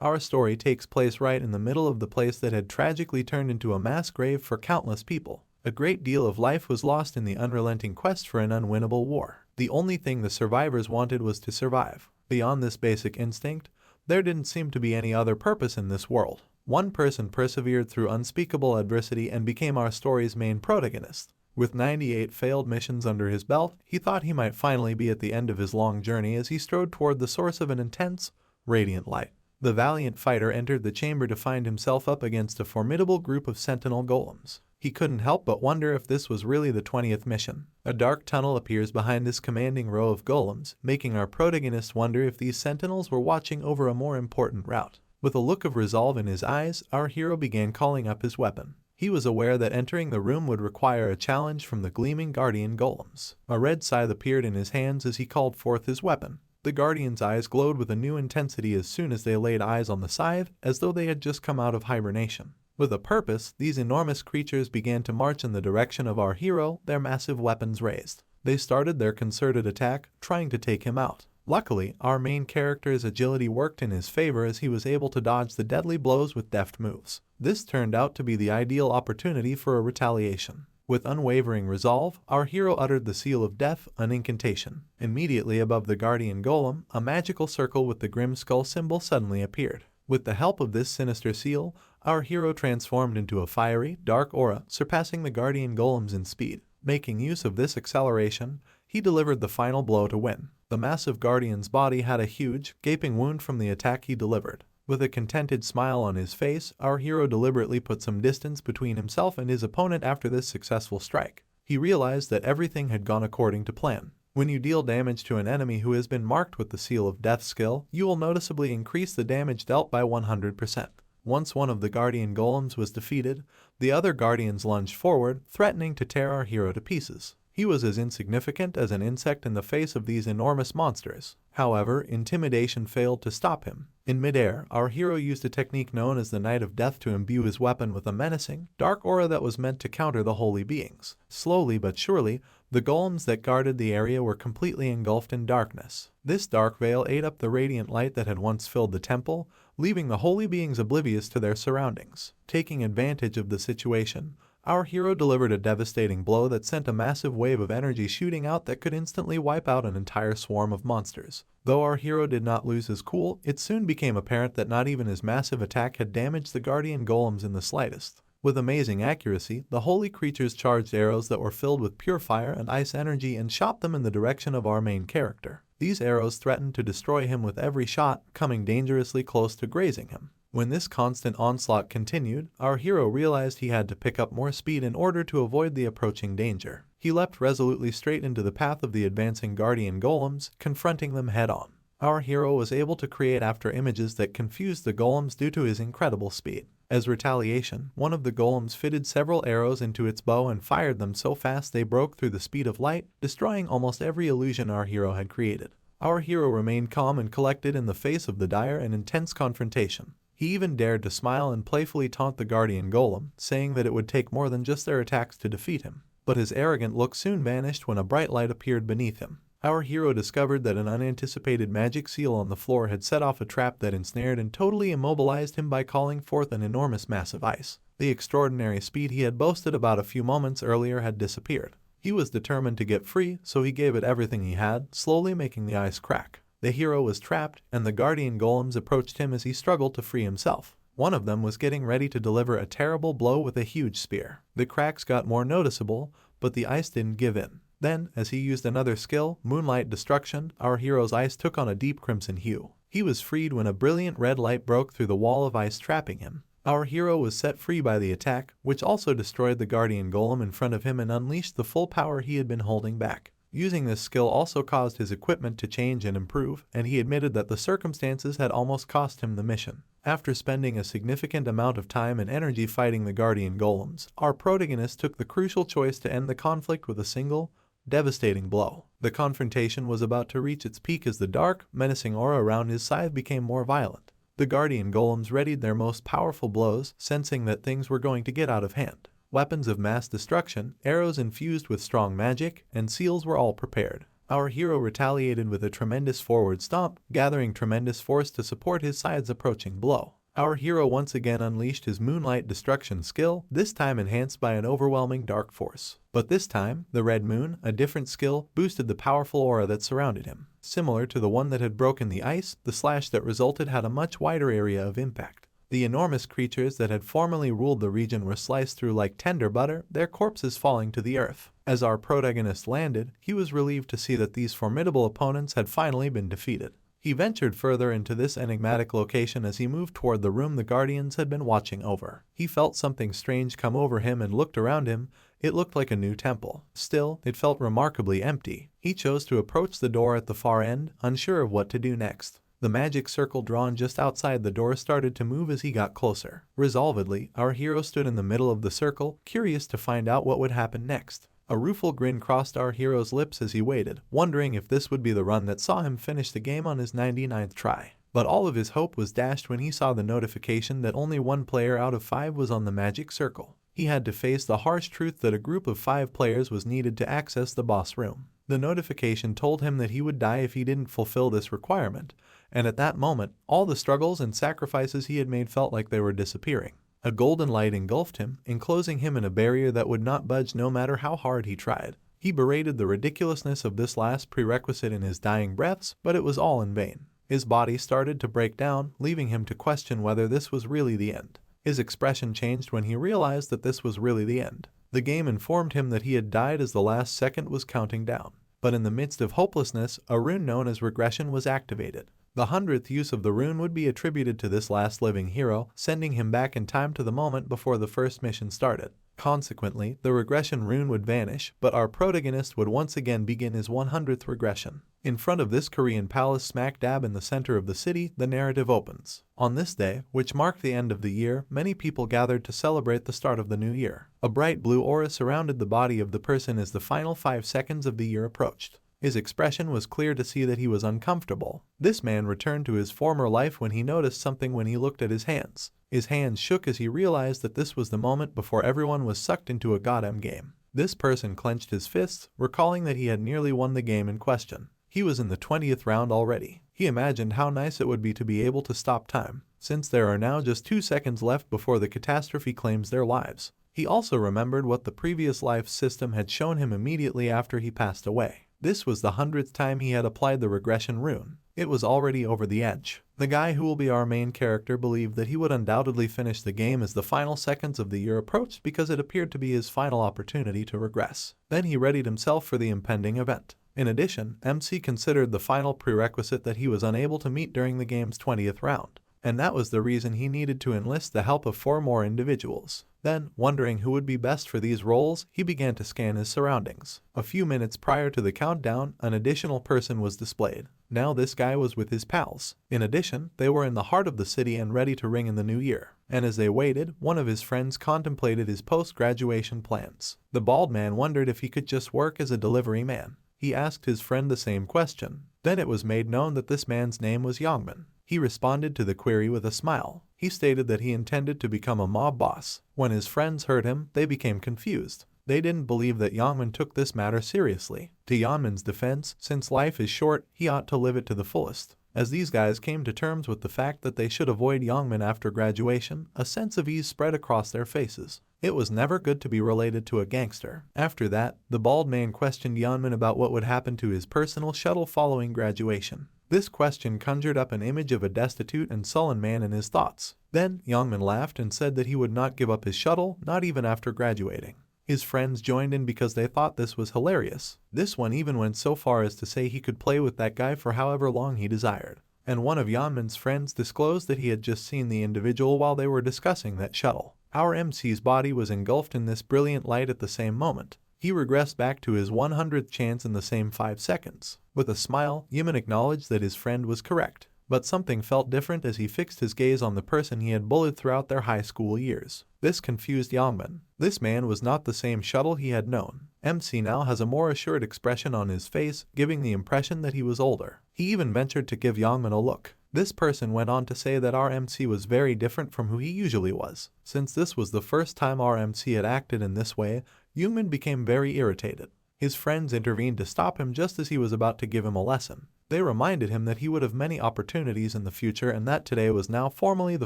Our story takes place right in the middle of the place that had tragically turned into a mass grave for countless people. A great deal of life was lost in the unrelenting quest for an unwinnable war. The only thing the survivors wanted was to survive. Beyond this basic instinct, there didn't seem to be any other purpose in this world. One person persevered through unspeakable adversity and became our story's main protagonist. With 98 failed missions under his belt, he thought he might finally be at the end of his long journey as he strode toward the source of an intense, radiant light. The valiant fighter entered the chamber to find himself up against a formidable group of sentinel golems. He couldn't help but wonder if this was really the 20th mission. A dark tunnel appears behind this commanding row of golems, making our protagonist wonder if these sentinels were watching over a more important route. With a look of resolve in his eyes, our hero began calling up his weapon. He was aware that entering the room would require a challenge from the gleaming guardian golems. A red scythe appeared in his hands as he called forth his weapon. The guardian's eyes glowed with a new intensity as soon as they laid eyes on the scythe, as though they had just come out of hibernation. With a purpose, these enormous creatures began to march in the direction of our hero, their massive weapons raised. They started their concerted attack, trying to take him out. Luckily, our main character's agility worked in his favor as he was able to dodge the deadly blows with deft moves. This turned out to be the ideal opportunity for a retaliation. With unwavering resolve, our hero uttered the seal of death, an incantation. Immediately above the guardian golem, a magical circle with the grim skull symbol suddenly appeared. With the help of this sinister seal, our hero transformed into a fiery, dark aura, surpassing the guardian golems in speed. Making use of this acceleration, he delivered the final blow to win. The massive guardian's body had a huge, gaping wound from the attack he delivered. With a contented smile on his face, our hero deliberately put some distance between himself and his opponent after this successful strike. He realized that everything had gone according to plan. When you deal damage to an enemy who has been marked with the Seal of Death skill, you will noticeably increase the damage dealt by 100%. Once one of the guardian golems was defeated, the other guardians lunged forward, threatening to tear our hero to pieces. He was as insignificant as an insect in the face of these enormous monsters. However, intimidation failed to stop him. In midair, our hero used a technique known as the Knight of Death to imbue his weapon with a menacing, dark aura that was meant to counter the holy beings. Slowly but surely, the golems that guarded the area were completely engulfed in darkness. This dark veil ate up the radiant light that had once filled the temple, leaving the holy beings oblivious to their surroundings. Taking advantage of the situation, our hero delivered a devastating blow that sent a massive wave of energy shooting out that could instantly wipe out an entire swarm of monsters. Though our hero did not lose his cool, it soon became apparent that not even his massive attack had damaged the guardian golems in the slightest. With amazing accuracy, the holy creatures charged arrows that were filled with pure fire and ice energy and shot them in the direction of our main character. These arrows threatened to destroy him with every shot, coming dangerously close to grazing him. When this constant onslaught continued, our hero realized he had to pick up more speed in order to avoid the approaching danger. He leapt resolutely straight into the path of the advancing guardian golems, confronting them head-on. Our hero was able to create after images that confused the golems due to his incredible speed. As retaliation, one of the golems fitted several arrows into its bow and fired them so fast they broke through the speed of light, destroying almost every illusion our hero had created. Our hero remained calm and collected in the face of the dire and intense confrontation. He even dared to smile and playfully taunt the guardian golem, saying that it would take more than just their attacks to defeat him. But his arrogant look soon vanished when a bright light appeared beneath him. Our hero discovered that an unanticipated magic seal on the floor had set off a trap that ensnared and totally immobilized him by calling forth an enormous mass of ice. The extraordinary speed he had boasted about a few moments earlier had disappeared. He was determined to get free, so he gave it everything he had, slowly making the ice crack. The hero was trapped, and the guardian golems approached him as he struggled to free himself. One of them was getting ready to deliver a terrible blow with a huge spear. The cracks got more noticeable, but the ice didn't give in. Then, as he used another skill, Moonlight Destruction, our hero's ice took on a deep crimson hue. He was freed when a brilliant red light broke through the wall of ice trapping him. Our hero was set free by the attack, which also destroyed the guardian golem in front of him and unleashed the full power he had been holding back. Using this skill also caused his equipment to change and improve, and he admitted that the circumstances had almost cost him the mission. After spending a significant amount of time and energy fighting the guardian golems, our protagonist took the crucial choice to end the conflict with a single, devastating blow. The confrontation was about to reach its peak as the dark, menacing aura around his scythe became more violent. The guardian golems readied their most powerful blows, sensing that things were going to get out of hand. Weapons of mass destruction, arrows infused with strong magic, and seals were all prepared. Our hero retaliated with a tremendous forward stomp, gathering tremendous force to support his side's approaching blow. Our hero once again unleashed his Moonlight Destruction skill, this time enhanced by an overwhelming dark force. But this time, the Red Moon, a different skill, boosted the powerful aura that surrounded him. Similar to the one that had broken the ice, the slash that resulted had a much wider area of impact. The enormous creatures that had formerly ruled the region were sliced through like tender butter, their corpses falling to the earth. As our protagonist landed, he was relieved to see that these formidable opponents had finally been defeated. He ventured further into this enigmatic location as he moved toward the room the Guardians had been watching over. He felt something strange come over him and looked around him. It looked like a new temple. Still, it felt remarkably empty. He chose to approach the door at the far end, unsure of what to do next. The magic circle drawn just outside the door started to move as he got closer. Resolvedly, our hero stood in the middle of the circle, curious to find out what would happen next. A rueful grin crossed our hero's lips as he waited, wondering if this would be the run that saw him finish the game on his 99th try. But all of his hope was dashed when he saw the notification that only one player out of 5 was on the magic circle. He had to face the harsh truth that a group of 5 players was needed to access the boss room. The notification told him that he would die if he didn't fulfill this requirement, and at that moment, all the struggles and sacrifices he had made felt like they were disappearing. A golden light engulfed him, enclosing him in a barrier that would not budge no matter how hard he tried. He berated the ridiculousness of this last prerequisite in his dying breaths, but it was all in vain. His body started to break down, leaving him to question whether this was really the end. His expression changed when he realized that this was really the end. The game informed him that he had died as the last second was counting down. But in the midst of hopelessness, a rune known as Regression was activated. The 100th use of the rune would be attributed to this last living hero, sending him back in time to the moment before the first mission started. Consequently, the regression rune would vanish, but our protagonist would once again begin his 100th regression. In front of this Korean palace smack dab in the center of the city, the narrative opens. On this day, which marked the end of the year, many people gathered to celebrate the start of the new year. A bright blue aura surrounded the body of the person as the final 5 seconds of the year approached. His expression was clear to see that he was uncomfortable. This man returned to his former life when he noticed something when he looked at his hands. His hands shook as he realized that this was the moment before everyone was sucked into a goddamn game. This person clenched his fists, recalling that he had nearly won the game in question. He was in the 20th round already. He imagined how nice it would be to be able to stop time, since there are now just 2 seconds left before the catastrophe claims their lives. He also remembered what the previous life system had shown him immediately after he passed away. This was the 100th time he had applied the regression rune. It was already over the edge. The guy who will be our main character believed that he would undoubtedly finish the game as the final seconds of the year approached because it appeared to be his final opportunity to regress. Then he readied himself for the impending event. In addition, MC considered the final prerequisite that he was unable to meet during the game's 20th round. And that was the reason he needed to enlist the help of 4 more individuals. Then, wondering who would be best for these roles, he began to scan his surroundings. A few minutes prior to the countdown, an additional person was displayed. Now this guy was with his pals. In addition, they were in the heart of the city and ready to ring in the new year. And as they waited, one of his friends contemplated his post-graduation plans. The bald man wondered if he could just work as a delivery man. He asked his friend the same question. Then it was made known that this man's name was Youngman. He responded to the query with a smile. He stated that he intended to become a mob boss. When his friends heard him, they became confused. They didn't believe that Youngman took this matter seriously. To Youngman's defense, since life is short, he ought to live it to the fullest. As these guys came to terms with the fact that they should avoid Youngman after graduation, a sense of ease spread across their faces. It was never good to be related to a gangster. After that, the bald man questioned Youngman about what would happen to his personal shuttle following graduation. This question conjured up an image of a destitute and sullen man in his thoughts. Then, Youngman laughed and said that he would not give up his shuttle, not even after graduating. His friends joined in because they thought this was hilarious. This one even went so far as to say he could play with that guy for however long he desired. And one of Youngman's friends disclosed that he had just seen the individual while they were discussing that shuttle. Our MC's body was engulfed in this brilliant light at the same moment. He regressed back to his 100th chance in the same 5 seconds. With a smile, Youngman acknowledged that his friend was correct. But something felt different as he fixed his gaze on the person he had bullied throughout their high school years. This confused Youngman. This man was not the same shuttle he had known. MC now has a more assured expression on his face, giving the impression that he was older. He even ventured to give Youngman a look. This person went on to say that our MC was very different from who he usually was. Since this was the first time our MC had acted in this way, Youngman became very irritated. His friends intervened to stop him just as he was about to give him a lesson. They reminded him that he would have many opportunities in the future and that today was now formally the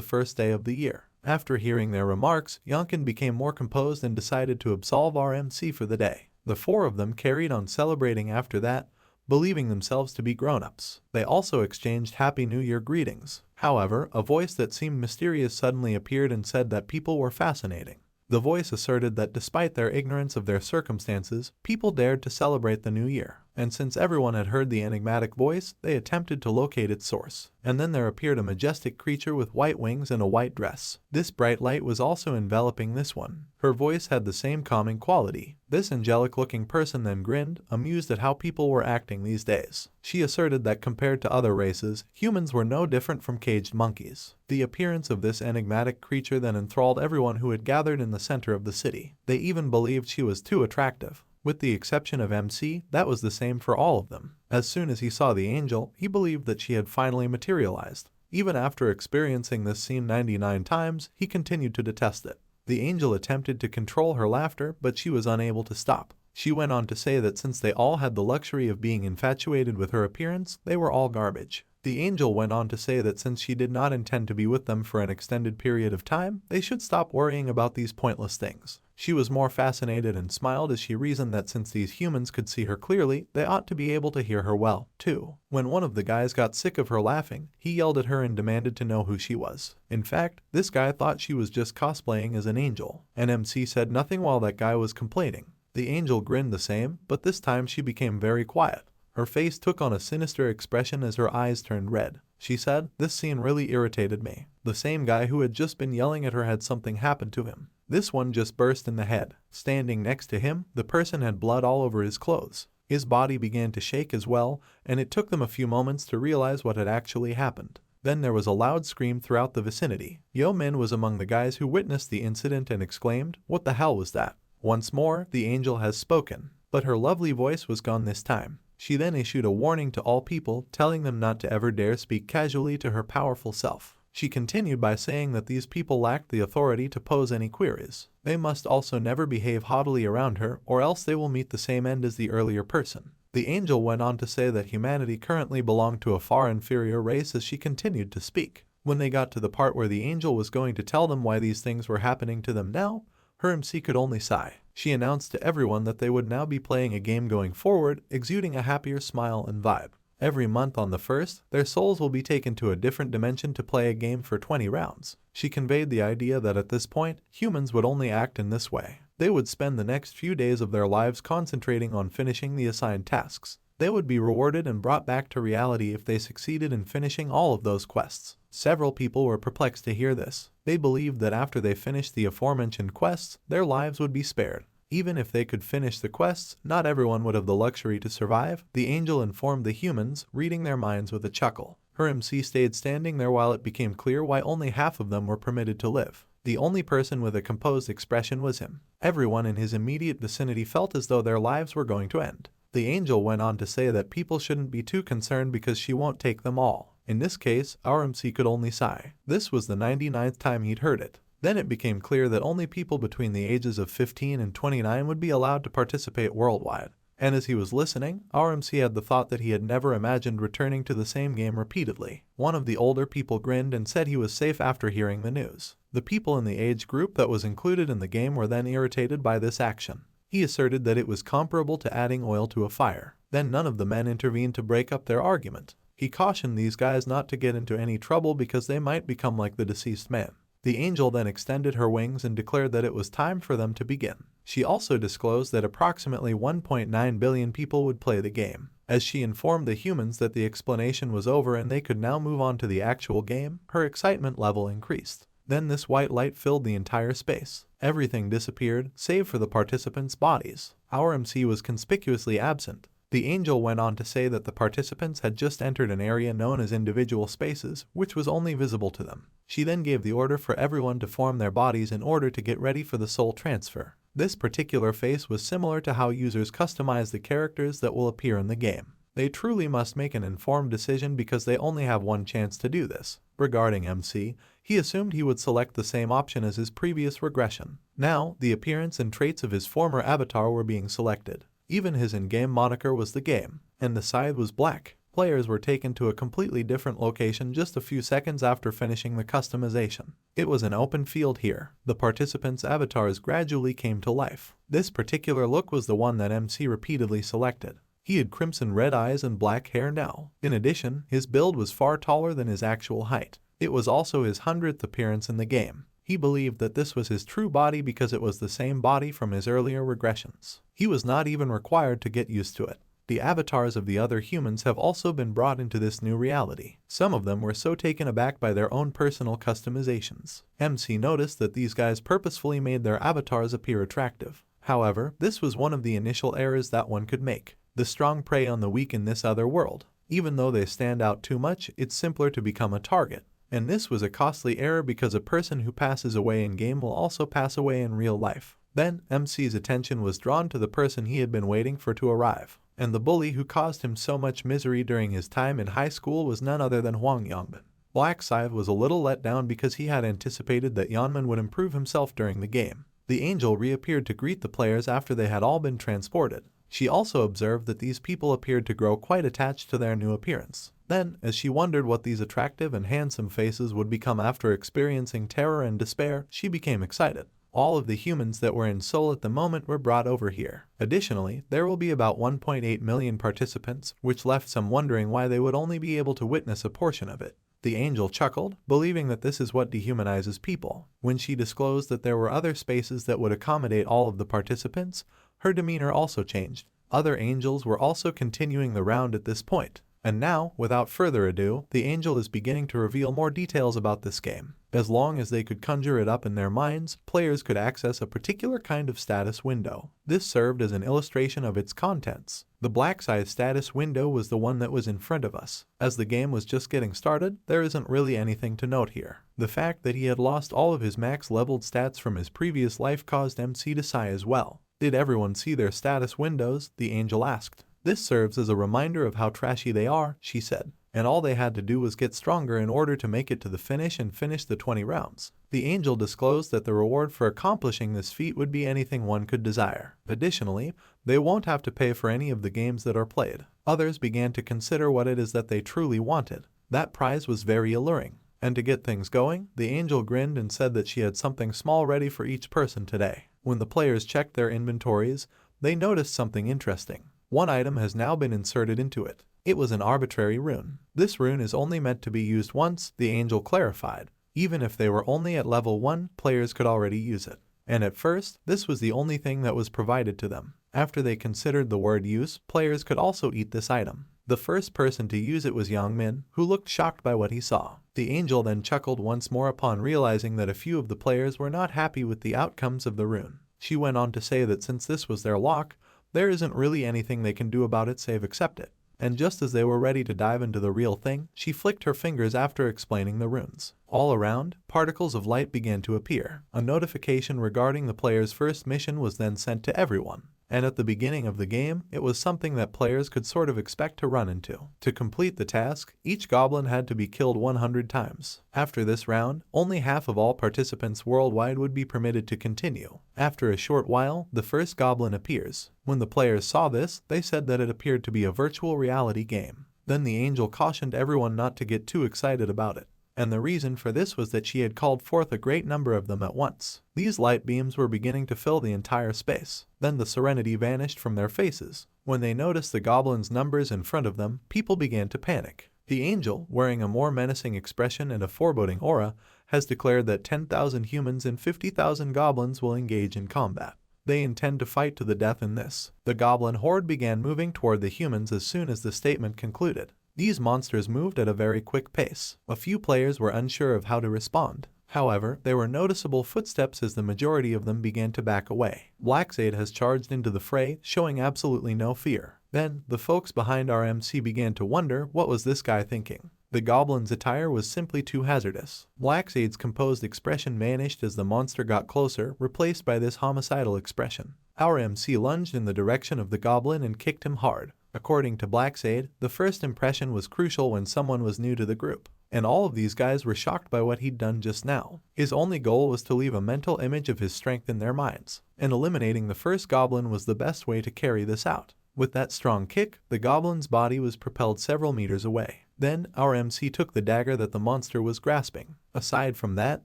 first day of the year. After hearing their remarks, Yonkin became more composed and decided to absolve RMC for the day. The four of them carried on celebrating after that, believing themselves to be grown-ups. They also exchanged Happy New Year greetings. However, a voice that seemed mysterious suddenly appeared and said that people were fascinating. The voice asserted that despite their ignorance of their circumstances, people dared to celebrate the new year. And since everyone had heard the enigmatic voice, they attempted to locate its source. And then there appeared a majestic creature with white wings and a white dress. This bright light was also enveloping this one. Her voice had the same calming quality. This angelic-looking person then grinned, amused at how people were acting these days. She asserted that compared to other races, humans were no different from caged monkeys. The appearance of this enigmatic creature then enthralled everyone who had gathered in the center of the city. They even believed she was too attractive. With the exception of MC, that was the same for all of them. As soon as he saw the angel, he believed that she had finally materialized. Even after experiencing this scene 99 times, he continued to detest it. The angel attempted to control her laughter, but she was unable to stop. She went on to say that since they all had the luxury of being infatuated with her appearance, they were all garbage. The angel went on to say that since she did not intend to be with them for an extended period of time, they should stop worrying about these pointless things. She was more fascinated and smiled as she reasoned that since these humans could see her clearly, they ought to be able to hear her well, too. When one of the guys got sick of her laughing, he yelled at her and demanded to know who she was. In fact, this guy thought she was just cosplaying as an angel. And MC said nothing while that guy was complaining. The angel grinned the same, but this time she became very quiet. Her face took on a sinister expression as her eyes turned red. She said, "This scene really irritated me." The same guy who had just been yelling at her had something happen to him. This one just burst in the head. Standing next to him, the person had blood all over his clothes. His body began to shake as well, and it took them a few moments to realize what had actually happened. Then there was a loud scream throughout the vicinity. Yo Min was among the guys who witnessed the incident and exclaimed, "What the hell was that?" Once more, the angel has spoken, but her lovely voice was gone this time. She then issued a warning to all people, telling them not to ever dare speak casually to her powerful self. She continued by saying that these people lacked the authority to pose any queries. They must also never behave haughtily around her, or else they will meet the same end as the earlier person. The angel went on to say that humanity currently belonged to a far inferior race as she continued to speak. When they got to the part where the angel was going to tell them why these things were happening to them now, her MC could only sigh. She announced to everyone that they would now be playing a game going forward, exuding a happier smile and vibe. Every month on the 1st, their souls will be taken to a different dimension to play a game for 20 rounds. She conveyed the idea that at this point, humans would only act in this way. They would spend the next few days of their lives concentrating on finishing the assigned tasks. They would be rewarded and brought back to reality if they succeeded in finishing all of those quests. Several people were perplexed to hear this. They believed that after they finished the aforementioned quests, their lives would be spared. Even if they could finish the quests, not everyone would have the luxury to survive, the angel informed the humans, reading their minds with a chuckle. Her MC stayed standing there while it became clear why only half of them were permitted to live. The only person with a composed expression was him. Everyone in his immediate vicinity felt as though their lives were going to end. The angel went on to say that people shouldn't be too concerned because she won't take them all. In this case, our MC could only sigh. This was the 99th time he'd heard it. Then it became clear that only people between the ages of 15 and 29 would be allowed to participate worldwide. And as he was listening, our MC had the thought that he had never imagined returning to the same game repeatedly. One of the older people grinned and said he was safe after hearing the news. The people in the age group that was included in the game were then irritated by this action. He asserted that it was comparable to adding oil to a fire. Then none of the men intervened to break up their argument. He cautioned these guys not to get into any trouble because they might become like the deceased man. The angel then extended her wings and declared that it was time for them to begin. She also disclosed that approximately 1.9 billion people would play the game. As she informed the humans that the explanation was over and they could now move on to the actual game, her excitement level increased. Then this white light filled the entire space. Everything disappeared, save for the participants' bodies. Our MC was conspicuously absent. The angel went on to say that the participants had just entered an area known as individual spaces, which was only visible to them. She then gave the order for everyone to form their bodies in order to get ready for the soul transfer. This particular face was similar to how users customize the characters that will appear in the game. They truly must make an informed decision because they only have one chance to do this. Regarding MC, he assumed he would select the same option as his previous regression. Now, the appearance and traits of his former avatar were being selected. Even his in-game moniker was the game, and the scythe was black. Players were taken to a completely different location just a few seconds after finishing the customization. It was an open field here. The participants' avatars gradually came to life. This particular look was the one that MC repeatedly selected. He had crimson red eyes and black hair now. In addition, his build was far taller than his actual height. It was also his 100th appearance in the game. He believed that this was his true body because it was the same body from his earlier regressions. He was not even required to get used to it. The avatars of the other humans have also been brought into this new reality. Some of them were so taken aback by their own personal customizations. MC noticed that these guys purposefully made their avatars appear attractive. However, this was one of the initial errors that one could make. The strong prey on the weak in this other world. Even though they stand out too much, it's simpler to become a target. And this was a costly error because a person who passes away in game will also pass away in real life. Then, MC's attention was drawn to the person he had been waiting for to arrive. And the bully who caused him so much misery during his time in high school was none other than Hwang Yangban. Black Scythe was a little let down because he had anticipated that Yanman would improve himself during the game. The angel reappeared to greet the players after they had all been transported. She also observed that these people appeared to grow quite attached to their new appearance. Then, as she wondered what these attractive and handsome faces would become after experiencing terror and despair, she became excited. All of the humans that were in Seoul at the moment were brought over here. Additionally, there will be about 1.8 million participants, which left some wondering why they would only be able to witness a portion of it. The angel chuckled, believing that this is what dehumanizes people. When she disclosed that there were other spaces that would accommodate all of the participants, her demeanor also changed. Other angels were also continuing the round at this point. And now, without further ado, the angel is beginning to reveal more details about this game. As long as they could conjure it up in their minds, players could access a particular kind of status window. This served as an illustration of its contents. The black scythe status window was the one that was in front of us. As the game was just getting started, there isn't really anything to note here. The fact that he had lost all of his max leveled stats from his previous life caused MC to sigh as well. Did everyone see their status windows? The angel asked. This serves as a reminder of how trashy they are, she said, and all they had to do was get stronger in order to make it to the finish and finish the 20 rounds. The angel disclosed that the reward for accomplishing this feat would be anything one could desire. Additionally, they won't have to pay for any of the games that are played. Others began to consider what it is that they truly wanted. That prize was very alluring. And to get things going, the angel grinned and said that she had something small ready for each person today. When the players checked their inventories, they noticed something interesting. One item has now been inserted into it. It was an arbitrary rune. This rune is only meant to be used once, the angel clarified. Even if they were only at level 1, players could already use it. And at first, this was the only thing that was provided to them. After they considered the word use, players could also eat this item. The first person to use it was Yang Min, who looked shocked by what he saw. The angel then chuckled once more upon realizing that a few of the players were not happy with the outcomes of the rune. She went on to say that since this was their lock, there isn't really anything they can do about it save accept it. And just as they were ready to dive into the real thing, she flicked her fingers after explaining the runes. All around, particles of light began to appear. A notification regarding the player's first mission was then sent to everyone. And at the beginning of the game, it was something that players could sort of expect to run into. To complete the task, each goblin had to be killed 100 times. After this round, only half of all participants worldwide would be permitted to continue. After a short while, the first goblin appears. When the players saw this, they said that it appeared to be a virtual reality game. Then the angel cautioned everyone not to get too excited about it. And the reason for this was that she had called forth a great number of them at once. These light beams were beginning to fill the entire space. Then the serenity vanished from their faces. When they noticed the goblins' numbers in front of them, people began to panic. The angel, wearing a more menacing expression and a foreboding aura, has declared that 10,000 humans and 50,000 goblins will engage in combat. They intend to fight to the death in this. The goblin horde began moving toward the humans as soon as the statement concluded. These monsters moved at a very quick pace. A few players were unsure of how to respond. However, there were noticeable footsteps as the majority of them began to back away. Blackshade has charged into the fray, showing absolutely no fear. Then, the folks behind our MC began to wonder, what was this guy thinking? The goblin's attire was simply too hazardous. Blackshade's composed expression vanished as the monster got closer, replaced by this homicidal expression. Our MC lunged in the direction of the goblin and kicked him hard. According to Blackshade, the first impression was crucial when someone was new to the group. and all of these guys were shocked by what he'd done just now. His only goal was to leave a mental image of his strength in their minds, and eliminating the first goblin was the best way to carry this out. With that strong kick, the goblin's body was propelled several meters away. Then, our MC took the dagger that the monster was grasping. Aside from that,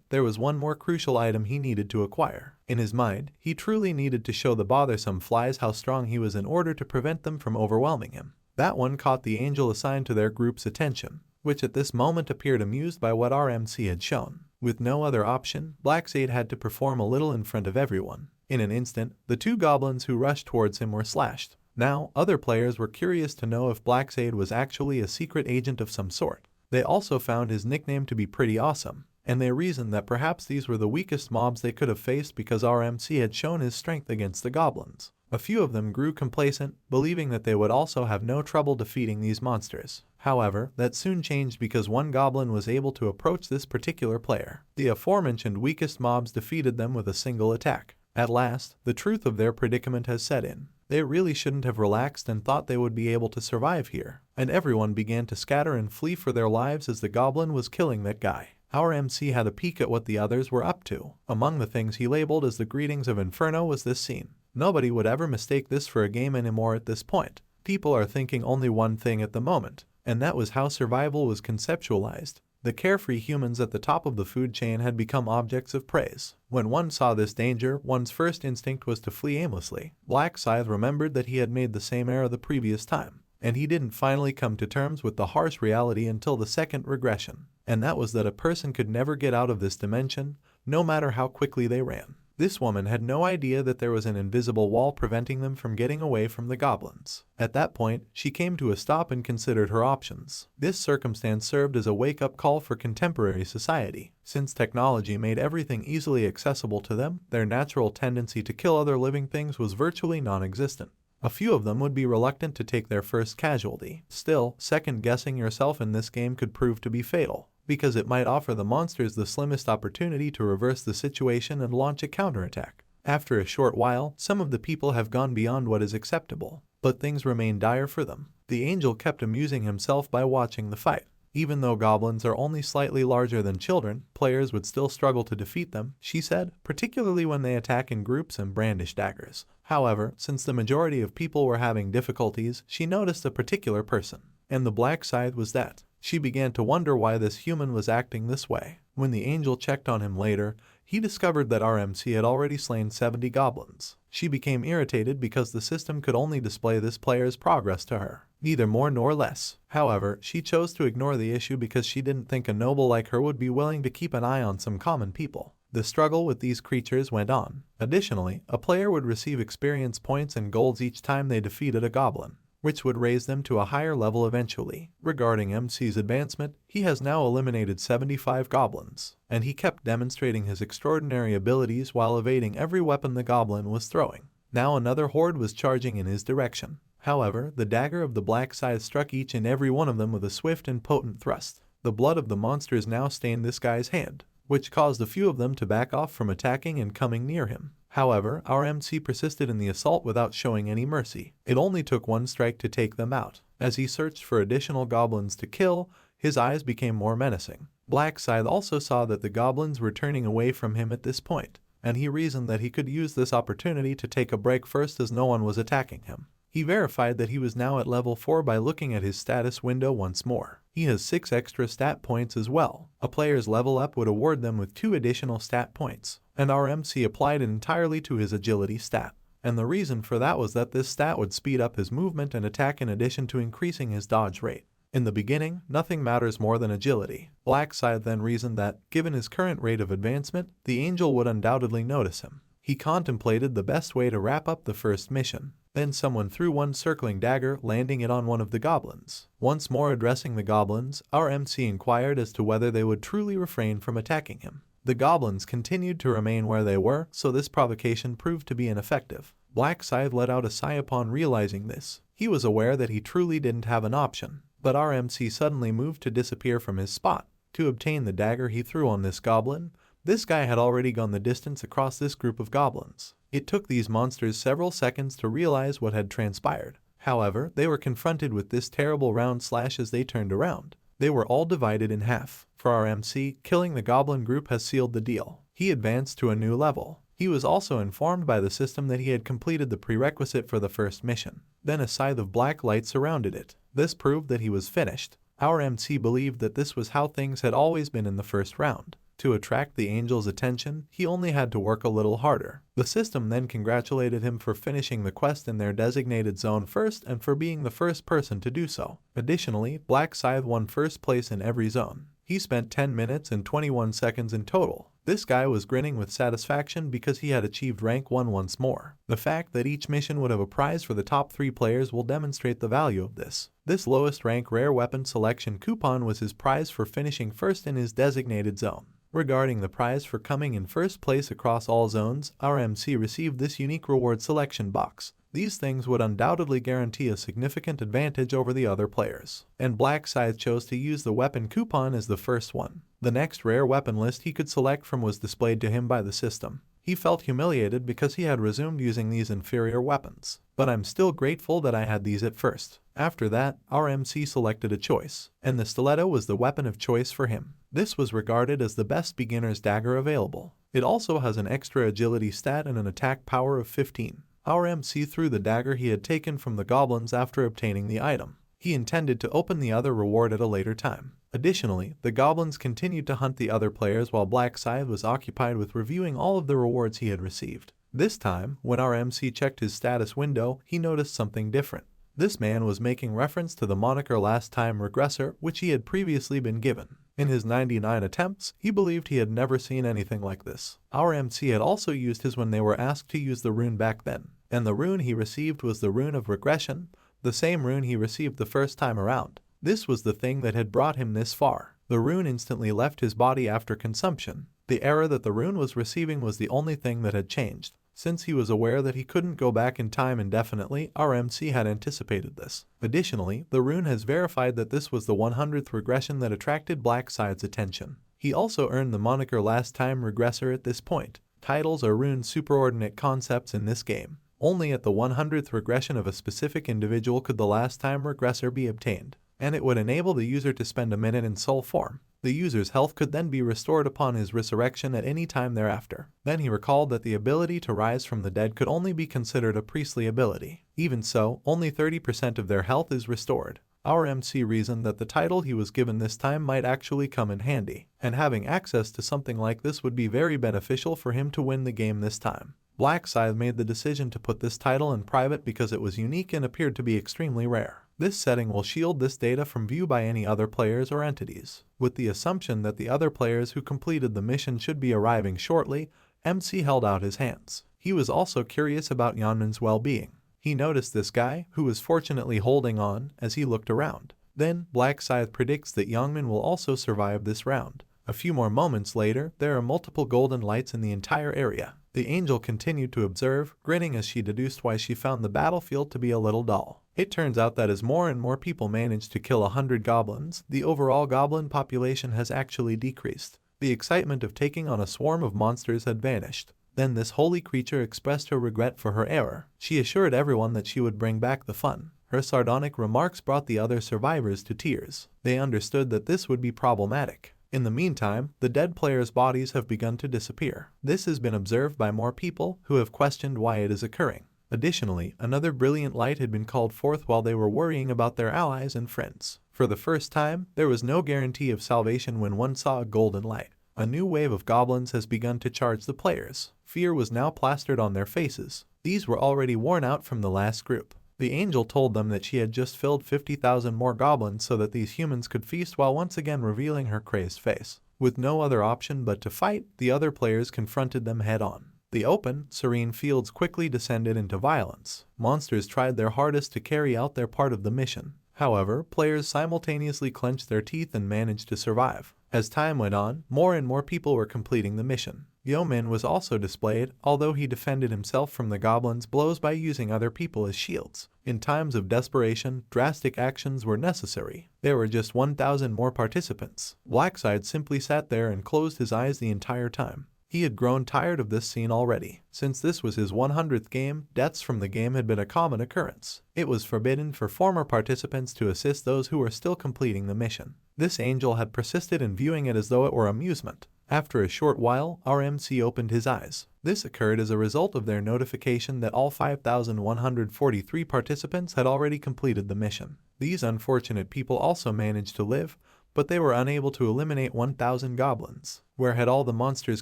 there was one more crucial item he needed to acquire. In his mind, he truly needed to show the bothersome flies how strong he was in order to prevent them from overwhelming him. That one caught the angel assigned to their group's attention, which at this moment appeared amused by what our MC had shown. With no other option, Blackshade had to perform a little in front of everyone. In an instant, the two goblins who rushed towards him were slashed. Now, other players were curious to know if Blackshade was actually a secret agent of some sort. They also found his nickname to be pretty awesome, and they reasoned that perhaps these were the weakest mobs they could have faced because our MC had shown his strength against the goblins. A few of them grew complacent, believing that they would also have no trouble defeating these monsters. However, that soon changed because one goblin was able to approach this particular player. The aforementioned weakest mobs defeated them with a single attack. At last, the truth of their predicament has set in. They really shouldn't have relaxed and thought they would be able to survive here, and everyone began to scatter and flee for their lives as the goblin was killing that guy. Our MC had a peek at what the others were up to. Among the things he labeled as the greetings of Inferno was this scene. Nobody would ever mistake this for a game anymore at this point. People are thinking only one thing at the moment, and that was how survival was conceptualized. The carefree humans at the top of the food chain had become objects of praise. When one saw this danger, one's first instinct was to flee aimlessly. Black Scythe remembered that he had made the same error the previous time, and he didn't finally come to terms with the harsh reality until the second regression, and that was that a person could never get out of this dimension, no matter how quickly they ran. This woman had no idea that there was an invisible wall preventing them from getting away from the goblins. At that point, she came to a stop and considered her options. This circumstance served as a wake-up call for contemporary society. Since technology made everything easily accessible to them, their natural tendency to kill other living things was virtually non-existent. A few of them would be reluctant to take their first casualty. Still, second-guessing yourself in this game could prove to be fatal, because it might offer the monsters the slimmest opportunity to reverse the situation and launch a counterattack. After a short while, some of the people have gone beyond what is acceptable, but things remain dire for them. The angel kept amusing himself by watching the fight. Even though goblins are only slightly larger than children, players would still struggle to defeat them, she said, particularly when they attack in groups and brandish daggers. However, since the majority of people were having difficulties, she noticed a particular person, and the black side was that. She began to wonder why this human was acting this way. When the angel checked on him later, he discovered that RMC had already slain 70 goblins. She became irritated because the system could only display this player's progress to her, neither more nor less. However, she chose to ignore the issue because she didn't think a noble like her would be willing to keep an eye on some common people. The struggle with these creatures went on. Additionally, a player would receive experience points and golds each time they defeated a goblin, which would raise them to a higher level eventually. Regarding MC's advancement, he has now eliminated 75 goblins, and he kept demonstrating his extraordinary abilities while evading every weapon the goblin was throwing. Now another horde was charging in his direction. However, the dagger of the black scythe struck each and every one of them with a swift and potent thrust. The blood of the monsters now stained this guy's hand, which caused a few of them to back off from attacking and coming near him. However, our MC persisted in the assault without showing any mercy. It only took one strike to take them out. As he searched for additional goblins to kill, his eyes became more menacing. Black Scythe also saw that the goblins were turning away from him at this point, and he reasoned that he could use this opportunity to take a break first as no one was attacking him. He verified that he was now at level 4 by looking at his status window once more. He has 6 extra stat points as well. A player's level up would award them with 2 additional stat points, and our MC applied it entirely to his agility stat. And the reason for that was that this stat would speed up his movement and attack in addition to increasing his dodge rate. In the beginning, nothing matters more than agility. Black Scythe then reasoned that, given his current rate of advancement, the angel would undoubtedly notice him. He contemplated the best way to wrap up the first mission. Then someone threw one circling dagger, landing it on one of the goblins. Once more addressing the goblins, our MC inquired as to whether they would truly refrain from attacking him. The goblins continued to remain where they were, so this provocation proved to be ineffective. Black Scythe let out a sigh upon realizing this. He was aware that he truly didn't have an option, but our MC suddenly moved to disappear from his spot. To obtain the dagger he threw on this goblin, this guy had already gone the distance across this group of goblins. It took these monsters several seconds to realize what had transpired. However, they were confronted with this terrible round slash as they turned around. They were all divided in half. For our MC, killing the goblin group has sealed the deal. He advanced to a new level. He was also informed by the system that he had completed the prerequisite for the first mission. Then a scythe of black light surrounded it. This proved that he was finished. Our MC believed that this was how things had always been in the first round. To attract the angel's attention, he only had to work a little harder. The system then congratulated him for finishing the quest in their designated zone first and for being the first person to do so. Additionally, Black Scythe won first place in every zone. He spent 10 minutes and 21 seconds in total. This guy was grinning with satisfaction because he had achieved rank 1 once more. The fact that each mission would have a prize for the top 3 players will demonstrate the value of this. This lowest rank rare weapon selection coupon was his prize for finishing first in his designated zone. Regarding the prize for coming in first place across all zones, our MC received this unique reward selection box. These things would undoubtedly guarantee a significant advantage over the other players, and Black Scythe chose to use the weapon coupon as the first one. The next rare weapon list he could select from was displayed to him by the system. He felt humiliated because he had resumed using these inferior weapons. But I'm still grateful that I had these at first. After that, our MC selected a choice, and the stiletto was the weapon of choice for him. This was regarded as the best beginner's dagger available. It also has an extra agility stat and an attack power of 15. Our MC threw the dagger he had taken from the goblins after obtaining the item. He intended to open the other reward at a later time. Additionally, the goblins continued to hunt the other players while Black Scythe was occupied with reviewing all of the rewards he had received. This time, when our MC checked his status window, he noticed something different. This man was making reference to the moniker Last Time Regressor, which he had previously been given. In his 99 attempts, he believed he had never seen anything like this. Our MC had also used his when they were asked to use the rune back then, and the rune he received was the rune of Regression, the same rune he received the first time around. This was the thing that had brought him this far. The rune instantly left his body after consumption. The error that the rune was receiving was the only thing that had changed. Since he was aware that he couldn't go back in time indefinitely, our MC had anticipated this. Additionally, the rune has verified that this was the 100th regression that attracted Black Scythe's attention. He also earned the moniker Last Time Regressor at this point. Titles are rune superordinate concepts in this game. Only at the 100th regression of a specific individual could the Last Time Regressor be obtained, and it would enable the user to spend a minute in soul form. The user's health could then be restored upon his resurrection at any time thereafter. Then he recalled that the ability to rise from the dead could only be considered a priestly ability. Even so, only 30% of their health is restored. Our MC reasoned that the title he was given this time might actually come in handy, and having access to something like this would be very beneficial for him to win the game this time. Black Scythe made the decision to put this title in private because it was unique and appeared to be extremely rare. This setting will shield this data from view by any other players or entities. With the assumption that the other players who completed the mission should be arriving shortly, MC held out his hands. He was also curious about Yeonmin's well-being. He noticed this guy, who was fortunately holding on, as he looked around. Then, Black Scythe predicts that Yeonmin will also survive this round. A few more moments later, there are multiple golden lights in the entire area. The angel continued to observe, grinning as she deduced why she found the battlefield to be a little dull. It turns out that as more and more people manage to kill 100 goblins, the overall goblin population has actually decreased. The excitement of taking on a swarm of monsters had vanished. Then this holy creature expressed her regret for her error. She assured everyone that she would bring back the fun. Her sardonic remarks brought the other survivors to tears. They understood that this would be problematic. In the meantime, the dead players' bodies have begun to disappear. This has been observed by more people who have questioned why it is occurring. Additionally, another brilliant light had been called forth while they were worrying about their allies and friends. For the first time, there was no guarantee of salvation when one saw a golden light. A new wave of goblins has begun to charge the players. Fear was now plastered on their faces. These were already worn out from the last group. The angel told them that she had just filled 50,000 more goblins so that these humans could feast while once again revealing her crazed face. With no other option but to fight, the other players confronted them head-on. The open, serene fields quickly descended into violence. Monsters tried their hardest to carry out their part of the mission. However, players simultaneously clenched their teeth and managed to survive. As time went on, more and more people were completing the mission. Yeonmin was also displayed, although he defended himself from the goblins' blows by using other people as shields. In times of desperation, drastic actions were necessary. There were just 1,000 more participants. Black Scythe simply sat there and closed his eyes the entire time. He had grown tired of this scene already. Since this was his 100th game, deaths from the game had been a common occurrence. It was forbidden for former participants to assist those who were still completing the mission. This angel had persisted in viewing it as though it were amusement. After a short while, our MC opened his eyes. This occurred as a result of their notification that all 5,143 participants had already completed the mission. These unfortunate people also managed to live, but they were unable to eliminate 1,000 goblins. Where had all the monsters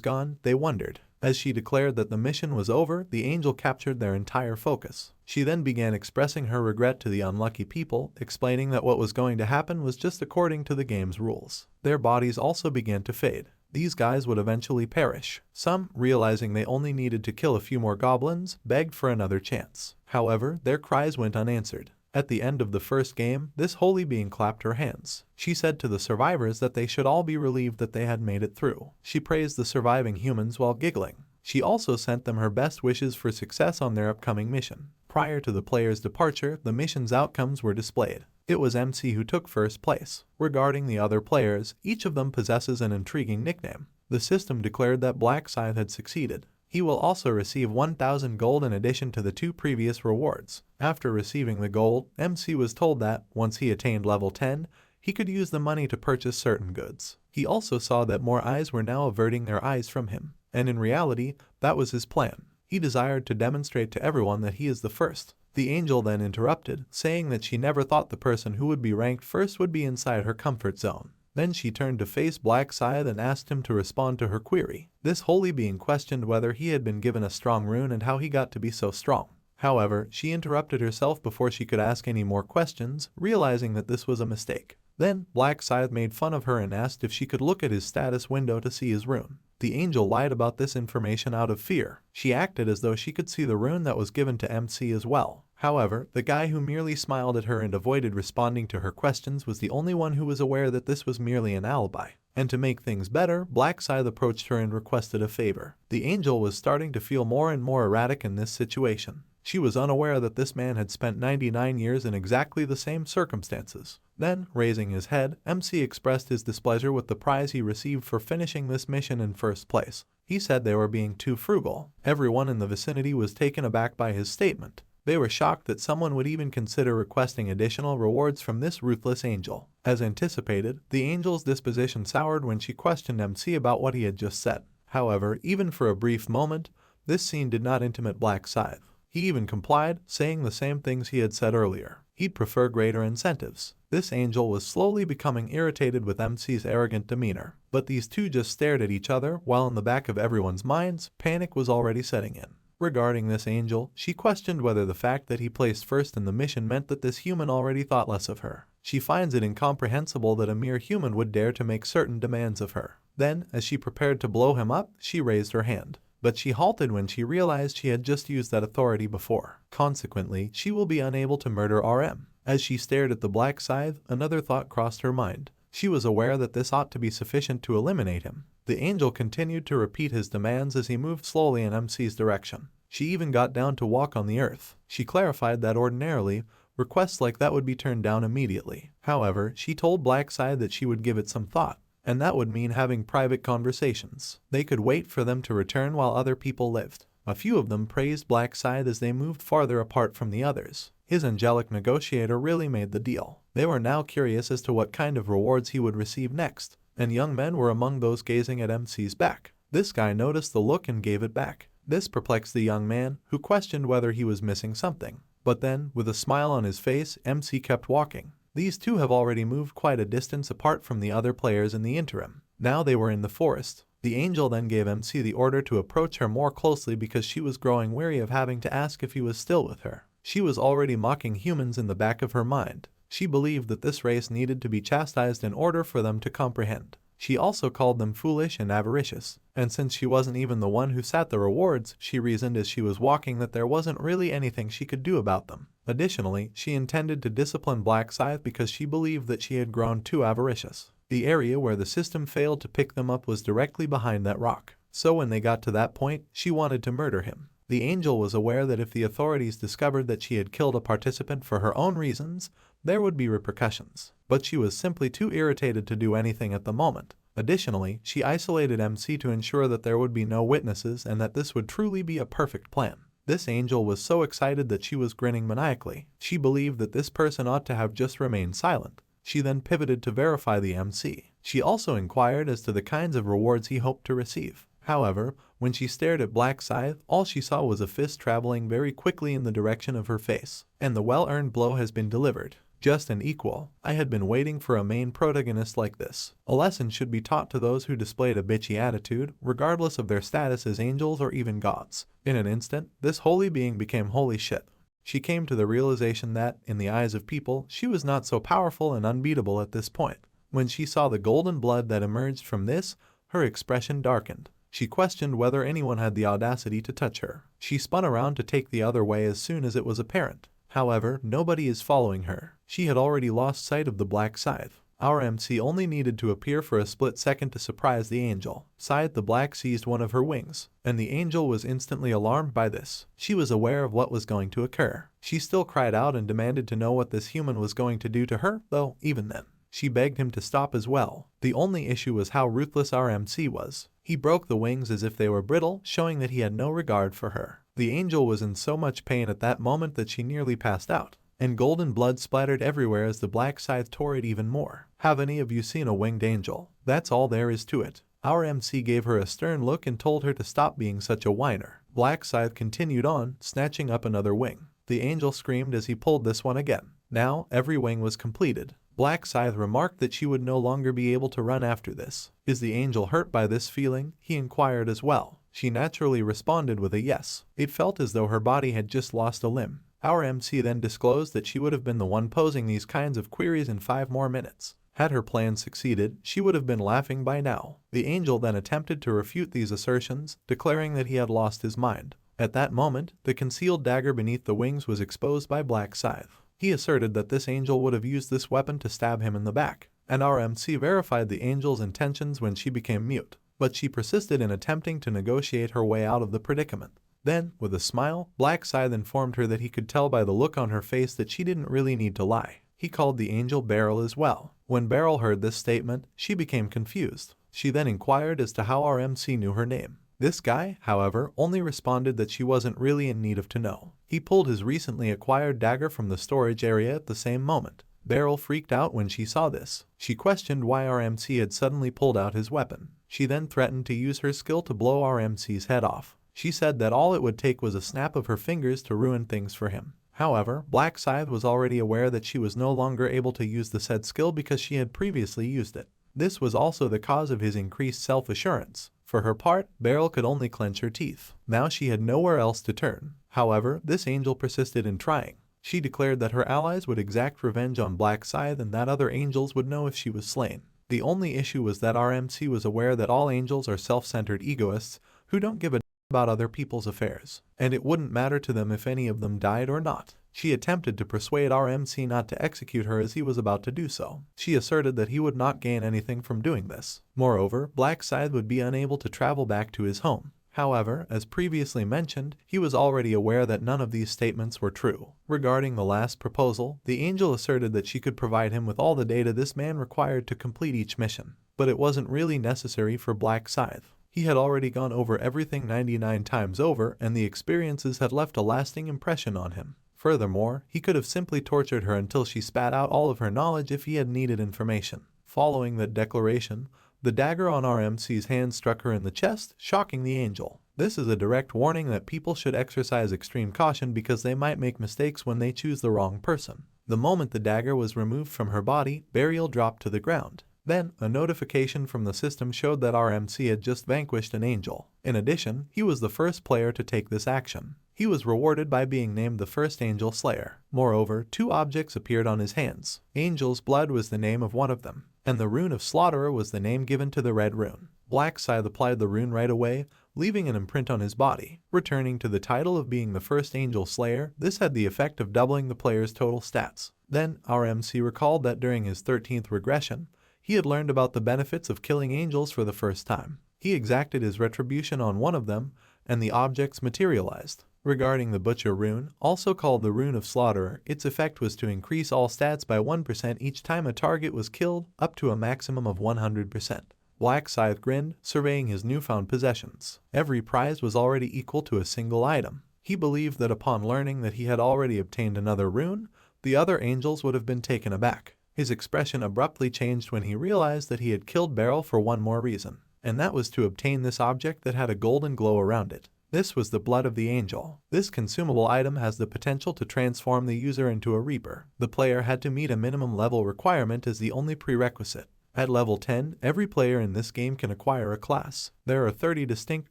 gone, they wondered. As she declared that the mission was over, the angel captured their entire focus. She then began expressing her regret to the unlucky people, explaining that what was going to happen was just according to the game's rules. Their bodies also began to fade. These guys would eventually perish. Some, realizing they only needed to kill a few more goblins, begged for another chance. However, their cries went unanswered. At the end of the first game, this holy being clapped her hands. She said to the survivors that they should all be relieved that they had made it through. She praised the surviving humans while giggling. She also sent them her best wishes for success on their upcoming mission. Prior to the player's departure, the mission's outcomes were displayed. It was MC who took first place. Regarding the other players, each of them possesses an intriguing nickname. The system declared that Black Scythe had succeeded. He will also receive 1,000 gold in addition to the 2 previous rewards. After receiving the gold, MC was told that, once he attained level 10, he could use the money to purchase certain goods. He also saw that more eyes were now averting their eyes from him, and in reality, that was his plan. He desired to demonstrate to everyone that he is the first. The angel then interrupted, saying that she never thought the person who would be ranked first would be inside her comfort zone. Then she turned to face Black Scythe and asked him to respond to her query. This holy being questioned whether he had been given a strong rune and how he got to be so strong. However, she interrupted herself before she could ask any more questions, realizing that this was a mistake. Then, Black Scythe made fun of her and asked if she could look at his status window to see his rune. The angel lied about this information out of fear. She acted as though she could see the rune that was given to MC as well. However, the guy who merely smiled at her and avoided responding to her questions was the only one who was aware that this was merely an alibi. And to make things better, Black Scythe approached her and requested a favor. The angel was starting to feel more and more erratic in this situation. She was unaware that this man had spent 99 years in exactly the same circumstances. Then, raising his head, MC expressed his displeasure with the prize he received for finishing this mission in first place. He said they were being too frugal. Everyone in the vicinity was taken aback by his statement. They were shocked that someone would even consider requesting additional rewards from this ruthless angel. As anticipated, the angel's disposition soured when she questioned MC about what he had just said. However, even for a brief moment, this scene did not intimidate Black Scythe. He even complied, saying the same things he had said earlier. He'd prefer greater incentives. This angel was slowly becoming irritated with MC's arrogant demeanor. But these two just stared at each other, while in the back of everyone's minds, panic was already setting in. Regarding this angel, she questioned whether the fact that he placed first in the mission meant that this human already thought less of her. She finds it incomprehensible that a mere human would dare to make certain demands of her. Then, as she prepared to blow him up, she raised her hand. But she halted when she realized she had just used that authority before. Consequently, she will be unable to murder RM. As she stared at the Black Scythe, another thought crossed her mind. She was aware that this ought to be sufficient to eliminate him. The angel continued to repeat his demands as he moved slowly in MC's direction. She even got down to walk on the earth. She clarified that ordinarily, requests like that would be turned down immediately. However, she told Black Scythe that she would give it some thought. And that would mean having private conversations. They could wait for them to return while other people lived. A few of them praised Black Scythe as they moved farther apart from the others. His angelic negotiator really made the deal. They were now curious as to what kind of rewards he would receive next, and young men were among those gazing at MC's back. This guy noticed the look and gave it back. This perplexed the young man, who questioned whether he was missing something. But then, with a smile on his face, MC kept walking. These two have already moved quite a distance apart from the other players in the interim. Now they were in the forest. The angel then gave MC the order to approach her more closely because she was growing weary of having to ask if he was still with her. She was already mocking humans in the back of her mind. She believed that this race needed to be chastised in order for them to comprehend. She also called them foolish and avaricious, and since she wasn't even the one who sat the rewards, she reasoned as she was walking that there wasn't really anything she could do about them. Additionally, she intended to discipline Black Scythe because she believed that she had grown too avaricious. The area where the system failed to pick them up was directly behind that rock. So when they got to that point, she wanted to murder him. The angel was aware that if the authorities discovered that she had killed a participant for her own reasons, there would be repercussions. But she was simply too irritated to do anything at the moment. Additionally, she isolated MC to ensure that there would be no witnesses and that this would truly be a perfect plan. This angel was so excited that she was grinning maniacally. She believed that this person ought to have just remained silent. She then pivoted to verify the MC. She also inquired as to the kinds of rewards he hoped to receive. However, when she stared at Black Scythe, all she saw was a fist traveling very quickly in the direction of her face. And the well-earned blow has been delivered. Just and equal. I had been waiting for a main protagonist like this. A lesson should be taught to those who displayed a bitchy attitude, regardless of their status as angels or even gods. In an instant, this holy being became holy shit. She came to the realization that, in the eyes of people, she was not so powerful and unbeatable at this point. When she saw the golden blood that emerged from this, her expression darkened. She questioned whether anyone had the audacity to touch her. She spun around to take the other way as soon as it was apparent. However, nobody is following her. She had already lost sight of the Black Scythe. Our MC only needed to appear for a split second to surprise the angel. Scythe the Black seized one of her wings, and the angel was instantly alarmed by this. She was aware of what was going to occur. She still cried out and demanded to know what this human was going to do to her, though, even then, she begged him to stop as well. The only issue was how ruthless our MC was. He broke the wings as if they were brittle, showing that he had no regard for her. The angel was in so much pain at that moment that she nearly passed out, and golden blood splattered everywhere as the Black Scythe tore it even more. Have any of you seen a winged angel? That's all there is to it. Our MC gave her a stern look and told her to stop being such a whiner. Black Scythe continued on, snatching up another wing. The angel screamed as he pulled this one again. Now, every wing was completed. Black Scythe remarked that she would no longer be able to run after this. Is the angel hurt by this feeling? He inquired as well. She naturally responded with a yes. It felt as though her body had just lost a limb. Our MC then disclosed that she would have been the one posing these kinds of queries in 5 more minutes. Had her plan succeeded, she would have been laughing by now. The angel then attempted to refute these assertions, declaring that he had lost his mind. At that moment, the concealed dagger beneath the wings was exposed by Black Scythe. He asserted that this angel would have used this weapon to stab him in the back, and our MC verified the angel's intentions when she became mute, but she persisted in attempting to negotiate her way out of the predicament. Then, with a smile, Black Scythe informed her that he could tell by the look on her face that she didn't really need to lie. He called the angel Beryl as well. When Beryl heard this statement, she became confused. She then inquired as to how our MC knew her name. This guy, however, only responded that she wasn't really in need of to know. He pulled his recently acquired dagger from the storage area at the same moment. Beryl freaked out when she saw this. She questioned why our MC had suddenly pulled out his weapon. She then threatened to use her skill to blow our MC's head off. She said that all it would take was a snap of her fingers to ruin things for him. However, Black Scythe was already aware that she was no longer able to use the said skill because she had previously used it. This was also the cause of his increased self-assurance. For her part, Beryl could only clench her teeth. Now she had nowhere else to turn. However, this angel persisted in trying. She declared that her allies would exact revenge on Black Scythe and that other angels would know if she was slain. The only issue was that our MC was aware that all angels are self-centered egoists who don't give a about other people's affairs, and it wouldn't matter to them if any of them died or not. She attempted to persuade our MC not to execute her as he was about to do so. She asserted that he would not gain anything from doing this. Moreover, Black Scythe would be unable to travel back to his home. However, as previously mentioned, he was already aware that none of these statements were true. Regarding the last proposal, the angel asserted that she could provide him with all the data this man required to complete each mission, but it wasn't really necessary for Black Scythe. He had already gone over everything 99 times over, and the experiences had left a lasting impression on him. Furthermore, he could have simply tortured her until she spat out all of her knowledge if he had needed information. Following that declaration, the dagger on our MC's hand struck her in the chest, shocking the angel. This is a direct warning that people should exercise extreme caution because they might make mistakes when they choose the wrong person. The moment the dagger was removed from her body, Beryl dropped to the ground. Then, a notification from the system showed that our MC had just vanquished an angel. In addition, he was the first player to take this action. He was rewarded by being named the first Angel Slayer. Moreover, 2 objects appeared on his hands. Angel's Blood was the name of one of them, and the Rune of Slaughterer was the name given to the red rune. Black Scythe applied the rune right away, leaving an imprint on his body. Returning to the title of being the first Angel Slayer, this had the effect of doubling the player's total stats. Then, our MC recalled that during his 13th regression, he had learned about the benefits of killing angels for the first time. He exacted his retribution on one of them, and the objects materialized. Regarding the Butcher rune, also called the Rune of Slaughterer, its effect was to increase all stats by 1% each time a target was killed, up to a maximum of 100%. Black Scythe grinned, surveying his newfound possessions. Every prize was already equal to a single item. He believed that upon learning that he had already obtained another rune, the other angels would have been taken aback. His expression abruptly changed when he realized that he had killed Beryl for one more reason, and that was to obtain this object that had a golden glow around it. This was the blood of the angel. This consumable item has the potential to transform the user into a reaper. The player had to meet a minimum level requirement as the only prerequisite. At level 10, every player in this game can acquire a class. There are 30 distinct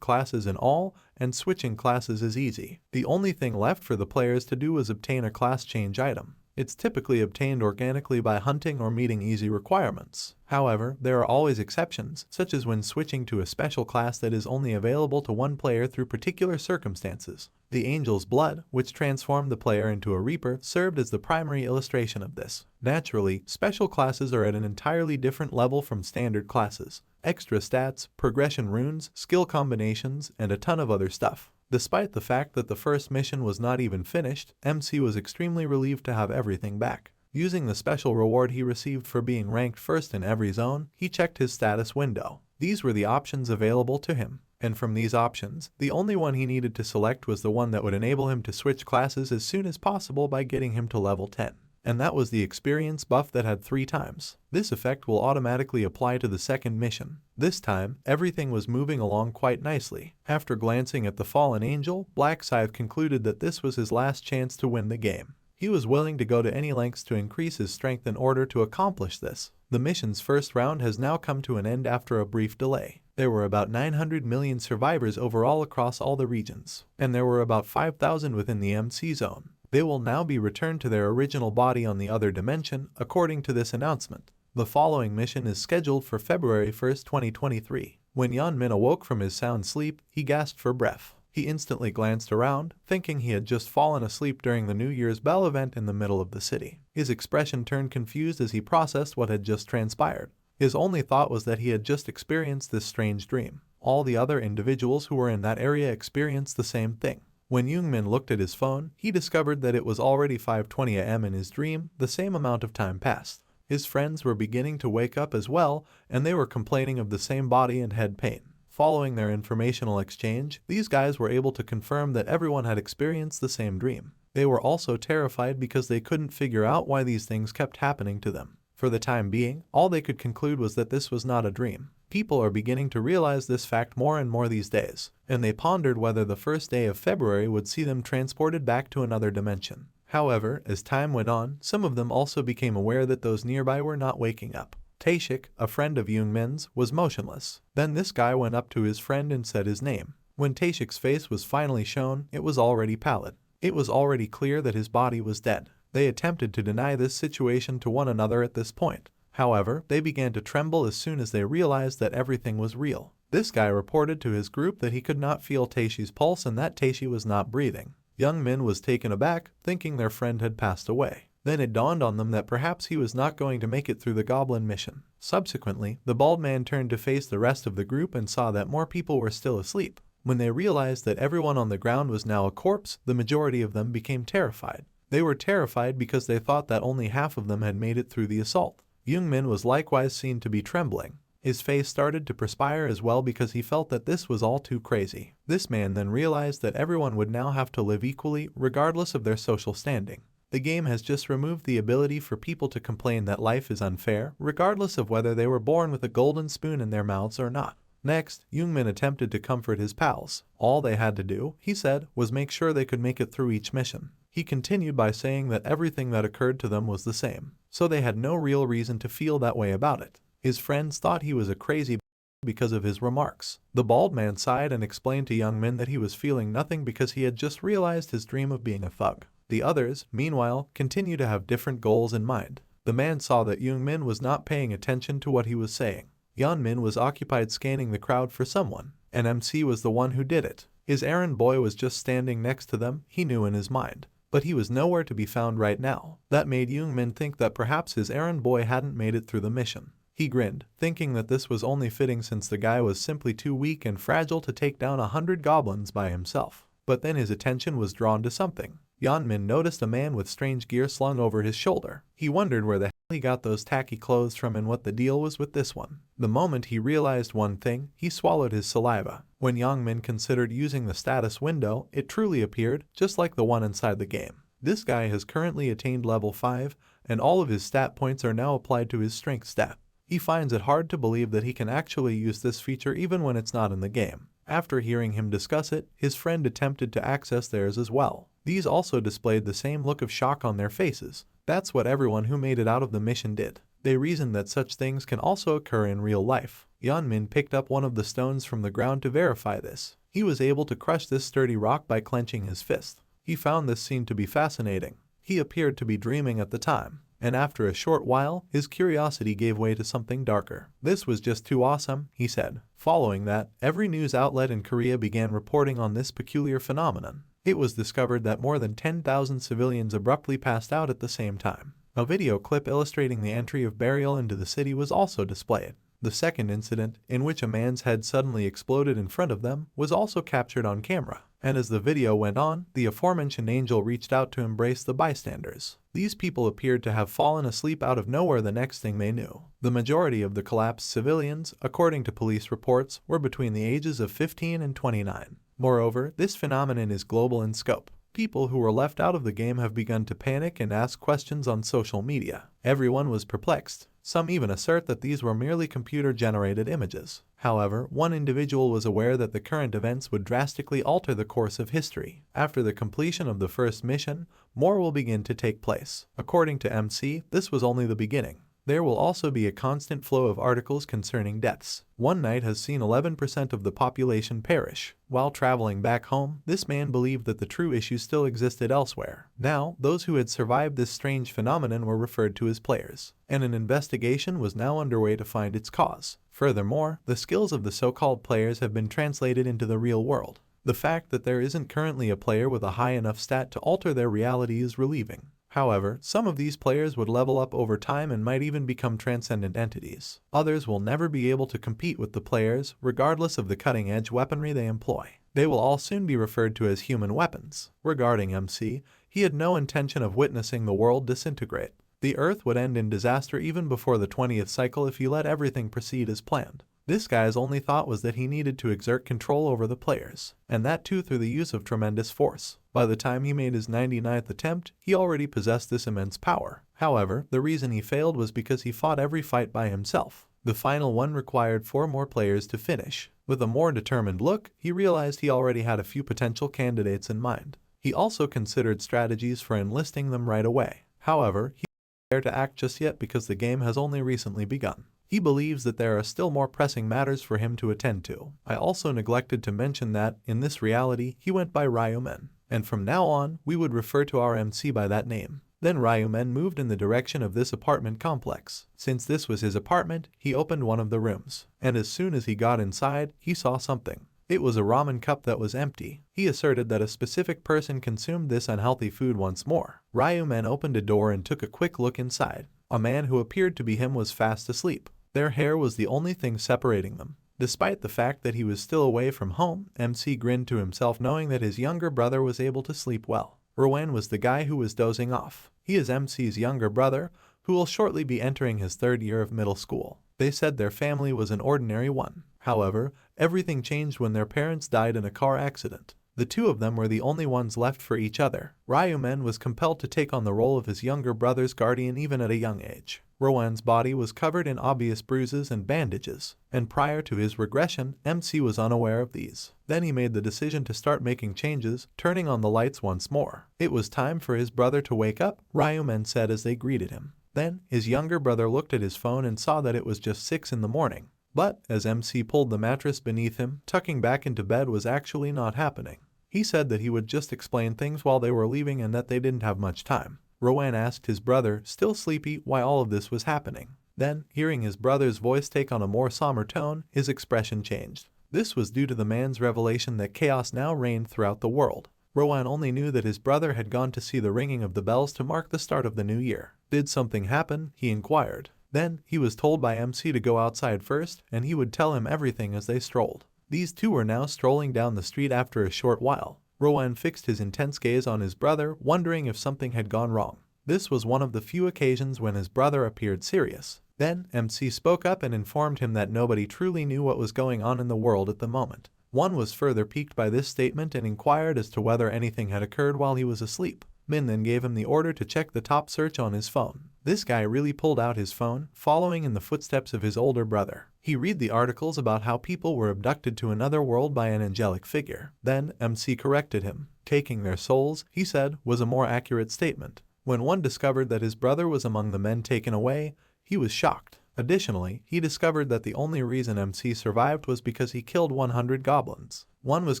classes in all, and switching classes is easy. The only thing left for the players to do is obtain a class change item. It's typically obtained organically by hunting or meeting easy requirements. However, there are always exceptions, such as when switching to a special class that is only available to one player through particular circumstances. The angel's blood, which transformed the player into a reaper, served as the primary illustration of this. Naturally, special classes are at an entirely different level from standard classes. Extra stats, progression runes, skill combinations, and a ton of other stuff. Despite the fact that the first mission was not even finished, MC was extremely relieved to have everything back. Using the special reward he received for being ranked first in every zone, he checked his status window. These were the options available to him, and from these options, the only one he needed to select was the one that would enable him to switch classes as soon as possible by getting him to level 10. And that was the experience buff that had 3 times. This effect will automatically apply to the second mission. This time, everything was moving along quite nicely. After glancing at the fallen angel, Black Scythe concluded that this was his last chance to win the game. He was willing to go to any lengths to increase his strength in order to accomplish this. The mission's first round has now come to an end after a brief delay. There were about 900 million survivors overall across all the regions, and there were about 5,000 within the MC zone. They will now be returned to their original body on the other dimension, according to this announcement. The following mission is scheduled for February 1, 2023. When Yeonmin awoke from his sound sleep, he gasped for breath. He instantly glanced around, thinking he had just fallen asleep during the New Year's Bell event in the middle of the city. His expression turned confused as he processed what had just transpired. His only thought was that he had just experienced this strange dream. All the other individuals who were in that area experienced the same thing. When Youngmin looked at his phone, he discovered that it was already 5:20 a.m. in his dream. The same amount of time passed. His friends were beginning to wake up as well, and they were complaining of the same body and head pain. Following their informational exchange, these guys were able to confirm that everyone had experienced the same dream. They were also terrified because they couldn't figure out why these things kept happening to them. For the time being, all they could conclude was that this was not a dream. People are beginning to realize this fact more and more these days, and they pondered whether the first day of February would see them transported back to another dimension. However, as time went on, some of them also became aware that those nearby were not waking up. Taeshik, a friend of Youngmin's, was motionless. Then this guy went up to his friend and said his name. When Taeshik's face was finally shown, it was already pallid. It was already clear that his body was dead. They attempted to deny this situation to one another at this point. However, they began to tremble as soon as they realized that everything was real. This guy reported to his group that he could not feel Taeshi's pulse and that Taeshi was not breathing. Youngmin was taken aback, thinking their friend had passed away. Then it dawned on them that perhaps he was not going to make it through the goblin mission. Subsequently, the bald man turned to face the rest of the group and saw that more people were still asleep. When they realized that everyone on the ground was now a corpse, the majority of them became terrified. They were terrified because they thought that only half of them had made it through the assault. Youngmin was likewise seen to be trembling. His face started to perspire as well because he felt that this was all too crazy. This man then realized that everyone would now have to live equally, regardless of their social standing. The game has just removed the ability for people to complain that life is unfair, regardless of whether they were born with a golden spoon in their mouths or not. Next, Youngmin attempted to comfort his pals. All they had to do, he said, was make sure they could make it through each mission. He continued by saying that everything that occurred to them was the same, so they had no real reason to feel that way about it. His friends thought he was a crazy because of his remarks. The bald man sighed and explained to Youngmin that he was feeling nothing because he had just realized his dream of being a thug. The others, meanwhile, continued to have different goals in mind. The man saw that Youngmin was not paying attention to what he was saying. Yeonmin was occupied scanning the crowd for someone, and MC was the one who did it. His errand boy was just standing next to them, he knew in his mind. But he was nowhere to be found right now. That made Youngmin think that perhaps his errand boy hadn't made it through the mission. He grinned, thinking that this was only fitting since the guy was simply too weak and fragile to take down 100 goblins by himself. But then his attention was drawn to something. Yeonmin noticed a man with strange gear slung over his shoulder. He wondered where the hell he got those tacky clothes from and what the deal was with this one. The moment he realized one thing, he swallowed his saliva. When Yeonmin considered using the status window, it truly appeared, just like the one inside the game. This guy has currently attained level 5, and all of his stat points are now applied to his strength stat. He finds it hard to believe that he can actually use this feature even when it's not in the game. After hearing him discuss it, his friend attempted to access theirs as well. These also displayed the same look of shock on their faces. That's what everyone who made it out of the mission did. They reasoned that such things can also occur in real life. Yeonmin picked up one of the stones from the ground to verify this. He was able to crush this sturdy rock by clenching his fist. He found this scene to be fascinating. He appeared to be dreaming at the time, and after a short while, his curiosity gave way to something darker. This was just too awesome, he said. Following that, every news outlet in Korea began reporting on this peculiar phenomenon. It was discovered that more than 10,000 civilians abruptly passed out at the same time. A video clip illustrating the entry of burial into the city was also displayed. The second incident, in which a man's head suddenly exploded in front of them, was also captured on camera. And as the video went on, the aforementioned angel reached out to embrace the bystanders. These people appeared to have fallen asleep out of nowhere the next thing they knew. The majority of the collapsed civilians, according to police reports, were between the ages of 15 and 29. Moreover, this phenomenon is global in scope. People who were left out of the game have begun to panic and ask questions on social media. Everyone was perplexed. Some even assert that these were merely computer-generated images. However, one individual was aware that the current events would drastically alter the course of history. After the completion of the first mission, more will begin to take place. According to MC, this was only the beginning. There will also be a constant flow of articles concerning deaths. One night has seen 11% of the population perish. While traveling back home, this man believed that the true issue still existed elsewhere. Now, those who had survived this strange phenomenon were referred to as players, and an investigation was now underway to find its cause. Furthermore, the skills of the so-called players have been translated into the real world. The fact that there isn't currently a player with a high enough stat to alter their reality is relieving. However, some of these players would level up over time and might even become transcendent entities. Others will never be able to compete with the players, regardless of the cutting-edge weaponry they employ. They will all soon be referred to as human weapons. Regarding MC, he had no intention of witnessing the world disintegrate. The Earth would end in disaster even before the 20th cycle if he let everything proceed as planned. This guy's only thought was that he needed to exert control over the players, and that too through the use of tremendous force. By the time he made his 99th attempt, he already possessed this immense power. However, the reason he failed was because he fought every fight by himself. The final one required 4 more players to finish. With a more determined look, he realized he already had a few potential candidates in mind. He also considered strategies for enlisting them right away. However, he didn't dare to act just yet because the game has only recently begun. He believes that there are still more pressing matters for him to attend to. I also neglected to mention that, in this reality, he went by Ryumen, and from now on, we would refer to our MC by that name. Then Ryumen moved in the direction of this apartment complex. Since this was his apartment, he opened one of the rooms, and as soon as he got inside, he saw something. It was a ramen cup that was empty. He asserted that a specific person consumed this unhealthy food once more. Ryumen opened a door and took a quick look inside. A man who appeared to be him was fast asleep. Their hair was the only thing separating them. Despite the fact that he was still away from home, MC grinned to himself knowing that his younger brother was able to sleep well. Rowan was the guy who was dozing off. He is MC's younger brother, who will shortly be entering his 3rd year of middle school. They said their family was an ordinary one. However, everything changed when their parents died in a car accident. The two of them were the only ones left for each other. Ryumen was compelled to take on the role of his younger brother's guardian even at a young age. Rowan's body was covered in obvious bruises and bandages, and prior to his regression, MC was unaware of these. Then he made the decision to start making changes, turning on the lights once more. It was time for his brother to wake up, Ryumen said as they greeted him. Then, his younger brother looked at his phone and saw that it was just 6 in the morning. But, as MC pulled the mattress beneath him, tucking back into bed was actually not happening. He said that he would just explain things while they were leaving and that they didn't have much time. Rowan asked his brother, still sleepy, why all of this was happening. Then, hearing his brother's voice take on a more somber tone, his expression changed. This was due to the man's revelation that chaos now reigned throughout the world. Rowan only knew that his brother had gone to see the ringing of the bells to mark the start of the new year. Did something happen? He inquired. Then, he was told by MC to go outside first, and he would tell him everything as they strolled. These two were now strolling down the street after a short while. Rowan fixed his intense gaze on his brother, wondering if something had gone wrong. This was one of the few occasions when his brother appeared serious. Then, MC spoke up and informed him that nobody truly knew what was going on in the world at the moment. One was further piqued by this statement and inquired as to whether anything had occurred while he was asleep. Min then gave him the order to check the top search on his phone. This guy really pulled out his phone, following in the footsteps of his older brother. He read the articles about how people were abducted to another world by an angelic figure. Then MC corrected him. Taking their souls, he said, was a more accurate statement. When one discovered that his brother was among the men taken away, he was shocked. Additionally, he discovered that the only reason MC survived was because he killed 100 goblins. One was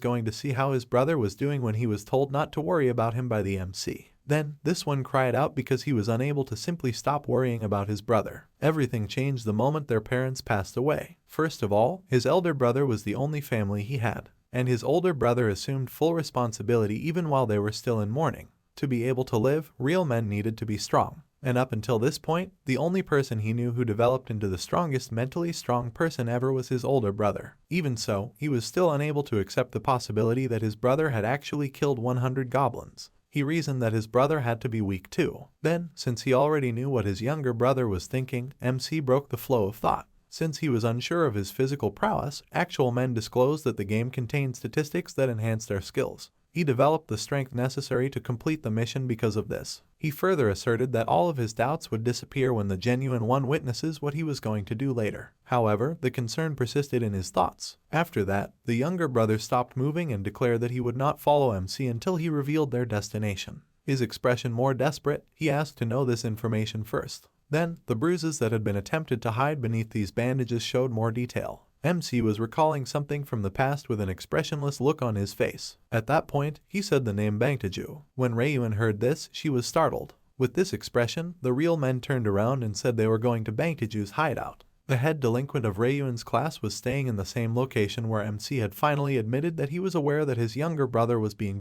going to see how his brother was doing when he was told not to worry about him by the MC. Then, this one cried out because he was unable to simply stop worrying about his brother. Everything changed the moment their parents passed away. First of all, his elder brother was the only family he had, and his older brother assumed full responsibility even while they were still in mourning. To be able to live, real men needed to be strong. And up until this point, the only person he knew who developed into the strongest mentally strong person ever was his older brother. Even so, he was still unable to accept the possibility that his brother had actually killed 100 goblins. He reasoned that his brother had to be weak too. Then, since he already knew what his younger brother was thinking, MC broke the flow of thought. Since he was unsure of his physical prowess, actual men disclosed that the game contained statistics that enhanced their skills. He developed the strength necessary to complete the mission because of this. He further asserted that all of his doubts would disappear when the genuine one witnesses what he was going to do later. However, the concern persisted in his thoughts. After that, the younger brother stopped moving and declared that he would not follow MC until he revealed their destination. His expression more desperate, he asked to know this information first. Then, the bruises that had been attempted to hide beneath these bandages showed more detail. MC was recalling something from the past with an expressionless look on his face. At that point, he said the name Bangtaju. When Ryuan heard this, she was startled. With this expression, the real men turned around and said they were going to Bangtaju's hideout. The head delinquent of Ryuan's class was staying in the same location where MC had finally admitted that he was aware that his younger brother was being.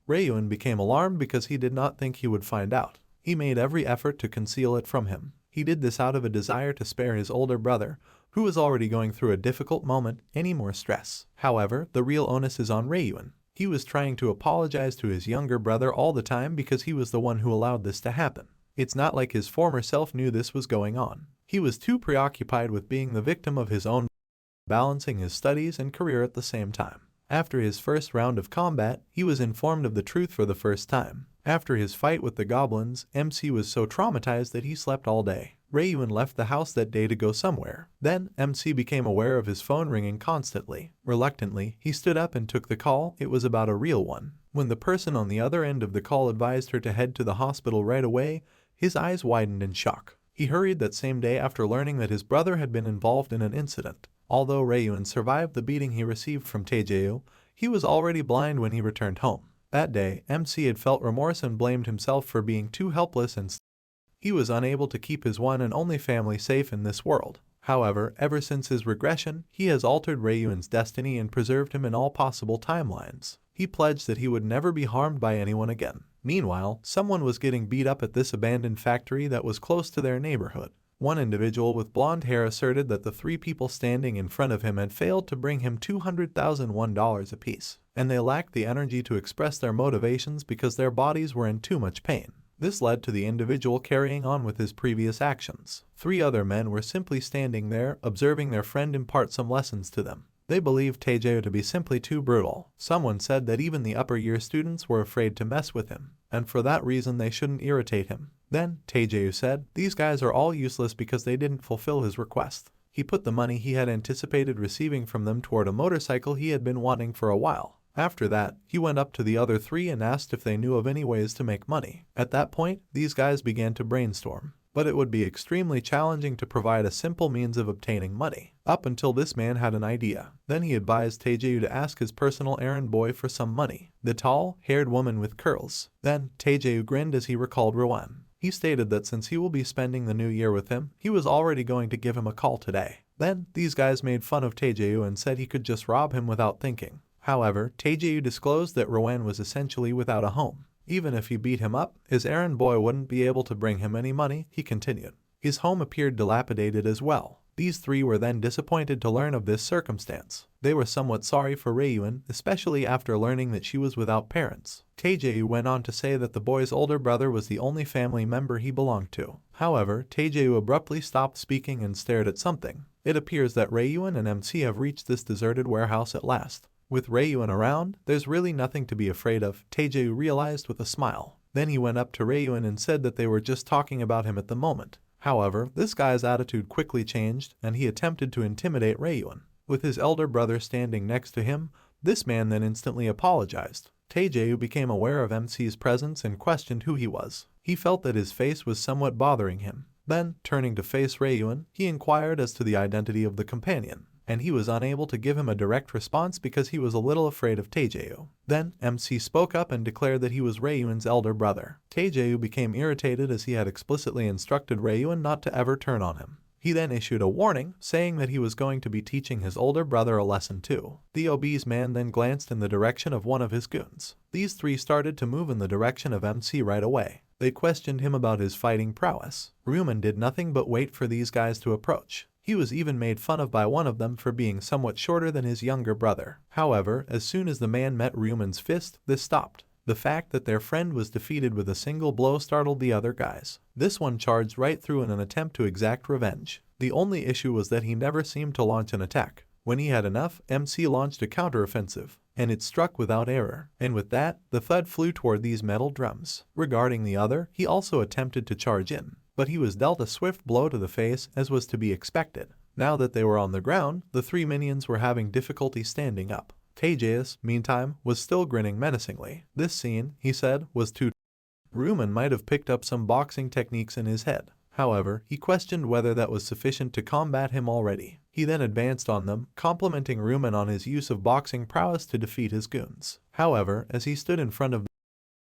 Ryuan became alarmed because he did not think he would find out. He made every effort to conceal it from him. He did this out of a desire to spare his older brother, who was already going through a difficult moment, any more stress. However, the real onus is on Ryuan. He was trying to apologize to his younger brother all the time because he was the one who allowed this to happen. It's not like his former self knew this was going on. He was too preoccupied with being the victim of his own, balancing his studies and career at the same time. After his first round of combat, he was informed of the truth for the first time. After his fight with the goblins, MC was so traumatized that he slept all day. Ryuan left the house that day to go somewhere. Then, MC became aware of his phone ringing constantly. Reluctantly, he stood up and took the call. It was about a real one. When the person on the other end of the call advised her to head to the hospital right away, his eyes widened in shock. He hurried that same day after learning that his brother had been involved in an incident. Although Ryuan survived the beating he received from Taejae, he was already blind when he returned home. That day, MC had felt remorse and blamed himself for being too helpless and he was unable to keep his one and only family safe in this world. However, ever since his regression, he has altered Ryuan's destiny and preserved him in all possible timelines. He pledged that he would never be harmed by anyone again. Meanwhile, someone was getting beat up at this abandoned factory that was close to their neighborhood. One individual with blonde hair asserted that the three people standing in front of him had failed to bring him $200,001 apiece, and they lacked the energy to express their motivations because their bodies were in too much pain. This led to the individual carrying on with his previous actions. Three other men were simply standing there, observing their friend impart some lessons to them. They believed Taejae to be simply too brutal. Someone said that even the upper year students were afraid to mess with him, and for that reason they shouldn't irritate him. Then, Taejae said, these guys are all useless because they didn't fulfill his request. He put the money he had anticipated receiving from them toward a motorcycle he had been wanting for a while. After that, he went up to the other three and asked if they knew of any ways to make money. At that point, these guys began to brainstorm. But it would be extremely challenging to provide a simple means of obtaining money. Up until this man had an idea. Then he advised Taejae to ask his personal errand boy for some money. The tall, haired woman with curls. Then, Taejae grinned as he recalled Rowan. He stated that since he will be spending the new year with him, he was already going to give him a call today. Then, these guys made fun of Taejae and said he could just rob him without thinking. However, Taejae disclosed that Rowan was essentially without a home. Even if he beat him up, his errand boy wouldn't be able to bring him any money, he continued. His home appeared dilapidated as well. These three were then disappointed to learn of this circumstance. They were somewhat sorry for Ryuan, especially after learning that she was without parents. Taejae went on to say that the boy's older brother was the only family member he belonged to. However, Taejae abruptly stopped speaking and stared at something. It appears that Ryuan and MC have reached this deserted warehouse at last. With Ryuan around, there's really nothing to be afraid of, Taejae realized with a smile. Then he went up to Ryuan and said that they were just talking about him at the moment. However, this guy's attitude quickly changed and he attempted to intimidate Ryuan. With his elder brother standing next to him, this man then instantly apologized. Taejae became aware of MC's presence and questioned who he was. He felt that his face was somewhat bothering him. Then, turning to face Ryuan, he inquired as to the identity of the companion, and he was unable to give him a direct response because he was a little afraid of Taejae. Then, MC spoke up and declared that he was Ryuan's elder brother. Taejae became irritated as he had explicitly instructed Ryuan not to ever turn on him. He then issued a warning, saying that he was going to be teaching his older brother a lesson too. The obese man then glanced in the direction of one of his goons. These three started to move in the direction of MC right away. They questioned him about his fighting prowess. Ryuman did nothing but wait for these guys to approach. He was even made fun of by one of them for being somewhat shorter than his younger brother. However, as soon as the man met Ryuman's fist, this stopped. The fact that their friend was defeated with a single blow startled the other guys. This one charged right through in an attempt to exact revenge. The only issue was that he never seemed to launch an attack. When he had enough, MC launched a counteroffensive, and it struck without error. And with that, the thud flew toward these metal drums. Regarding the other, he also attempted to charge in, but he was dealt a swift blow to the face as was to be expected. Now that they were on the ground, the three minions were having difficulty standing up. Taejae, meantime, was still grinning menacingly. This scene, he said, was too. Ryuman might have picked up some boxing techniques in his head. However, he questioned whether that was sufficient to combat him already. He then advanced on them, complimenting Ryuman on his use of boxing prowess to defeat his goons. However, as he stood in front of them,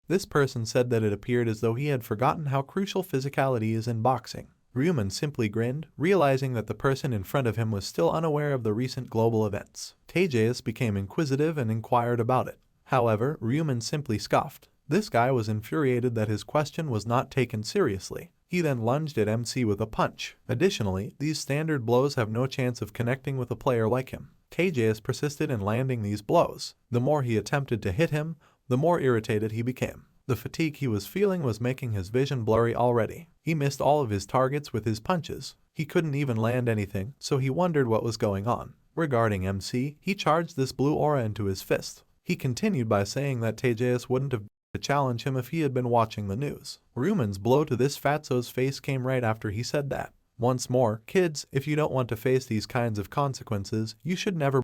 this person said that it appeared as though he had forgotten how crucial physicality is in boxing. Ryuman simply grinned, realizing that the person in front of him was still unaware of the recent global events. Taejae became inquisitive and inquired about it. However, Ryuman simply scoffed. This guy was infuriated that his question was not taken seriously. He then lunged at MC with a punch. Additionally, these standard blows have no chance of connecting with a player like him. Taejae persisted in landing these blows. The more he attempted to hit him, the more irritated he became. The fatigue he was feeling was making his vision blurry already. He missed all of his targets with his punches. He couldn't even land anything, so he wondered what was going on. Regarding MC, he charged this blue aura into his fist. He continued by saying that Taejae wouldn't have to challenge him if he had been watching the news. Ryuman's blow to this fatso's face came right after he said that. Once more, kids, if you don't want to face these kinds of consequences, you should never.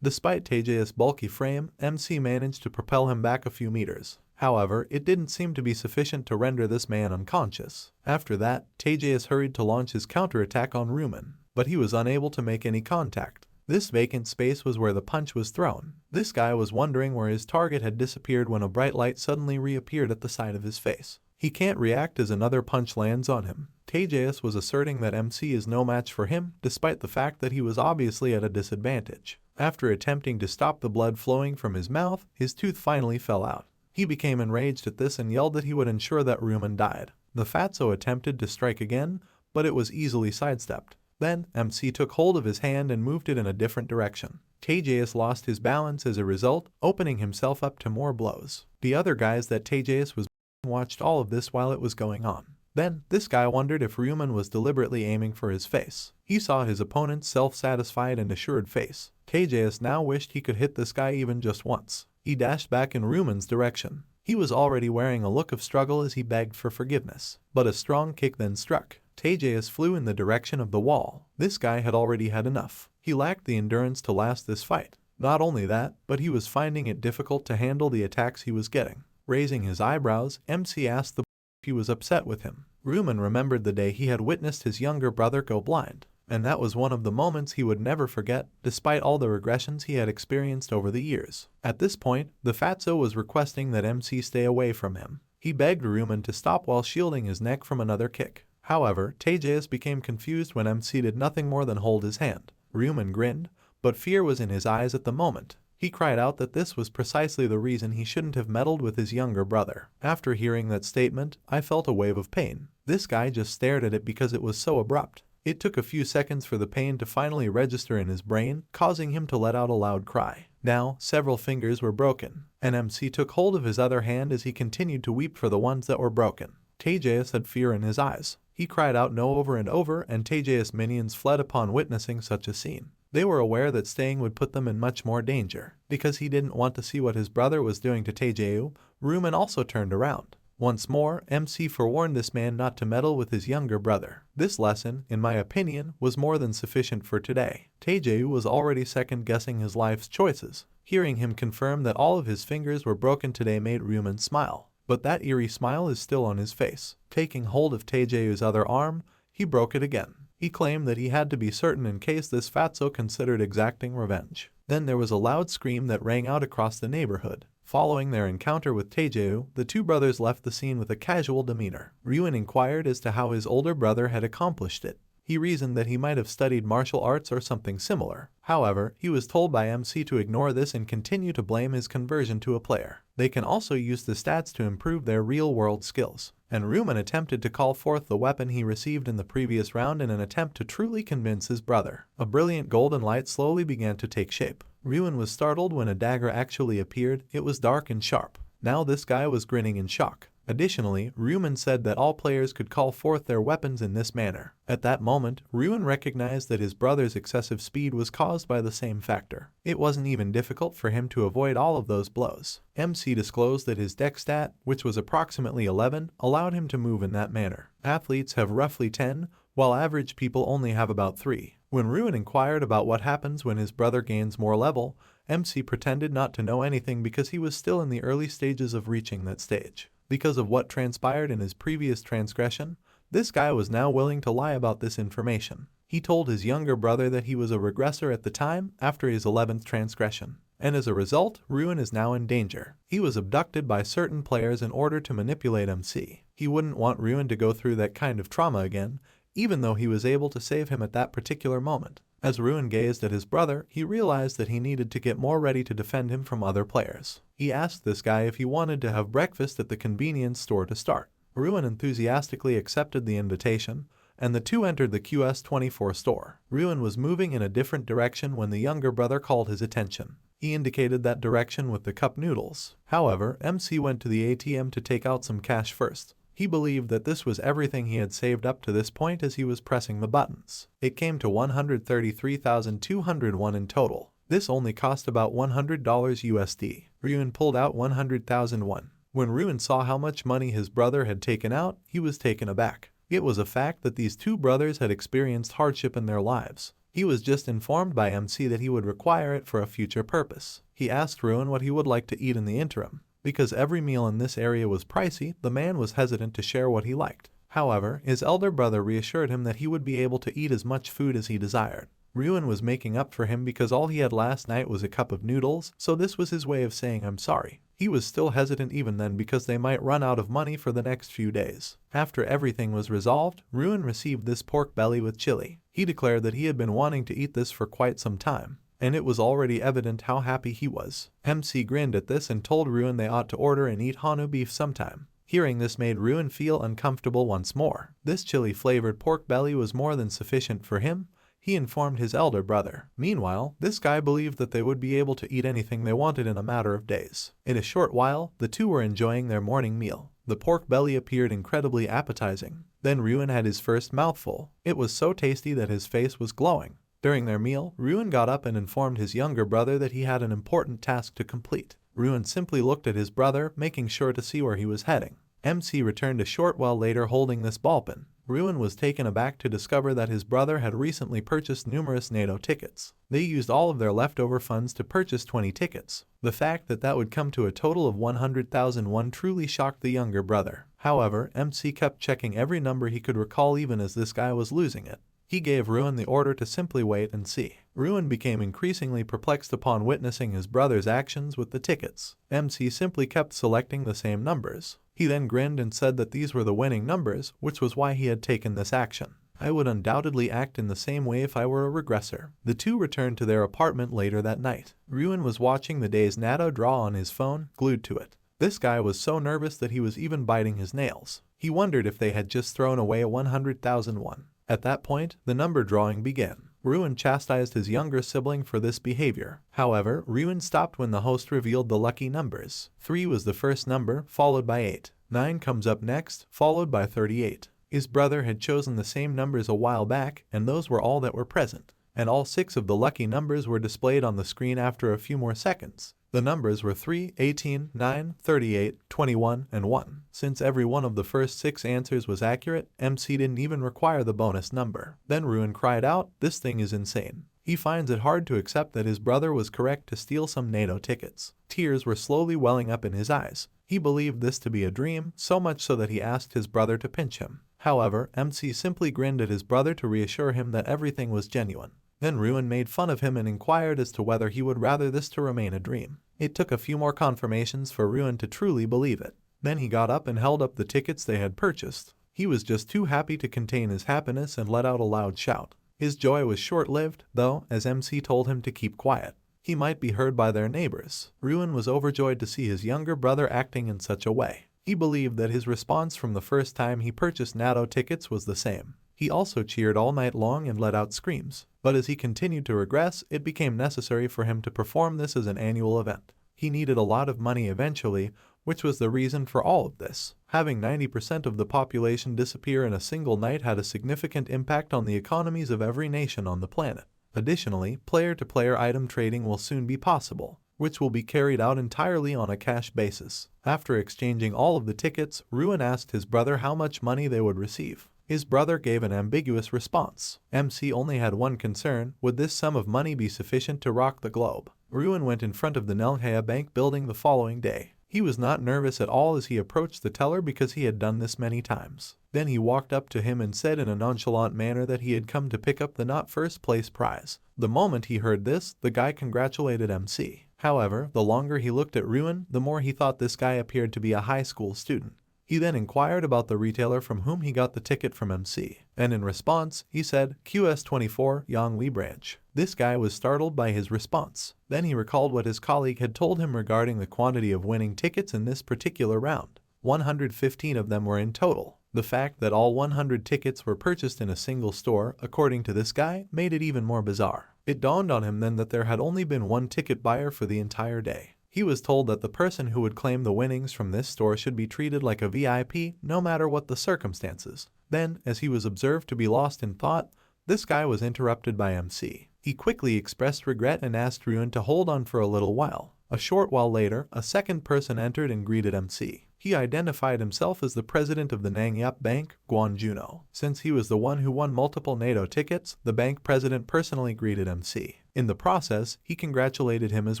Despite Taejae's bulky frame, MC managed to propel him back a few meters. However, it didn't seem to be sufficient to render this man unconscious. After that, Taejae hurried to launch his counterattack on Ryuman, but he was unable to make any contact. This vacant space was where the punch was thrown. This guy was wondering where his target had disappeared when a bright light suddenly reappeared at the side of his face. He can't react as another punch lands on him. Taejae was asserting that MC is no match for him, despite the fact that he was obviously at a disadvantage. After attempting to stop the blood flowing from his mouth, his tooth finally fell out. He became enraged at this and yelled that he would ensure that Ryuman died. The fatso attempted to strike again, but it was easily sidestepped. Then, MC took hold of his hand and moved it in a different direction. Taejae lost his balance as a result, opening himself up to more blows. The other guys that Taejae was watched all of this while it was going on. Then, this guy wondered if Ryuman was deliberately aiming for his face. He saw his opponent's self-satisfied and assured face. Taejae now wished he could hit this guy even just once. He dashed back in Ryuman's direction. He was already wearing a look of struggle as he begged for forgiveness. But a strong kick then struck. Taejae flew in the direction of the wall. This guy had already had enough. He lacked the endurance to last this fight. Not only that, but he was finding it difficult to handle the attacks he was getting. Raising his eyebrows, MC asked the if he was upset with him. Ryuman remembered the day he had witnessed his younger brother go blind, and that was one of the moments he would never forget, despite all the regressions he had experienced over the years. At this point, the fatso was requesting that MC stay away from him. He begged Ryuman to stop while shielding his neck from another kick. However, Taejae became confused when MC did nothing more than hold his hand. Ryuman grinned, but fear was in his eyes at the moment. He cried out that this was precisely the reason he shouldn't have meddled with his younger brother. After hearing that statement, I felt a wave of pain. This guy just stared at it because it was so abrupt. It took a few seconds for the pain to finally register in his brain, causing him to let out a loud cry. Now, several fingers were broken, and MC took hold of his other hand as he continued to weep for the ones that were broken. Taejae had fear in his eyes. He cried out no over and over, and Taejae's minions fled upon witnessing such a scene. They were aware that staying would put them in much more danger. Because he didn't want to see what his brother was doing to Taejae, Ruman also turned around. Once more, MC forewarned this man not to meddle with his younger brother. This lesson, in my opinion, was more than sufficient for today. Taejae was already second-guessing his life's choices. Hearing him confirm that all of his fingers were broken today made Ruman smile. But that eerie smile is still on his face. Taking hold of Taejae's other arm, he broke it again. He claimed that he had to be certain in case this fatso considered exacting revenge. Then there was a loud scream that rang out across the neighborhood. Following their encounter with Taejae, the two brothers left the scene with a casual demeanor. Ryun inquired as to how his older brother had accomplished it. He reasoned that he might have studied martial arts or something similar. However, he was told by MC to ignore this and continue to blame his conversion to a player. They can also use the stats to improve their real-world skills. And Ruman attempted to call forth the weapon he received in the previous round in an attempt to truly convince his brother. A brilliant golden light slowly began to take shape. Ruman was startled when a dagger actually appeared. It was dark and sharp. Now this guy was grinning in shock. Additionally, Ruman said that all players could call forth their weapons in this manner. At that moment, Ruman recognized that his brother's excessive speed was caused by the same factor. It wasn't even difficult for him to avoid all of those blows. MC disclosed that his dex stat, which was approximately 11, allowed him to move in that manner. Athletes have roughly 10, while average people only have about 3. When Ruman inquired about what happens when his brother gains more level, MC pretended not to know anything because he was still in the early stages of reaching that stage. Because of what transpired in his previous transgression, this guy was now willing to lie about this information. He told his younger brother that he was a regressor at the time after his 11th transgression. And as a result, Ruin is now in danger. He was abducted by certain players in order to manipulate MC. He wouldn't want Ruin to go through that kind of trauma again, even though he was able to save him at that particular moment. As Ruin gazed at his brother, he realized that he needed to get more ready to defend him from other players. He asked this guy if he wanted to have breakfast at the convenience store to start. Ruin enthusiastically accepted the invitation, and the two entered the QS24 store. Ruin was moving in a different direction when the younger brother called his attention. He indicated that direction with the cup noodles. However, MC went to the ATM to take out some cash first. He believed that this was everything he had saved up to this point as he was pressing the buttons. It came to 133,201 in total. This only cost about $100 USD. Ruin pulled out 100,001. When Ruin saw how much money his brother had taken out, he was taken aback. It was a fact that these two brothers had experienced hardship in their lives. He was just informed by MC that he would require it for a future purpose. He asked Ruin what he would like to eat in the interim. Because every meal in this area was pricey, the man was hesitant to share what he liked. However, his elder brother reassured him that he would be able to eat as much food as he desired. Ruin was making up for him because all he had last night was a cup of noodles, so this was his way of saying I'm sorry. He was still hesitant even then because they might run out of money for the next few days. After everything was resolved, Ruin received this pork belly with chili. He declared that he had been wanting to eat this for quite some time, and it was already evident how happy he was. MC grinned at this and told Ruin they ought to order and eat Hanu beef sometime. Hearing this made Ruin feel uncomfortable once more. This chili-flavored pork belly was more than sufficient for him, he informed his elder brother. Meanwhile, this guy believed that they would be able to eat anything they wanted in a matter of days. In a short while, the two were enjoying their morning meal. The pork belly appeared incredibly appetizing. Then Ruin had his first mouthful. It was so tasty that his face was glowing. During their meal, Ruin got up and informed his younger brother that he had an important task to complete. Ruin simply looked at his brother, making sure to see where he was heading. MC returned a short while later holding this ballpen. Ruin was taken aback to discover that his brother had recently purchased numerous NATO tickets. They used all of their leftover funds to purchase 20 tickets. The fact that that would come to a total of 100,001 truly shocked the younger brother. However, MC kept checking every number he could recall even as this guy was losing it. He gave Ruin the order to simply wait and see. Ruin became increasingly perplexed upon witnessing his brother's actions with the tickets. MC simply kept selecting the same numbers. He then grinned and said that these were the winning numbers, which was why he had taken this action. I would undoubtedly act in the same way if I were a regressor. The two returned to their apartment later that night. Ruin was watching the day's NATO draw on his phone, glued to it. This guy was so nervous that he was even biting his nails. He wondered if they had just thrown away a 100,001. At that point, the number drawing began. Ruin chastised his younger sibling for this behavior. However, Ruin stopped when the host revealed the lucky numbers. 3 was the first number, followed by 8. 9 comes up next, followed by 38. His brother had chosen the same numbers a while back, and those were all that were present. and all 6 of the lucky numbers were displayed on the screen after a few more seconds. The numbers were 3, 18, 9, 38, 21, and 1. Since every one of the first 6 answers was accurate, MC didn't even require the bonus number. Then Ruin cried out, "This thing is insane." He finds it hard to accept that his brother was correct to steal some NATO tickets. Tears were slowly welling up in his eyes. He believed this to be a dream, so much so that he asked his brother to pinch him. However, MC simply grinned at his brother to reassure him that everything was genuine. Then Ruin made fun of him and inquired as to whether he would rather this to remain a dream. It took a few more confirmations for Ruin to truly believe it. Then he got up and held up the tickets they had purchased. He was just too happy to contain his happiness and let out a loud shout. His joy was short-lived, though, as MC told him to keep quiet. He might be heard by their neighbors. Ruin was overjoyed to see his younger brother acting in such a way. He believed that his response from the first time he purchased NATO tickets was the same. He also cheered all night long and let out screams. But as he continued to regress, it became necessary for him to perform this as an annual event. He needed a lot of money eventually, which was the reason for all of this. Having 90% of the population disappear in a single night had a significant impact on the economies of every nation on the planet. Additionally, player-to-player item trading will soon be possible, which will be carried out entirely on a cash basis. After exchanging all of the tickets, Ruin asked his brother how much money they would receive. His brother gave an ambiguous response. MC only had one concern: would this sum of money be sufficient to rock the globe? Ruin went in front of the Nelhea Bank building the following day. He was not nervous at all as he approached the teller because he had done this many times. Then he walked up to him and said in a nonchalant manner that he had come to pick up the not first place prize. The moment he heard this, the guy congratulated MC. However, the longer he looked at Ruin, the more he thought this guy appeared to be a high school student. He then inquired about the retailer from whom he got the ticket from MC, and in response, he said, "QS24, Yongli branch." This guy was startled by his response. Then he recalled what his colleague had told him regarding the quantity of winning tickets in this particular round. 115 of them were in total. The fact that all 100 tickets were purchased in a single store, according to this guy, made it even more bizarre. It dawned on him then that there had only been one ticket buyer for the entire day. He was told that the person who would claim the winnings from this store should be treated like a VIP no matter what the circumstances. Then, as he was observed to be lost in thought, this guy was interrupted by MC. He quickly expressed regret and asked Ruin to hold on for a little while. A short while later, a second person entered and greeted MC. He identified himself as the president of the Nangyap Bank, Guan Juno. Since he was the one who won multiple NATO tickets, the bank president personally greeted MC. In the process, he congratulated him as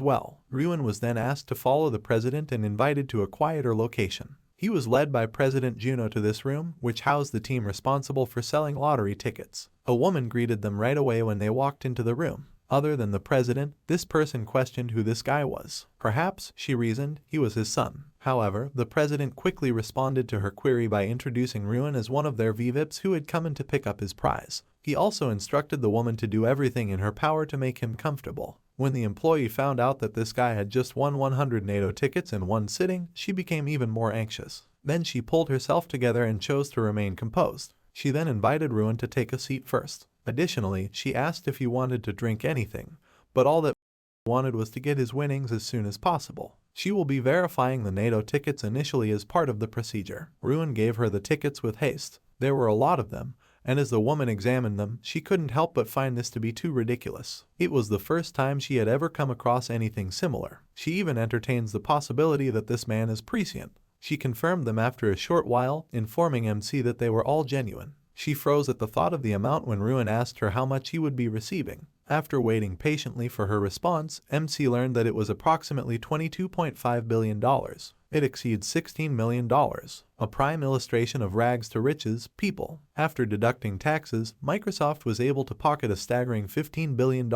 well. Ruin was then asked to follow the president and invited to a quieter location. He was led by President Juno to this room, which housed the team responsible for selling lottery tickets. A woman greeted them right away when they walked into the room. Other than the president, this person questioned who this guy was. Perhaps, she reasoned, he was his son. However, the president quickly responded to her query by introducing Ruin as one of their VIPs who had come in to pick up his prize. He also instructed the woman to do everything in her power to make him comfortable. When the employee found out that this guy had just won 100 NATO tickets in one sitting, she became even more anxious. Then she pulled herself together and chose to remain composed. She then invited Ruin to take a seat first. Additionally, she asked if he wanted to drink anything, but all that he wanted was to get his winnings as soon as possible. She will be verifying the NATO tickets initially as part of the procedure. Ruin gave her the tickets with haste. There were a lot of them, and as the woman examined them, she couldn't help but find this to be too ridiculous. It was the first time she had ever come across anything similar. She even entertains the possibility that this man is prescient. She confirmed them after a short while, informing MC that they were all genuine. She froze at the thought of the amount when Ruin asked her how much he would be receiving. After waiting patiently for her response, MC learned that it was approximately $22.5 billion. It exceeds $16 million. A prime illustration of rags to riches people. After deducting taxes, Microsoft was able to pocket a staggering $15 billion.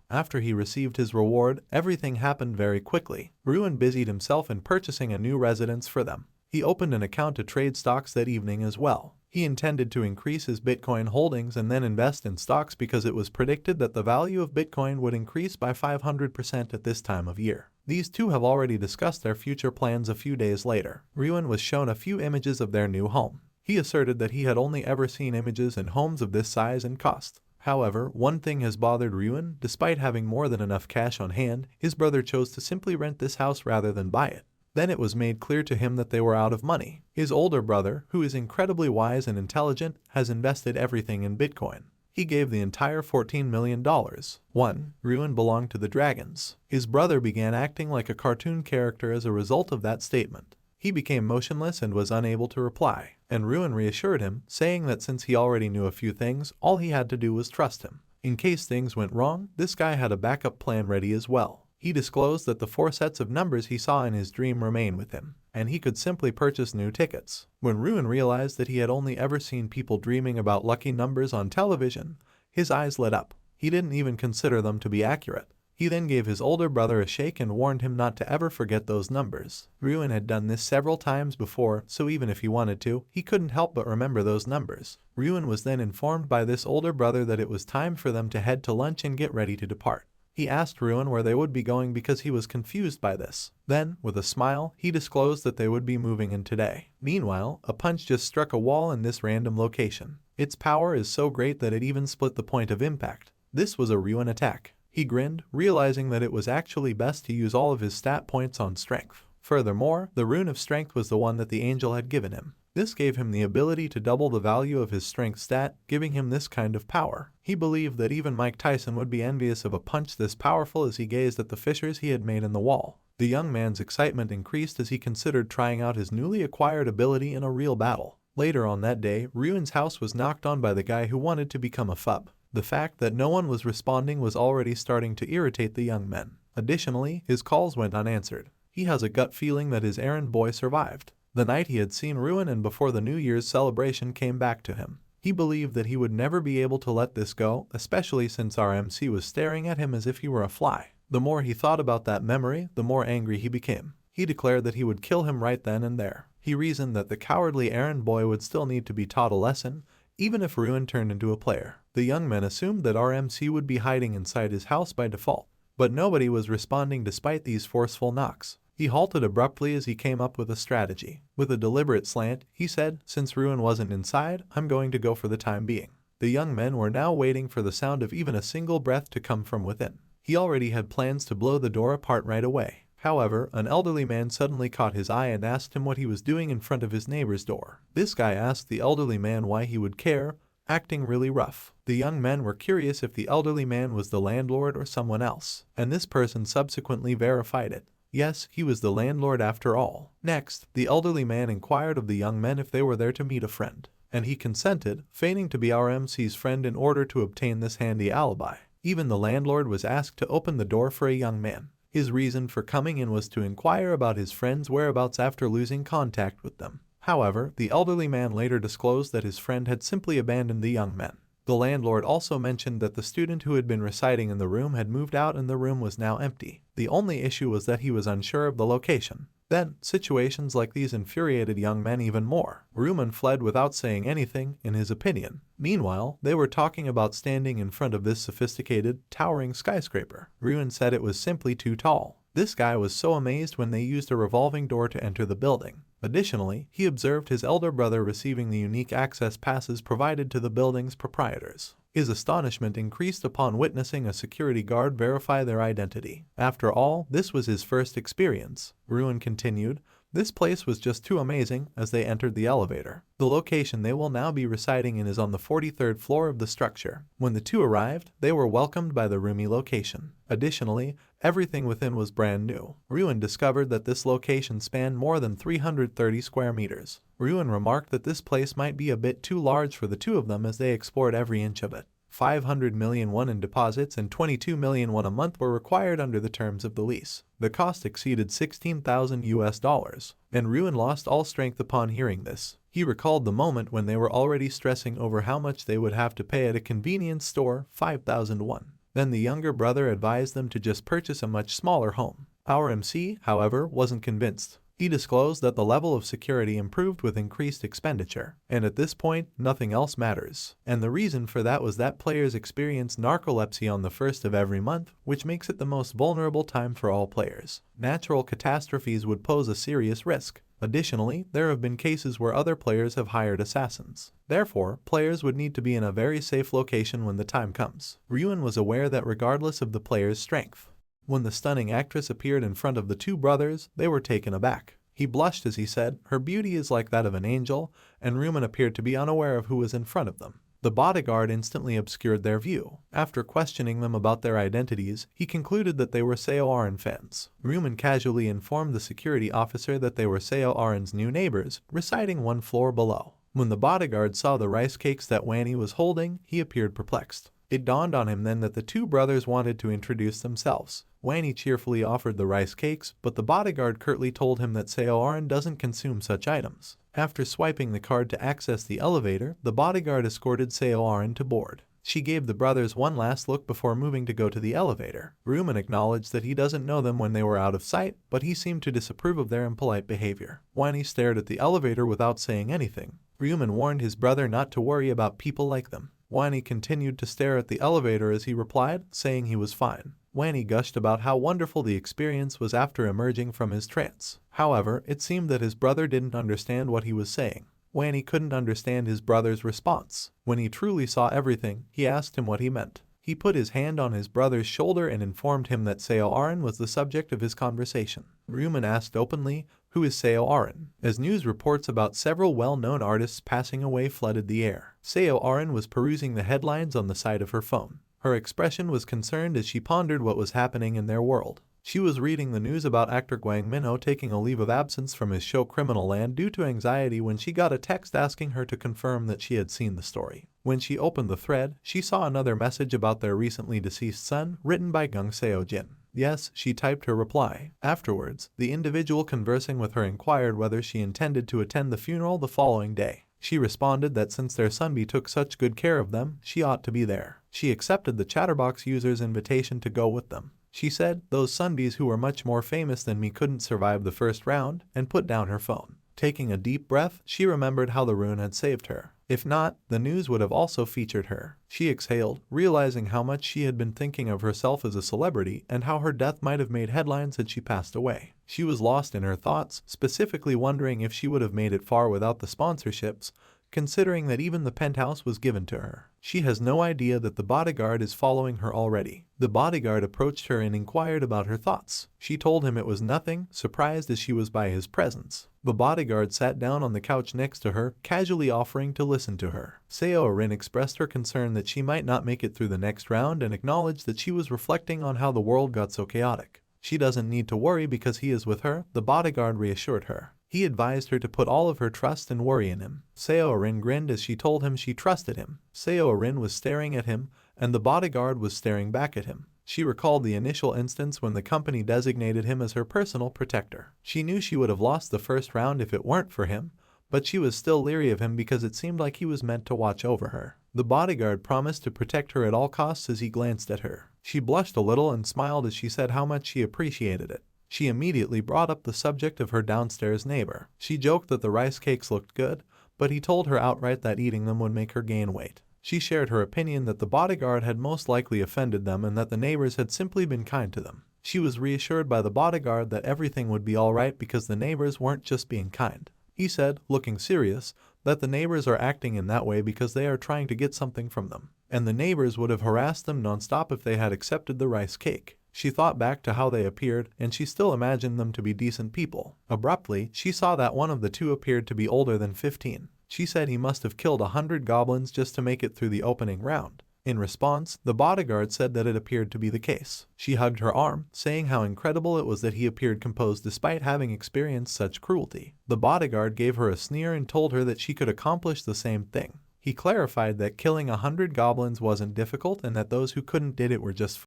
After he received his reward, everything happened very quickly. Ruin busied himself in purchasing a new residence for them. He opened an account to trade stocks that evening as well. He intended to increase his Bitcoin holdings and then invest in stocks because it was predicted that the value of Bitcoin would increase by 500% at this time of year. These two have already discussed their future plans a few days later. Ruin was shown a few images of their new home. He asserted that he had only ever seen images in homes of this size and cost. However, one thing has bothered Ruin. Despite having more than enough cash on hand, his brother chose to simply rent this house rather than buy it. Then it was made clear to him that they were out of money. His older brother, who is incredibly wise and intelligent, has invested everything in Bitcoin. He gave the entire $14 million. 1. Ruin belonged to the dragons. His brother began acting like a cartoon character as a result of that statement. He became motionless and was unable to reply, and Ruin reassured him, saying that since he already knew a few things, all he had to do was trust him. In case things went wrong, this guy had a backup plan ready as well. He disclosed that the 4 sets of numbers he saw in his dream remain with him, and he could simply purchase new tickets. When Ruin realized that he had only ever seen people dreaming about lucky numbers on television, his eyes lit up. He didn't even consider them to be accurate. He then gave his older brother a shake and warned him not to ever forget those numbers. Ruin had done this several times before, so even if he wanted to, he couldn't help but remember those numbers. Ruin was then informed by this older brother that it was time for them to head to lunch and get ready to depart. He asked Ruin where they would be going because he was confused by this. Then, with a smile, he disclosed that they would be moving in today. Meanwhile, a punch just struck a wall in this random location. Its power is so great that it even split the point of impact. This was a Ruin attack. He grinned, realizing that it was actually best to use all of his stat points on strength. Furthermore, the rune of strength was the one that the angel had given him. This gave him the ability to double the value of his strength stat, giving him this kind of power. He believed that even Mike Tyson would be envious of a punch this powerful as he gazed at the fissures he had made in the wall. The young man's excitement increased as he considered trying out his newly acquired ability in a real battle. Later on that day, Ruin's house was knocked on by the guy who wanted to become a FUB. The fact that no one was responding was already starting to irritate the young men. Additionally, his calls went unanswered. He has a gut feeling that his errand boy survived. The night he had seen Ruin and before the New Year's celebration came back to him. He believed that he would never be able to let this go, especially since RMC was staring at him as if he were a fly. The more he thought about that memory, the more angry he became. He declared that he would kill him right then and there. He reasoned that the cowardly errand boy would still need to be taught a lesson, even if Ruin turned into a player. The young men assumed that RMC would be hiding inside his house by default, but nobody was responding despite these forceful knocks. He halted abruptly as he came up with a strategy. With a deliberate slant, he said, "Since Ruin wasn't inside, I'm going to go for the time being." The young men were now waiting for the sound of even a single breath to come from within. He already had plans to blow the door apart right away. However, an elderly man suddenly caught his eye and asked him what he was doing in front of his neighbor's door. This guy asked the elderly man why he would care, acting really rough. The young men were curious if the elderly man was the landlord or someone else, and this person subsequently verified it. Yes, he was the landlord after all. Next, the elderly man inquired of the young men if they were there to meet a friend, and he consented, feigning to be RMC's friend in order to obtain this handy alibi. Even the landlord was asked to open the door for a young man. His reason for coming in was to inquire about his friend's whereabouts after losing contact with them. However, the elderly man later disclosed that his friend had simply abandoned the young men. The landlord also mentioned that the student who had been residing in the room had moved out and the room was now empty. The only issue was that he was unsure of the location. Then, situations like these infuriated young men even more. Ruin fled without saying anything, in his opinion. Meanwhile, they were talking about standing in front of this sophisticated, towering skyscraper. Ruin said it was simply too tall. This guy was so amazed when they used a revolving door to enter the building. Additionally, he observed his elder brother receiving the unique access passes provided to the building's proprietors. His astonishment increased upon witnessing a security guard verify their identity. After all, this was his first experience. Ruin continued, "This place was just too amazing," as they entered the elevator. The location they will now be residing in is on the 43rd floor of the structure. When the two arrived, they were welcomed by the roomy location. Additionally, everything within was brand new. Ruin discovered that this location spanned more than 330 square meters. Ruin remarked that this place might be a bit too large for the two of them as they explored every inch of it. 500 million won in deposits and 22 million won a month were required under the terms of the lease. The cost exceeded $16,000, and Ruin lost all strength upon hearing this. He recalled the moment when they were already stressing over how much they would have to pay at a convenience store, 5,000 won. Then the younger brother advised them to just purchase a much smaller home. Our MC, however, wasn't convinced. He disclosed that the level of security improved with increased expenditure, and at this point, nothing else matters. And the reason for that was that players experience narcolepsy on the first of every month, which makes it the most vulnerable time for all players. Natural catastrophes would pose a serious risk. Additionally, there have been cases where other players have hired assassins. Therefore, players would need to be in a very safe location when the time comes. Ruin was aware that regardless of the player's strength, when the stunning actress appeared in front of the two brothers, they were taken aback. He blushed as he said, "Her beauty is like that of an angel," and Ruin appeared to be unaware of who was in front of them. The bodyguard instantly obscured their view. After questioning them about their identities, he concluded that they were Seo Arin fans. Ryuman casually informed the security officer that they were Seo Arin's new neighbors, residing one floor below. When the bodyguard saw the rice cakes that Wanny was holding, he appeared perplexed. It dawned on him then that the two brothers wanted to introduce themselves. Wanny cheerfully offered the rice cakes, but the bodyguard curtly told him that Seo Arin doesn't consume such items. After swiping the card to access the elevator, the bodyguard escorted Seo Arin to board. She gave the brothers one last look before moving to go to the elevator. Ryuman acknowledged that he doesn't know them when they were out of sight, but he seemed to disapprove of their impolite behavior. Wanny stared at the elevator without saying anything. Ryuman warned his brother not to worry about people like them. Wanny continued to stare at the elevator as he replied, saying he was fine. Wanny gushed about how wonderful the experience was after emerging from his trance. However, it seemed that his brother didn't understand what he was saying. Wanny couldn't understand his brother's response. When he truly saw everything, he asked him what he meant. He put his hand on his brother's shoulder and informed him that Seo Arin was the subject of his conversation. Ryuman asked openly, "Who is Seo Arin?" As news reports about several well-known artists passing away flooded the air. Seo Arin was perusing the headlines on the side of her phone. Her expression was concerned as she pondered what was happening in their world. She was reading the news about actor Gwang Minho taking a leave of absence from his show Criminal Land due to anxiety when she got a text asking her to confirm that she had seen the story. When she opened the thread, she saw another message about their recently deceased son, written by Gung Seo Jin. "Yes," she typed her reply. Afterwards, the individual conversing with her inquired whether she intended to attend the funeral the following day. She responded that since their Sunbi took such good care of them, she ought to be there. She accepted the Chatterbox user's invitation to go with them. She said, "Those Sunbis who were much more famous than me couldn't survive the first round," and put down her phone. Taking a deep breath, she remembered how the rune had saved her. If not, the news would have also featured her. She exhaled, realizing how much she had been thinking of herself as a celebrity and how her death might have made headlines had she passed away. She was lost in her thoughts, specifically wondering if she would have made it far without the sponsorships, considering that even the penthouse was given to her. She has no idea that the bodyguard is following her already. The bodyguard approached her and inquired about her thoughts. She told him it was nothing, surprised as she was by his presence. The bodyguard sat down on the couch next to her, casually offering to listen to her. Seo Arin expressed her concern that she might not make it through the next round and acknowledged that she was reflecting on how the world got so chaotic. She doesn't need to worry because he is with her, the bodyguard reassured her. He advised her to put all of her trust and worry in him. Seo Arin grinned as she told him she trusted him. Seo Arin was staring at him, and the bodyguard was staring back at him. She recalled the initial instance when the company designated him as her personal protector. She knew she would have lost the first round if it weren't for him, but she was still leery of him because it seemed like he was meant to watch over her. The bodyguard promised to protect her at all costs as he glanced at her. She blushed a little and smiled as she said how much she appreciated it. She immediately brought up the subject of her downstairs neighbor. She joked that the rice cakes looked good, but he told her outright that eating them would make her gain weight. She shared her opinion that the bodyguard had most likely offended them and that the neighbors had simply been kind to them. She was reassured by the bodyguard that everything would be alright because the neighbors weren't just being kind. He said, looking serious, that the neighbors are acting in that way because they are trying to get something from them, and the neighbors would have harassed them nonstop if they had accepted the rice cake. She thought back to how they appeared, and she still imagined them to be decent people. Abruptly, she saw that one of the two appeared to be older than 15. She said he must have killed 100 goblins just to make it through the opening round. In response, the bodyguard said that it appeared to be the case. She hugged her arm, saying how incredible it was that he appeared composed despite having experienced such cruelty. The bodyguard gave her a sneer and told her that she could accomplish the same thing. He clarified that killing 100 goblins wasn't difficult and that those who couldn't did it were just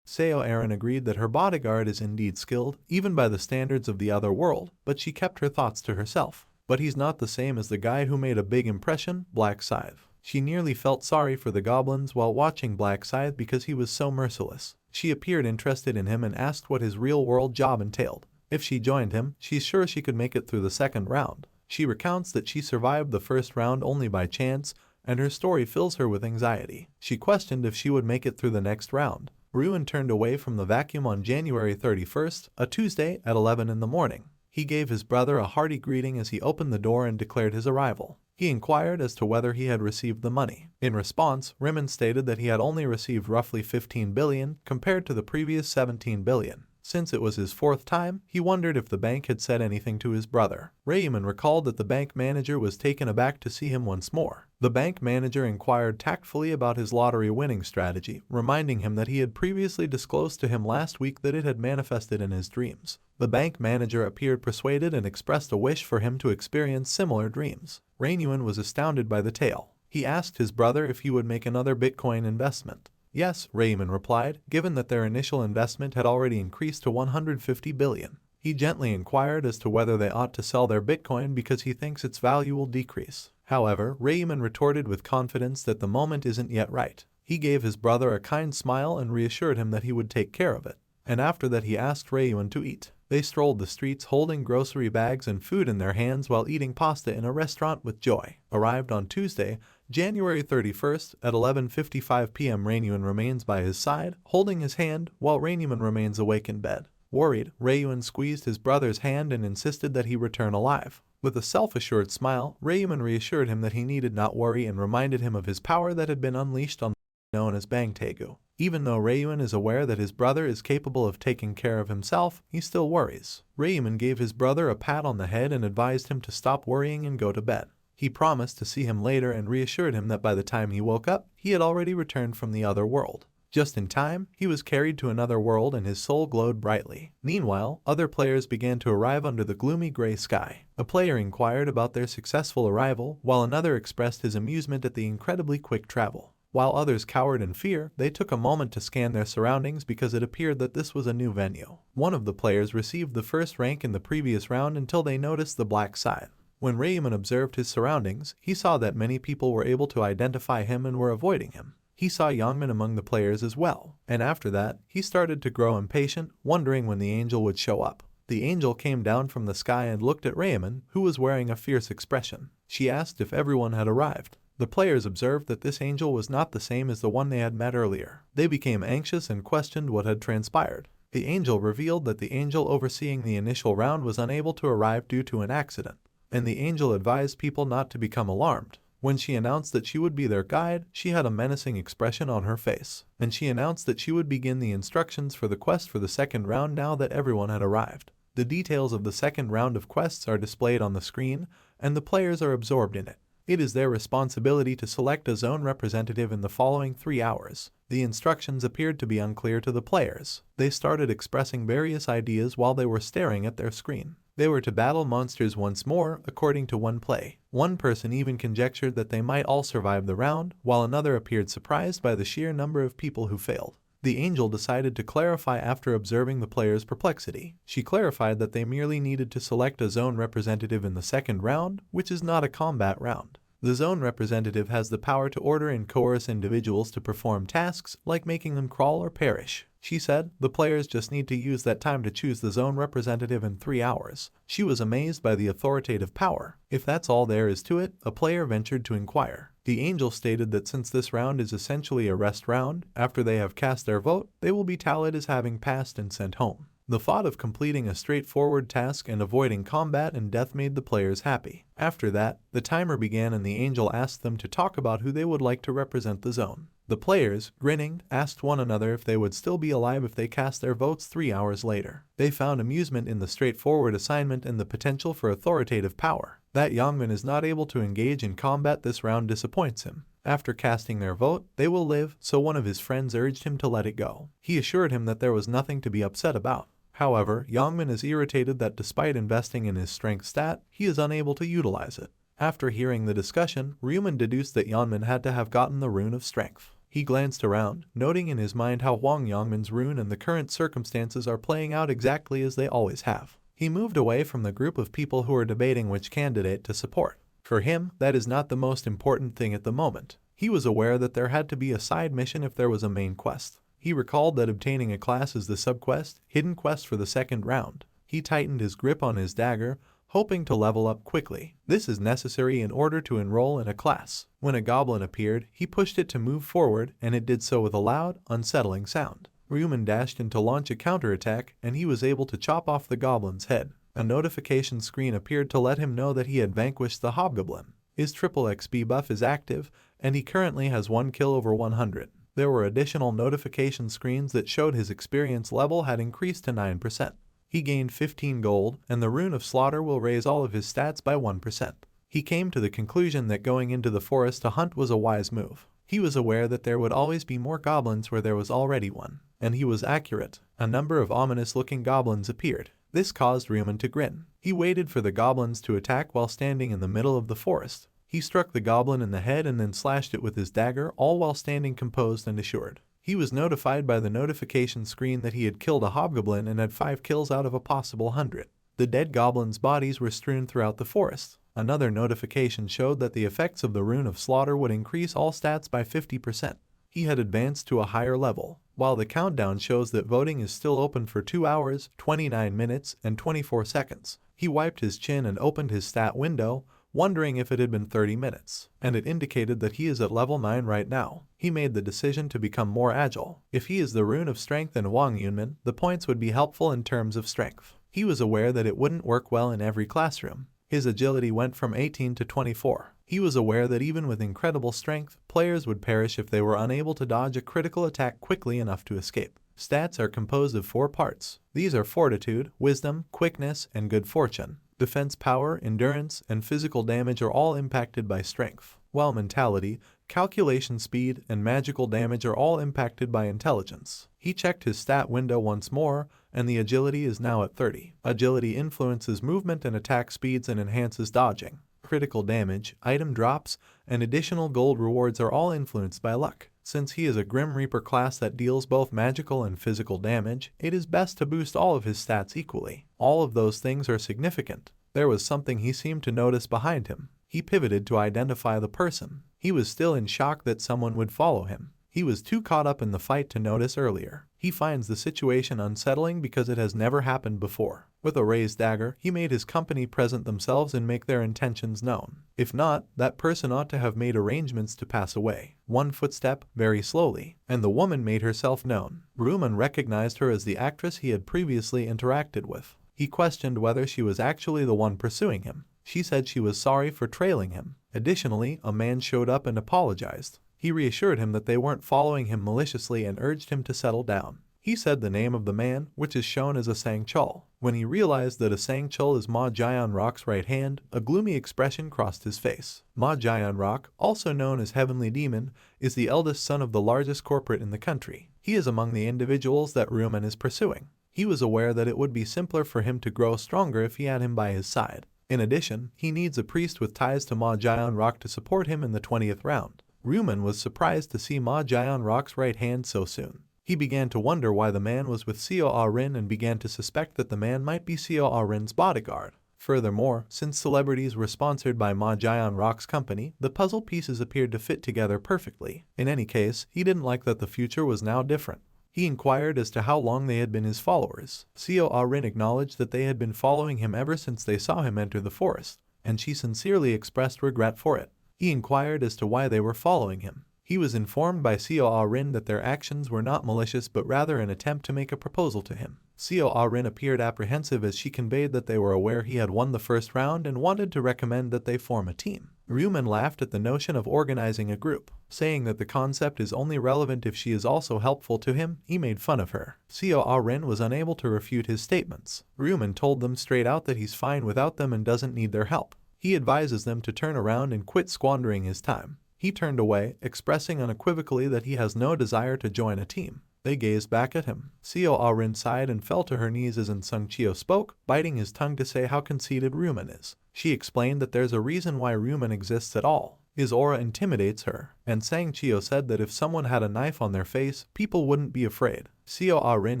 Seo Arin agreed that her bodyguard is indeed skilled, even by the standards of the other world, but she kept her thoughts to herself. But he's not the same as the guy who made a big impression, Black Scythe. She nearly felt sorry for the goblins while watching Black Scythe because he was so merciless. She appeared interested in him and asked what his real-world job entailed. If she joined him, she's sure she could make it through the second round. She recounts that she survived the first round only by chance, and her story fills her with anxiety. She questioned if she would make it through the next round. Ryuman turned away from the vacuum on January 31st, a Tuesday, at 11 in the morning. He gave his brother a hearty greeting as he opened the door and declared his arrival. He inquired as to whether he had received the money. In response, Ryuman stated that he had only received roughly 15 billion compared to the previous 17 billion. Since it was his fourth time, he wondered if the bank had said anything to his brother. Raymond recalled that the bank manager was taken aback to see him once more. The bank manager inquired tactfully about his lottery winning strategy, reminding him that he had previously disclosed to him last week that it had manifested in his dreams. The bank manager appeared persuaded and expressed a wish for him to experience similar dreams. Raymond was astounded by the tale. He asked his brother if he would make another Bitcoin investment. Yes, Raymond replied, given that their initial investment had already increased to 150 billion. He gently inquired as to whether they ought to sell their Bitcoin because he thinks its value will decrease. However, Raymond retorted with confidence that the moment isn't yet right. He gave his brother a kind smile and reassured him that he would take care of it. And after that he asked Raymond to eat. They strolled the streets holding grocery bags and food in their hands while eating pasta in a restaurant with joy. Arrived on Tuesday, January 31st at 11:55 p.m. Raymond remains by his side, holding his hand, while Raymond remains awake in bed. Worried, Raymond squeezed his brother's hand and insisted that he return alive. With a self-assured smile, Raymond reassured him that he needed not worry and reminded him of his power that had been unleashed on the known as Bangtaegu. Even though Raymond is aware that his brother is capable of taking care of himself, he still worries. Raymond gave his brother a pat on the head and advised him to stop worrying and go to bed. He promised to see him later and reassured him that by the time he woke up, he had already returned from the other world. Just in time, he was carried to another world and his soul glowed brightly. Meanwhile, other players began to arrive under the gloomy gray sky. A player inquired about their successful arrival, while another expressed his amusement at the incredibly quick travel. While others cowered in fear, they took a moment to scan their surroundings because it appeared that this was a new venue. One of the players received the first rank in the previous round until they noticed the black side. When Raymond observed his surroundings, he saw that many people were able to identify him and were avoiding him. He saw Yongmin among the players as well, and after that, he started to grow impatient, wondering when the angel would show up. The angel came down from the sky and looked at Raymond, who was wearing a fierce expression. She asked if everyone had arrived. The players observed that this angel was not the same as the one they had met earlier. They became anxious and questioned what had transpired. The angel revealed that the angel overseeing the initial round was unable to arrive due to an accident, and the angel advised people not to become alarmed. When she announced that she would be their guide, she had a menacing expression on her face, and she announced that she would begin the instructions for the quest for the second round now that everyone had arrived. The details of the second round of quests are displayed on the screen, and the players are absorbed in it. It is their responsibility to select a zone representative in the following 3 hours. The instructions appeared to be unclear to the players. They started expressing various ideas while they were staring at their screen. They were to battle monsters once more, according to one play. One person even conjectured that they might all survive the round, while another appeared surprised by the sheer number of people who failed. The angel decided to clarify after observing the players' perplexity. She clarified that they merely needed to select a zone representative in the second round, which is not a combat round. The zone representative has the power to order and coerce individuals to perform tasks like making them crawl or perish. She said, the players just need to use that time to choose the zone representative in 3 hours. She was amazed by the authoritative power. If that's all there is to it, a player ventured to inquire. The angel stated that since this round is essentially a rest round, after they have cast their vote, they will be tallied as having passed and sent home. The thought of completing a straightforward task and avoiding combat and death made the players happy. After that, the timer began and the angel asked them to talk about who they would like to represent the zone. The players, grinning, asked one another if they would still be alive if they cast their votes 3 hours later. They found amusement in the straightforward assignment and the potential for authoritative power. That Yongmin is not able to engage in combat this round disappoints him. After casting their vote, they will live, so one of his friends urged him to let it go. He assured him that there was nothing to be upset about. However, Yongmin is irritated that despite investing in his strength stat, he is unable to utilize it. After hearing the discussion, Ryuman deduced that Yongmin had to have gotten the rune of strength. He glanced around, noting in his mind how Wang Yongmin's rune and the current circumstances are playing out exactly as they always have. He moved away from the group of people who were debating which candidate to support. For him, that is not the most important thing at the moment. He was aware that there had to be a side mission if there was a main quest. He recalled that obtaining a class is the subquest, hidden quest for the second round. He tightened his grip on his dagger, hoping to level up quickly. This is necessary in order to enroll in a class. When a goblin appeared, he pushed it to move forward, and it did so with a loud, unsettling sound. Ryuman dashed in to launch a counterattack, and he was able to chop off the goblin's head. A notification screen appeared to let him know that he had vanquished the hobgoblin. His triple XP buff is active, and he currently has 1 kill over 100. There were additional notification screens that showed his experience level had increased to 9%. He gained 15 gold, and the Rune of Slaughter will raise all of his stats by 1%. He came to the conclusion that going into the forest to hunt was a wise move. He was aware that there would always be more goblins where there was already one, and he was accurate. A number of ominous-looking goblins appeared. This caused Rumen to grin. He waited for the goblins to attack while standing in the middle of the forest. He struck the goblin in the head and then slashed it with his dagger, all while standing composed and assured. He was notified by the notification screen that he had killed a hobgoblin and had 5 kills out of a possible 100. The dead goblins' bodies were strewn throughout the forest. Another notification showed that the effects of the Rune of Slaughter would increase all stats by 50%. He had advanced to a higher level. While the countdown shows that voting is still open for 2 hours, 29 minutes, and 24 seconds, he wiped his chin and opened his stat window, wondering if it had been 30 minutes, and it indicated that he is at level 9 right now. He made the decision to become more agile. If he is the Rune of Strength in Wang Yunmen, the points would be helpful in terms of strength. He was aware that it wouldn't work well in every classroom. His agility went from 18 to 24. He was aware that even with incredible strength, players would perish if they were unable to dodge a critical attack quickly enough to escape. Stats are composed of 4 parts. These are Fortitude, Wisdom, Quickness, and Good Fortune. Defense power, endurance, and physical damage are all impacted by strength, while mentality, calculation speed, and magical damage are all impacted by intelligence. He checked his stat window once more, and the agility is now at 30. Agility influences movement and attack speeds and enhances dodging. Critical damage, item drops, and additional gold rewards are all influenced by luck. Since he is a Grim Reaper class that deals both magical and physical damage, it is best to boost all of his stats equally. All of those things are significant. There was something he seemed to notice behind him. He pivoted to identify the person. He was still in shock that someone would follow him. He was too caught up in the fight to notice earlier. He finds the situation unsettling because it has never happened before. With a raised dagger, he made his company present themselves and make their intentions known. If not, that person ought to have made arrangements to pass away. One footstep, very slowly, and the woman made herself known. Rumen recognized her as the actress he had previously interacted with. He questioned whether she was actually the one pursuing him. She said she was sorry for trailing him. Additionally, a man showed up and apologized. He reassured him that they weren't following him maliciously and urged him to settle down. He said the name of the man, which is shown as a Sangchul. When he realized that a Sangchul is Ma Jian Rock's right hand, a gloomy expression crossed his face. Ma Jian Rock, also known as Heavenly Demon, is the eldest son of the largest corporate in the country. He is among the individuals that Rumen is pursuing. He was aware that it would be simpler for him to grow stronger if he had him by his side. In addition, he needs a priest with ties to Ma Jian Rock to support him in the 20th round. Rumen was surprised to see Ma Jian Rock's right hand so soon. He began to wonder why the man was with Seo Ah-rin and began to suspect that the man might be Seo Ah-rin's bodyguard. Furthermore, since celebrities were sponsored by Ma Jian Rock's company, the puzzle pieces appeared to fit together perfectly. In any case, he didn't like that the future was now different. He inquired as to how long they had been his followers. Seo Ah-rin acknowledged that they had been following him ever since they saw him enter the forest, and she sincerely expressed regret for it. He inquired as to why they were following him. He was informed by Seo Ah-rin that their actions were not malicious but rather an attempt to make a proposal to him. Seo Ah-rin appeared apprehensive as she conveyed that they were aware he had won the first round and wanted to recommend that they form a team. Rumen laughed at the notion of organizing a group, saying that the concept is only relevant if she is also helpful to him. He made fun of her. Seo Ah-rin was unable to refute his statements. Rumen told them straight out that he's fine without them and doesn't need their help. He advises them to turn around and quit squandering his time. He turned away, expressing unequivocally that he has no desire to join a team. They gazed back at him. Seo Ah-rin sighed and fell to her knees as Sangchio spoke, biting his tongue to say how conceited Rumen is. She explained that there's a reason why Rumen exists at all. His aura intimidates her, and Sangchio said that if someone had a knife on their face, people wouldn't be afraid. Seo Ah-rin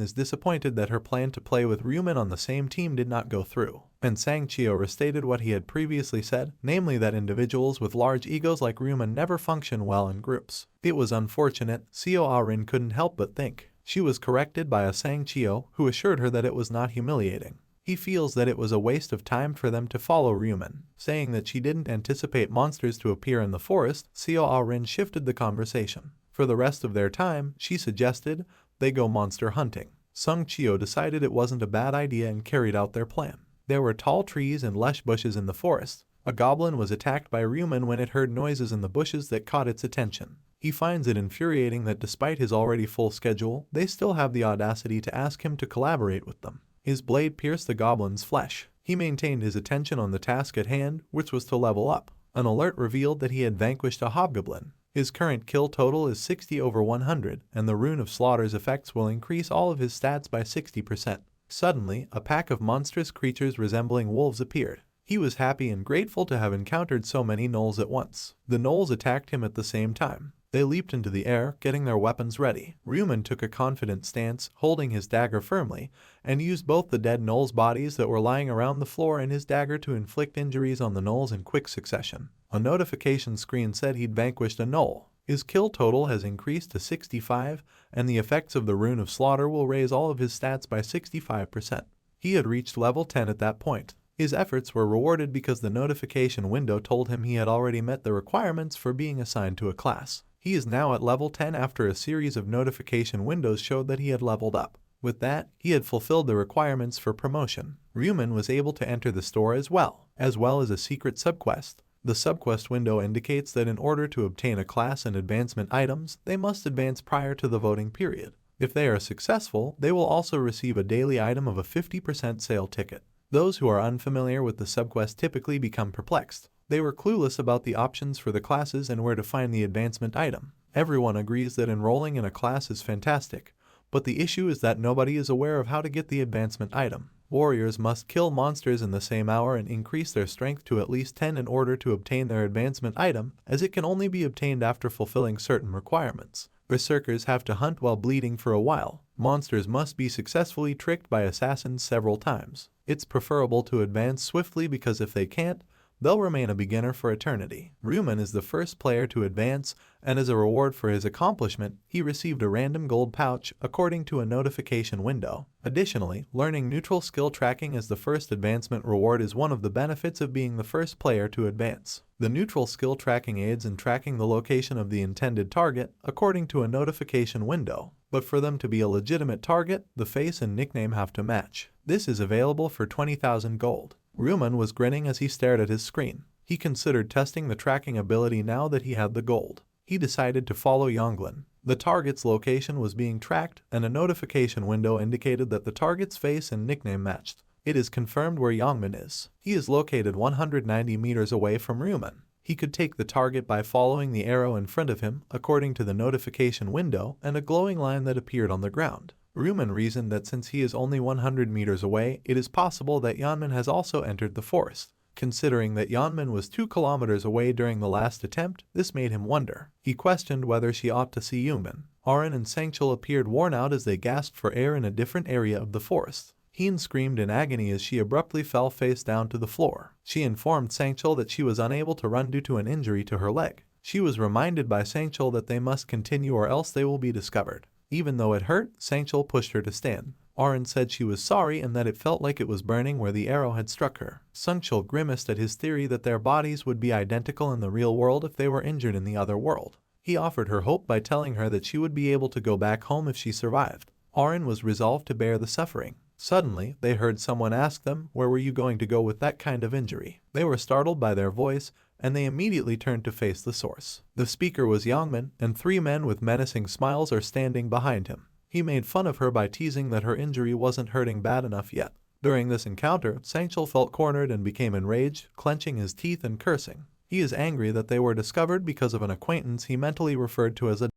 is disappointed that her plan to play with Rumen on the same team did not go through, and Sangchio restated what he had previously said, namely that individuals with large egos like Rumen never function well in groups. It was unfortunate. Seo Ah-rin couldn't help but think. She was corrected by a Sangchio, who assured her that it was not humiliating. He feels that it was a waste of time for them to follow Rumen. Saying that she didn't anticipate monsters to appear in the forest, Seo Ah-rin shifted the conversation. For the rest of their time, she suggested they go monster hunting. Sangchio decided it wasn't a bad idea and carried out their plan. There were tall trees and lush bushes in the forest. A goblin was attacked by Rumen when it heard noises in the bushes that caught its attention. He finds it infuriating that despite his already full schedule, they still have the audacity to ask him to collaborate with them. His blade pierced the goblin's flesh. He maintained his attention on the task at hand, which was to level up. An alert revealed that he had vanquished a hobgoblin. His current kill total is 60 over 100, and the Rune of Slaughter's effects will increase all of his stats by 60%. Suddenly, a pack of monstrous creatures resembling wolves appeared. He was happy and grateful to have encountered so many gnolls at once. The gnolls attacked him at the same time. They leaped into the air, getting their weapons ready. Ryuman took a confident stance, holding his dagger firmly, and used both the dead gnolls' bodies that were lying around the floor and his dagger to inflict injuries on the gnolls in quick succession. A notification screen said he'd vanquished a gnoll. His kill total has increased to 65, and the effects of the Rune of Slaughter will raise all of his stats by 65%. He had reached level 10 at that point. His efforts were rewarded because the notification window told him he had already met the requirements for being assigned to a class. He is now at level 10 after a series of notification windows showed that he had leveled up. With that, he had fulfilled the requirements for promotion. Ryuman was able to enter the store as well as a secret subquest. The subquest window indicates that in order to obtain a class and advancement items, they must advance prior to the voting period. If they are successful, they will also receive a daily item of a 50% sale ticket. Those who are unfamiliar with the subquest typically become perplexed. They were clueless about the options for the classes and where to find the advancement item. Everyone agrees that enrolling in a class is fantastic, but the issue is that nobody is aware of how to get the advancement item. Warriors must kill monsters in the same hour and increase their strength to at least 10 in order to obtain their advancement item, as it can only be obtained after fulfilling certain requirements. Berserkers have to hunt while bleeding for a while. Monsters must be successfully tricked by assassins several times. It's preferable to advance swiftly because if they can't, they'll remain a beginner for eternity. Ryuman is the first player to advance, and as a reward for his accomplishment, he received a random gold pouch according to a notification window. Additionally, learning neutral skill tracking as the first advancement reward is one of the benefits of being the first player to advance. The neutral skill tracking aids in tracking the location of the intended target according to a notification window, but for them to be a legitimate target, the face and nickname have to match. This is available for 20,000 gold. Ryuman was grinning as he stared at his screen. He considered testing the tracking ability now that he had the gold. He decided to follow Yonglin. The target's location was being tracked, and a notification window indicated that the target's face and nickname matched. It is confirmed where Yongman is. He is located 190 meters away from Ryuman. He could take the target by following the arrow in front of him, according to the notification window and a glowing line that appeared on the ground. Ryuman reasoned that since he is only 100 meters away, it is possible that Yanman has also entered the forest. Considering that Yanman was 2 kilometers away during the last attempt, this made him wonder. He questioned whether she ought to see Yunman. Arin and Sangchul appeared worn out as they gasped for air in a different area of the forest. Heen screamed in agony as she abruptly fell face down to the floor. She informed Sangchul that she was unable to run due to an injury to her leg. She was reminded by Sangchul that they must continue or else they will be discovered. Even though it hurt, Sangchul pushed her to stand. Arin said she was sorry and that it felt like it was burning where the arrow had struck her. Sangchul grimaced at his theory that their bodies would be identical in the real world if they were injured in the other world. He offered her hope by telling her that she would be able to go back home if she survived. Arin was resolved to bear the suffering. Suddenly, they heard someone ask them, "Where were you going to go with that kind of injury?" They were startled by their voice, and they immediately turned to face the source. The speaker was Yongman, and 3 men with menacing smiles are standing behind him. He made fun of her by teasing that her injury wasn't hurting bad enough yet. During this encounter, Sangchul felt cornered and became enraged, clenching his teeth and cursing. He is angry that they were discovered because of an acquaintance he mentally referred to as a.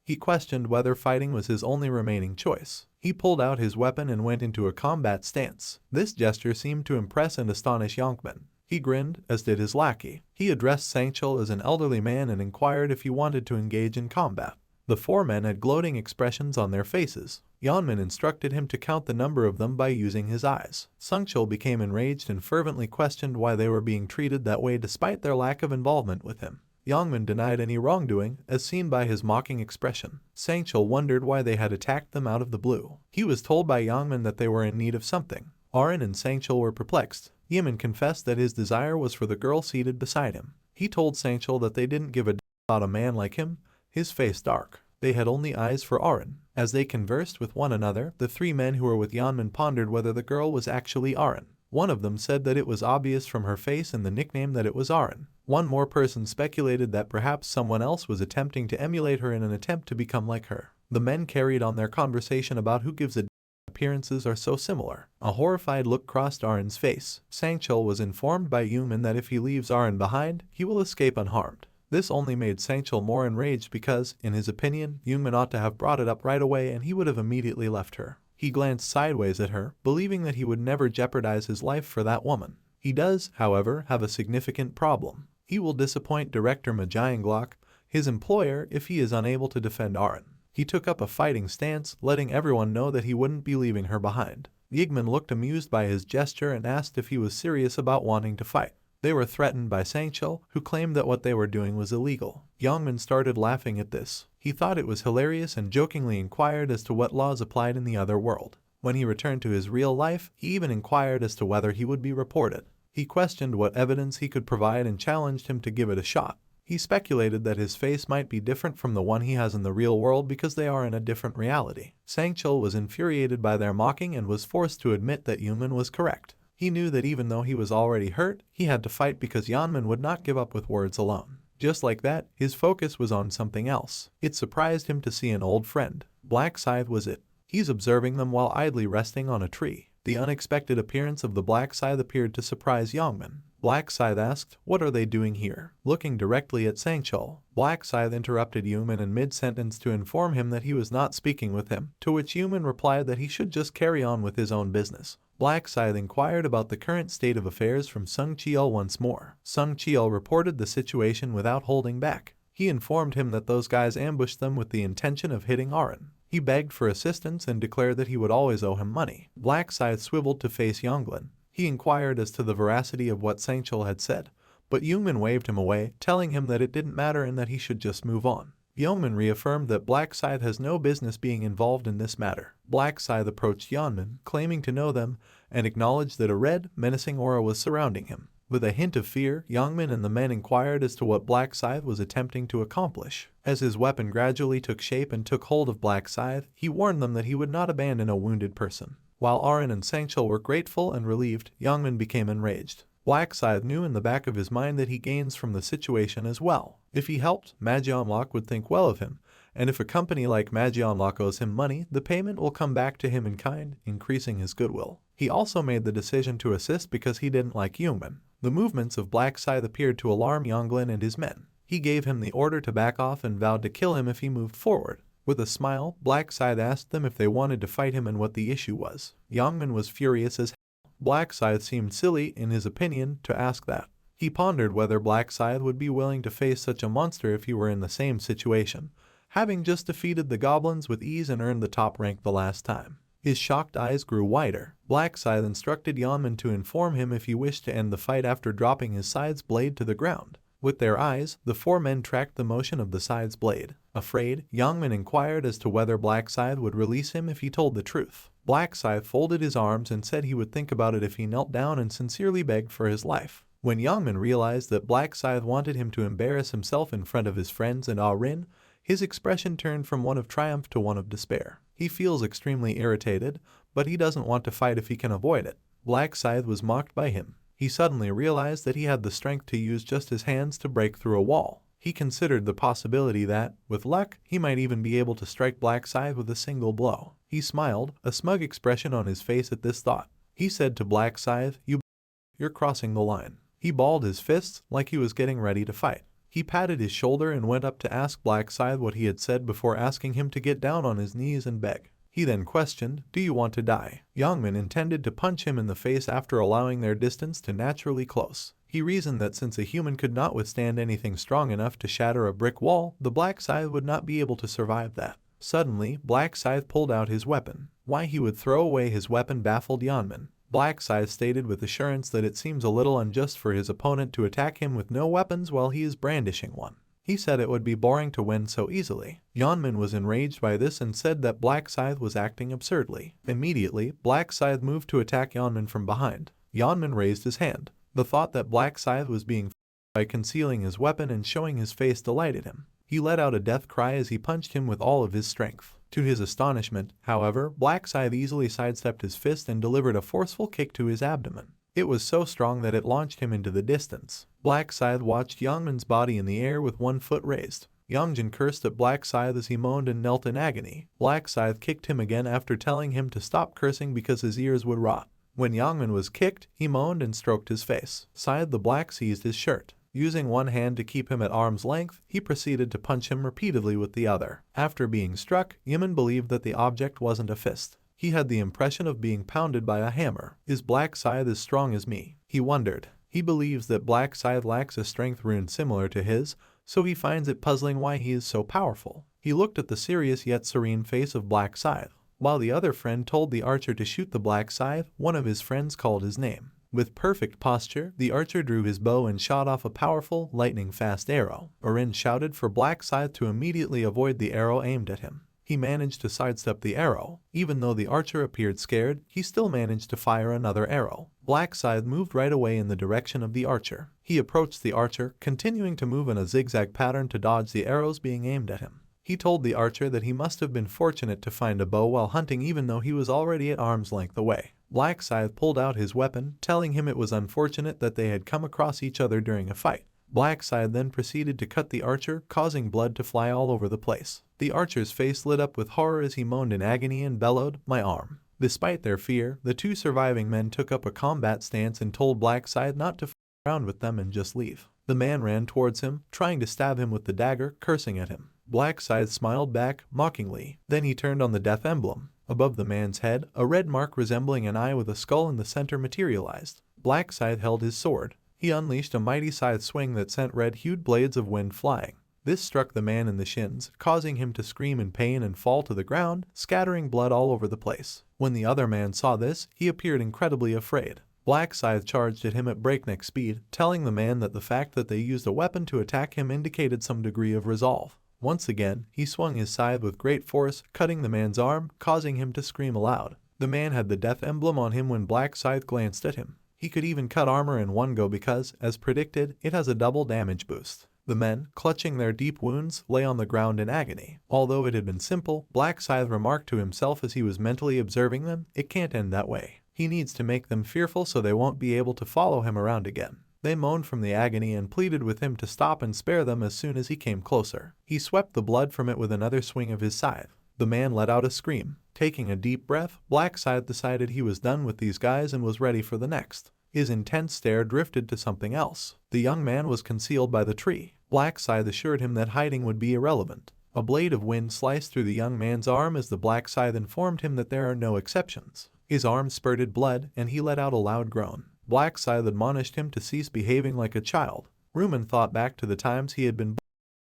He questioned whether fighting was his only remaining choice. He pulled out his weapon and went into a combat stance. This gesture seemed to impress and astonish Yonkman. He grinned, as did his lackey. He addressed Sangchul as an elderly man and inquired if he wanted to engage in combat. The 4 men had gloating expressions on their faces. Yanman instructed him to count the number of them by using his eyes. Sangchul became enraged and fervently questioned why they were being treated that way despite their lack of involvement with him. Yongman denied any wrongdoing, as seen by his mocking expression. Sangchul wondered why they had attacked them out of the blue. He was told by Yongman that they were in need of something. Arin and Sangchul were perplexed. Yemen confessed that his desire was for the girl seated beside him. He told Sangchul that they didn't give a damn about a man like him, his face dark. They had only eyes for Arin. As they conversed with one another, the 3 men who were with Yanman pondered whether the girl was actually Arin. One of them said that it was obvious from her face and the nickname that it was Arin. One more person speculated that perhaps someone else was attempting to emulate her in an attempt to become like her. The men carried on their conversation about who gives a appearances are so similar. A horrified look crossed Arin's face. Sangchul was informed by Yuman that if he leaves Arin behind, he will escape unharmed. This only made Sangchul more enraged because, in his opinion, Yuman ought to have brought it up right away and he would have immediately left her. He glanced sideways at her, believing that he would never jeopardize his life for that woman. He does, however, have a significant problem. He will disappoint Director Majianglok, his employer, if he is unable to defend Arin. He took up a fighting stance, letting everyone know that he wouldn't be leaving her behind. Yigman looked amused by his gesture and asked if he was serious about wanting to fight. They were threatened by Sangchul, who claimed that what they were doing was illegal. Yongman started laughing at this. He thought it was hilarious and jokingly inquired as to what laws applied in the other world. When he returned to his real life, he even inquired as to whether he would be reported. He questioned what evidence he could provide and challenged him to give it a shot. He speculated that his face might be different from the one he has in the real world because they are in a different reality. Sangchul was infuriated by their mocking and was forced to admit that Yuman was correct. He knew that even though he was already hurt, he had to fight because Yanman would not give up with words alone. Just like that, his focus was on something else. It surprised him to see an old friend. Black Scythe was it. He's observing them while idly resting on a tree. The unexpected appearance of the Black Scythe appeared to surprise Yongman. Black Scythe asked, "What are they doing here?" Looking directly at Sangchul, Black Scythe interrupted Yuman in mid-sentence to inform him that he was not speaking with him, to which Yuman replied that he should just carry on with his own business. Black Scythe inquired about the current state of affairs from Sung Chiel once more. Sung Chiel reported the situation without holding back. He informed him that those guys ambushed them with the intention of hitting Arin. He begged for assistance and declared that he would always owe him money. Black Scythe swiveled to face Yonglin. He inquired as to the veracity of what Sangchul had said, but Yungman waved him away, telling him that it didn't matter and that he should just move on. Yeoman reaffirmed that Black Scythe has no business being involved in this matter. Black Scythe approached Yeonman, claiming to know them, and acknowledged that a red, menacing aura was surrounding him. With a hint of fear, Yeonman and the men inquired as to what Black Scythe was attempting to accomplish. As his weapon gradually took shape and took hold of Black Scythe, he warned them that he would not abandon a wounded person. While Arin and Sangchul were grateful and relieved, Yeonman became enraged. Black Scythe knew in the back of his mind that he gains from the situation as well. If he helped, Magionlock would think well of him, and if a company like Magionlock owes him money, the payment will come back to him in kind, increasing his goodwill. He also made the decision to assist because he didn't like Yeoman. The movements of Black Scythe appeared to alarm Yonglin and his men. He gave him the order to back off and vowed to kill him if he moved forward. With a smile, Black Scythe asked them if they wanted to fight him and what the issue was. Yongman was furious as hell. Black Scythe seemed silly, in his opinion, to ask that. He pondered whether Black Scythe would be willing to face such a monster if he were in the same situation, having just defeated the goblins with ease and earned the top rank the last time. His shocked eyes grew wider. Black Scythe instructed Yeonman to inform him if he wished to end the fight after dropping his scythe's blade to the ground. With their eyes, the four men tracked the motion of the scythe's blade. Afraid, Yeonman inquired as to whether Black Scythe would release him if he told the truth. Black Scythe folded his arms and said he would think about it if he knelt down and sincerely begged for his life. When Yeonman realized that Black Scythe wanted him to embarrass himself in front of his friends and Arin, his expression turned from one of triumph to one of despair. He feels extremely irritated, but he doesn't want to fight if he can avoid it. Black Scythe was mocked by him. He suddenly realized that he had the strength to use just his hands to break through a wall. He considered the possibility that, with luck, he might even be able to strike Black Scythe with a single blow. He smiled, a smug expression on his face at this thought. He said to Black Scythe, "You're crossing the line." He balled his fists like he was getting ready to fight. He patted his shoulder and went up to ask Black Scythe what he had said before asking him to get down on his knees and beg. He then questioned, "Do you want to die?" Yongman intended to punch him in the face after allowing their distance to naturally close. He reasoned that since a human could not withstand anything strong enough to shatter a brick wall, the Black Scythe would not be able to survive that. Suddenly, Black Scythe pulled out his weapon. Why he would throw away his weapon baffled Yeonman. Black Scythe stated with assurance that it seems a little unjust for his opponent to attack him with no weapons while he is brandishing one. He said it would be boring to win so easily. Yeonman was enraged by this and said that Black Scythe was acting absurdly. Immediately, Black Scythe moved to attack Yeonman from behind. Yeonman raised his hand. The thought that Black Scythe was being by concealing his weapon and showing his face delighted him. He let out a death cry as he punched him with all of his strength. To his astonishment, however, Black Scythe easily sidestepped his fist and delivered a forceful kick to his abdomen. It was so strong that it launched him into the distance. Black Scythe watched Youngman's body in the air with one foot raised. Youngjin cursed at Black Scythe as he moaned and knelt in agony. Black Scythe kicked him again after telling him to stop cursing because his ears would rot. When Youngman was kicked, he moaned and stroked his face. Scythe the Black seized his shirt. Using one hand to keep him at arm's length, he proceeded to punch him repeatedly with the other. After being struck, Yaman believed that the object wasn't a fist. He had the impression of being pounded by a hammer. Is Black Scythe as strong as me? He wondered. He believes that Black Scythe lacks a strength rune similar to his, so he finds it puzzling why he is so powerful. He looked at the serious yet serene face of Black Scythe. While the other friend told the archer to shoot the Black Scythe, one of his friends called his name. With perfect posture, the archer drew his bow and shot off a powerful, lightning-fast arrow. Orin shouted for Black Scythe to immediately avoid the arrow aimed at him. He managed to sidestep the arrow. Even though the archer appeared scared, he still managed to fire another arrow. Black Scythe moved right away in the direction of the archer. He approached the archer, continuing to move in a zigzag pattern to dodge the arrows being aimed at him. He told the archer that he must have been fortunate to find a bow while hunting even though he was already at arm's length away. Black Scythe pulled out his weapon, telling him it was unfortunate that they had come across each other during a fight. Black Scythe then proceeded to cut the archer, causing blood to fly all over the place. The archer's face lit up with horror as he moaned in agony and bellowed, "My arm." Despite their fear, the two surviving men took up a combat stance and told Black Scythe not to f around with them and just leave. The man ran towards him, trying to stab him with the dagger, cursing at him. Black Scythe smiled back, mockingly. Then he turned on the death emblem. Above the man's head, a red mark resembling an eye with a skull in the center materialized. Black Scythe held his sword. He unleashed a mighty scythe swing that sent red-hued blades of wind flying. This struck the man in the shins, causing him to scream in pain and fall to the ground, scattering blood all over the place. When the other man saw this, he appeared incredibly afraid. Black Scythe charged at him at breakneck speed, telling the man that the fact that they used a weapon to attack him indicated some degree of resolve. Once again, he swung his scythe with great force, cutting the man's arm, causing him to scream aloud. The man had the death emblem on him when Black Scythe glanced at him. He could even cut armor in one go because, as predicted, it has a double damage boost. The men, clutching their deep wounds, lay on the ground in agony. Although it had been simple, Black Scythe remarked to himself as he was mentally observing them, it can't end that way. He needs to make them fearful so they won't be able to follow him around again. They moaned from the agony and pleaded with him to stop and spare them as soon as he came closer. He swept the blood from it with another swing of his scythe. The man let out a scream. Taking a deep breath, Black Scythe decided he was done with these guys and was ready for the next. His intense stare drifted to something else. The young man was concealed by the tree. Black Scythe assured him that hiding would be irrelevant. A blade of wind sliced through the young man's arm as the Black Scythe informed him that there are no exceptions. His arm spurted blood, and he let out a loud groan. Black Scythe admonished him to cease behaving like a child. Ruman thought back to the times he had been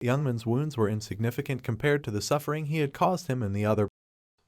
Youngman's wounds were insignificant compared to the suffering he had caused him and the other.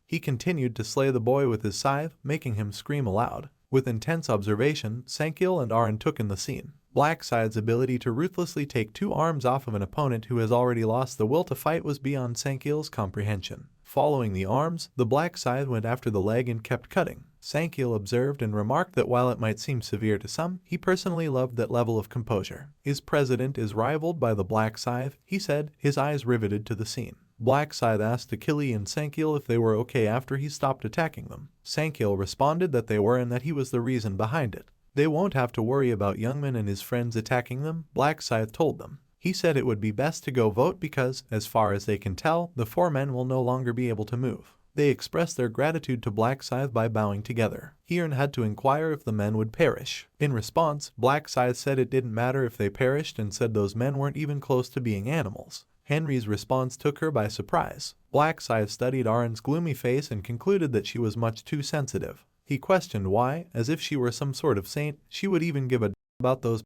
He continued to slay the boy with his scythe, making him scream aloud. With intense observation, Sankil and Arin took in the scene. Black Scythe's ability to ruthlessly take two arms off of an opponent who has already lost the will to fight was beyond Sankil's comprehension. Following the arms, the Black Scythe went after the leg and kept cutting. Sankil observed and remarked that while it might seem severe to some, he personally loved that level of composure. His president is rivaled by the Black Scythe, he said, his eyes riveted to the scene. Black Scythe asked Achille and Sankil if they were okay after he stopped attacking them. Sankil responded that they were and that he was the reason behind it. They won't have to worry about Youngman and his friends attacking them, Black Scythe told them. He said it would be best to go vote because, as far as they can tell, the four men will no longer be able to move. They expressed their gratitude to Black Scythe by bowing together. Hearn had to inquire if the men would perish. In response, Black Scythe said it didn't matter if they perished and said those men weren't even close to being animals. Henry's response took her by surprise. Black Scythe studied Arin's gloomy face and concluded that she was much too sensitive. He questioned why, as if she were some sort of saint, she would even give a about those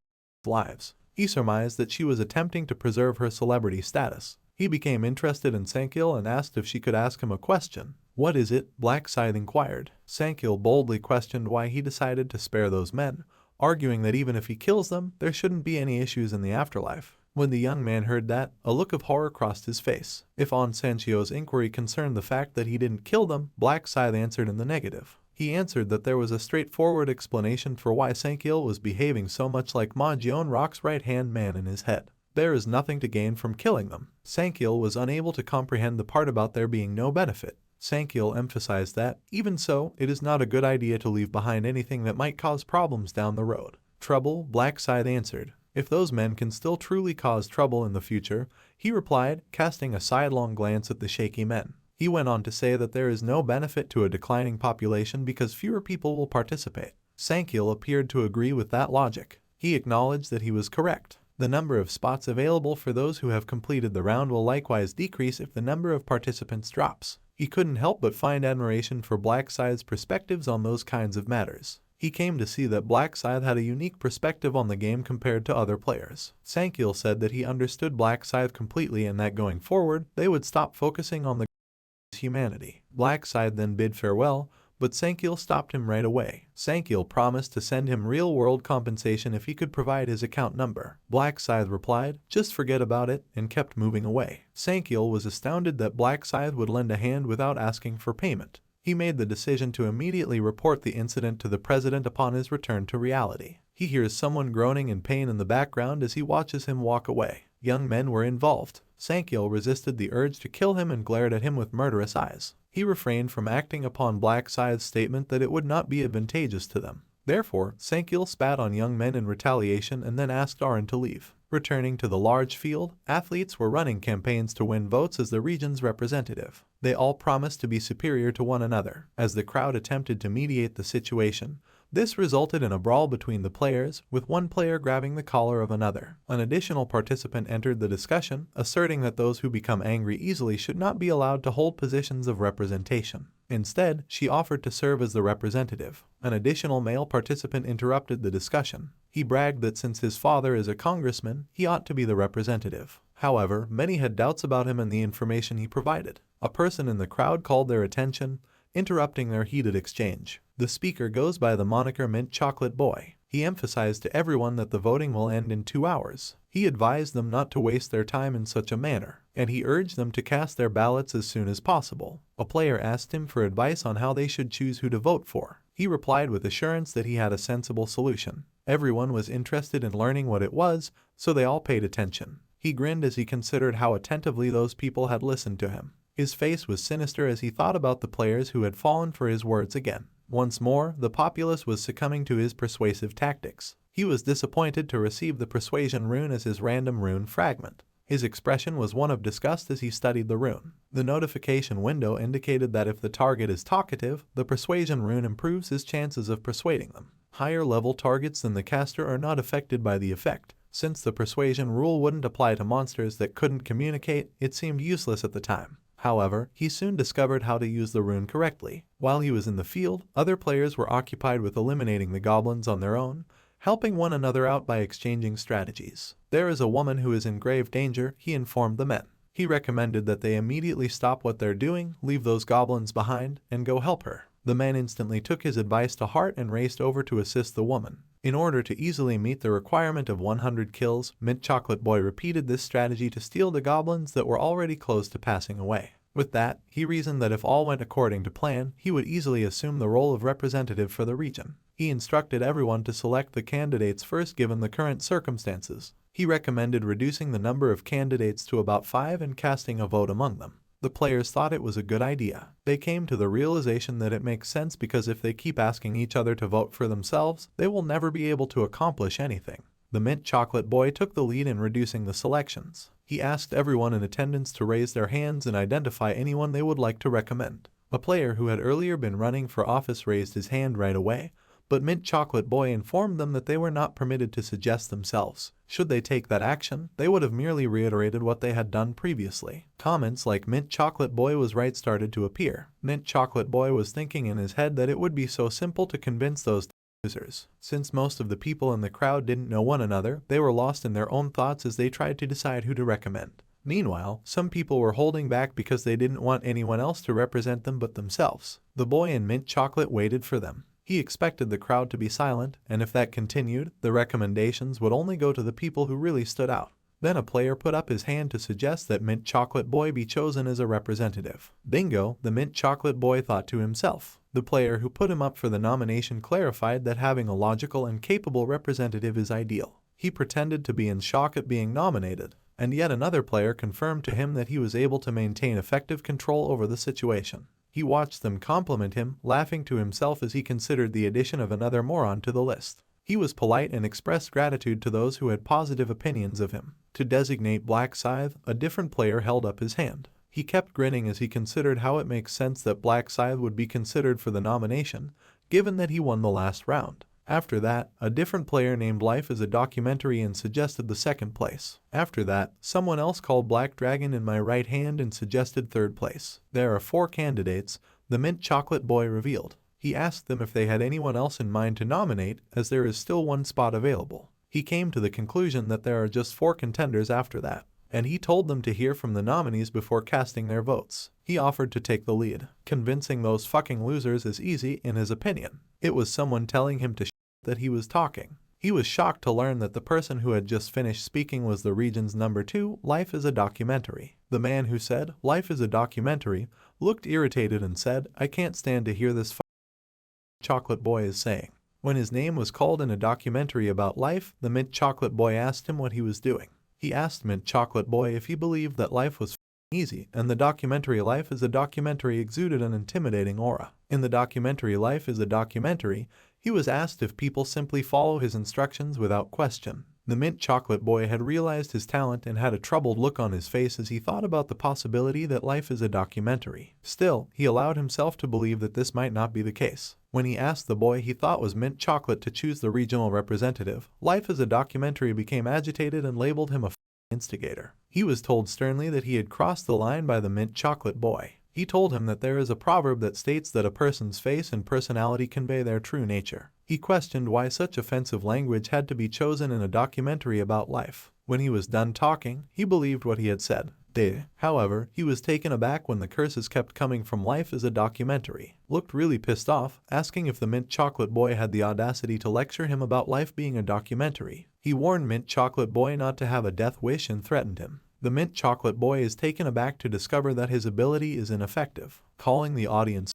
lives. He surmised that she was attempting to preserve her celebrity status. He became interested in Sankil and asked if she could ask him a question. "What is it?" Black Scythe inquired. Sankil boldly questioned why he decided to spare those men, arguing that even if he kills them, there shouldn't be any issues in the afterlife. When the young man heard that, a look of horror crossed his face. If An Sanchio's inquiry concerned the fact that he didn't kill them, Black Scythe answered in the negative. He answered that there was a straightforward explanation for why Sankil was behaving so much like Ma Jeon-rock's right-hand man in his head. There is nothing to gain from killing them. Sankil was unable to comprehend the part about there being no benefit. Sankyil emphasized that, even so, it is not a good idea to leave behind anything that might cause problems down the road. Trouble, Blackside answered. If those men can still truly cause trouble in the future, he replied, casting a sidelong glance at the shaky men. He went on to say that there is no benefit to a declining population because fewer people will participate. Sankyil appeared to agree with that logic. He acknowledged that he was correct. The number of spots available for those who have completed the round will likewise decrease if the number of participants drops. He couldn't help but find admiration for Blackside's perspectives on those kinds of matters. He came to see that Blackside had a unique perspective on the game compared to other players. Sankyil said that he understood Blackside completely and that going forward, they would stop focusing on the humanity. Blackside then bid farewell, but Sankyil stopped him right away. Sankyil promised to send him real-world compensation if he could provide his account number. Blackside replied, "Just forget about it," and kept moving away. Sankyil was astounded that Blackside would lend a hand without asking for payment. He made the decision to immediately report the incident to the president upon his return to reality. He hears someone groaning in pain in the background as he watches him walk away. Young men were involved. Sankyil resisted the urge to kill him and glared at him with murderous eyes. He refrained from acting upon Blackside's statement that it would not be advantageous to them. Therefore, Sankyil spat on young men in retaliation and then asked Arin to leave. Returning to the large field, athletes were running campaigns to win votes as the region's representative. They all promised to be superior to one another. As the crowd attempted to mediate the situation, this resulted in a brawl between the players, with one player grabbing the collar of another. An additional participant entered the discussion, asserting that those who become angry easily should not be allowed to hold positions of representation. Instead, she offered to serve as the representative. An additional male participant interrupted the discussion. He bragged that since his father is a congressman, he ought to be the representative. However, many had doubts about him and the information he provided. A person in the crowd called their attention, interrupting their heated exchange. The speaker goes by the moniker Mint Chocolate Boy. He emphasized to everyone that the voting will end in 2 hours. He advised them not to waste their time in such a manner, and he urged them to cast their ballots as soon as possible. A player asked him for advice on how they should choose who to vote for. He replied with assurance that he had a sensible solution. Everyone was interested in learning what it was, so they all paid attention. He grinned as he considered how attentively those people had listened to him. His face was sinister as he thought about the players who had fallen for his words again. Once more, the populace was succumbing to his persuasive tactics. He was disappointed to receive the persuasion rune as his random rune fragment. His expression was one of disgust as he studied the rune. The notification window indicated that if the target is talkative, the persuasion rune improves his chances of persuading them. Higher level targets than the caster are not affected by the effect. Since the persuasion rule wouldn't apply to monsters that couldn't communicate, it seemed useless at the time. However, he soon discovered how to use the rune correctly. While he was in the field, other players were occupied with eliminating the goblins on their own, helping one another out by exchanging strategies. "There is a woman who is in grave danger," he informed the men. He recommended that they immediately stop what they're doing, leave those goblins behind, and go help her. The men instantly took his advice to heart and raced over to assist the woman. In order to easily meet the requirement of 100 kills, Mint Chocolate Boy repeated this strategy to steal the goblins that were already close to passing away. With that, he reasoned that if all went according to plan, he would easily assume the role of representative for the region. He instructed everyone to select the candidates first given the current circumstances. He recommended reducing the number of candidates to about 5 and casting a vote among them. The players thought it was a good idea. They came to the realization that it makes sense because if they keep asking each other to vote for themselves, they will never be able to accomplish anything. The Mint Chocolate Boy took the lead in reducing the selections. He asked everyone in attendance to raise their hands and identify anyone they would like to recommend. A player who had earlier been running for office raised his hand right away, but Mint Chocolate Boy informed them that they were not permitted to suggest themselves. Should they take that action, they would have merely reiterated what they had done previously. Comments like "Mint Chocolate Boy was right" started to appear. Mint Chocolate Boy was thinking in his head that it would be so simple to convince those users. Since most of the people in the crowd didn't know one another, they were lost in their own thoughts as they tried to decide who to recommend. Meanwhile, some people were holding back because they didn't want anyone else to represent them but themselves. The boy in mint chocolate waited for them. He expected the crowd to be silent, and if that continued, the recommendations would only go to the people who really stood out. Then a player put up his hand to suggest that Mint Chocolate Boy be chosen as a representative. Bingo, the Mint Chocolate Boy thought to himself. The player who put him up for the nomination clarified that having a logical and capable representative is ideal. He pretended to be in shock at being nominated, and yet another player confirmed to him that he was able to maintain effective control over the situation. He watched them compliment him, laughing to himself as he considered the addition of another moron to the list. He was polite and expressed gratitude to those who had positive opinions of him. To designate Black Scythe, a different player held up his hand. He kept grinning as he considered how it makes sense that Black Scythe would be considered for the nomination, given that he won the last round. After that, a different player named Life is a Documentary and suggested the second place. After that, someone else called Black Dragon in My Right Hand and suggested third place. There are 4 candidates, the Mint Chocolate Boy revealed. He asked them if they had anyone else in mind to nominate, as there is still 1 spot available. He came to the conclusion that there are just 4 contenders after that, and he told them to hear from the nominees before casting their votes. He offered to take the lead. Convincing those fucking losers is easy in his opinion. It was someone telling him to that he was talking. He was shocked to learn that the person who had just finished speaking was the region's number 2, Life is a Documentary. The man who said, Life is a Documentary, looked irritated and said, I can't stand to hear this Chocolate Boy is saying. When his name was called in a documentary about life, the Mint Chocolate Boy asked him what he was doing. He asked Mint Chocolate Boy if he believed that life was easy, and the documentary Life is a Documentary exuded an intimidating aura. In the documentary Life is a Documentary, he was asked if people simply follow his instructions without question. The Mint Chocolate Boy had realized his talent and had a troubled look on his face as he thought about the possibility that life is a documentary. Still, he allowed himself to believe that this might not be the case. When he asked the boy he thought was Mint Chocolate to choose the regional representative, Life is a Documentary became agitated and labeled him a instigator. He was told sternly that he had crossed the line by the Mint Chocolate Boy. He told him that there is a proverb that states that a person's face and personality convey their true nature. He questioned why such offensive language had to be chosen in a documentary about life. When he was done talking, he believed what he had said. However, he was taken aback when the curses kept coming from Life is a Documentary. Looked really pissed off, asking if the Mint Chocolate Boy had the audacity to lecture him about life being a documentary. He warned Mint Chocolate Boy not to have a death wish and threatened him. The Mint Chocolate Boy is taken aback to discover that his ability is ineffective. Calling the audience,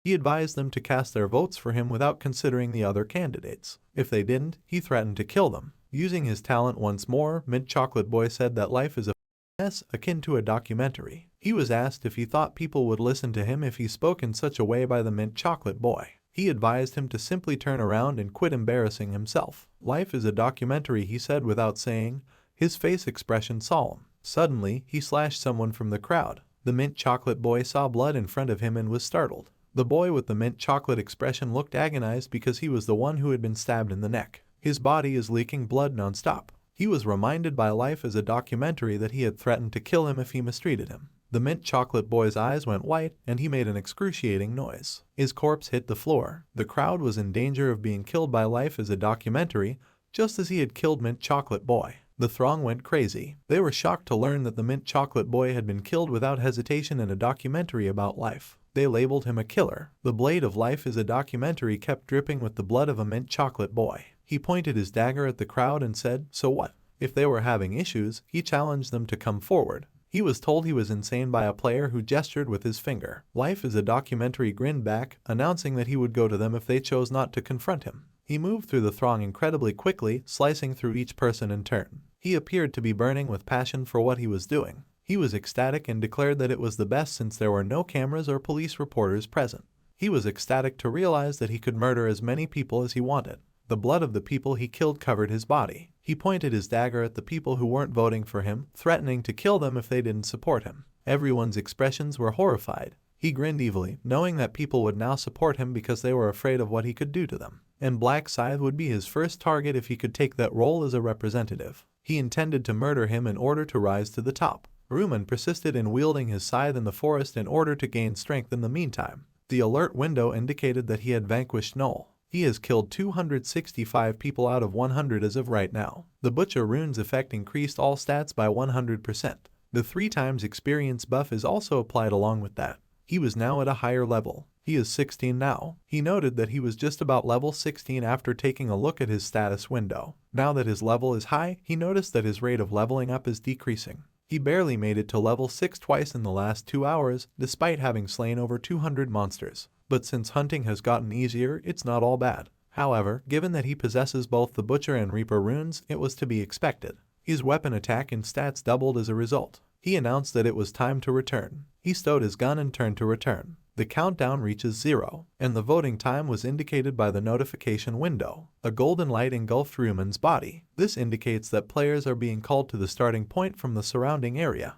he advised them to cast their votes for him without considering the other candidates. If they didn't, he threatened to kill them. Using his talent once more, Mint Chocolate Boy said that life is a mess akin to a documentary. He was asked if he thought people would listen to him if he spoke in such a way by the Mint Chocolate Boy. He advised him to simply turn around and quit embarrassing himself. Life is a documentary, he said without saying, his face expression solemn. Suddenly, he slashed someone from the crowd. The Mint Chocolate Boy saw blood in front of him and was startled. The boy with the mint chocolate expression looked agonized because he was the one who had been stabbed in the neck. His body is leaking blood non-stop. He was reminded by Life as a Documentary that he had threatened to kill him if he mistreated him. The Mint Chocolate Boy's eyes went white and he made an excruciating noise. His corpse hit the floor. The crowd was in danger of being killed by Life as a Documentary, just as he had killed Mint Chocolate Boy. The throng went crazy. They were shocked to learn that the Mint Chocolate Boy had been killed without hesitation in a documentary about life. They labeled him a killer. The blade of Life is a Documentary kept dripping with the blood of a Mint Chocolate Boy. He pointed his dagger at the crowd and said, "So what?" If they were having issues, he challenged them to come forward. He was told he was insane by a player who gestured with his finger. Life is a Documentary grinned back, announcing that he would go to them if they chose not to confront him. He moved through the throng incredibly quickly, slicing through each person in turn. He appeared to be burning with passion for what he was doing. He was ecstatic and declared that it was the best since there were no cameras or police reporters present. He was ecstatic to realize that he could murder as many people as he wanted. The blood of the people he killed covered his body. He pointed his dagger at the people who weren't voting for him, threatening to kill them if they didn't support him. Everyone's expressions were horrified. He grinned evilly, knowing that people would now support him because they were afraid of what he could do to them. And Black Scythe would be his first target if he could take that role as a representative. He intended to murder him in order to rise to the top. Ruman persisted in wielding his scythe in the forest in order to gain strength in the meantime. The alert window indicated that he had vanquished Null. He has killed 265 people out of 100 as of right now. The Butcher Rune's effect increased all stats by 100%. The 3x experience buff is also applied along with that. He was now at a higher level. He is 16 now. He noted that he was just about level 16 after taking a look at his status window. Now that his level is high, he noticed that his rate of leveling up is decreasing. He barely made it to level 6 twice in the last 2 hours, despite having slain over 200 monsters. But since hunting has gotten easier, it's not all bad. However, given that he possesses both the Butcher and Reaper runes, it was to be expected. His weapon attack and stats doubled as a result. He announced that it was time to return. He stowed his gun and turned to return. The countdown reaches 0, and the voting time was indicated by the notification window. A golden light engulfed Ryuman's body. This indicates that players are being called to the starting point from the surrounding area.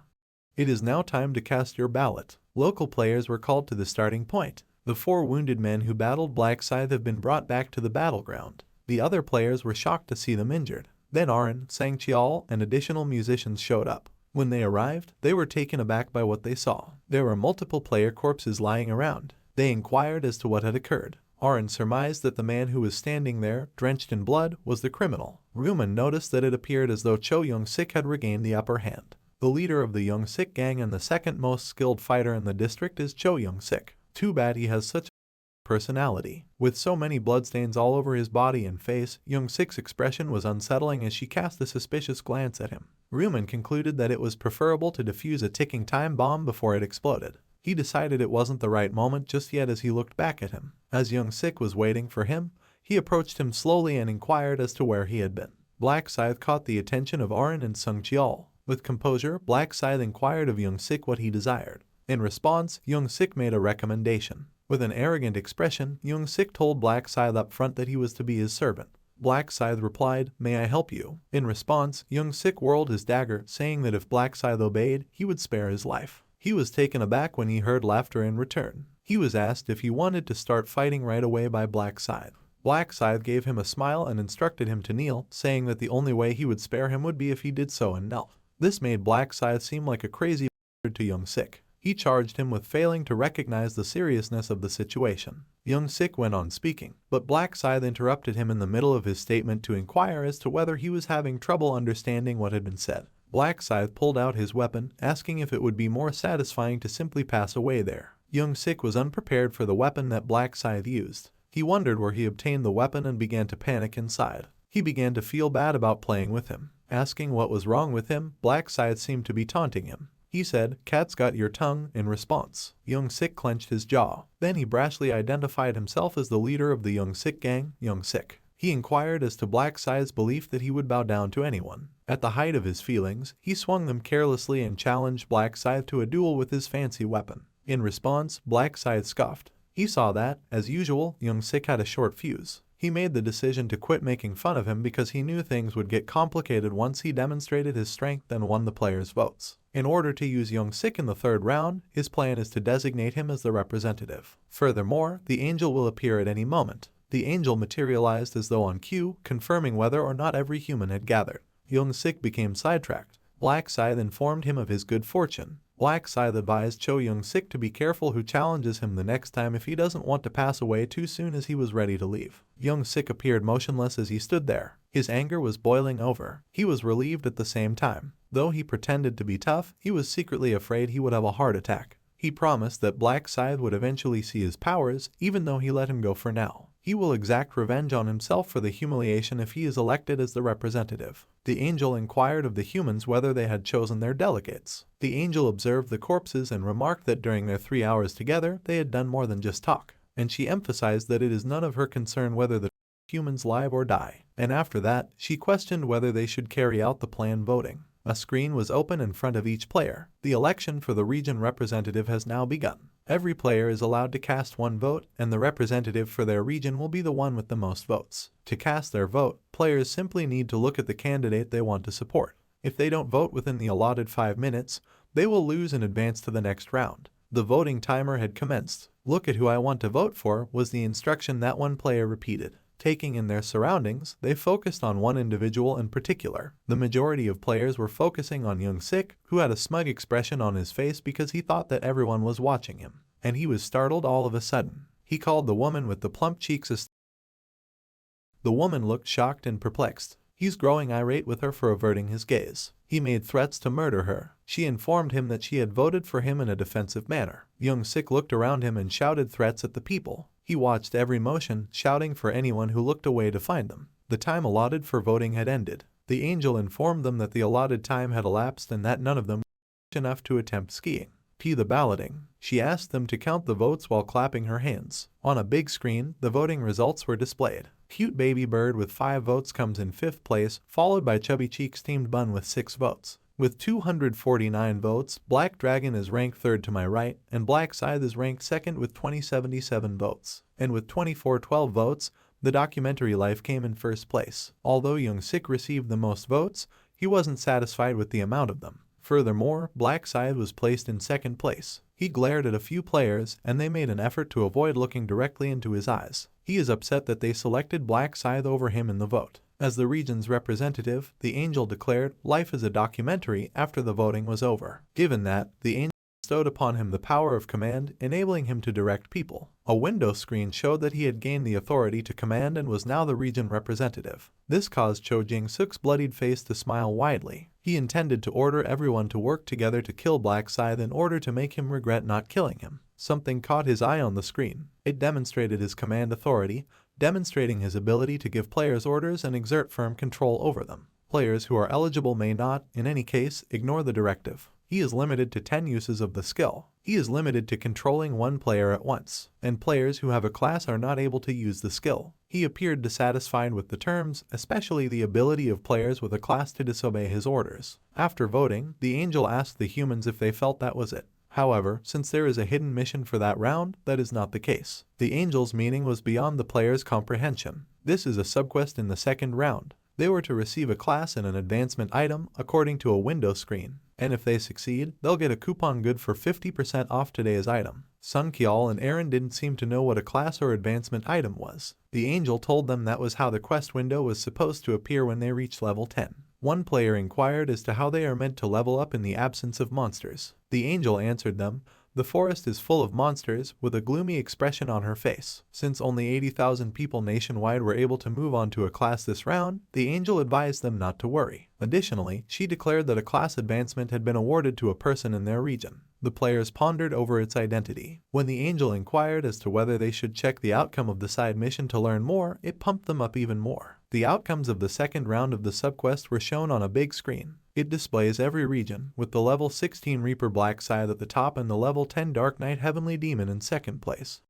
It is now time to cast your ballot. Local players were called to the starting point. The 4 wounded men who battled Black Scythe have been brought back to the battleground. The other players were shocked to see them injured. Then Arin, Sangcheol, and additional musicians showed up. When they arrived, they were taken aback by what they saw. There were multiple player corpses lying around. They inquired as to what had occurred. Arin surmised that the man who was standing there, drenched in blood, was the criminal. Ryuman noticed that it appeared as though Cho Young-sik had regained the upper hand. The leader of the Young-sik gang and the second most skilled fighter in the district is Cho Young-sik. Too bad he has such a personality. With so many bloodstains all over his body and face, Young-sik's expression was unsettling as she cast a suspicious glance at him. Ryuman concluded that it was preferable to defuse a ticking time bomb before it exploded. He decided it wasn't the right moment just yet as he looked back at him. As Young-sik was waiting for him, he approached him slowly and inquired as to where he had been. Black Scythe caught the attention of Arin and Sangcheol. With composure, Black Scythe inquired of Young-sik what he desired. In response, Young-sik made a recommendation. With an arrogant expression, Young-sik told Black Scythe up front that he was to be his servant. Black Scythe replied, "May I help you?" In response, Young-sik whirled his dagger, saying that if Black Scythe obeyed, he would spare his life. He was taken aback when he heard laughter in return. He was asked if he wanted to start fighting right away by Black Scythe. Black Scythe gave him a smile and instructed him to kneel, saying that the only way he would spare him would be if he did so and knelt. This made Black Scythe seem like a crazy bastard to Young-sik. He charged him with failing to recognize the seriousness of the situation. Young-sik went on speaking, but Black Scythe interrupted him in the middle of his statement to inquire as to whether he was having trouble understanding what had been said. Black Scythe pulled out his weapon, asking if it would be more satisfying to simply pass away there. Young-sik was unprepared for the weapon that Black Scythe used. He wondered where he obtained the weapon and began to panic inside. He began to feel bad about playing with him. Asking what was wrong with him, Black Scythe seemed to be taunting him. He said, "Cat's got your tongue," in response. Young-sik clenched his jaw. Then he brashly identified himself as the leader of the Young-sik gang, Young-sik. He inquired as to Black Scythe's belief that he would bow down to anyone. At the height of his feelings, he swung them carelessly and challenged Black Scythe to a duel with his fancy weapon. In response, Black Scythe scoffed. He saw that, as usual, Young-sik had a short fuse. He made the decision to quit making fun of him because he knew things would get complicated once he demonstrated his strength and won the players' votes. In order to use Young-sik in the third round, his plan is to designate him as the representative. Furthermore, the angel will appear at any moment. The angel materialized as though on cue, confirming whether or not every human had gathered. Young-sik became sidetracked. Black Scythe informed him of his good fortune. Black Scythe advised Cho Young-sik to be careful who challenges him the next time if he doesn't want to pass away too soon as he was ready to leave. Young-sik appeared motionless as he stood there. His anger was boiling over. He was relieved at the same time. Though he pretended to be tough, he was secretly afraid he would have a heart attack. He promised that Black Scythe would eventually see his powers, even though he let him go for now. He will exact revenge on himself for the humiliation if he is elected as the representative. The angel inquired of the humans whether they had chosen their delegates. The angel observed the corpses and remarked that during their 3 hours together, they had done more than just talk. And she emphasized that it is none of her concern whether the humans live or die. And after that, she questioned whether they should carry out the planned voting. A screen was open in front of each player. The election for the region representative has now begun. Every player is allowed to cast one vote, and the representative for their region will be the one with the most votes. To cast their vote, players simply need to look at the candidate they want to support. If they don't vote within the allotted 5 minutes, they will lose and advance to the next round. The voting timer had commenced. "Look at who I want to vote for," was the instruction that one player repeated. Taking in their surroundings, they focused on one individual in particular. The majority of players were focusing on Young-sik, who had a smug expression on his face because he thought that everyone was watching him. And he was startled all of a sudden. He called the woman with the plump cheeks a The woman looked shocked and perplexed. He's growing irate with her for averting his gaze. He made threats to murder her. She informed him that she had voted for him in a defensive manner. Young-sik looked around him and shouted threats at the people. He watched every motion, shouting for anyone who looked away to find them. The time allotted for voting had ended. The angel informed them that the allotted time had elapsed and that none of them were enough to attempt skiing. The balloting. She asked them to count the votes while clapping her hands. On a big screen, the voting results were displayed. Cute Baby Bird with 5 votes comes in 5th place, followed by Chubby Cheeks Steamed Bun with 6 votes. With 249 votes, Black Dragon is ranked 3rd to my right, and Black Scythe is ranked 2nd with 2077 votes. And with 2412 votes, the documentary Life came in 1st place. Although Young Sik received the most votes, he wasn't satisfied with the amount of them. Furthermore, Black Scythe was placed in 2nd place. He glared at a few players, and they made an effort to avoid looking directly into his eyes. He is upset that they selected Black Scythe over him in the vote. As the region's representative, the angel declared Life is a documentary after the voting was over. Given that, the angel bestowed upon him the power of command, enabling him to direct people. A window screen showed that he had gained the authority to command and was now the region representative. This caused Cho Jing-suk's bloodied face to smile widely. He intended to order everyone to work together to kill Black Scythe in order to make him regret not killing him. Something caught his eye on the screen. It demonstrated his command authority, demonstrating his ability to give players orders and exert firm control over them. Players who are eligible may not, in any case, ignore the directive. He is limited to 10 uses of the skill. He is limited to controlling one player at once, and players who have a class are not able to use the skill. He appeared dissatisfied with the terms, especially the ability of players with a class to disobey his orders. After voting, the angel asked the humans if they felt that was it. However, since there is a hidden mission for that round, that is not the case. The angel's meaning was beyond the player's comprehension. This is a subquest in the 2nd round. They were to receive a class and an advancement item according to a window screen, and if they succeed, they'll get a coupon good for 50% off today's item. Sun Kyol and Aaron didn't seem to know what a class or advancement item was. The angel told them that was how the quest window was supposed to appear when they reached level 10. One player inquired as to how they are meant to level up in the absence of monsters. The angel answered them, "The forest is full of monsters," with a gloomy expression on her face. Since only 80,000 people nationwide were able to move on to a class this round, the angel advised them not to worry. Additionally, she declared that a class advancement had been awarded to a person in their region. The players pondered over its identity. When the angel inquired as to whether they should check the outcome of the side mission to learn more, it pumped them up even more. The outcomes of the 2nd round of the subquest were shown on a big screen. It displays every region, with the level 16 Reaper Black Scythe at the top and the level 10 Dark Knight Heavenly Demon in 2nd place.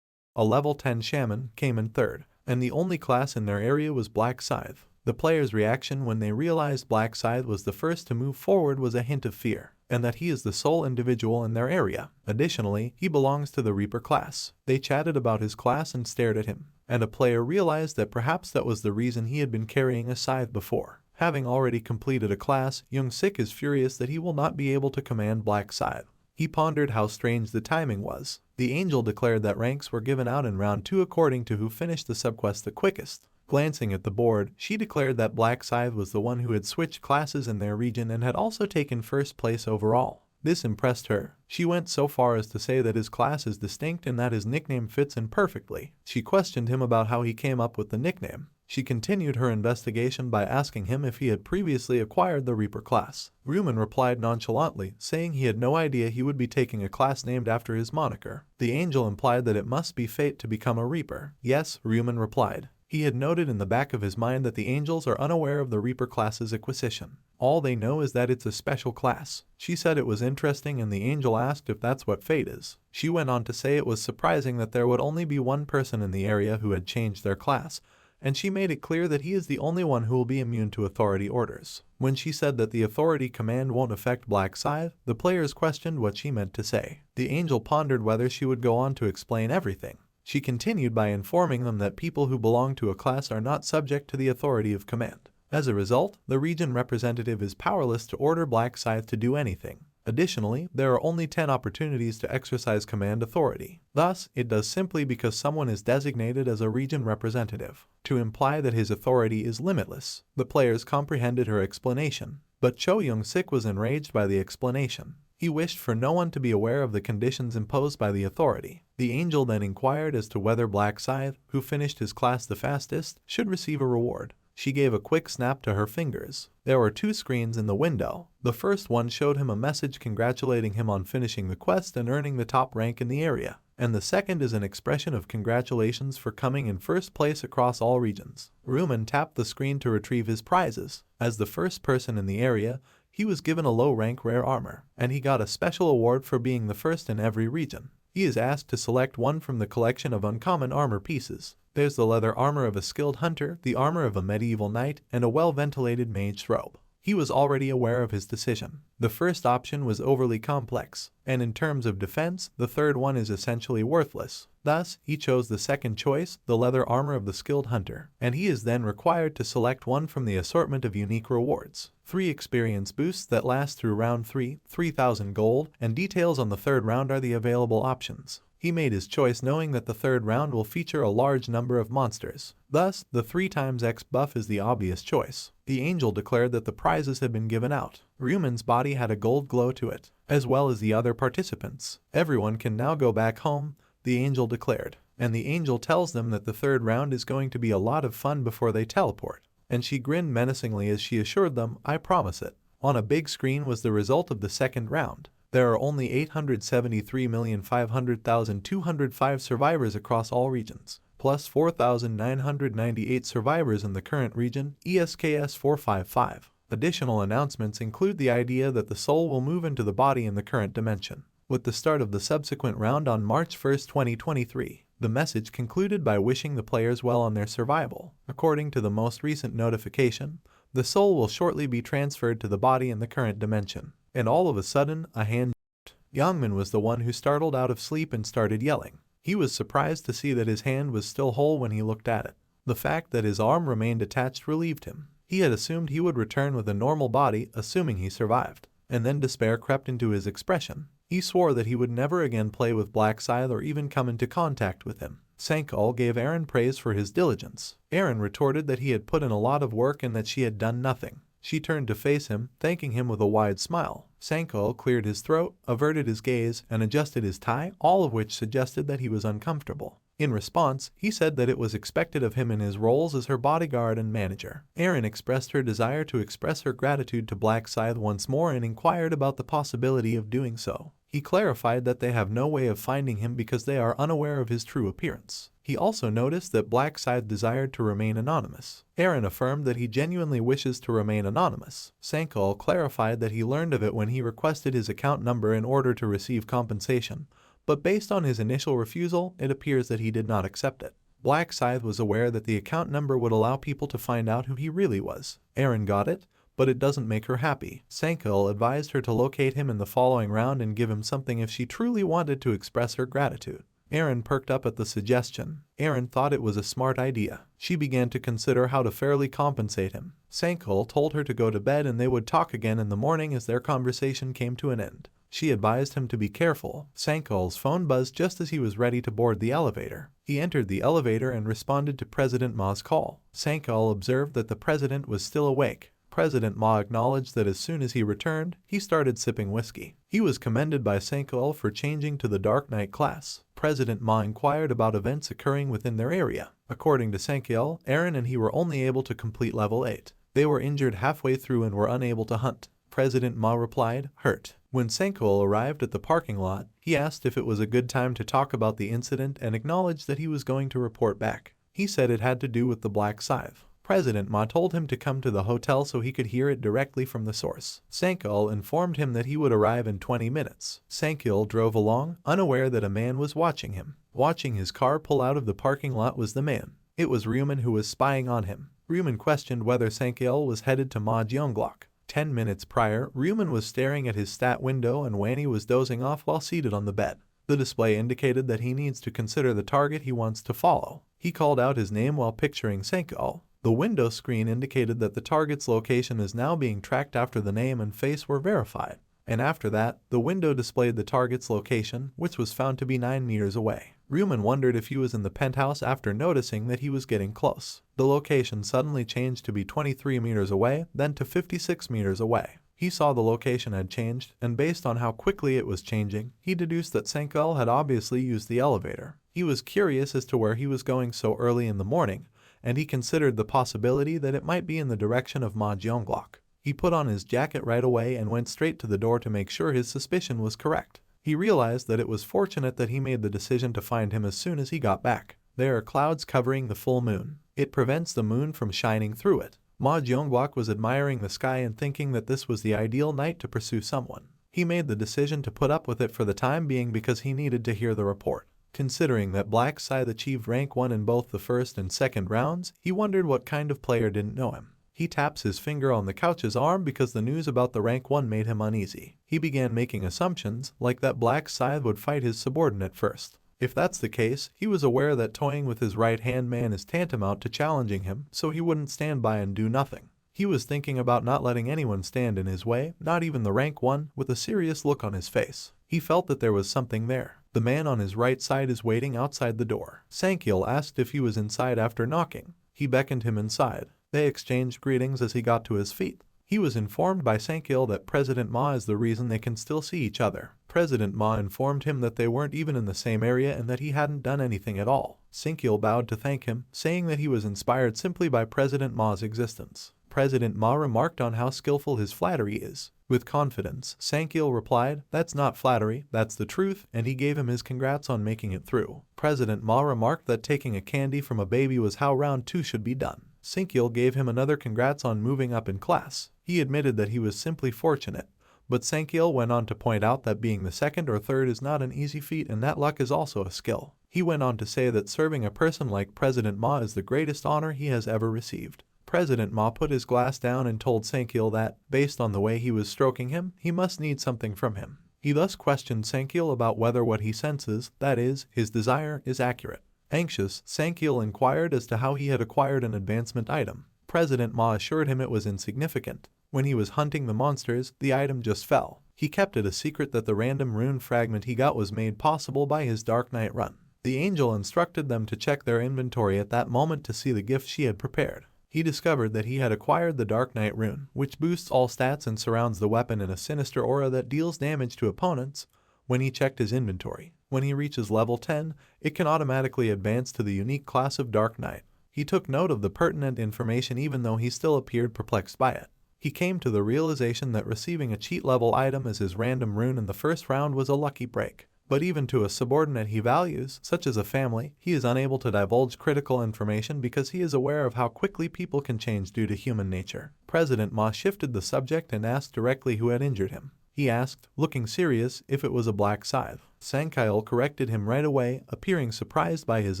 A level 10 Shaman came in 3rd, and the only class in their area was Black Scythe. The players' reaction when they realized Black Scythe was the first to move forward was a hint of fear, and that he is the sole individual in their area. Additionally, he belongs to the Reaper class. They chatted about his class and stared at him, and a player realized that perhaps that was the reason he had been carrying a scythe before. Having already completed a class, Young Sik is furious that he will not be able to command Black Scythe. He pondered how strange the timing was. The angel declared that ranks were given out in round 2 according to who finished the subquest the quickest. Glancing at the board, she declared that Black Scythe was the one who had switched classes in their region and had also taken 1st place overall. This impressed her. She went so far as to say that his class is distinct and that his nickname fits in perfectly. She questioned him about how he came up with the nickname. She continued her investigation by asking him if he had previously acquired the Reaper class. Ruman replied nonchalantly, saying he had no idea he would be taking a class named after his moniker. The angel implied that it must be fate to become a Reaper. Yes, Ruman replied. He had noted in the back of his mind that the angels are unaware of the Reaper class's acquisition. All they know is that it's a special class. She said it was interesting and the angel asked if that's what fate is. She went on to say it was surprising that there would only be one person in the area who had changed their class, and she made it clear that he is the only one who will be immune to authority orders. When she said that the authority command won't affect Black Scythe, the players questioned what she meant to say. The angel pondered whether she would go on to explain everything. She continued by informing them that people who belong to a class are not subject to the authority of command. As a result, the region representative is powerless to order Black Scythe to do anything. Additionally, there are only 10 opportunities to exercise command authority. Thus, it does simply because someone is designated as a region representative, to imply that his authority is limitless. The players comprehended her explanation, but Cho Young-sik was enraged by the explanation. He wished for no one to be aware of the conditions imposed by the authority. The angel then inquired as to whether Black Scythe, who finished his class the fastest, should receive a reward. She gave a quick snap to her fingers. There were 2 screens in the window. The first one showed him a message congratulating him on finishing the quest and earning the top rank in the area, and the second is an expression of congratulations for coming in 1st place across all regions. Ruman tapped the screen to retrieve his prizes. As the first person in the area, he was given a low-rank rare armor, and he got a special award for being the first in every region. He is asked to select one from the collection of uncommon armor pieces. There's the leather armor of a skilled hunter, the armor of a medieval knight, and a well-ventilated mage's robe. He was already aware of his decision. The first option was overly complex, and in terms of defense, the third one is essentially worthless. Thus, he chose the second choice, the leather armor of the skilled hunter, and he is then required to select one from the assortment of unique rewards. 3 experience boosts that last through round 3, 3,000 gold, and details on the third round are the available options. He made his choice knowing that the third round will feature a large number of monsters. Thus, the 3x buff is the obvious choice. The angel declared that the prizes had been given out. Ryuman's body had a gold glow to it, as well as the other participants. Everyone can now go back home, the angel declared. And the angel tells them that the third round is going to be a lot of fun before they teleport. And she grinned menacingly as she assured them, "I promise it." On a big screen was the result of the second round. There are only 873,500,205 survivors across all regions, plus 4,998 survivors in the current region, ESKS 455. Additional announcements include the idea that the soul will move into the body in the current dimension. With the start of the subsequent round on March 1, 2023, the message concluded by wishing the players well on their survival. According to the most recent notification, the soul will shortly be transferred to the body in the current dimension. And all of a sudden, a hand jumped. Youngman was the one who startled out of sleep and started yelling. He was surprised to see that his hand was still whole when he looked at it. The fact that his arm remained attached relieved him. He had assumed he would return with a normal body, assuming he survived. And then despair crept into his expression. He swore that he would never again play with Black Scythe or even come into contact with him. Sankal gave Eren praise for his diligence. Eren retorted that he had put in a lot of work and that she had done nothing. She turned to face him, thanking him with a wide smile. Sankal cleared his throat, averted his gaze, and adjusted his tie, all of which suggested that he was uncomfortable. In response, he said that it was expected of him in his roles as her bodyguard and manager. Eren expressed her desire to express her gratitude to Black Scythe once more and inquired about the possibility of doing so. He clarified that they have no way of finding him because they are unaware of his true appearance. He also noticed that Black Scythe desired to remain anonymous. Eren affirmed that he genuinely wishes to remain anonymous. Sankal clarified that he learned of it when he requested his account number in order to receive compensation, but based on his initial refusal, it appears that he did not accept it. Black Scythe was aware that the account number would allow people to find out who he really was. Eren got it, but it doesn't make her happy. Sankal advised her to locate him in the following round and give him something if she truly wanted to express her gratitude. Eren perked up at the suggestion. Eren thought it was a smart idea. She began to consider how to fairly compensate him. Sankal told her to go to bed and they would talk again in the morning as their conversation came to an end. She advised him to be careful. Sankal's phone buzzed just as he was ready to board the elevator. He entered the elevator and responded to President Ma's call. Sankal observed that the president was still awake. President Ma acknowledged that as soon as he returned, he started sipping whiskey. He was commended by Sankal for changing to the Dark Knight class. President Ma inquired about events occurring within their area. According to Sankal, Eren and he were only able to complete level 8. They were injured halfway through and were unable to hunt. President Ma replied, "Hurt." When Sankal arrived at the parking lot, he asked if it was a good time to talk about the incident and acknowledged that he was going to report back. He said it had to do with the Black Scythe. President Ma told him to come to the hotel so he could hear it directly from the source. Sankal informed him that he would arrive in 20 minutes. Sankal drove along, unaware that a man was watching him. Watching his car pull out of the parking lot was the man. It was Ryuman who was spying on him. Ryuman questioned whether Sankal was headed to Ma Jeonglok. 10 minutes prior, Ryuman was staring at his stat window and Wanny was dozing off while seated on the bed. The display indicated that he needs to consider the target he wants to follow. He called out his name while picturing Sankal. The window screen indicated that the target's location is now being tracked after the name and face were verified. And after that, the window displayed the target's location, which was found to be 9 meters away. Ryuman wondered if he was in the penthouse after noticing that he was getting close. The location suddenly changed to be 23 meters away, then to 56 meters away. He saw the location had changed, and based on how quickly it was changing, he deduced that Sankal had obviously used the elevator. He was curious as to where he was going so early in the morning, and he considered the possibility that it might be in the direction of Ma Jeonglok. He put on his jacket right away and went straight to the door to make sure his suspicion was correct. He realized that it was fortunate that he made the decision to find him as soon as he got back. There are clouds covering the full moon. It prevents the moon from shining through it. Ma Jeonglok was admiring the sky and thinking that this was the ideal night to pursue someone. He made the decision to put up with it for the time being because he needed to hear the report. Considering that Black Scythe achieved rank 1 in both the first and second rounds, he wondered what kind of player didn't know him. He taps his finger on the couch's arm because the news about the rank 1 made him uneasy. He began making assumptions, like that Black Scythe would fight his subordinate first. If that's the case, he was aware that toying with his right-hand man is tantamount to challenging him, so he wouldn't stand by and do nothing. He was thinking about not letting anyone stand in his way, not even the rank 1, with a serious look on his face. He felt that there was something there. The man on his right side is waiting outside the door. Sankyil asked if he was inside after knocking. He beckoned him inside. They exchanged greetings as he got to his feet. He was informed by Sankyil that President Ma is the reason they can still see each other. President Ma informed him that they weren't even in the same area and that he hadn't done anything at all. Sankyil bowed to thank him, saying that he was inspired simply by President Ma's existence. President Ma remarked on how skillful his flattery is. With confidence, Sankyil replied, "That's not flattery, that's the truth," and he gave him his congrats on making it through. President Ma remarked that taking a candy from a baby was how round 2 should be done. Sankyil gave him another congrats on moving up in class. He admitted that he was simply fortunate, but Sankyil went on to point out that being the second or third is not an easy feat and that luck is also a skill. He went on to say that serving a person like President Ma is the greatest honor he has ever received. President Ma put his glass down and told Sankyil that, based on the way he was stroking him, he must need something from him. He thus questioned Sankyil about whether what he senses, that is, his desire, is accurate. Anxious, Sankyil inquired as to how he had acquired an advancement item. President Ma assured him it was insignificant. When he was hunting the monsters, the item just fell. He kept it a secret that the random rune fragment he got was made possible by his Dark Knight run. The angel instructed them to check their inventory at that moment to see the gift she had prepared. He discovered that he had acquired the Dark Knight rune, which boosts all stats and surrounds the weapon in a sinister aura that deals damage to opponents. When he checked his inventory, when he reaches level 10, it can automatically advance to the unique class of Dark Knight. He took note of the pertinent information even though he still appeared perplexed by it. He came to the realization that receiving a cheat level item as his random rune in the first round was a lucky break. But even to a subordinate he values, such as a family, he is unable to divulge critical information because he is aware of how quickly people can change due to human nature. President Ma shifted the subject and asked directly who had injured him. He asked, looking serious, if it was a Black Scythe. Sankyil corrected him right away, appearing surprised by his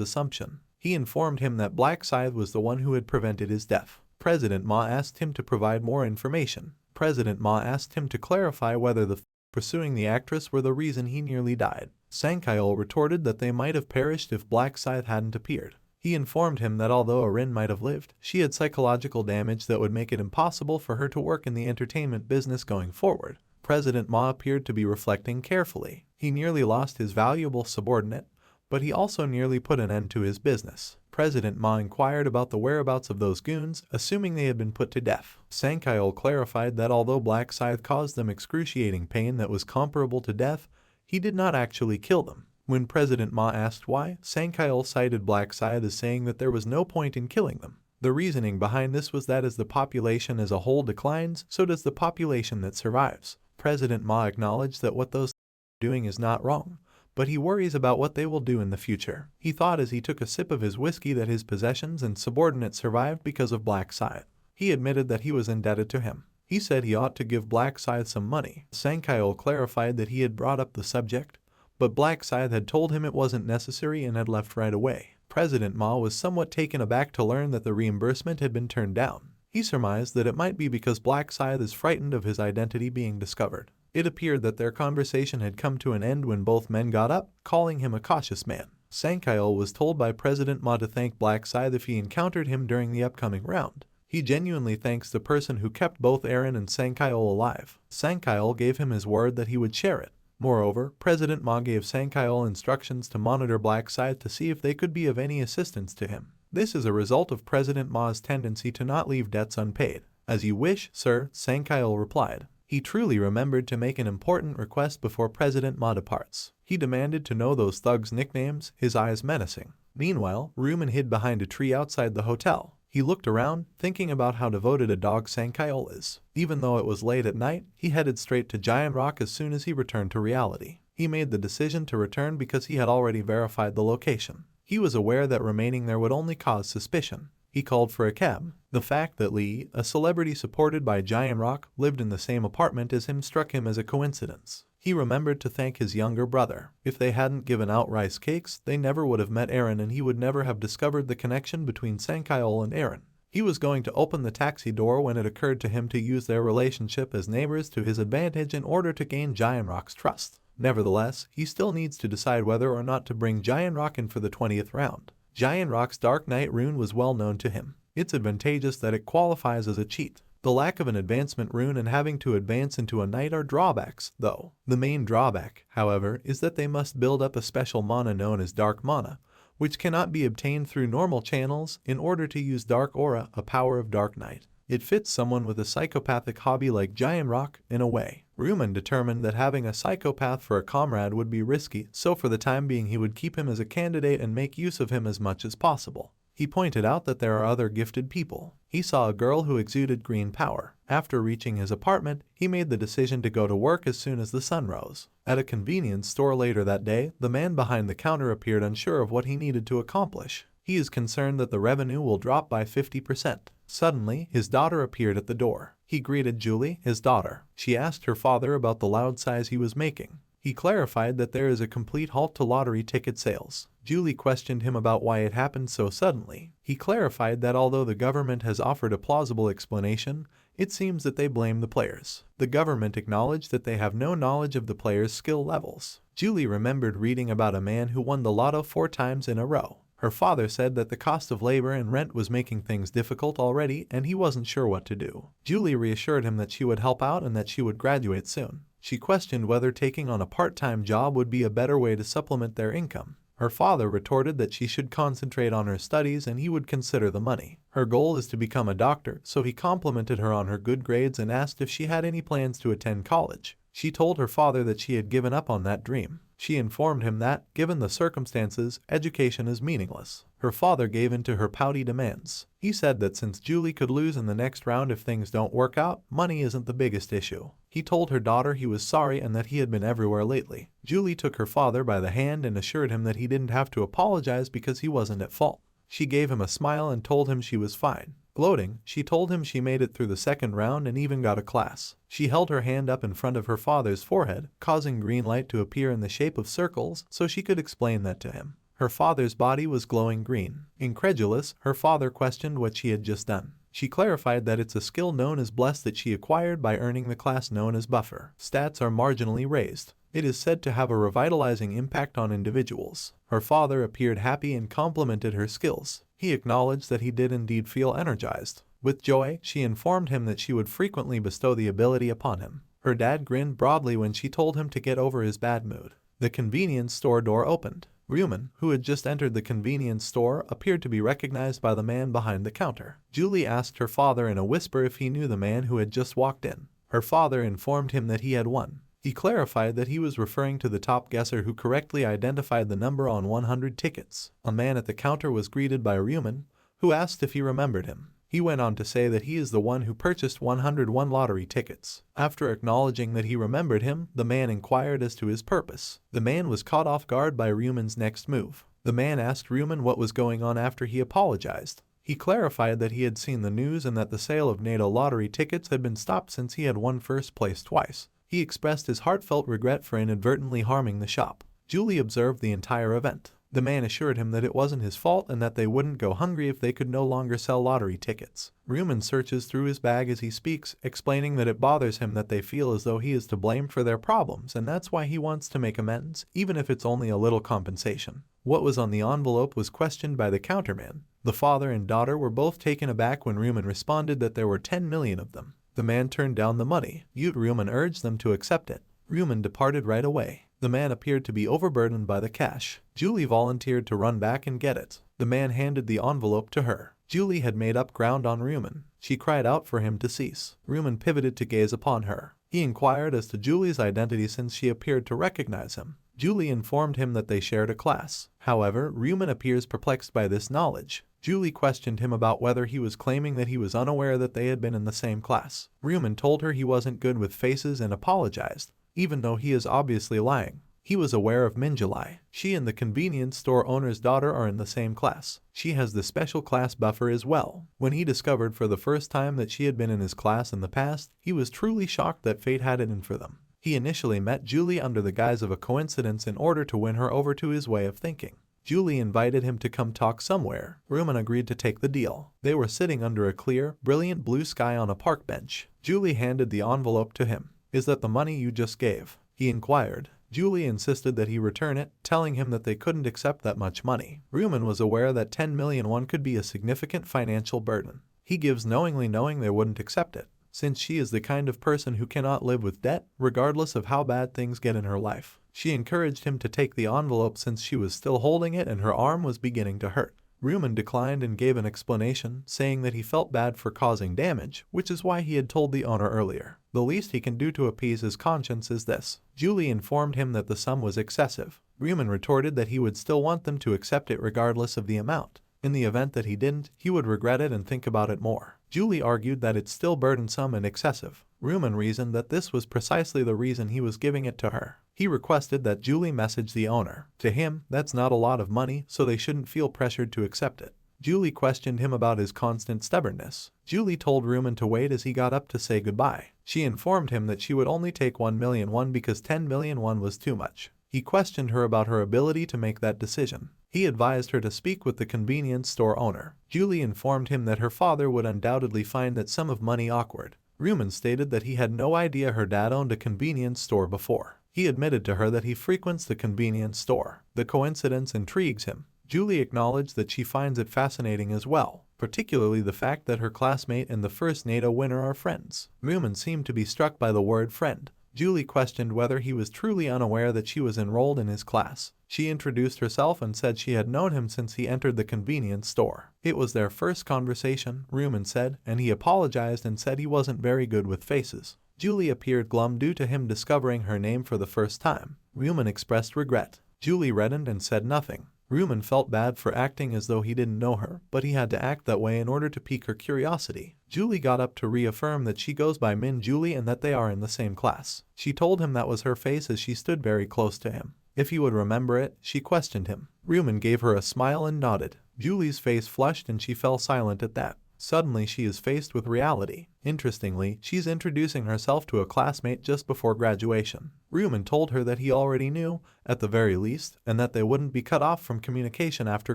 assumption. He informed him that Black Scythe was the one who had prevented his death. President Ma asked him to provide more information. President Ma asked him to clarify whether the pursuing the actress were the reason he nearly died. Sankyil retorted that they might have perished if Black Scythe hadn't appeared. He informed him that although Arin might have lived, she had psychological damage that would make it impossible for her to work in the entertainment business going forward. President Ma appeared to be reflecting carefully. He nearly lost his valuable subordinate, but he also nearly put an end to his business. President Ma inquired about the whereabouts of those goons, assuming they had been put to death. Sankyil clarified that although Black Scythe caused them excruciating pain that was comparable to death, he did not actually kill them. When President Ma asked why, Sankyil cited Black Scythe as saying that there was no point in killing them. The reasoning behind this was that as the population as a whole declines, so does the population that survives. President Ma acknowledged that what those are doing is not wrong, but he worries about what they will do in the future. He thought as he took a sip of his whiskey that his possessions and subordinate survived because of Black Scythe. He admitted that he was indebted to him. He said he ought to give Black Scythe some money. Sankyil clarified that he had brought up the subject, but Black Scythe had told him it wasn't necessary and had left right away. President Ma was somewhat taken aback to learn that the reimbursement had been turned down. He surmised that it might be because Black Scythe is frightened of his identity being discovered. It appeared that their conversation had come to an end when both men got up, calling him a cautious man. Sankyil was told by President Ma to thank Black Scythe if he encountered him during the upcoming round. He genuinely thanks the person who kept both Aaron and Sankyil alive. Sankyil gave him his word that he would share it. Moreover, President Ma gave Sankyil instructions to monitor Black Scythe to see if they could be of any assistance to him. This is a result of President Ma's tendency to not leave debts unpaid. "As you wish, sir," Sankyil replied. He truly remembered to make an important request before President Ma departs. He demanded to know those thugs' nicknames, his eyes menacing. Meanwhile, Ruman hid behind a tree outside the hotel. He looked around, thinking about how devoted a dog Sankyil is. Even though it was late at night, he headed straight to Giant Rock as soon as he returned to reality. He made the decision to return because he had already verified the location. He was aware that remaining there would only cause suspicion. He called for a cab. The fact that Lee, a celebrity supported by Giant Rock, lived in the same apartment as him struck him as a coincidence. He remembered to thank his younger brother. If they hadn't given out rice cakes, they never would have met Aaron and he would never have discovered the connection between Sankyil and Aaron. He was going to open the taxi door when it occurred to him to use their relationship as neighbors to his advantage in order to gain Giant Rock's trust. Nevertheless, he still needs to decide whether or not to bring Giant Rock in for the 20th round. Giant Rock's Dark Knight rune was well known to him. It's advantageous that it qualifies as a cheat. The lack of an advancement rune and having to advance into a knight are drawbacks, though. The main drawback, however, is that they must build up a special mana known as Dark Mana, which cannot be obtained through normal channels in order to use Dark Aura, a power of Dark Knight. It fits someone with a psychopathic hobby like Giant Rock in a way. Ruman determined that having a psychopath for a comrade would be risky, so for the time being he would keep him as a candidate and make use of him as much as possible. He pointed out that there are other gifted people. He saw a girl who exuded green power. After reaching his apartment, he made the decision to go to work as soon as the sun rose. At a convenience store later that day, the man behind the counter appeared unsure of what he needed to accomplish. He is concerned that the revenue will drop by 50%. Suddenly, his daughter appeared at the door. He greeted Julie, his daughter. She asked her father about the loud size he was making. He clarified that there is a complete halt to lottery ticket sales. Julie questioned him about why it happened so suddenly. He clarified that although the government has offered a plausible explanation, it seems that they blame the players. The government acknowledged that they have no knowledge of the players' skill levels. Julie remembered reading about a man who won the lotto 4 times in a row. Her father said that the cost of labor and rent was making things difficult already and he wasn't sure what to do. Julie reassured him that she would help out and that she would graduate soon. She questioned whether taking on a part-time job would be a better way to supplement their income. Her father retorted that she should concentrate on her studies and he would consider the money. Her goal is to become a doctor, so he complimented her on her good grades and asked if she had any plans to attend college. She told her father that she had given up on that dream. She informed him that, given the circumstances, education is meaningless. Her father gave in to her pouty demands. He said that since Julie could lose in the next round if things don't work out, money isn't the biggest issue. He told her daughter he was sorry and that he had been everywhere lately. Julie took her father by the hand and assured him that he didn't have to apologize because he wasn't at fault. She gave him a smile and told him she was fine. Gloating, she told him she made it through the second round and even got a class. She held her hand up in front of her father's forehead, causing green light to appear in the shape of circles so she could explain that to him. Her father's body was glowing green. Incredulous, her father questioned what she had just done. She clarified that it's a skill known as Bless that she acquired by earning the class known as Buffer. Stats are marginally raised. It is said to have a revitalizing impact on individuals. Her father appeared happy and complimented her skills. He acknowledged that he did indeed feel energized. With joy, she informed him that she would frequently bestow the ability upon him. Her dad grinned broadly when she told him to get over his bad mood. The convenience store door opened. Ryuman, who had just entered the convenience store, appeared to be recognized by the man behind the counter. Julie asked her father in a whisper if he knew the man who had just walked in. Her father informed him that he had won. He clarified that he was referring to the top guesser who correctly identified the number on 100 tickets. A man at the counter was greeted by Ryuman, who asked if he remembered him. He went on to say that he is the one who purchased 101 lottery tickets. After acknowledging that he remembered him, the man inquired as to his purpose. The man was caught off guard by Ryuman's next move. The man asked Ryuman what was going on after he apologized. He clarified that he had seen the news and that the sale of NATO lottery tickets had been stopped since he had won first place twice. He expressed his heartfelt regret for inadvertently harming the shop. Julie observed the entire event. The man assured him that it wasn't his fault and that they wouldn't go hungry if they could no longer sell lottery tickets. Ryuman searches through his bag as he speaks, explaining that it bothers him that they feel as though he is to blame for their problems and that's why he wants to make amends, even if it's only a little compensation. What was on the envelope was questioned by the counterman. The father and daughter were both taken aback when Ryuman responded that there were 10 million of them. The man turned down the money. Ryuman urged them to accept it. Ryuman departed right away. The man appeared to be overburdened by the cash. Julie volunteered to run back and get it. The man handed the envelope to her. Julie had made up ground on Ryuman. She cried out for him to cease. Ryuman pivoted to gaze upon her. He inquired as to Julie's identity since she appeared to recognize him. Julie informed him that they shared a class. However, Ryuman appears perplexed by this knowledge. Julie questioned him about whether he was claiming that he was unaware that they had been in the same class. Ryuman told her he wasn't good with faces and apologized, even though he is obviously lying. He was aware of Minjulai. She and the convenience store owner's daughter are in the same class. She has the special class Buffer as well. When he discovered for the first time that she had been in his class in the past, he was truly shocked that fate had it in for them. He initially met Julie under the guise of a coincidence in order to win her over to his way of thinking. Julie invited him to come talk somewhere. Ruman agreed to take the deal. They were sitting under a clear, brilliant blue sky on a park bench. Julie handed the envelope to him. "Is that the money you just gave?" he inquired. Julie insisted that he return it, telling him that they couldn't accept that much money. Ruman was aware that 10 million won could be a significant financial burden. He gives knowingly knowing they wouldn't accept it, since she is the kind of person who cannot live with debt, regardless of how bad things get in her life. She encouraged him to take the envelope since she was still holding it and her arm was beginning to hurt. Ruman declined and gave an explanation, saying that he felt bad for causing damage, which is why he had told the owner earlier. The least he can do to appease his conscience is this. Julie informed him that the sum was excessive. Ruman retorted that he would still want them to accept it regardless of the amount. In the event that he didn't, he would regret it and think about it more. Julie argued that it's still burdensome and excessive. Ruman reasoned that this was precisely the reason he was giving it to her. He requested that Julie message the owner. To him, that's not a lot of money, so they shouldn't feel pressured to accept it. Julie questioned him about his constant stubbornness. Julie told Ruman to wait as he got up to say goodbye. She informed him that she would only take 1 million won because 10 million won was too much. He questioned her about her ability to make that decision. He advised her to speak with the convenience store owner. Julie informed him that her father would undoubtedly find that sum of money awkward. Ruman stated that he had no idea her dad owned a convenience store before. He admitted to her that he frequents the convenience store. The coincidence intrigues him. Julie acknowledged that she finds it fascinating as well, particularly the fact that her classmate and the first NATO winner are friends. Ruman seemed to be struck by the word friend. Julie questioned whether he was truly unaware that she was enrolled in his class. She introduced herself and said she had known him since he entered the convenience store. It was their first conversation, Ruman said, and he apologized and said he wasn't very good with faces. Julie appeared glum due to him discovering her name for the first time. Ruman expressed regret. Julie reddened and said nothing. Ruman felt bad for acting as though he didn't know her, but he had to act that way in order to pique her curiosity. Julie got up to reaffirm that she goes by Min Julie and that they are in the same class. She told him that was her face as she stood very close to him. If he would remember it, she questioned him. Ruman gave her a smile and nodded. Julie's face flushed and she fell silent at that. Suddenly she is faced with reality. Interestingly, she's introducing herself to a classmate just before graduation. Ruman told her that he already knew, at the very least, and that they wouldn't be cut off from communication after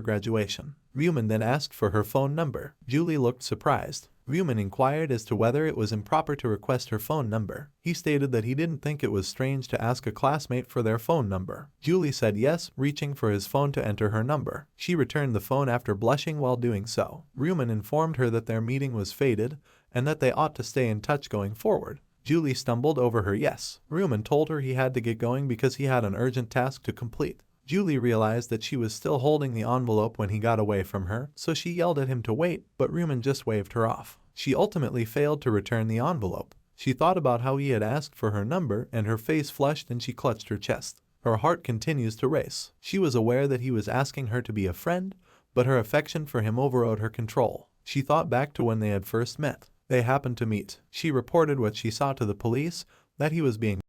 graduation. Ruman then asked for her phone number. Julie looked surprised. Ruman inquired as to whether it was improper to request her phone number. He stated that he didn't think it was strange to ask a classmate for their phone number. Julie said yes, reaching for his phone to enter her number. She returned the phone after blushing while doing so. Ruman informed her that their meeting was fated and that they ought to stay in touch going forward. Julie stumbled over her yes. Ruman told her he had to get going because he had an urgent task to complete. Julie realized that she was still holding the envelope when he got away from her, so she yelled at him to wait, but Ruman just waved her off. She ultimately failed to return the envelope. She thought about how he had asked for her number, and her face flushed and she clutched her chest. Her heart continues to race. She was aware that he was asking her to be a friend, but her affection for him overrode her control. She thought back to when they had first met. They happened to meet. She reported what she saw to the police, that he was being.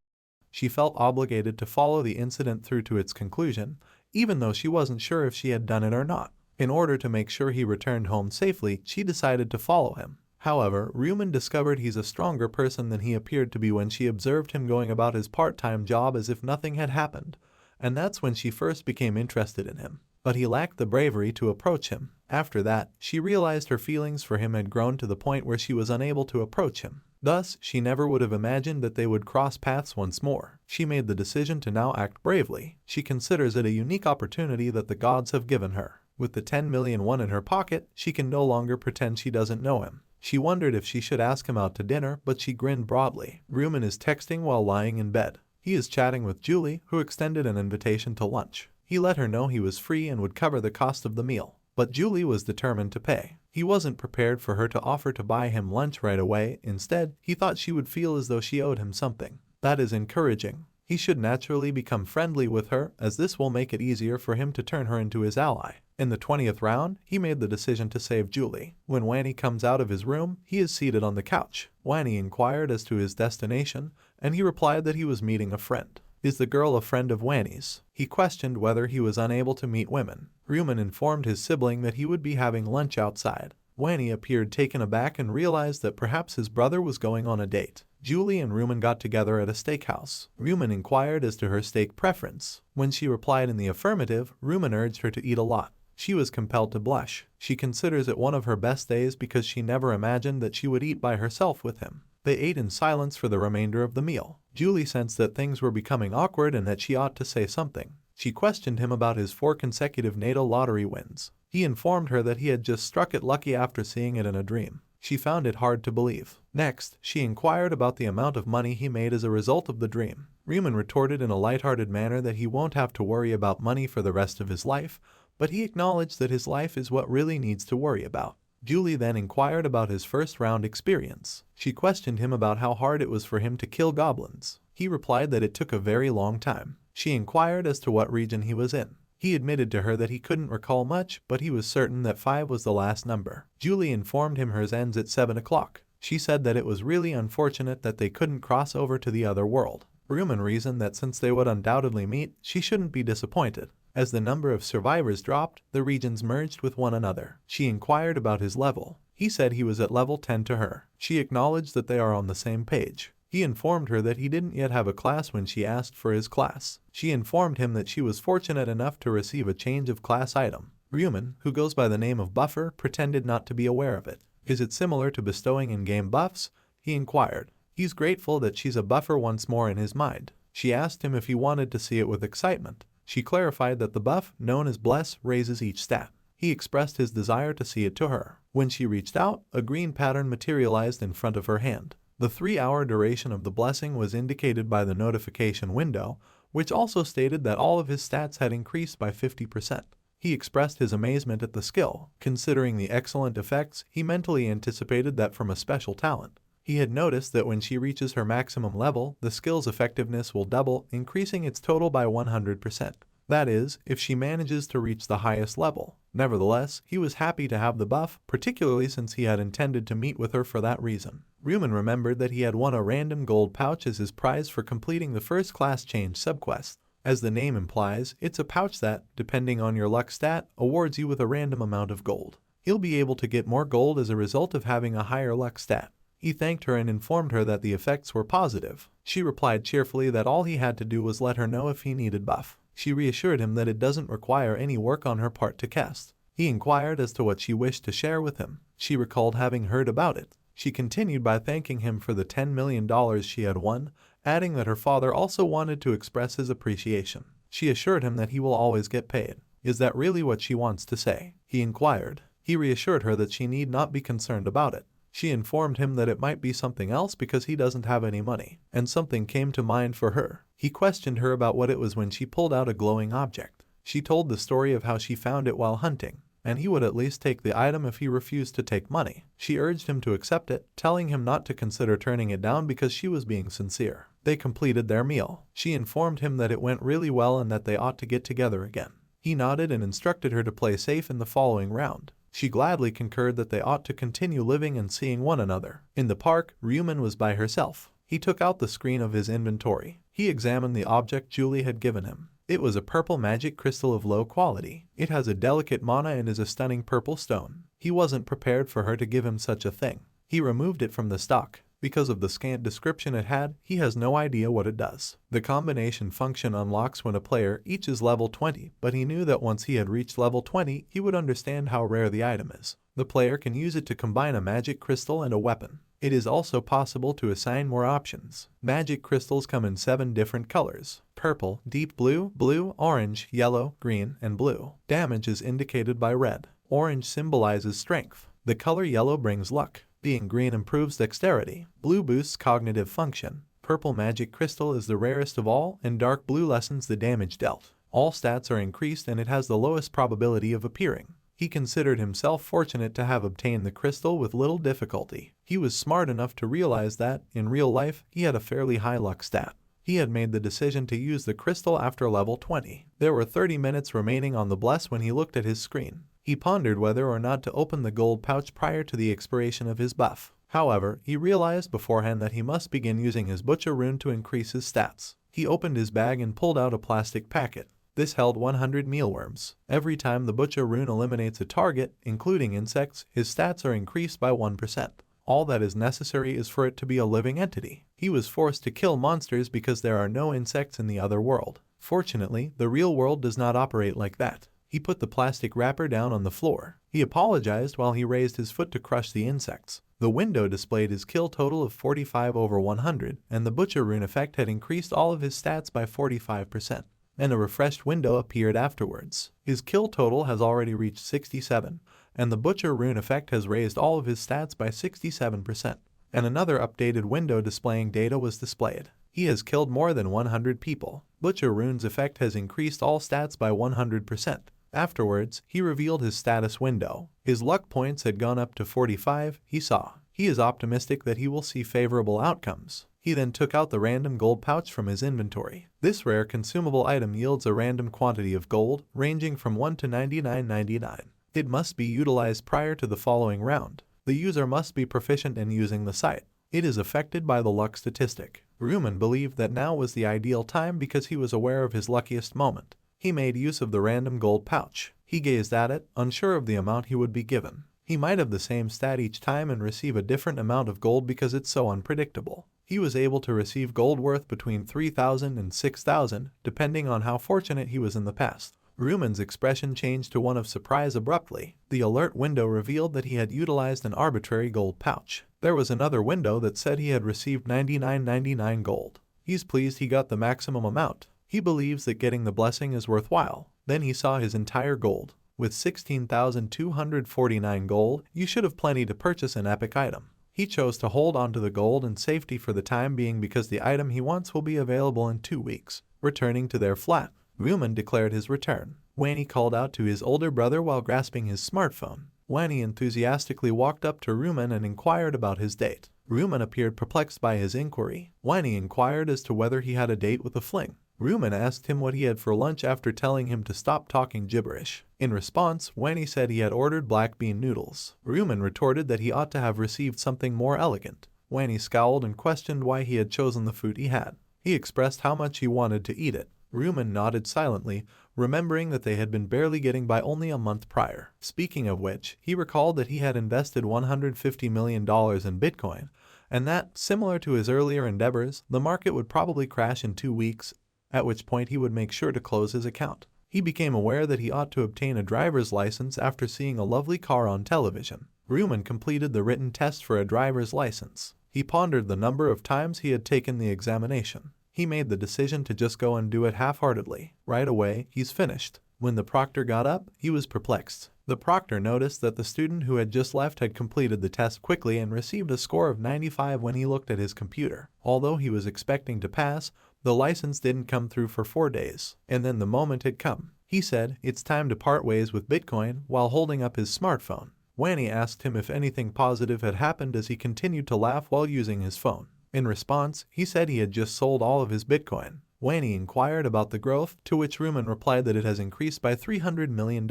She felt obligated to follow the incident through to its conclusion, even though she wasn't sure if she had done it or not. In order to make sure he returned home safely, she decided to follow him. However, Ruman discovered he's a stronger person than he appeared to be when she observed him going about his part-time job as if nothing had happened, and that's when she first became interested in him. But he lacked the bravery to approach him. After that, she realized her feelings for him had grown to the point where she was unable to approach him. Thus, she never would have imagined that they would cross paths once more. She made the decision to now act bravely. She considers it a unique opportunity that the gods have given her. With the 10 million won in her pocket, she can no longer pretend she doesn't know him. She wondered if she should ask him out to dinner, but she grinned broadly. Ruman is texting while lying in bed. He is chatting with Julie, who extended an invitation to lunch. He let her know he was free and would cover the cost of the meal. But Julie was determined to pay. He wasn't prepared for her to offer to buy him lunch right away. Instead, he thought she would feel as though she owed him something. That is encouraging. He should naturally become friendly with her, as this will make it easier for him to turn her into his ally. In the 20th round, he made the decision to save Julie. When Wanny comes out of his room, he is seated on the couch. Wanny inquired as to his destination, and he replied that he was meeting a friend. Is the girl a friend of Wanny's? He questioned whether he was unable to meet women. Ruman informed his sibling that he would be having lunch outside. Wanny appeared taken aback and realized that perhaps his brother was going on a date. Julie and Rumen got together at a steakhouse. Rumen inquired as to her steak preference. When she replied in the affirmative, Rumen urged her to eat a lot. She was compelled to blush. She considers it one of her best days because she never imagined that she would eat by herself with him. They ate in silence for the remainder of the meal. Julie sensed that things were becoming awkward and that she ought to say something. She questioned him about his 4 consecutive natal lottery wins. He informed her that he had just struck it lucky after seeing it in a dream. She found it hard to believe. Next, she inquired about the amount of money he made as a result of the dream. Rumen retorted in a lighthearted manner that he won't have to worry about money for the rest of his life, but he acknowledged that his life is what really needs to worry about. Julie then inquired about his first-round experience. She questioned him about how hard it was for him to kill goblins. He replied that it took a very long time. She inquired as to what region he was in. He admitted to her that he couldn't recall much, but he was certain that 5 was the last number. Julie informed him hers ends at 7 o'clock. She said that it was really unfortunate that they couldn't cross over to the other world. Rumen reasoned that since they would undoubtedly meet, she shouldn't be disappointed. As the number of survivors dropped, the regions merged with one another. She inquired about his level. He said he was at level 10 to her. She acknowledged that they are on the same page. He informed her that he didn't yet have a class when she asked for his class. She informed him that she was fortunate enough to receive a change of class item. Rumen, who goes by the name of Buffer, pretended not to be aware of it. Is it similar to bestowing in-game buffs? He inquired. He's grateful that she's a buffer once more in his mind. She asked him if he wanted to see it with excitement. She clarified that the buff, known as Bless, raises each stat. He expressed his desire to see it to her. When she reached out, a green pattern materialized in front of her hand. The 3-hour duration of the blessing was indicated by the notification window, which also stated that all of his stats had increased by 50%. He expressed his amazement at the skill. Considering the excellent effects, he mentally anticipated that from a special talent. He had noticed that when she reaches her maximum level, the skill's effectiveness will double, increasing its total by 100%. That is, if she manages to reach the highest level. Nevertheless, he was happy to have the buff, particularly since he had intended to meet with her for that reason. Rumen remembered that he had won a random gold pouch as his prize for completing the first class change subquest. As the name implies, it's a pouch that, depending on your luck stat, awards you with a random amount of gold. He'll be able to get more gold as a result of having a higher luck stat. He thanked her and informed her that the effects were positive. She replied cheerfully that all he had to do was let her know if he needed buff. She reassured him that it doesn't require any work on her part to cast. He inquired as to what she wished to share with him. She recalled having heard about it. She continued by thanking him for the $10 million she had won, adding that her father also wanted to express his appreciation. She assured him that he will always get paid. Is that really what she wants to say? He inquired. He reassured her that she need not be concerned about it. She informed him that it might be something else because he doesn't have any money, and something came to mind for her. He questioned her about what it was when she pulled out a glowing object. She told the story of how she found it while hunting, and he would at least take the item if he refused to take money. She urged him to accept it, telling him not to consider turning it down because she was being sincere. They completed their meal. She informed him that it went really well and that they ought to get together again. He nodded and instructed her to play safe in the following round. She gladly concurred that they ought to continue living and seeing one another. In the park, Rumen was by herself. He took out the screen of his inventory. He examined the object Julie had given him. It was a purple magic crystal of low quality. It has a delicate mana and is a stunning purple stone. He wasn't prepared for her to give him such a thing. He removed it from the stock. Because of the scant description it had, he has no idea what it does. The combination function unlocks when a player each is level 20, but he knew that once he had reached level 20, he would understand how rare the item is. The player can use it to combine a magic crystal and a weapon. It is also possible to assign more options. Magic crystals come in 7 different colors: purple, deep blue, blue, orange, yellow, green, and blue. Damage is indicated by red. Orange symbolizes strength. The color yellow brings luck. Being green improves dexterity. Blue boosts cognitive function. Purple magic crystal is the rarest of all, and dark blue lessens the damage dealt. All stats are increased and it has the lowest probability of appearing. He considered himself fortunate to have obtained the crystal with little difficulty. He was smart enough to realize that, in real life, he had a fairly high luck stat. He had made the decision to use the crystal after level 20. There were 30 minutes remaining on the bless when he looked at his screen. He pondered whether or not to open the gold pouch prior to the expiration of his buff. However, he realized beforehand that he must begin using his butcher rune to increase his stats. He opened his bag and pulled out a plastic packet. This held 100 mealworms. Every time the Butcher rune eliminates a target, including insects, his stats are increased by 1%. All that is necessary is for it to be a living entity. He was forced to kill monsters because there are no insects in the other world. Fortunately, the real world does not operate like that. He put the plastic wrapper down on the floor. He apologized while he raised his foot to crush the insects. The window displayed his kill total of 45 over 100, and the Butcher rune effect had increased all of his stats by 45%. And a refreshed window appeared afterwards. His kill total has already reached 67, and the Butcher rune effect has raised all of his stats by 67%. And another updated window displaying data was displayed. He has killed more than 100 people. Butcher rune's effect has increased all stats by 100%. Afterwards, he revealed his status window. His luck points had gone up to 45, he saw. He is optimistic that he will see favorable outcomes. He then took out the random gold pouch from his inventory. This rare consumable item yields a random quantity of gold, ranging from 1 to 99.99. It must be utilized prior to the following round. The user must be proficient in using the site. It is affected by the luck statistic. Rumen believed that now was the ideal time because he was aware of his luckiest moment. He made use of the random gold pouch. He gazed at it, unsure of the amount he would be given. He might have the same stat each time and receive a different amount of gold because it's so unpredictable. He was able to receive gold worth between 3,000 and 6,000, depending on how fortunate he was in the past. Rumen's expression changed to one of surprise abruptly. The alert window revealed that he had utilized an arbitrary gold pouch. There was another window that said he had received 99.99 gold. He's pleased he got the maximum amount. He believes that getting the blessing is worthwhile. Then he saw his entire gold. With 16,249 gold, you should have plenty to purchase an epic item. He chose to hold onto the gold and safety for the time being because the item he wants will be available in 2 weeks. Returning to their flat, Rumen declared his return. Wanny called out to his older brother while grasping his smartphone. Wanny enthusiastically walked up to Rumen and inquired about his date. Rumen appeared perplexed by his inquiry. Wanny inquired as to whether he had a date with a fling. Rumen asked him what he had for lunch after telling him to stop talking gibberish. In response, Wanny said he had ordered black bean noodles. Rumen retorted that he ought to have received something more elegant. Wanny scowled and questioned why he had chosen the food he had. He expressed how much he wanted to eat it. Rumen nodded silently, remembering that they had been barely getting by only a month prior. Speaking of which, he recalled that he had invested $150 million in Bitcoin, and that, similar to his earlier endeavors, the market would probably crash in 2 weeks, at which point he would make sure to close his account. He became aware that he ought to obtain a driver's license after seeing a lovely car on television. Rumen completed the written test for a driver's license. He pondered the number of times he had taken the examination. He made the decision to just go and do it half-heartedly. Right away, he's finished. When the proctor got up, he was perplexed. The proctor noticed that the student who had just left had completed the test quickly and received a score of 95 when he looked at his computer. Although he was expecting to pass, the license didn't come through for 4 days, and then the moment had come. He said, "It's time to part ways with Bitcoin," while holding up his smartphone. Wanny asked him if anything positive had happened as he continued to laugh while using his phone. In response, he said he had just sold all of his Bitcoin. Wanny inquired about the growth, to which Rumen replied that it has increased by $300 million.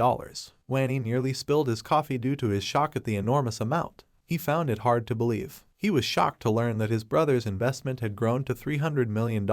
Wanny nearly spilled his coffee due to his shock at the enormous amount. He found it hard to believe. He was shocked to learn that his brother's investment had grown to $300 million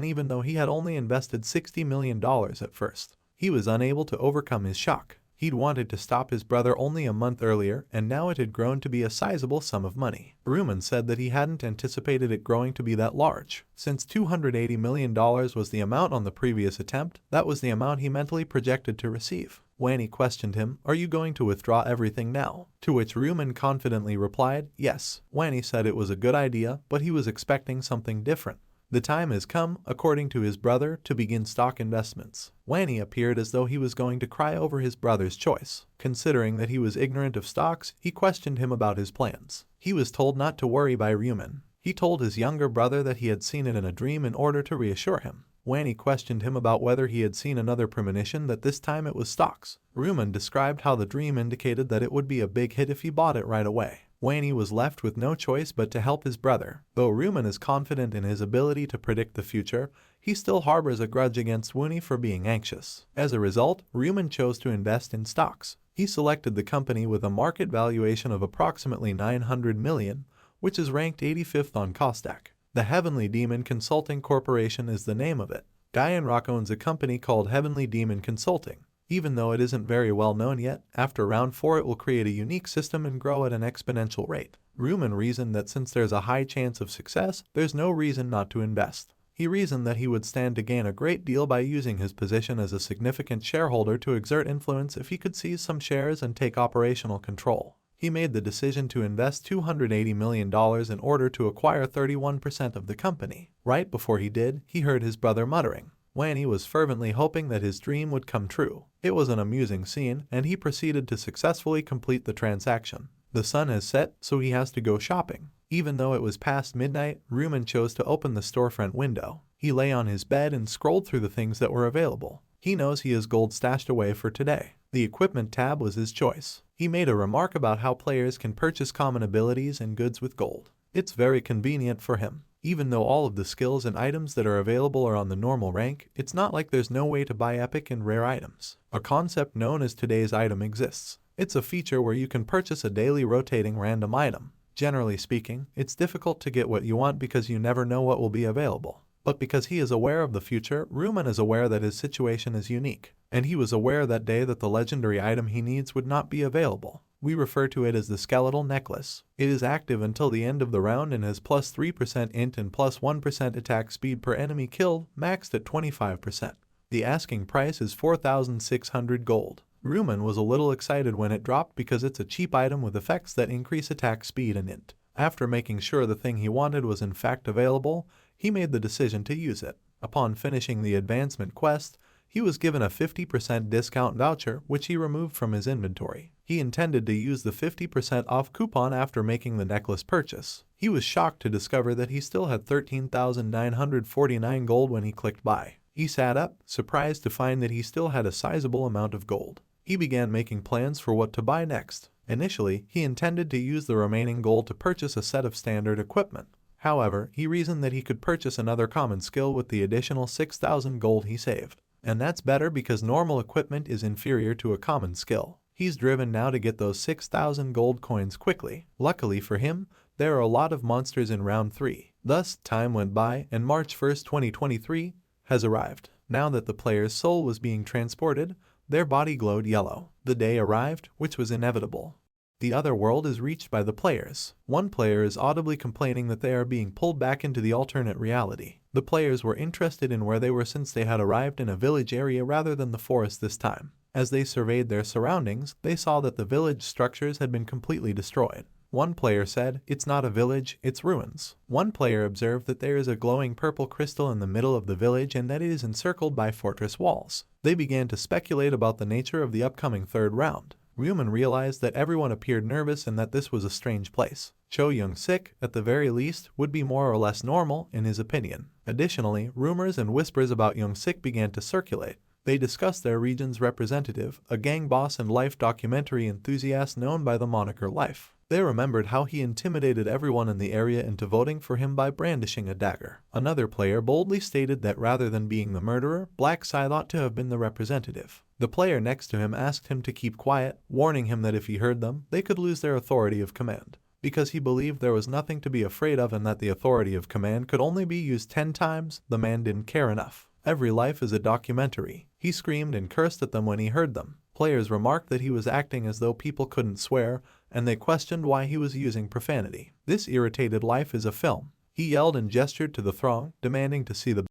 even though he had only invested $60 million at first. He was unable to overcome his shock. He'd wanted to stop his brother only a month earlier, and now it had grown to be a sizable sum of money. Rumen said that he hadn't anticipated it growing to be that large. Since $280 million was the amount on the previous attempt, that was the amount he mentally projected to receive. Wanny questioned him, "Are you going to withdraw everything now?" To which Rumen confidently replied, "Yes." Wanny said it was a good idea, but he was expecting something different. The time has come, according to his brother, to begin stock investments. Wanny appeared as though he was going to cry over his brother's choice. Considering that he was ignorant of stocks, he questioned him about his plans. He was told not to worry by Rumen. He told his younger brother that he had seen it in a dream in order to reassure him. Wanny questioned him about whether he had seen another premonition, that this time it was stocks. Rumen described how the dream indicated that it would be a big hit if he bought it right away. Wanny was left with no choice but to help his brother. Though Rumen is confident in his ability to predict the future, he still harbors a grudge against Wanny for being anxious. As a result, Rumen chose to invest in stocks. He selected the company with a market valuation of approximately $900 million, which is ranked 85th on Kosdaq. The Heavenly Demon Consulting Corporation is the name of it. Diane Rock owns a company called Heavenly Demon Consulting. Even though it isn't very well known yet, after round 4 it will create a unique system and grow at an exponential rate. Ruman reasoned that since there's a high chance of success, there's no reason not to invest. He reasoned that he would stand to gain a great deal by using his position as a significant shareholder to exert influence if he could seize some shares and take operational control. He made the decision to invest $280 million in order to acquire 31% of the company. Right before he did, he heard his brother muttering. Wanny was fervently hoping that his dream would come true. It was an amusing scene, and he proceeded to successfully complete the transaction. The sun has set, so he has to go shopping. Even though it was past midnight, Ruman chose to open the storefront window. He lay on his bed and scrolled through the things that were available. He knows he has gold stashed away for today. The equipment tab was his choice. He made a remark about how players can purchase common abilities and goods with gold. It's very convenient for him. Even though all of the skills and items that are available are on the normal rank, it's not like there's no way to buy epic and rare items. A concept known as today's item exists. It's a feature where you can purchase a daily rotating random item. Generally speaking, it's difficult to get what you want because you never know what will be available. But because he is aware of the future, Ruman is aware that his situation is unique. And he was aware that day that the legendary item he needs would not be available. We refer to it as the skeletal necklace. It is active until the end of the round and has plus 3% int and plus 1% attack speed per enemy killed, maxed at 25%. The asking price is 4,600 gold. Ruman was a little excited when it dropped because it's a cheap item with effects that increase attack speed and int. After making sure the thing he wanted was in fact available, he made the decision to use it. Upon finishing the advancement quest, he was given a 50% discount voucher, which he removed from his inventory. He intended to use the 50% off coupon after making the necklace purchase. He was shocked to discover that he still had 13,949 gold when he clicked buy. He sat up, surprised to find that he still had a sizable amount of gold. He began making plans for what to buy next. Initially, he intended to use the remaining gold to purchase a set of standard equipment. However, he reasoned that he could purchase another common skill with the additional 6,000 gold he saved. And that's better because normal equipment is inferior to a common skill. He's driven now to get those 6,000 gold coins quickly. Luckily for him, there are a lot of monsters in round 3. Thus, time went by and March 1st, 2023 has arrived. Now that the player's soul was being transported, their body glowed yellow. The day arrived, which was inevitable. The other world is reached by the players. One player is audibly complaining that they are being pulled back into the alternate reality. The players were interested in where they were since they had arrived in a village area rather than the forest this time. As they surveyed their surroundings, they saw that the village structures had been completely destroyed. One player said, "It's not a village, it's ruins." One player observed that there is a glowing purple crystal in the middle of the village and that it is encircled by fortress walls. They began to speculate about the nature of the upcoming third round. Ruman realized that everyone appeared nervous and that this was a strange place. Cho Young-sik, at the very least, would be more or less normal, in his opinion. Additionally, rumors and whispers about Young-sik began to circulate. They discussed their region's representative, a gang boss and life documentary enthusiast known by the moniker Life. They remembered how he intimidated everyone in the area into voting for him by brandishing a dagger. Another player boldly stated that rather than being the murderer, Black Scythe ought to have been the representative. The player next to him asked him to keep quiet, warning him that if he heard them, they could lose their authority of command. Because he believed there was nothing to be afraid of and that the authority of command could only be used 10 times, the man didn't care enough. Every life is a documentary. He screamed and cursed at them when he heard them. Players remarked that he was acting as though people couldn't swear, and they questioned why he was using profanity. This irritated Life is a film. He yelled and gestured to the throng, demanding to see the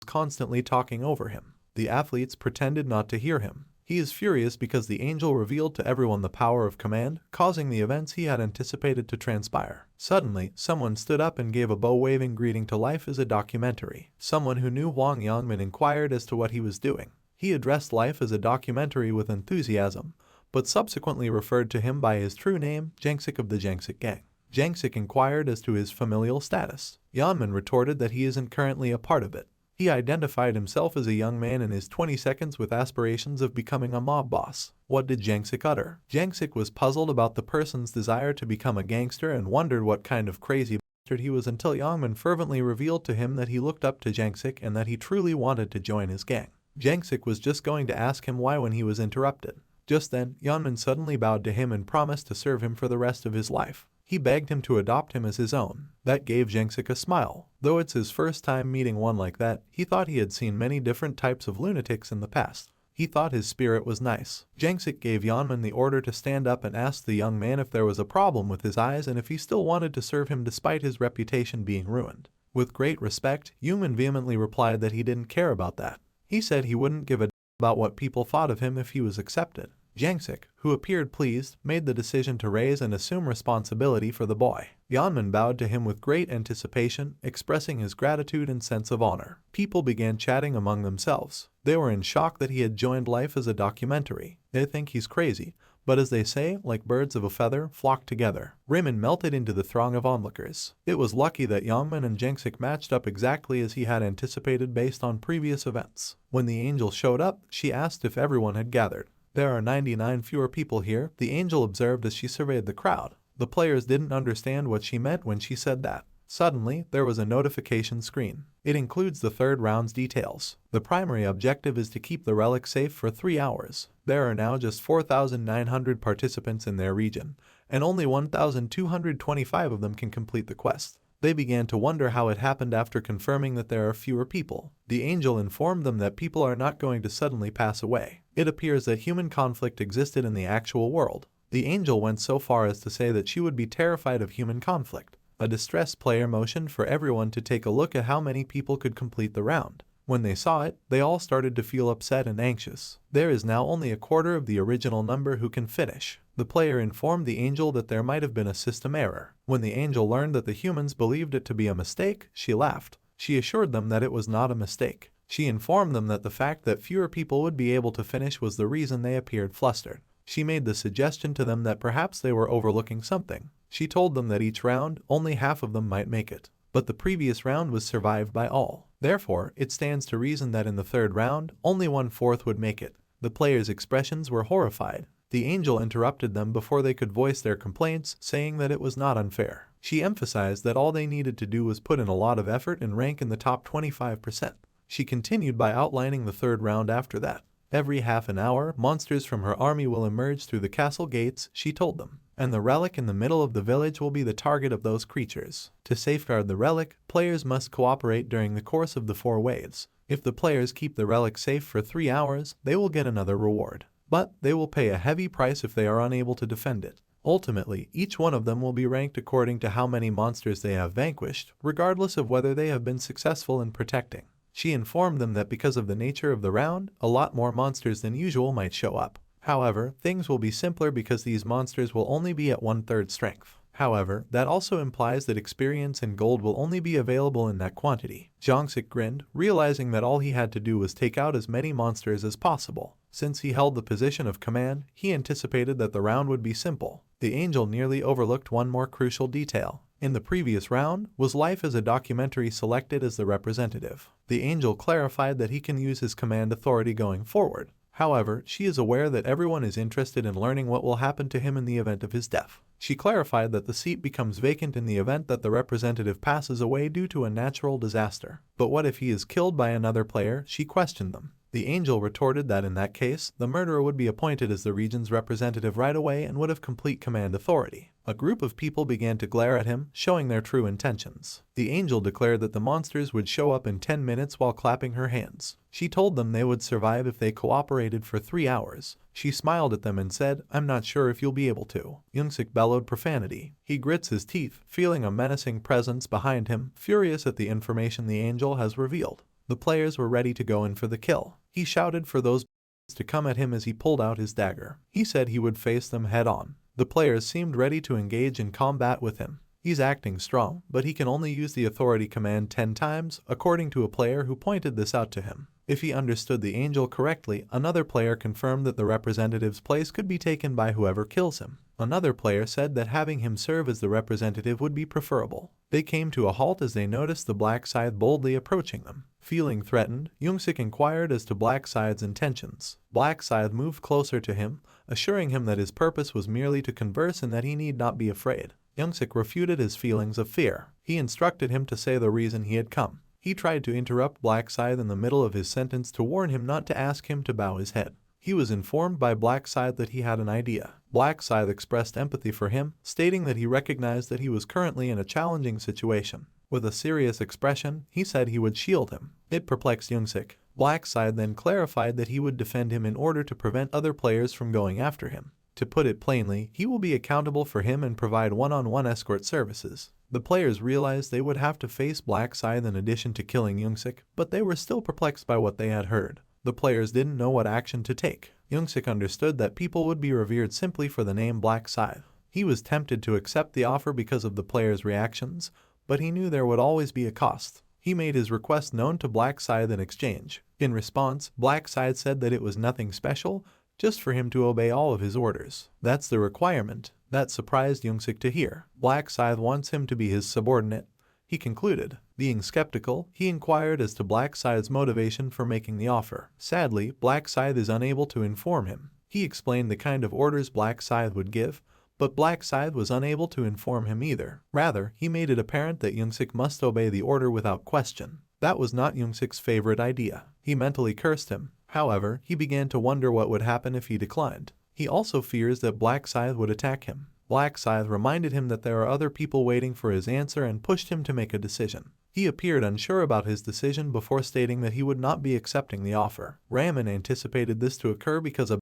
constantly talking over him. The athletes pretended not to hear him. He is furious because the angel revealed to everyone the power of command, causing the events he had anticipated to transpire. Suddenly, someone stood up and gave a bow-waving greeting to Life as a documentary. Someone who knew Hwang Yangmin inquired as to what he was doing. He addressed Life as a documentary with enthusiasm, but subsequently referred to him by his true name, Jangsik of the Jangsik Gang. Jangsik inquired as to his familial status. Yanmin retorted that he isn't currently a part of it. He identified himself as a young man in his 20s with aspirations of becoming a mob boss. What did Jangsik utter? Jangsik was puzzled about the person's desire to become a gangster and wondered what kind of crazy bastard he was until Yangmin fervently revealed to him that he looked up to Jangsik and that he truly wanted to join his gang. Jangsik was just going to ask him why when he was interrupted. Just then, Yangmin suddenly bowed to him and promised to serve him for the rest of his life. He begged him to adopt him as his own. That gave Jangsik a smile. Though it's his first time meeting one like that, he thought he had seen many different types of lunatics in the past. He thought his spirit was nice. Jangsik gave Yeonman the order to stand up and asked the young man if there was a problem with his eyes and if he still wanted to serve him despite his reputation being ruined. With great respect, Yeonman vehemently replied that he didn't care about that. He said he wouldn't give a about what people thought of him if he was accepted. Jangsik, who appeared pleased, made the decision to raise and assume responsibility for the boy. Yeonman bowed to him with great anticipation, expressing his gratitude and sense of honor. People began chatting among themselves. They were in shock that he had joined life as a documentary. They think he's crazy, but as they say, like birds of a feather, flock together. Raymond melted into the throng of onlookers. It was lucky that Yeonman and Jangsik matched up exactly as he had anticipated based on previous events. When the angel showed up, she asked if everyone had gathered. There are 99 fewer people here, the angel observed as she surveyed the crowd. The players didn't understand what she meant when she said that. Suddenly, there was a notification screen. It includes the third round's details. The primary objective is to keep the relic safe for 3 hours. There are now just 4,900 participants in their region, and only 1,225 of them can complete the quest. They began to wonder how it happened after confirming that there are fewer people. The angel informed them that people are not going to suddenly pass away. It appears that human conflict existed in the actual world. The angel went so far as to say that she would be terrified of human conflict. A distressed player motioned for everyone to take a look at how many people could complete the round. When they saw it, they all started to feel upset and anxious. There is now only a quarter of the original number who can finish. The player informed the angel that there might have been a system error. When the angel learned that the humans believed it to be a mistake, she laughed. She assured them that it was not a mistake. She informed them that the fact that fewer people would be able to finish was the reason they appeared flustered. She made the suggestion to them that perhaps they were overlooking something. She told them that each round, only half of them might make it. But the previous round was survived by all. Therefore, it stands to reason that in the third round, only 1/4 would make it. The players' expressions were horrified. The angel interrupted them before they could voice their complaints, saying that it was not unfair. She emphasized that all they needed to do was put in a lot of effort and rank in the top 25%. She continued by outlining the third round after that. Every half an hour, monsters from her army will emerge through the castle gates, she told them, and the relic in the middle of the village will be the target of those creatures. To safeguard the relic, players must cooperate during the course of the 4 waves. If the players keep the relic safe for 3 hours, they will get another reward. But they will pay a heavy price if they are unable to defend it. Ultimately, each one of them will be ranked according to how many monsters they have vanquished, regardless of whether they have been successful in protecting. She informed them that because of the nature of the round, a lot more monsters than usual might show up. However, things will be simpler because these monsters will only be at 1/3 strength. However, that also implies that experience and gold will only be available in that quantity. Jangsik grinned, realizing that all he had to do was take out as many monsters as possible. Since he held the position of command, he anticipated that the round would be simple. The angel nearly overlooked one more crucial detail. In the previous round, was life as a documentary selected as the representative. The angel clarified that he can use his command authority going forward. However, she is aware that everyone is interested in learning what will happen to him in the event of his death. She clarified that the seat becomes vacant in the event that the representative passes away due to a natural disaster. But what if he is killed by another player? She questioned them. The angel retorted that in that case, the murderer would be appointed as the region's representative right away and would have complete command authority. A group of people began to glare at him, showing their true intentions. The angel declared that the monsters would show up in 10 minutes while clapping her hands. She told them they would survive if they cooperated for 3 hours. She smiled at them and said, "I'm not sure if you'll be able to." Youngsik bellowed profanity. He grits his teeth, feeling a menacing presence behind him, furious at the information the angel has revealed. The players were ready to go in for the kill. He shouted for those to come at him as he pulled out his dagger. He said he would face them head on. The players seemed ready to engage in combat with him. He's acting strong, but he can only use the authority command 10 times, according to a player who pointed this out to him. If he understood the angel correctly, another player confirmed that the representative's place could be taken by whoever kills him. Another player said that having him serve as the representative would be preferable. They came to a halt as they noticed the Black Scythe boldly approaching them. Feeling threatened, Youngsik inquired as to Black Scythe's intentions. Black Scythe moved closer to him, assuring him that his purpose was merely to converse and that he need not be afraid. Youngsik refuted his feelings of fear. He instructed him to say the reason he had come. He tried to interrupt Black Scythe in the middle of his sentence to warn him not to ask him to bow his head. He was informed by Black Scythe that he had an idea. Black Scythe expressed empathy for him, stating that he recognized that he was currently in a challenging situation. With a serious expression, he said he would shield him. It perplexed Youngsik. Black Scythe then clarified that he would defend him in order to prevent other players from going after him. To put it plainly, he will be accountable for him and provide one-on-one escort services. The players realized they would have to face Black Scythe in addition to killing Youngsik, but they were still perplexed by what they had heard. The players didn't know what action to take. Youngsik understood that people would be revered simply for the name Black Scythe. He was tempted to accept the offer because of the players' reactions, but he knew there would always be a cost. He made his request known to Black Scythe in exchange. In response, Black Scythe said that it was nothing special, just for him to obey all of his orders. That's the requirement. That surprised Youngsik to hear. Black Scythe wants him to be his subordinate, he concluded. Being skeptical, he inquired as to Black Scythe's motivation for making the offer. Sadly, Black Scythe is unable to inform him. He explained the kind of orders Black Scythe would give, but Black Scythe was unable to inform him either. Rather, he made it apparent that Youngsik must obey the order without question. That was not Youngsik's favorite idea. He mentally cursed him. However, he began to wonder what would happen if he declined. He also fears that Black Scythe would attack him. Black Scythe reminded him that there are other people waiting for his answer and pushed him to make a decision. He appeared unsure about his decision before stating that he would not be accepting the offer. Ramen anticipated this to occur because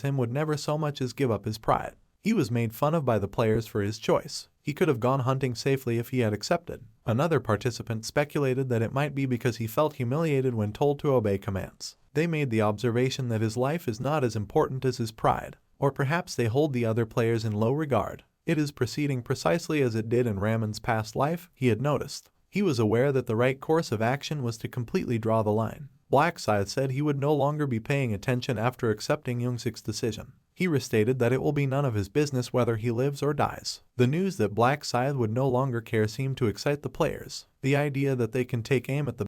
him would never so much as give up his pride. He was made fun of by the players for his choice. He could have gone hunting safely if he had accepted. Another participant speculated that it might be because he felt humiliated when told to obey commands. They made the observation that his life is not as important as his pride, or perhaps they hold the other players in low regard. It is proceeding precisely as it did in Ramen's past life, he had noticed. He was aware that the right course of action was to completely draw the line. Black Scythe said he would no longer be paying attention after accepting Youngsik's decision. He restated that it will be none of his business whether he lives or dies. The news that Black Scythe would no longer care seemed to excite the players. The idea that they can take aim at the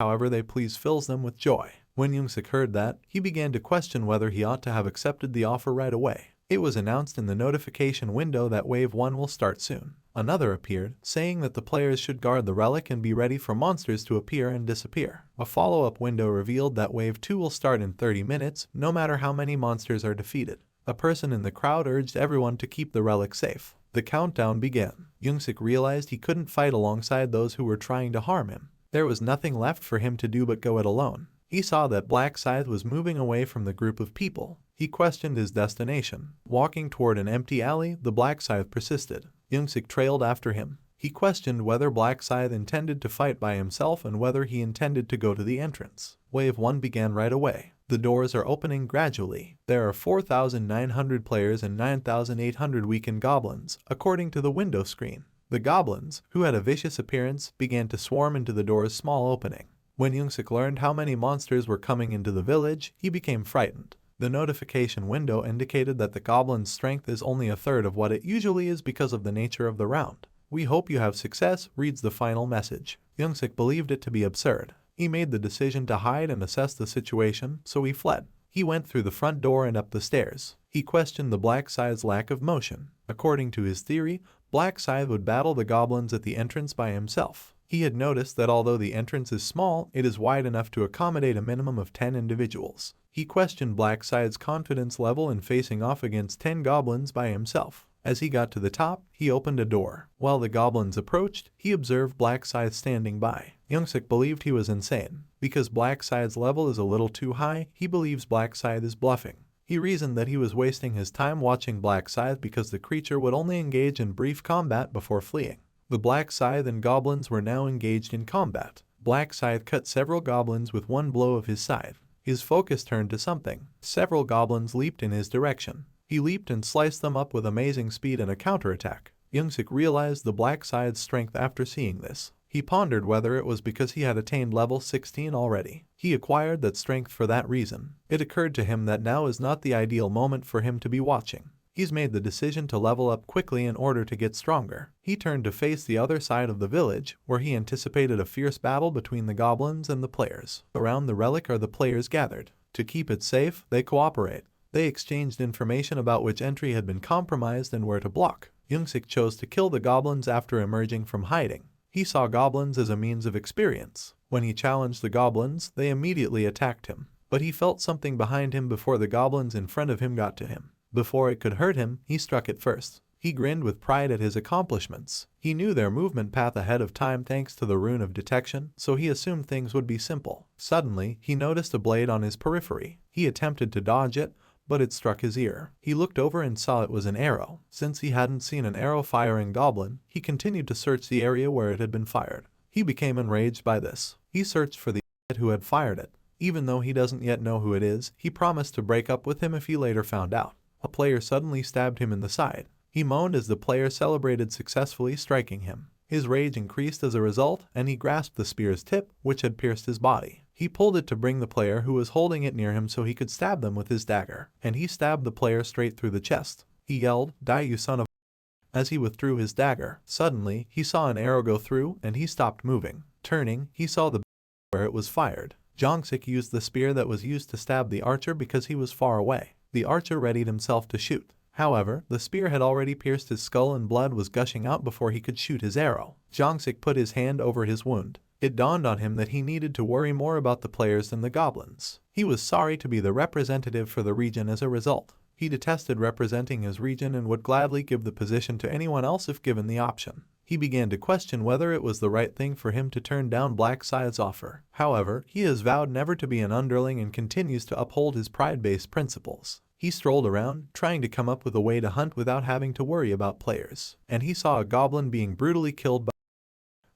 however they please fills them with joy. When Youngsik heard that, he began to question whether he ought to have accepted the offer right away. It was announced in the notification window that Wave 1 will start soon. Another appeared, saying that the players should guard the relic and be ready for monsters to appear and disappear. A follow-up window revealed that Wave 2 will start in 30 minutes, no matter how many monsters are defeated. A person in the crowd urged everyone to keep the relic safe. The countdown began. Youngsik realized he couldn't fight alongside those who were trying to harm him. There was nothing left for him to do but go it alone. He saw that Black Scythe was moving away from the group of people. He questioned his destination. Walking toward an empty alley, the Black Scythe persisted. Youngsik trailed after him. He questioned whether Black Scythe intended to fight by himself and whether he intended to go to the entrance. Wave 1 began right away. The doors are opening gradually. There are 4,900 players and 9,800 weakened goblins, according to the window screen. The goblins, who had a vicious appearance, began to swarm into the door's small opening. When Youngsik learned how many monsters were coming into the village, he became frightened. The notification window indicated that the goblin's strength is only a third of what it usually is because of the nature of the round. "We hope you have success," reads the final message. Youngsik believed it to be absurd. He made the decision to hide and assess the situation, so he fled. He went through the front door and up the stairs. He questioned the Black Scythe's lack of motion. According to his theory, Black Scythe would battle the goblins at the entrance by himself. He had noticed that although the entrance is small, it is wide enough to accommodate a minimum of 10 individuals. He questioned Black Scythe's confidence level in facing off against 10 goblins by himself. As he got to the top, he opened a door. While the goblins approached, he observed Black Scythe standing by. Youngsik believed he was insane. Because Black Scythe's level is a little too high, he believes Black Scythe is bluffing. He reasoned that he was wasting his time watching Black Scythe because the creature would only engage in brief combat before fleeing. The Black Scythe and goblins were now engaged in combat. Black Scythe cut several goblins with one blow of his scythe. His focus turned to something. Several goblins leaped in his direction. He leaped and sliced them up with amazing speed and a counterattack. Youngsik realized the Black Scythe's strength after seeing this. He pondered whether it was because he had attained level 16 already. He acquired that strength for that reason. It occurred to him that now is not the ideal moment for him to be watching. He's made the decision to level up quickly in order to get stronger. He turned to face the other side of the village, where he anticipated a fierce battle between the goblins and the players. Around the relic are the players gathered. To keep it safe, they cooperate. They exchanged information about which entry had been compromised and where to block. Youngsik chose to kill the goblins after emerging from hiding. He saw goblins as a means of experience. When he challenged the goblins, they immediately attacked him. But he felt something behind him before the goblins in front of him got to him. Before it could hurt him, he struck it first. He grinned with pride at his accomplishments. He knew their movement path ahead of time thanks to the rune of detection, so he assumed things would be simple. Suddenly, he noticed a blade on his periphery. He attempted to dodge it, but it struck his ear. He looked over and saw it was an arrow. Since he hadn't seen an arrow-firing goblin, he continued to search the area where it had been fired. He became enraged by this. He searched for the idiot who had fired it. Even though he doesn't yet know who it is, he promised to break up with him if he later found out. A player suddenly stabbed him in the side. He moaned as the player celebrated successfully striking him. His rage increased as a result, and he grasped the spear's tip, which had pierced his body. He pulled it to bring the player who was holding it near him so he could stab them with his dagger, and he stabbed the player straight through the chest. He yelled, "Die, you son of a—" as he withdrew his dagger. Suddenly, he saw an arrow go through, and he stopped moving. Turning, he saw the where it was fired. Jongsik used the spear that was used to stab the archer because he was far away. The archer readied himself to shoot. However, the spear had already pierced his skull and blood was gushing out before he could shoot his arrow. Jongsik put his hand over his wound. It dawned on him that he needed to worry more about the players than the goblins. He was sorry to be the representative for the region as a result. He detested representing his region and would gladly give the position to anyone else if given the option. He began to question whether it was the right thing for him to turn down Blackscythe's offer. However, he has vowed never to be an underling and continues to uphold his pride-based principles. He strolled around, trying to come up with a way to hunt without having to worry about players, and he saw a goblin being brutally killed by.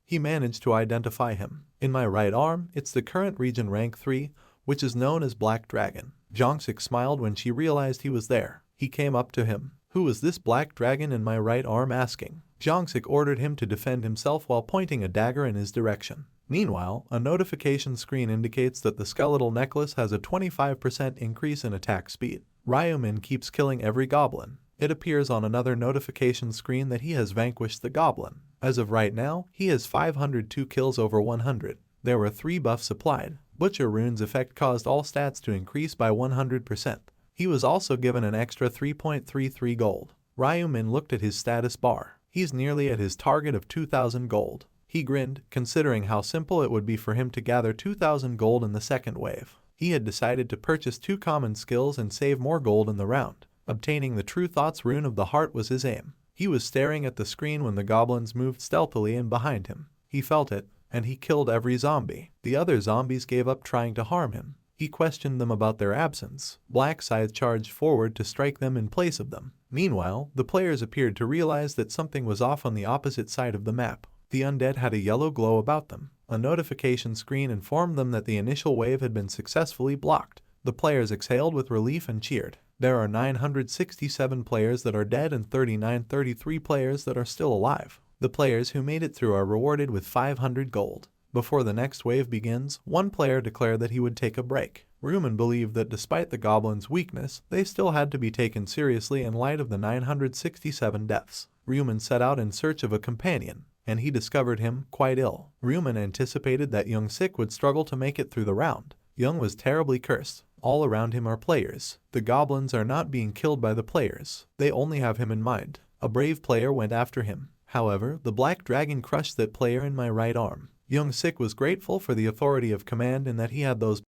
He managed to identify him. In my right arm, it's the current region rank 3, which is known as Black Dragon. Jongsik smiled when she realized he was there. He came up to him. "Who is this black dragon in my right arm?" asking. Jongsik ordered him to defend himself while pointing a dagger in his direction. Meanwhile, a notification screen indicates that the skeletal necklace has a 25% increase in attack speed. Ryumin keeps killing every goblin. It appears on another notification screen that he has vanquished the goblin. As of right now, he has 502 kills over 100. There were 3 buffs applied. Butcher Rune's effect caused all stats to increase by 100%. He was also given an extra 3.33 gold. Ryumin looked at his status bar. He's nearly at his target of 2,000 gold. He grinned, considering how simple it would be for him to gather 2,000 gold in the second wave. He had decided to purchase 2 common skills and save more gold in the round. Obtaining the True Thoughts rune of the heart was his aim. He was staring at the screen when the goblins moved stealthily in behind him. He felt it, and he killed every zombie. The other zombies gave up trying to harm him. He questioned them about their absence. Blackscythe charged forward to strike them in place of them. Meanwhile, the players appeared to realize that something was off on the opposite side of the map. The undead had a yellow glow about them. A notification screen informed them that the initial wave had been successfully blocked. The players exhaled with relief and cheered. There are 967 players that are dead and 3933 players that are still alive. The players who made it through are rewarded with 500 gold. Before the next wave begins, one player declared that he would take a break. Ryumin believed that despite the goblins' weakness, they still had to be taken seriously in light of the 967 deaths. Ryumin set out in search of a companion, and he discovered him quite ill. Ryumin anticipated that Young Sik would struggle to make it through the round. Young was terribly cursed. All around him are players. The goblins are not being killed by the players. They only have him in mind. A brave player went after him. However, the black dragon crushed that player in my right arm. Young Sik was grateful for the authority of command and that he had those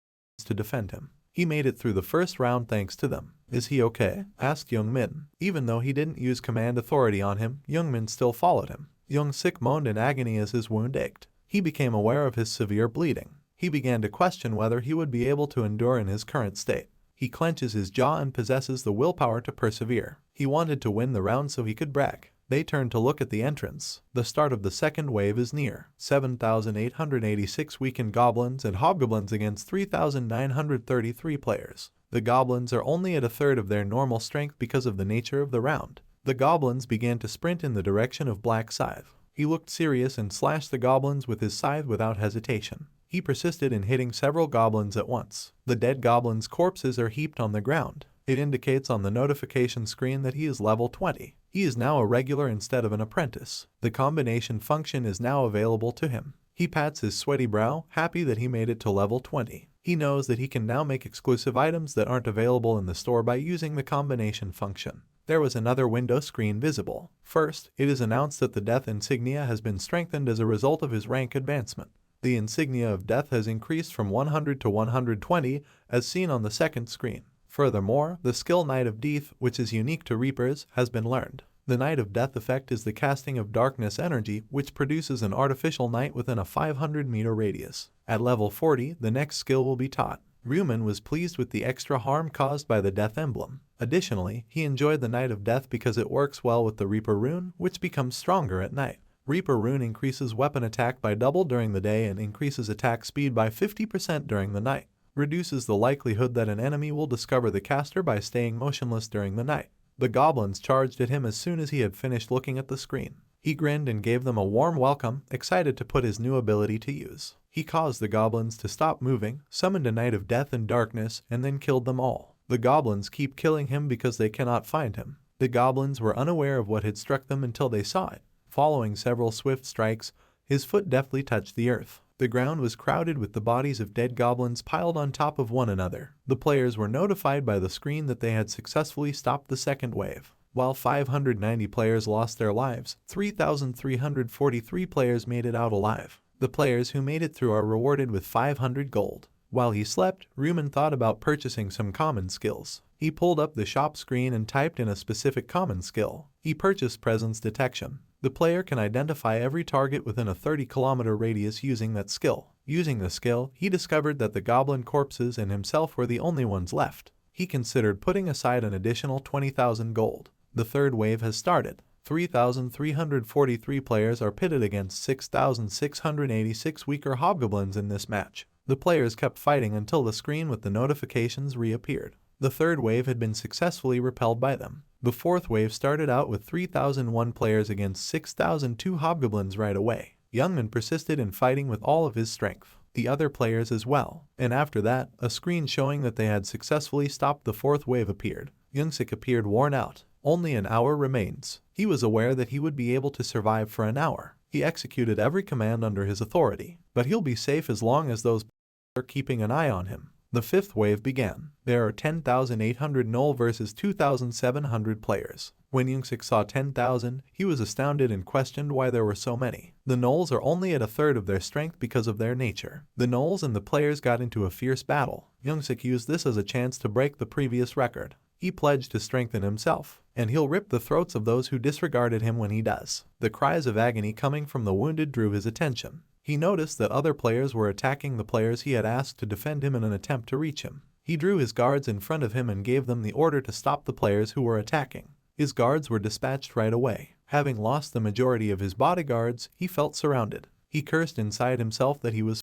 to defend him. He made it through the first round thanks to them. "Is he okay?" asked Young Min. Even though he didn't use command authority on him, Young Min still followed him. Young Sik moaned in agony as his wound ached. He became aware of his severe bleeding. He began to question whether he would be able to endure in his current state. He clenches his jaw and possesses the willpower to persevere. He wanted to win the round so he could brag. They turned to look at the entrance. The start of the second wave is near. 7,886 weakened goblins and hobgoblins against 3,933 players. The goblins are only at a third of their normal strength because of the nature of the round. The goblins began to sprint in the direction of Blackscythe. He looked serious and slashed the goblins with his scythe without hesitation. He persisted in hitting several goblins at once. The dead goblins' corpses are heaped on the ground. It indicates on the notification screen that he is level 20. He is now a regular instead of an apprentice. The combination function is now available to him. He pats his sweaty brow, happy that he made it to level 20. He knows that he can now make exclusive items that aren't available in the store by using the combination function. There was another window screen visible. First, it is announced that the death insignia has been strengthened as a result of his rank advancement. The insignia of death has increased from 100 to 120, as seen on the second screen. Furthermore, the skill Night of Death, which is unique to Reapers, has been learned. The Night of Death effect is the casting of darkness energy, which produces an artificial night within a 500-meter radius. At level 40, the next skill will be taught. Ryuman was pleased with the extra harm caused by the Death Emblem. Additionally, he enjoyed the Night of Death because it works well with the Reaper rune, which becomes stronger at night. Reaper rune increases weapon attack by double during the day and increases attack speed by 50% during the night. Reduces the likelihood that an enemy will discover the caster by staying motionless during the night. The goblins charged at him as soon as he had finished looking at the screen. He grinned and gave them a warm welcome, excited to put his new ability to use. He caused the goblins to stop moving, summoned a Night of Death and Darkness, and then killed them all. The goblins keep killing him because they cannot find him. The goblins were unaware of what had struck them until they saw it. Following several swift strikes, his foot deftly touched the earth. The ground was crowded with the bodies of dead goblins piled on top of one another. The players were notified by the screen that they had successfully stopped the second wave. While 590 players lost their lives, 3,343 players made it out alive. The players who made it through are rewarded with 500 gold. While he slept, Ryuman thought about purchasing some common skills. He pulled up the shop screen and typed in a specific common skill. He purchased Presence Detection. The player can identify every target within a 30-kilometer radius using that skill. Using the skill, he discovered that the goblin corpses and himself were the only ones left. He considered putting aside an additional 20,000 gold. The third wave has started. 3,343 players are pitted against 6,686 weaker hobgoblins in this match. The players kept fighting until the screen with the notifications reappeared. The third wave had been successfully repelled by them. The fourth wave started out with 3,001 players against 6,002 hobgoblins right away. Youngman persisted in fighting with all of his strength. The other players as well. And after that, a screen showing that they had successfully stopped the fourth wave appeared. Youngsik appeared worn out. Only an hour remains. He was aware that he would be able to survive for an hour. He executed every command under his authority. But he'll be safe as long as those are keeping an eye on him. The fifth wave began. There are 10,800 null versus 2,700 players. When Youngsik saw 10,000, he was astounded and questioned why there were so many. The gnolls are only at a third of their strength because of their nature. The gnolls and the players got into a fierce battle. Youngsik used this as a chance to break the previous record. He pledged to strengthen himself, and he'll rip the throats of those who disregarded him when he does. The cries of agony coming from the wounded drew his attention. He noticed that other players were attacking the players he had asked to defend him in an attempt to reach him. He drew his guards in front of him and gave them the order to stop the players who were attacking. His guards were dispatched right away. Having lost the majority of his bodyguards, he felt surrounded. He cursed inside himself that he was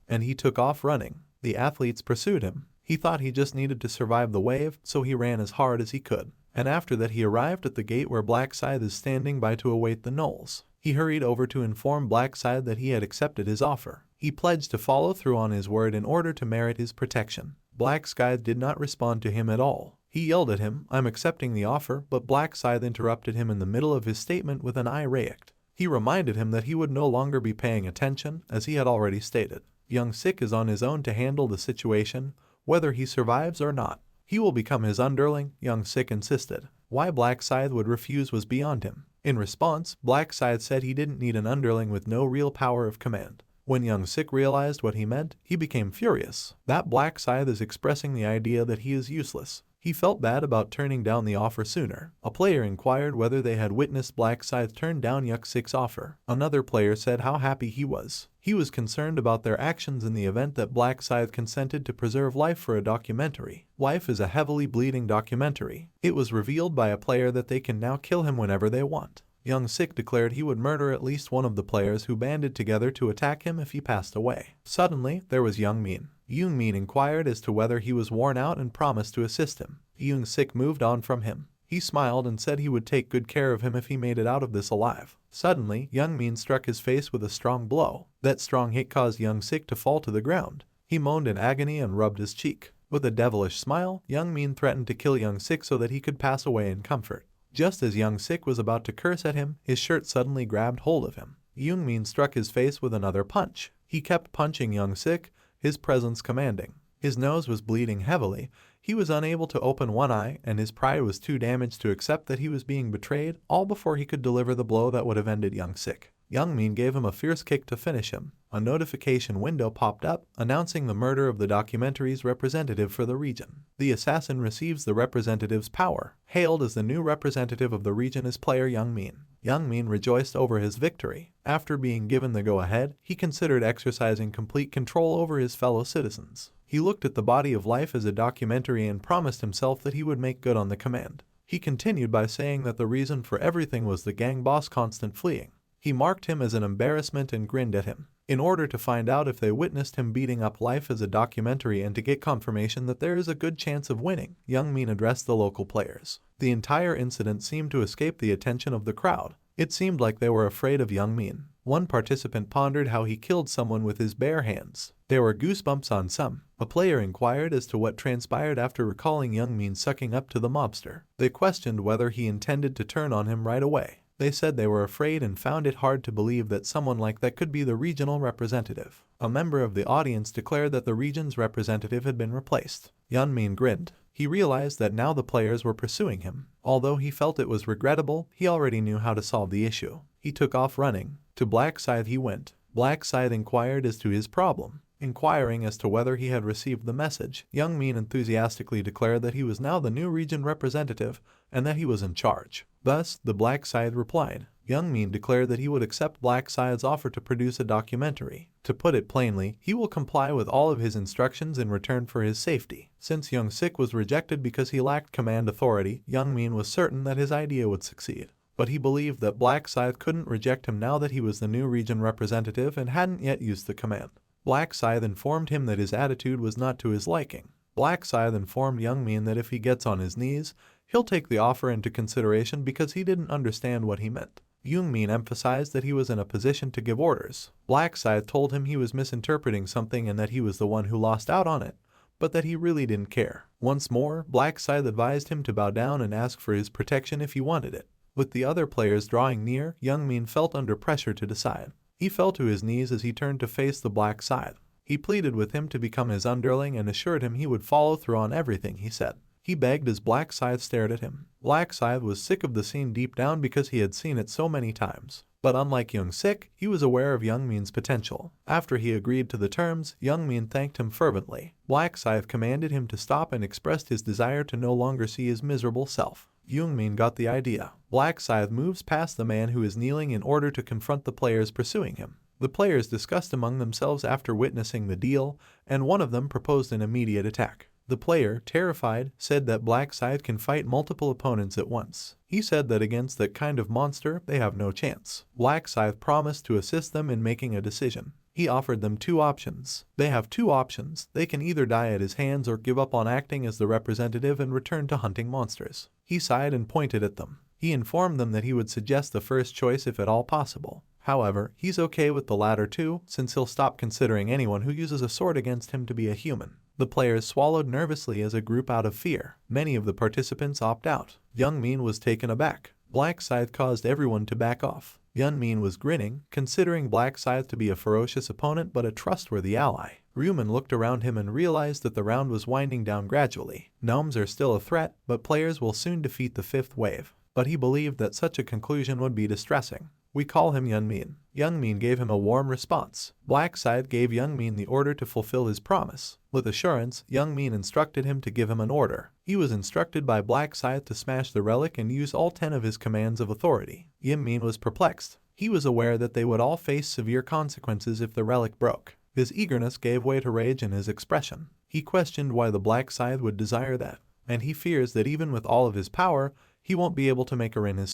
and he took off running. The athletes pursued him. He thought he just needed to survive the wave, so he ran as hard as he could. And after that he arrived at the gate where Black Scythe is standing by to await the gnolls. He hurried over to inform Black Scythe that he had accepted his offer. He pledged to follow through on his word in order to merit his protection. Black Scythe did not respond to him at all. He yelled at him, "I'm accepting the offer," but Black Scythe interrupted him in the middle of his statement with an irate. He reminded him that he would no longer be paying attention, as he had already stated. Youngsik is on his own to handle the situation, whether he survives or not. He will become his underling, Youngsik insisted. Why Black Scythe would refuse was beyond him. In response, Black Scythe said he didn't need an underling with no real power of command. When Youngsik realized what he meant, he became furious. That Black Scythe is expressing the idea that he is useless. He felt bad about turning down the offer sooner. A player inquired whether they had witnessed Black Scythe turn down Youngsik's offer. Another player said how happy he was. He was concerned about their actions in the event that Black Scythe consented to preserve life for a documentary. Life is a heavily bleeding documentary. It was revealed by a player that they can now kill him whenever they want. Youngsik declared he would murder at least one of the players who banded together to attack him if he passed away. Suddenly, there was Youngmin. Youngmin inquired as to whether he was worn out and promised to assist him. Youngsik moved on from him. He smiled and said he would take good care of him if he made it out of this alive. Suddenly, Youngmin struck his face with a strong blow. That strong hit caused Youngsik to fall to the ground. He moaned in agony and rubbed his cheek. With a devilish smile, Youngmin threatened to kill Youngsik so that he could pass away in comfort. Just as Youngsik was about to curse at him, his shirt suddenly grabbed hold of him. Youngmin struck his face with another punch. He kept punching Youngsik, his presence commanding. His nose was bleeding heavily. He was unable to open one eye, and his pride was too damaged to accept that he was being betrayed, all before he could deliver the blow that would have ended Youngsik. Youngmin gave him a fierce kick to finish him. a notification window popped up announcing the murder of the documentary's representative for the region. The assassin receives the representative's power. Hailed as the new representative of the region is player Youngmin. Youngmin rejoiced over his victory. After being given the go-ahead, he considered exercising complete control over his fellow citizens. He looked at the body of life as a documentary and promised himself that he would make good on the command. He continued by saying that the reason for everything was the gang boss' constant fleeing. He marked him as an embarrassment and grinned at him. In order to find out if they witnessed him beating up life as a documentary and to get confirmation that there is a good chance of winning, Youngmin addressed the local players. The entire incident seemed to escape the attention of the crowd. It seemed like they were afraid of Youngmin. One participant pondered how he killed someone with his bare hands. There were goosebumps on some. A player inquired as to what transpired after recalling Youngmin sucking up to the mobster. They questioned whether he intended to turn on him right away. They said they were afraid and found it hard to believe that someone like that could be the regional representative. A member of the audience declared that the region's representative had been replaced. Youngmin grinned. He realized that now the players were pursuing him. Although he felt it was regrettable, he already knew how to solve the issue. He took off running. To Black Scythe he went. Black Scythe inquired as to his problem. Inquiring as to whether he had received the message, Youngmin enthusiastically declared that he was now the new region representative and that he was in charge. Thus, the Black Scythe replied. Youngmin declared that he would accept Black Scythe's offer to produce a documentary. To put it plainly, he will comply with all of his instructions in return for his safety. Since Young Sik was rejected because he lacked command authority, Youngmin was certain that his idea would succeed. But he believed that Black Scythe couldn't reject him now that he was the new region representative and hadn't yet used the command. Black Scythe informed him that his attitude was not to his liking. Black Scythe informed Youngmin that if he gets on his knees, he'll take the offer into consideration because he didn't understand what he meant. Youngmin emphasized that he was in a position to give orders. Black Scythe told him he was misinterpreting something and that he was the one who lost out on it, but that he really didn't care. Once more, Black Scythe advised him to bow down and ask for his protection if he wanted it. With the other players drawing near, Youngmin felt under pressure to decide. He fell to his knees as he turned to face the Black Scythe. He pleaded with him to become his underling and assured him he would follow through on everything he said. He begged as Black Scythe stared at him. Black Scythe was sick of the scene deep down because he had seen it so many times. But unlike Young Sik, he was aware of Youngmin's potential. After he agreed to the terms, Youngmin thanked him fervently. Black Scythe commanded him to stop and expressed his desire to no longer see his miserable self. Youngmin got the idea. Black Scythe moves past the man who is kneeling in order to confront the players pursuing him. The players discussed among themselves after witnessing the deal, and one of them proposed an immediate attack. The player, terrified, said that Black Scythe can fight multiple opponents at once. He said that against that kind of monster, they have no chance. Black Scythe promised to assist them in making a decision. He offered them two options. They have two options. They can either die at his hands or give up on acting as the representative and return to hunting monsters. He sighed and pointed at them. He informed them that he would suggest the first choice if at all possible. However, he's okay with the latter too, since he'll stop considering anyone who uses a sword against him to be a human. The players swallowed nervously as a group out of fear. Many of the participants opt out. Youngmin was taken aback. Black Scythe caused everyone to back off. Youngmin was grinning, considering Black Scythe to be a ferocious opponent but a trustworthy ally. Ryuman looked around him and realized that the round was winding down gradually. Gnomes are still a threat, but players will soon defeat the fifth wave. But he believed that such a conclusion would be distressing. We call him Youngmin. Youngmin gave him a warm response. Black Scythe gave Youngmin the order to fulfill his promise. With assurance, Youngmin instructed him to give him an order. He was instructed by Black Scythe to smash the relic and use all 10 of his commands of authority. Youngmin was perplexed. He was aware that they would all face severe consequences if the relic broke. His eagerness gave way to rage in his expression. He questioned why the Black Scythe would desire that, and he fears that even with all of his power, he won't be able to make her in his.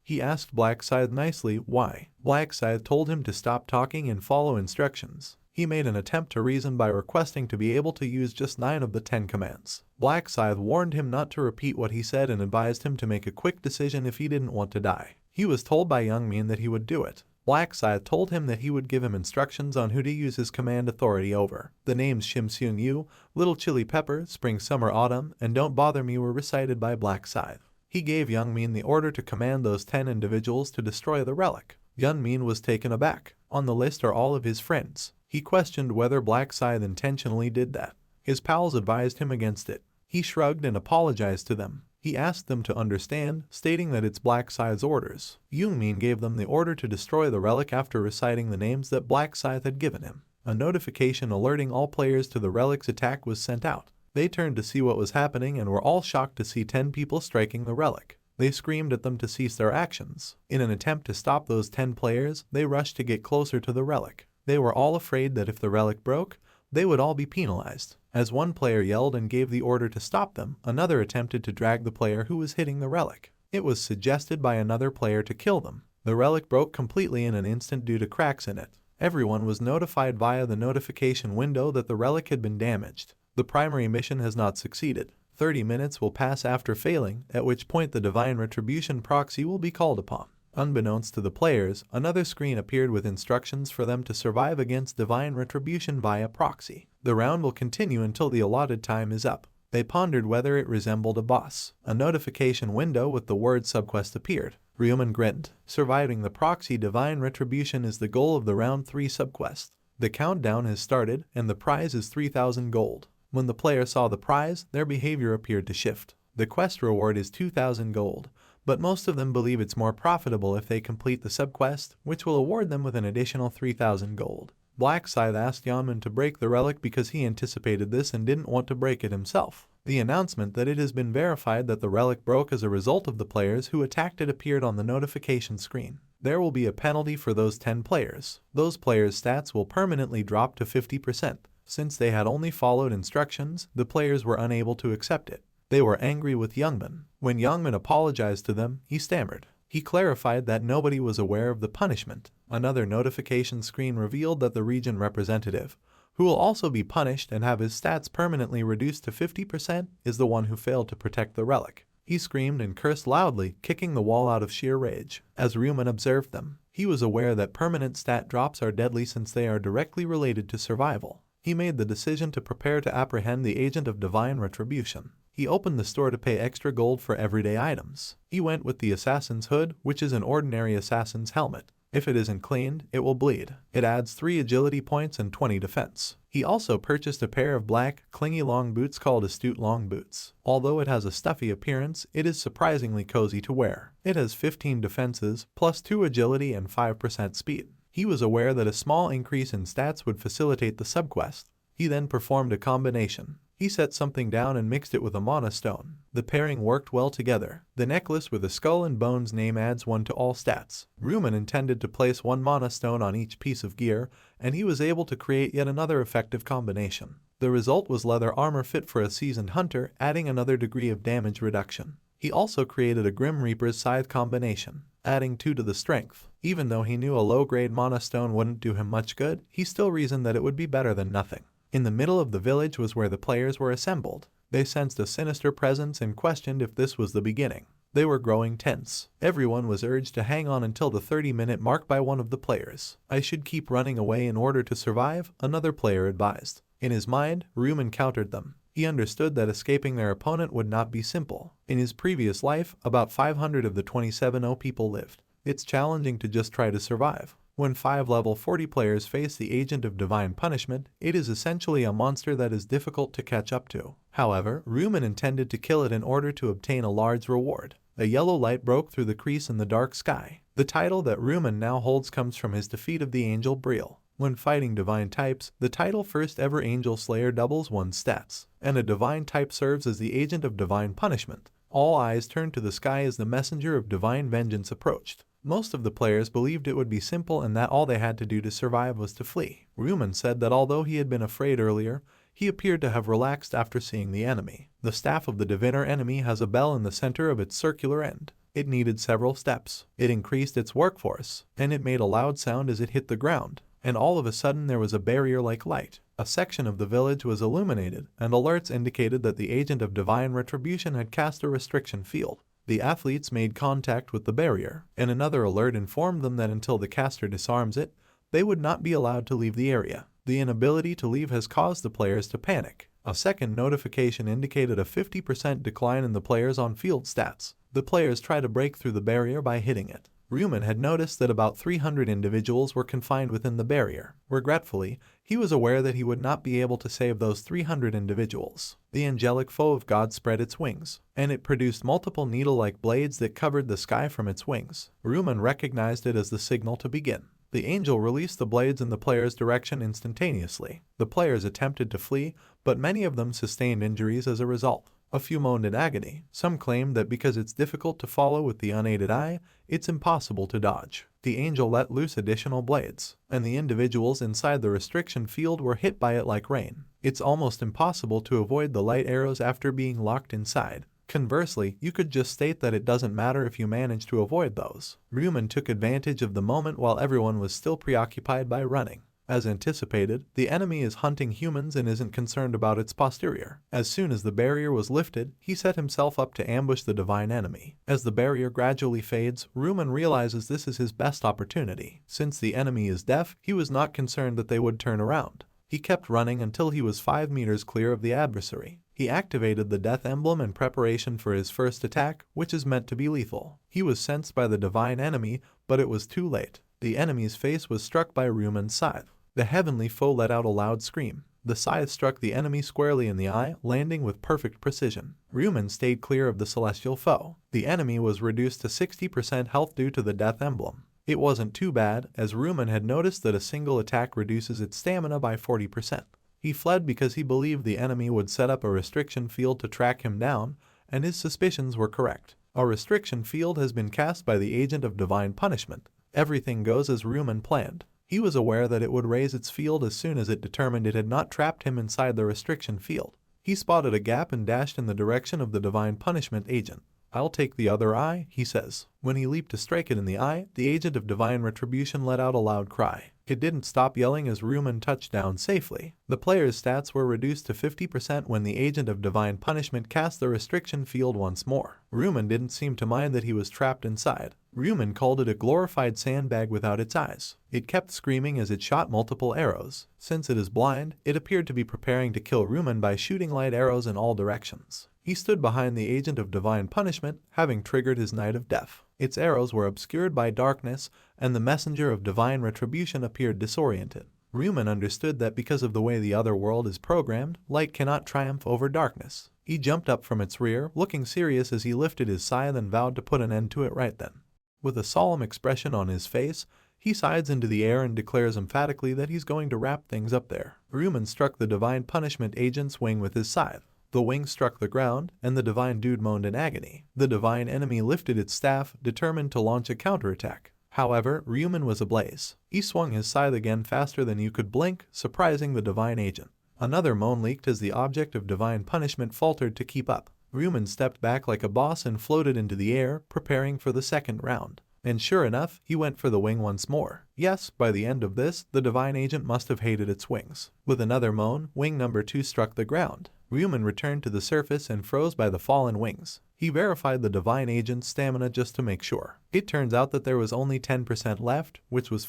He asked Black Scythe nicely why. Black Scythe told him to stop talking and follow instructions. He made an attempt to reason by requesting to be able to use just 9 of the 10 commands. Black Scythe warned him not to repeat what he said and advised him to make a quick decision if he didn't want to die. He was told by Youngmin that he would do it. Black Scythe told him that he would give him instructions on who to use his command authority over. The names Shim Seung Yu, Little Chili Pepper, Spring Summer Autumn, and Don't Bother Me were recited by Black Scythe. He gave Youngmin the order to command those 10 individuals to destroy the relic. Youngmin was taken aback. On the list are all of his friends. He questioned whether Black Scythe intentionally did that. His pals advised him against it. He shrugged and apologized to them. He asked them to understand, stating that it's Black Scythe's orders. Youngmin gave them the order to destroy the relic after reciting the names that Black Scythe had given him. A notification alerting all players to the relic's attack was sent out. They turned to see what was happening and were all shocked to see 10 people striking the relic. They screamed at them to cease their actions. In an attempt to stop those 10 players, they rushed to get closer to the relic. They were all afraid that if the relic broke, they would all be penalized. As one player yelled and gave the order to stop them, another attempted to drag the player who was hitting the relic. It was suggested by another player to kill them. The relic broke completely in an instant due to cracks in it. Everyone was notified via the notification window that the relic had been damaged. The primary mission has not succeeded. 30 minutes will pass after failing, at which point the Divine Retribution proxy will be called upon. Unbeknownst to the players, another screen appeared with instructions for them to survive against Divine Retribution via proxy. The round will continue until the allotted time is up. They pondered whether it resembled a boss. A notification window with the word subquest appeared. Ryuman grinned. Surviving the proxy Divine Retribution is the goal of the round 3 subquest. The countdown has started, and the prize is 3,000 gold. When the player saw the prize, their behavior appeared to shift. The quest reward is 2,000 gold, but most of them believe it's more profitable if they complete the subquest, which will award them with an additional 3,000 gold. Black Scythe asked Yanman to break the relic because he anticipated this and didn't want to break it himself. The announcement that it has been verified that the relic broke as a result of the players who attacked it appeared on the notification screen. There will be a penalty for those 10 players. Those players' stats will permanently drop to 50%. Since they had only followed instructions, the players were unable to accept it. They were angry with Youngman. When Youngman apologized to them, he stammered. He clarified that nobody was aware of the punishment. Another notification screen revealed that the region representative, who will also be punished and have his stats permanently reduced to 50%, is the one who failed to protect the relic. He screamed and cursed loudly, kicking the wall out of sheer rage. As Ryuman observed them, he was aware that permanent stat drops are deadly since they are directly related to survival. He made the decision to prepare to apprehend the agent of Divine Retribution. He opened the store to pay extra gold for everyday items. He went with the assassin's hood, which is an ordinary assassin's helmet. If it isn't cleaned, it will bleed. It adds 3 agility points and 20 defense. He also purchased a pair of black, clingy long boots called astute long boots. Although it has a stuffy appearance, it is surprisingly cozy to wear. It has 15 defenses, plus 2 agility and 5% speed. He was aware that a small increase in stats would facilitate the subquest. He then performed a combination. He set something down and mixed it with a mana stone. The pairing worked well together. The necklace with a skull and bones name adds 1 to all stats. Ryuman intended to place 1 mana stone on each piece of gear, and he was able to create yet another effective combination. The result was leather armor fit for a seasoned hunter, adding another degree of damage reduction. He also created a Grim Reaper's Scythe combination, adding 2 to the strength. Even though he knew a low-grade mana stone wouldn't do him much good, he still reasoned that it would be better than nothing. In the middle of the village was where the players were assembled. They sensed a sinister presence and questioned if this was the beginning. They were growing tense. Everyone was urged to hang on until the 30-minute mark by one of the players. "I should keep running away in order to survive," another player advised. In his mind, Ryuman countered them. He understood that escaping their opponent would not be simple. In his previous life, about 500 of the 27 people lived. It's challenging to just try to survive. When 5 level 40 players face the agent of divine punishment, it is essentially a monster that is difficult to catch up to. However, Ryuman intended to kill it in order to obtain a large reward. A yellow light broke through the crease in the dark sky. The title that Ryuman now holds comes from his defeat of the angel Briel. When fighting divine types, the title First Ever Angel Slayer doubles one's stats, and a divine type serves as the agent of divine punishment. All eyes turned to the sky as the messenger of divine vengeance approached. Most of the players believed it would be simple and that all they had to do to survive was to flee. Ryuman said that although he had been afraid earlier, he appeared to have relaxed after seeing the enemy. The staff of the diviner enemy has a bell in the center of its circular end. It needed several steps. It increased its workforce, and it made a loud sound as it hit the ground. And all of a sudden there was a barrier-like light. A section of the village was illuminated, and alerts indicated that the agent of divine retribution had cast a restriction field. The athletes made contact with the barrier, and another alert informed them that until the caster disarms it, they would not be allowed to leave the area. The inability to leave has caused the players to panic. A second notification indicated a 50% decline in the players' on-field stats. The players try to break through the barrier by hitting it. Ryuman had noticed that about 300 individuals were confined within the barrier. Regretfully, He was aware that he would not be able to save those 300 individuals. The angelic foe of God spread its wings, and it produced multiple needle-like blades that covered the sky from its wings. Ruman recognized it as the signal to begin. The angel released the blades in the player's direction instantaneously. The players attempted to flee, but many of them sustained injuries as a result. A few moaned in agony. Some claimed that because it's difficult to follow with the unaided eye, it's impossible to dodge. The angel let loose additional blades, and the individuals inside the restriction field were hit by it like rain. It's almost impossible to avoid the light arrows after being locked inside. Conversely, you could just state that it doesn't matter if you manage to avoid those. Ruman took advantage of the moment while everyone was still preoccupied by running. As anticipated, the enemy is hunting humans and isn't concerned about its posterior. As soon as the barrier was lifted, he set himself up to ambush the divine enemy. As the barrier gradually fades, Ruman realizes this is his best opportunity. Since the enemy is deaf, he was not concerned that they would turn around. He kept running until he was 5 meters clear of the adversary. He activated the death emblem in preparation for his first attack, which is meant to be lethal. He was sensed by the divine enemy, but it was too late. The enemy's face was struck by Ruman's scythe. The heavenly foe let out a loud scream. The scythe struck the enemy squarely in the eye, landing with perfect precision. Ruman stayed clear of the celestial foe. The enemy was reduced to 60% health due to the death emblem. It wasn't too bad, as Ruman had noticed that a single attack reduces its stamina by 40%. He fled because he believed the enemy would set up a restriction field to track him down, and his suspicions were correct. A restriction field has been cast by the agent of divine punishment. Everything goes as Ruman planned. He was aware that it would raise its field as soon as it determined it had not trapped him inside the restriction field. He spotted a gap and dashed in the direction of the divine punishment agent. "I'll take the other eye," he says. When he leaped to strike it in the eye, the agent of divine retribution let out a loud cry. It didn't stop yelling as Ruman touched down safely. The player's stats were reduced to 50% when the agent of divine punishment cast the restriction field once more. Ruman didn't seem to mind that he was trapped inside. Ruman called it a glorified sandbag without its eyes. It kept screaming as it shot multiple arrows. Since it is blind, it appeared to be preparing to kill Ruman by shooting light arrows in all directions. He stood behind the agent of divine punishment, having triggered his Night of Death. Its arrows were obscured by darkness, and the messenger of divine retribution appeared disoriented. Ruman understood that because of the way the other world is programmed, light cannot triumph over darkness. He jumped up from its rear, looking serious as he lifted his scythe and vowed to put an end to it right then. With a solemn expression on his face, he scythes into the air and declares emphatically that he's going to wrap things up there. Ruman struck the divine punishment agent's wing with his scythe. The wing struck the ground, and the divine dude moaned in agony. The divine enemy lifted its staff, determined to launch a counterattack. However, Ruman was ablaze. He swung his scythe again faster than you could blink, surprising the divine agent. Another moan leaked as the object of divine punishment faltered to keep up. Ruman stepped back like a boss and floated into the air, preparing for the second round. And sure enough, he went for the wing once more. Yes, by the end of this, the divine agent must have hated its wings. With another moan, wing number 2 struck the ground. Ruman returned to the surface and froze by the fallen wings. He verified the divine agent's stamina just to make sure. It turns out that there was only 10% left, which was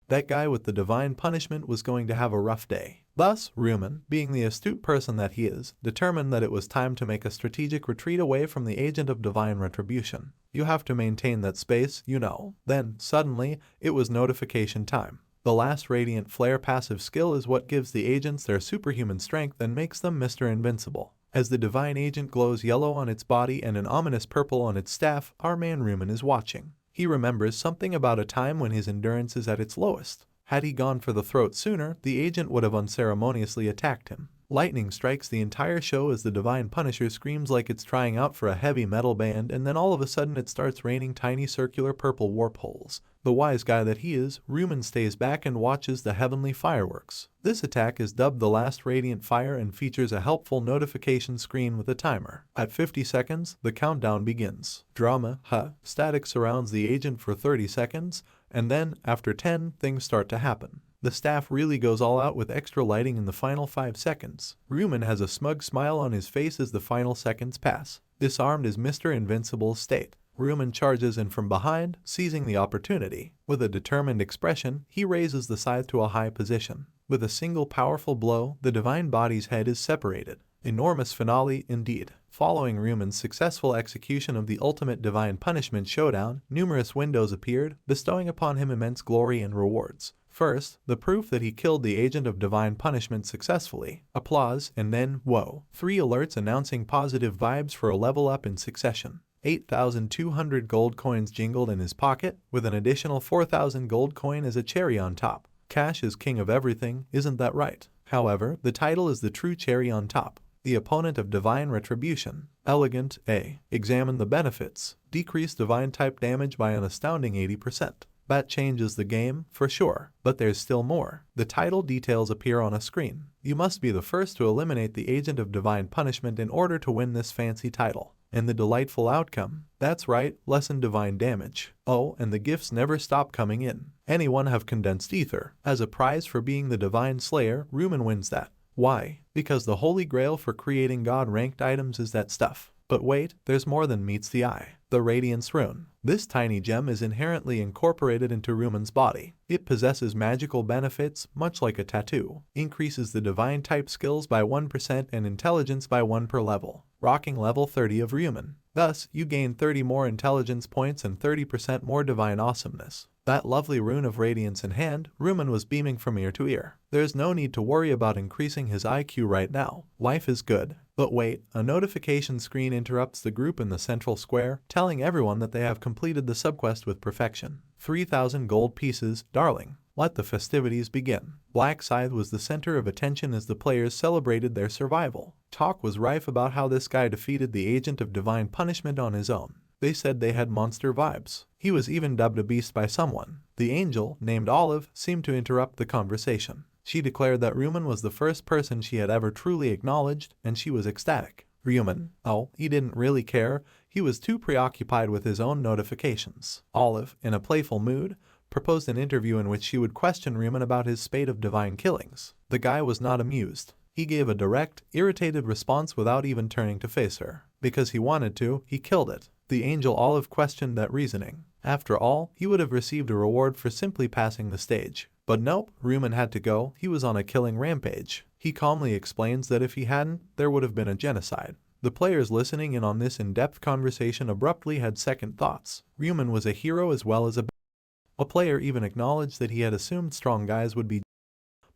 that guy with the divine punishment was going to have a rough day. Thus, Ruman, being the astute person that he is, determined that it was time to make a strategic retreat away from the agent of divine retribution. You have to maintain that space, you know. Then, suddenly, it was notification time. The last Radiant Flare passive skill is what gives the agents their superhuman strength and makes them Mr. Invincible. As the divine agent glows yellow on its body and an ominous purple on its staff, our man Ruman is watching. He remembers something about a time when his endurance is at its lowest. Had he gone for the throat sooner, the agent would have unceremoniously attacked him. Lightning strikes the entire show as the divine punisher screams like it's trying out for a heavy metal band, and then all of a sudden it starts raining tiny circular purple warp holes. The wise guy that he is, Ruman stays back and watches the heavenly fireworks. This attack is dubbed the Last Radiant Fire and features a helpful notification screen with a timer. At 50 seconds, the countdown begins. Drama, static surrounds the agent for 30 seconds, and then, after 10, things start to happen. The staff really goes all out with extra lighting in the final 5 seconds. Ruman has a smug smile on his face as the final seconds pass. Disarmed is Mr. Invincible's state. Ruman charges in from behind, seizing the opportunity. With a determined expression, he raises the scythe to a high position. With a single powerful blow, the divine body's head is separated. Enormous finale, indeed. Following Ruman's successful execution of the ultimate divine punishment showdown, numerous windows appeared, bestowing upon him immense glory and rewards. First, the proof that he killed the agent of divine punishment successfully. Applause, and then, whoa. 3 alerts announcing positive vibes for a level up in succession. 8,200 gold coins jingled in his pocket, with an additional 4,000 gold coin as a cherry on top. Cash is king of everything, isn't that right? However, the title is the true cherry on top. The opponent of divine retribution. Elegant, A. Examine the benefits. Decrease divine type damage by an astounding 80%. That changes the game, for sure, but there's still more. The title details appear on a screen. You must be the first to eliminate the agent of divine punishment in order to win this fancy title. And the delightful outcome. That's right, lessen divine damage. Oh, and the gifts never stop coming in. Anyone have condensed ether. As a prize for being the divine slayer, Rumen wins that. Why? Because the holy grail for creating god-ranked items is that stuff. But wait, there's more than meets the eye. The Radiance Rune. This tiny gem is inherently incorporated into Rumen's body. It possesses magical benefits, much like a tattoo. Increases the divine type skills by 1% and intelligence by 1 per level. Rocking level 30 of Rumen. Thus, you gain 30 more intelligence points and 30% more divine awesomeness. That lovely rune of radiance in hand, Rumen was beaming from ear to ear. There's no need to worry about increasing his IQ right now. Life is good. But wait, a notification screen interrupts the group in the central square, telling everyone that they have completed the subquest with perfection. 3,000 gold pieces, darling. Let the festivities begin. Black Scythe was the center of attention as the players celebrated their survival. Talk was rife about how this guy defeated the agent of divine punishment on his own. They said they had monster vibes. He was even dubbed a beast by someone. The angel, named Olive, seemed to interrupt the conversation. She declared that Rumen was the first person she had ever truly acknowledged, and she was ecstatic. Rumen, oh, he didn't really care. He was too preoccupied with his own notifications. Olive, in a playful mood, proposed an interview in which she would question Rumen about his spate of divine killings. The guy was not amused. He gave a direct, irritated response without even turning to face her. Because he wanted to, he killed it. The angel Olive questioned that reasoning. After all, he would have received a reward for simply passing the stage. But nope, Rumen had to go. He was on a killing rampage. He calmly explains that if he hadn't, there would have been a genocide. The players listening in on this in-depth conversation abruptly had second thoughts. Rumen was a hero as well as a player even acknowledged that he had assumed strong guys would be,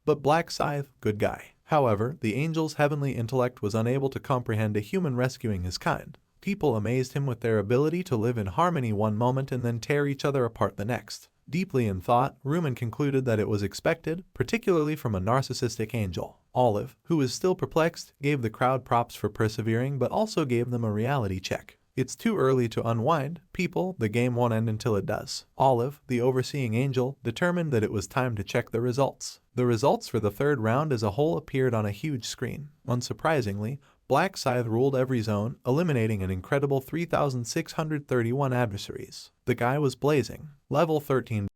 but Black Scythe, good guy. However, the angel's heavenly intellect was unable to comprehend a human rescuing his kind. People amazed him with their ability to live in harmony one moment and then tear each other apart the next. Deeply in thought, Rumen concluded that it was expected, particularly from a narcissistic angel. Olive, who was still perplexed, gave the crowd props for persevering but also gave them a reality check. It's too early to unwind, people, the game won't end until it does. Olive, the overseeing angel, determined that it was time to check the results. The results for the third round as a whole appeared on a huge screen. Unsurprisingly, Black Scythe ruled every zone, eliminating an incredible 3,631 adversaries. The guy was blazing. Level 13,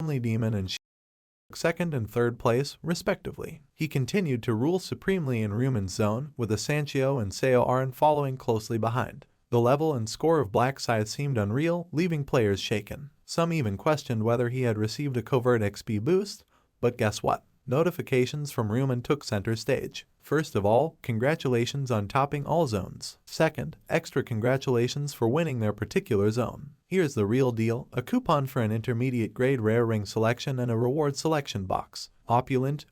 Only Demon and second and third place, respectively. He continued to rule supremely in Rumen's zone, with Asancio and Seo Aran following closely behind. The level and score of Black Scythe seemed unreal, leaving players shaken. Some even questioned whether he had received a covert XP boost, but guess what? Notifications from Rumen took center stage. First of all, congratulations on topping all zones. Second, extra congratulations for winning their particular zone. Here's the real deal, a coupon for an intermediate grade rare ring selection and a reward selection box. Opulent,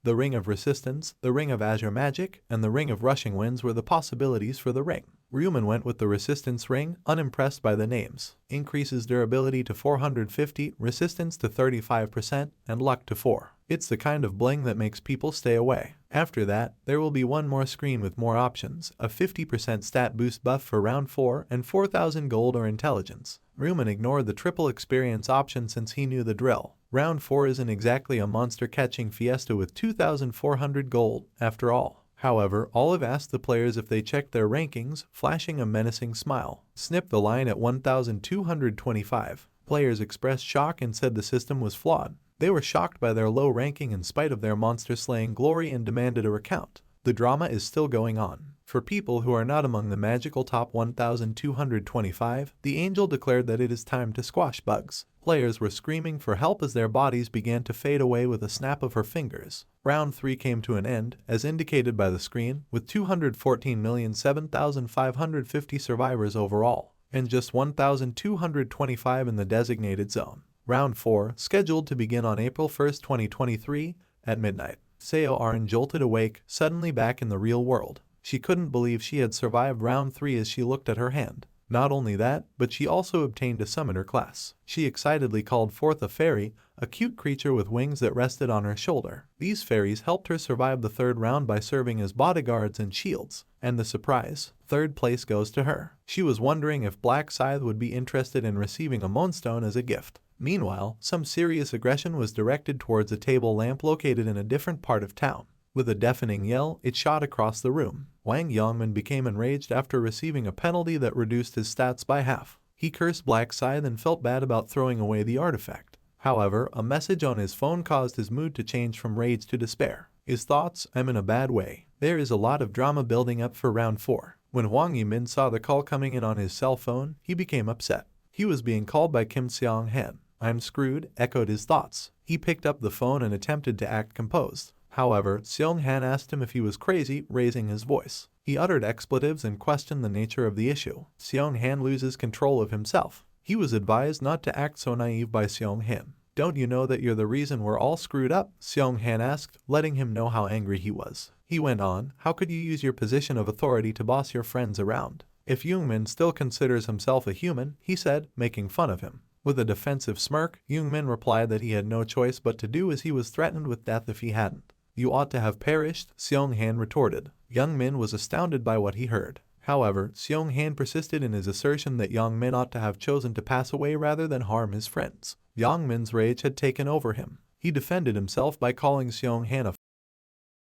the Ring of Resistance, the Ring of Azure Magic, and the Ring of Rushing Winds were the possibilities for the ring. Rumen went with the Resistance Ring, unimpressed by the names. Increases durability to 450, resistance to 35%, and luck to 4. It's the kind of bling that makes people stay away. After that, there will be one more screen with more options, a 50% stat boost buff for round 4 and 4,000 gold or intelligence. Rumen ignored the triple experience option since he knew the drill. Round 4 isn't exactly a monster-catching fiesta with 2,400 gold, after all. However, Olive asked the players if they checked their rankings, flashing a menacing smile. Snip the line at 1,225. Players expressed shock and said the system was flawed. They were shocked by their low ranking in spite of their monster-slaying glory and demanded a recount. The drama is still going on. For people who are not among the magical top 1,225, the angel declared that it is time to squash bugs. Players were screaming for help as their bodies began to fade away with a snap of her fingers. Round 3 came to an end, as indicated by the screen, with 214,007,550 survivors overall, and just 1,225 in the designated zone. Round 4, scheduled to begin on April 1, 2023, at midnight. Seo Arin jolted awake, suddenly back in the real world. She couldn't believe she had survived round 3 as she looked at her hand. Not only that, but she also obtained a summoner class. She excitedly called forth a fairy, a cute creature with wings that rested on her shoulder. These fairies helped her survive the 3rd round by serving as bodyguards and shields. And the surprise, 3rd place goes to her. She was wondering if Black Scythe would be interested in receiving a moonstone as a gift. Meanwhile, some serious aggression was directed towards a table lamp located in a different part of town. With a deafening yell, it shot across the room. Wang Yongmin became enraged after receiving a penalty that reduced his stats by half. He cursed Black Scythe and felt bad about throwing away the artifact. However, a message on his phone caused his mood to change from rage to despair. His thoughts, "I'm in a bad way." There is a lot of drama building up for round 4. When Wang Yimin saw the call coming in on his cell phone, he became upset. He was being called by Kim Seong-han. "I'm screwed," echoed his thoughts. He picked up the phone and attempted to act composed. However, Seong-han asked him if he was crazy, raising his voice. He uttered expletives and questioned the nature of the issue. Seong-han loses control of himself. He was advised not to act so naive by Seong-han. "Don't you know that you're the reason we're all screwed up?" Seong-han asked, letting him know how angry he was. He went on, "How could you use your position of authority to boss your friends around? If Youngmin still considers himself a human," he said, making fun of him. With a defensive smirk, Youngmin replied that he had no choice but to do as he was threatened with death if he hadn't. "You ought to have perished," Seong-han retorted. Youngmin was astounded by what he heard. However, Seong-han persisted in his assertion that Youngmin ought to have chosen to pass away rather than harm his friends. Youngmin's rage had taken over him. He defended himself by calling Seong-han a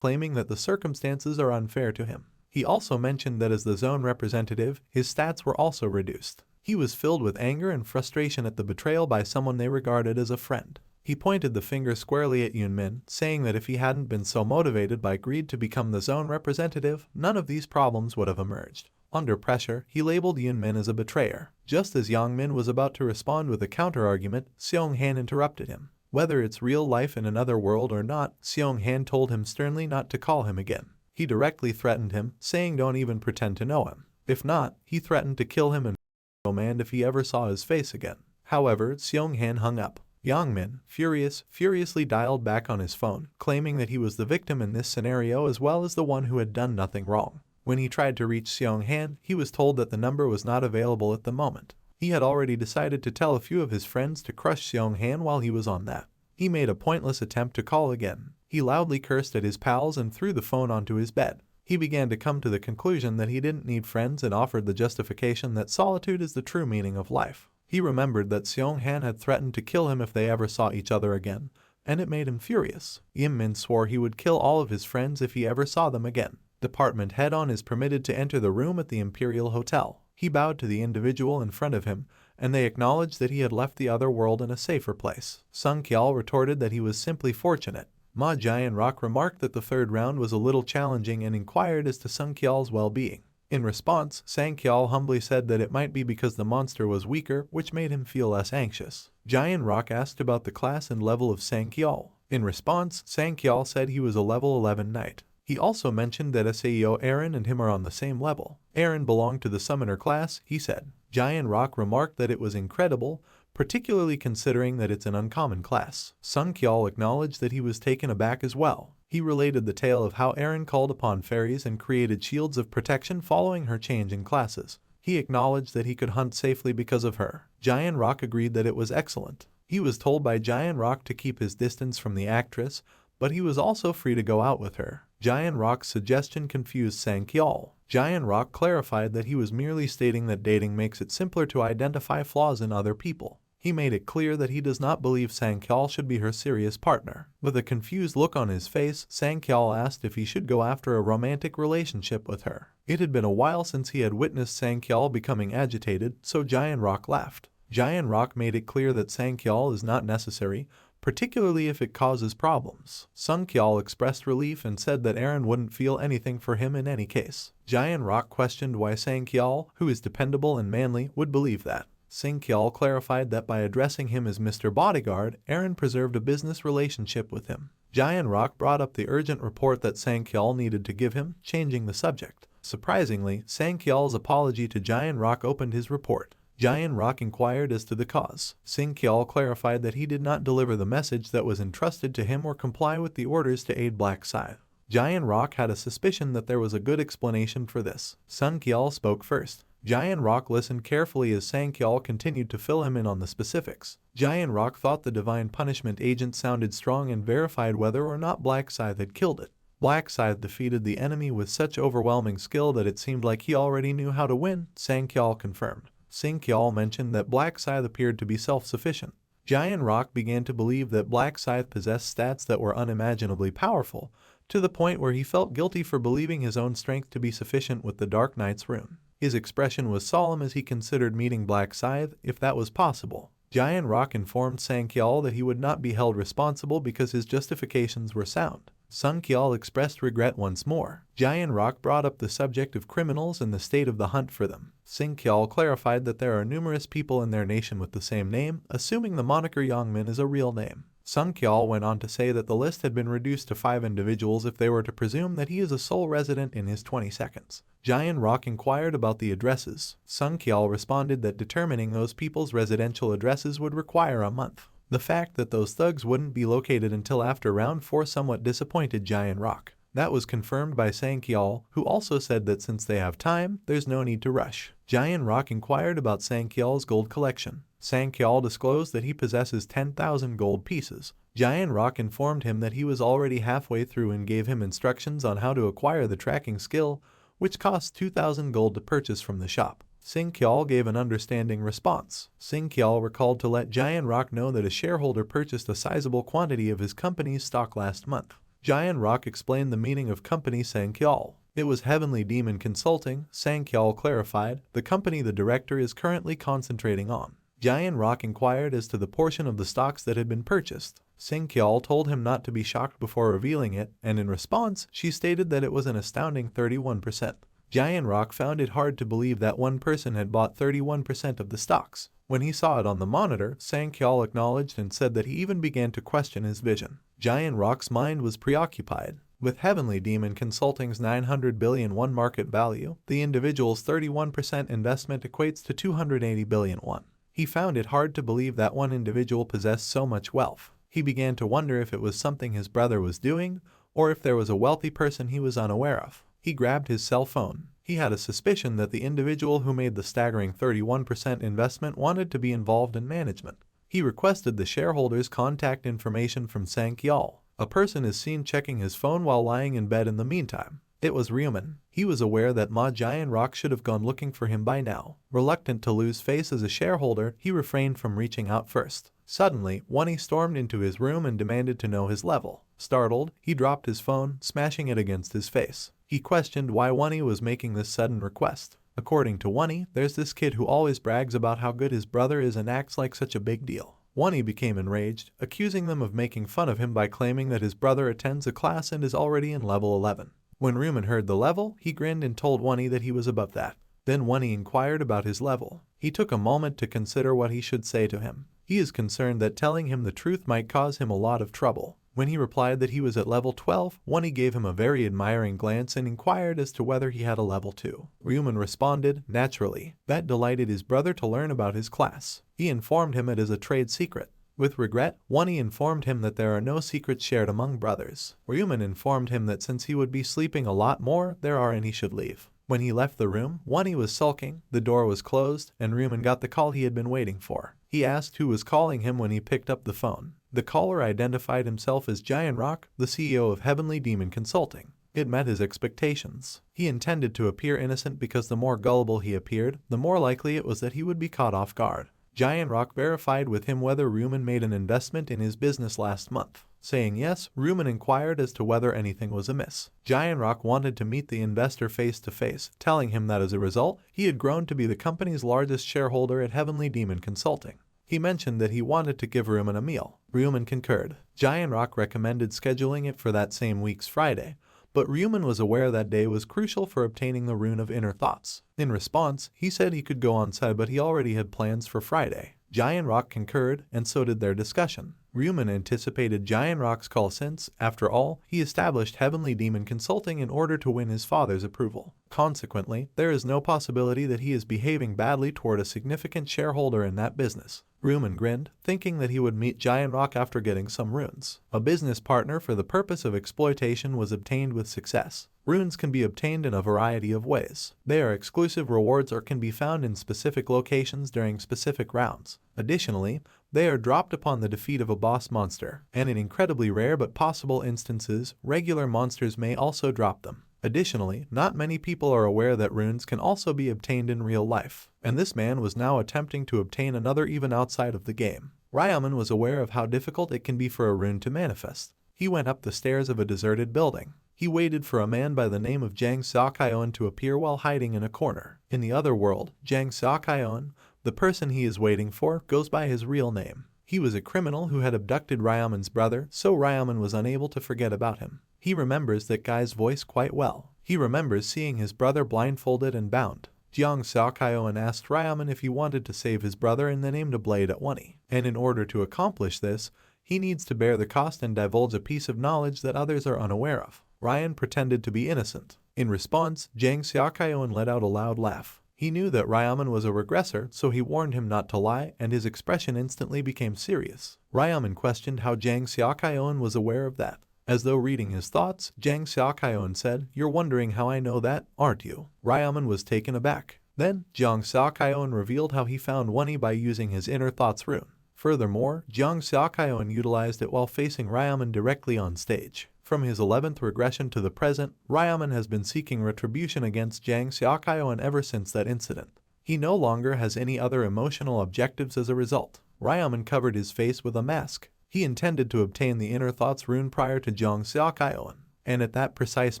claiming that the circumstances are unfair to him. He also mentioned that as the zone representative, his stats were also reduced. He was filled with anger and frustration at the betrayal by someone they regarded as a friend. He pointed the finger squarely at Youngmin, saying that if he hadn't been so motivated by greed to become the zone representative, none of these problems would have emerged. Under pressure, he labeled Youngmin as a betrayer. Just as Youngmin was about to respond with a counter-argument, Seong-han interrupted him. Whether it's real life in another world or not, Seong-han told him sternly not to call him again. He directly threatened him, saying don't even pretend to know him. If not, he threatened to kill him and command if he ever saw his face again. However, Seong-han hung up. Youngmin, furiously dialed back on his phone, claiming that he was the victim in this scenario as well as the one who had done nothing wrong. When he tried to reach Seong-han, he was told that the number was not available at the moment. He had already decided to tell a few of his friends to crush Seong-han while he was on that. He made a pointless attempt to call again. He loudly cursed at his pals and threw the phone onto his bed. He began to come to the conclusion that he didn't need friends and offered the justification that solitude is the true meaning of life. He remembered that Seong-han had threatened to kill him if they ever saw each other again, and it made him furious. Youngmin swore he would kill all of his friends if he ever saw them again. Department head On is permitted to enter the room at the Imperial Hotel. He bowed to the individual in front of him, and they acknowledged that he had left the other world in a safer place. Sung Kyal retorted that he was simply fortunate. Ma Jian-rock remarked that the 3rd round was a little challenging and inquired as to Sung Kyal's well-being. In response, Sang Kyal humbly said that it might be because the monster was weaker, which made him feel less anxious. Jian-rock asked about the class and level of Sang Kyal. In response, Sang Kyal said he was a level 11 knight. He also mentioned that Sao Aaron and him are on the same level. Aaron belonged to the summoner class, he said. Jian-rock remarked that it was incredible, particularly considering that it's an uncommon class. Sung Kyal acknowledged that he was taken aback as well. He related the tale of how Aaron called upon fairies and created shields of protection following her change in classes. He acknowledged that he could hunt safely because of her. Jian-rock agreed that it was excellent. He was told by Jian-rock to keep his distance from the actress, but he was also free to go out with her. Jian-rock's suggestion confused Sang Kyal. Jian-rock clarified that he was merely stating that dating makes it simpler to identify flaws in other people. He made it clear that he does not believe Sang Kyal should be her serious partner. With a confused look on his face, Sang Kyal asked if he should go after a romantic relationship with her. It had been a while since he had witnessed Sang Kyal becoming agitated, so Jian-rock laughed. Jian-rock made it clear that Sang Kyal is not necessary, particularly if it causes problems. Sung Kyal expressed relief and said that Aaron wouldn't feel anything for him in any case. Jian-rock questioned why Sang Kyal, who is dependable and manly, would believe that. Sang Kyal clarified that by addressing him as Mr. Bodyguard, Aaron preserved a business relationship with him. Jian-rock brought up the urgent report that Sang Kyal needed to give him, changing the subject. Surprisingly, Sang Kyal's apology to Jian-rock opened his report. Giant Rock inquired as to the cause. Sing Kyol clarified that he did not deliver the message that was entrusted to him or comply with the orders to aid Black Scythe. Giant Rock had a suspicion that there was a good explanation for this. Sun Kyol spoke first. Giant Rock listened carefully as Sang Kyol continued to fill him in on the specifics. Giant Rock thought the Divine Punishment agent sounded strong and verified whether or not Black Scythe had killed it. Black Scythe defeated the enemy with such overwhelming skill that it seemed like he already knew how to win, Sang Kyol confirmed. Sing Kyol mentioned that Black Scythe appeared to be self-sufficient. Giant Rock began to believe that Black Scythe possessed stats that were unimaginably powerful, to the point where he felt guilty for believing his own strength to be sufficient with the Dark Knight's rune. His expression was solemn as he considered meeting Black Scythe, if that was possible. Giant Rock informed Sang Kyol that he would not be held responsible because his justifications were sound. Sun Kyol expressed regret once more. Giant Rock brought up the subject of criminals and the state of the hunt for them. Sing Kyol clarified that there are numerous people in their nation with the same name, assuming the moniker Yongmin is a real name. Sun Kyol went on to say that the list had been reduced to 5 individuals if they were to presume that he is a sole resident in his 20 seconds. Giant Rock inquired about the addresses. Sun Kyol responded that determining those people's residential addresses would require a month. The fact that those thugs wouldn't be located until after round 4 somewhat disappointed Giant Rock. That was confirmed by Sang Kyol, who also said that since they have time, there's no need to rush. Giant Rock inquired about Sang Kyol's gold collection. Sang Kyol disclosed that he possesses 10,000 gold pieces. Giant Rock informed him that he was already halfway through and gave him instructions on how to acquire the tracking skill, which costs 2,000 gold to purchase from the shop. Sing Kyol gave an understanding response. Sing Kyol recalled to let Giant Rock know that a shareholder purchased a sizable quantity of his company's stock last month. Giant Rock explained the meaning of company Sang Kyol. It was Heavenly Demon Consulting, Sang Kyol clarified, the company the director is currently concentrating on. Giant Rock inquired as to the portion of the stocks that had been purchased. Sing Kyol told him not to be shocked before revealing it, and in response, she stated that it was an astounding 31%. Giant Rock found it hard to believe that one person had bought 31% of the stocks. When he saw it on the monitor, Sang Kyol acknowledged and said that he even began to question his vision. Giant Rock's mind was preoccupied. With Heavenly Demon Consulting's 900 billion won market value, the individual's 31% investment equates to 280 billion won. He found it hard to believe that one individual possessed so much wealth. He began to wonder if it was something his brother was doing, or if there was a wealthy person he was unaware of. He grabbed his cell phone. He had a suspicion that the individual who made the staggering 31% investment wanted to be involved in management. He requested the shareholders' contact information from Sang Kyol. A person is seen checking his phone while lying in bed in the meantime. It was Ryuman. He was aware that Giant Rock should have gone looking for him by now. Reluctant to lose face as a shareholder, he refrained from reaching out first. Suddenly, Wonnie stormed into his room and demanded to know his level. Startled, he dropped his phone, smashing it against his face. He questioned why Wonnie was making this sudden request. According to Wonnie, there's this kid who always brags about how good his brother is and acts like such a big deal. Wonnie became enraged, accusing them of making fun of him by claiming that his brother attends a class and is already in level 11. When Ryuman heard the level, he grinned and told Wonnie that he was above that. Then Wonnie inquired about his level. He took a moment to consider what he should say to him. He is concerned that telling him the truth might cause him a lot of trouble. When he replied that he was at level 12, Wonnie gave him a very admiring glance and inquired as to whether he had a level 2. Ryuman responded, naturally. That delighted his brother to learn about his class. He informed him it is a trade secret. With regret, Wonnie informed him that there are no secrets shared among brothers. Ryuman informed him that since he would be sleeping a lot more, there are and he should leave. When he left the room, Wonnie was sulking, the door was closed, and Ryuman got the call he had been waiting for. He asked who was calling him when he picked up the phone. The caller identified himself as Giant Rock, the CEO of Heavenly Demon Consulting. It met his expectations. He intended to appear innocent because the more gullible he appeared, the more likely it was that he would be caught off guard. Giant Rock verified with him whether Ryuman made an investment in his business last month. Saying yes, Ryuman inquired as to whether anything was amiss. Giant Rock wanted to meet the investor face to face, telling him that as a result, he had grown to be the company's largest shareholder at Heavenly Demon Consulting. He mentioned that he wanted to give Ryuman a meal. Ryuman concurred. Giant Rock recommended scheduling it for that same week's Friday, but Ryuman was aware that day was crucial for obtaining the rune of inner thoughts. In response, he said he could go on site but he already had plans for Friday. Giant Rock concurred, and so did their discussion. Ryuman anticipated Giant Rock's call since, after all, he established Heavenly Demon Consulting in order to win his father's approval. Consequently, there is no possibility that he is behaving badly toward a significant shareholder in that business. Ryuman grinned, thinking that he would meet Giant Rock after getting some runes. A business partner for the purpose of exploitation was obtained with success. Runes can be obtained in a variety of ways. They are exclusive rewards or can be found in specific locations during specific rounds. Additionally, they are dropped upon the defeat of a boss monster, and in incredibly rare but possible instances, regular monsters may also drop them. Additionally, not many people are aware that runes can also be obtained in real life, and this man was now attempting to obtain another even outside of the game. Ryuman was aware of how difficult it can be for a rune to manifest. He went up the stairs of a deserted building. He waited for a man by the name of Jang Seokyeon to appear while hiding in a corner. In the other world, Jang Seokyeon, the person he is waiting for, goes by his real name. He was a criminal who had abducted Ryuman's brother, so Ryuman was unable to forget about him. He remembers that guy's voice quite well. He remembers seeing his brother blindfolded and bound. Jang Seokyeon asked Ryuman if he wanted to save his brother and then aimed a blade at Wonnie. And in order to accomplish this, he needs to bear the cost and divulge a piece of knowledge that others are unaware of. Ryan pretended to be innocent. In response, Jang Seokyeon let out a loud laugh. He knew that Ryuman was a regressor, so he warned him not to lie, and his expression instantly became serious. Ryuman questioned how Jang Seokyeon was aware of that. As though reading his thoughts, Jang Seokyeon said, "You're wondering how I know that, aren't you?" Ryuman was taken aback. Then, Jang Seokyeon revealed how he found Wonnie by using his inner thoughts rune. Furthermore, Jang Seokyeon utilized it while facing Ryuman directly on stage. From his 11th regression to the present, Ryuman has been seeking retribution against Jang Seokyeon ever since that incident. He no longer has any other emotional objectives as a result. Ryuman covered his face with a mask. He intended to obtain the inner thoughts rune prior to Jang Seokyeon, and at that precise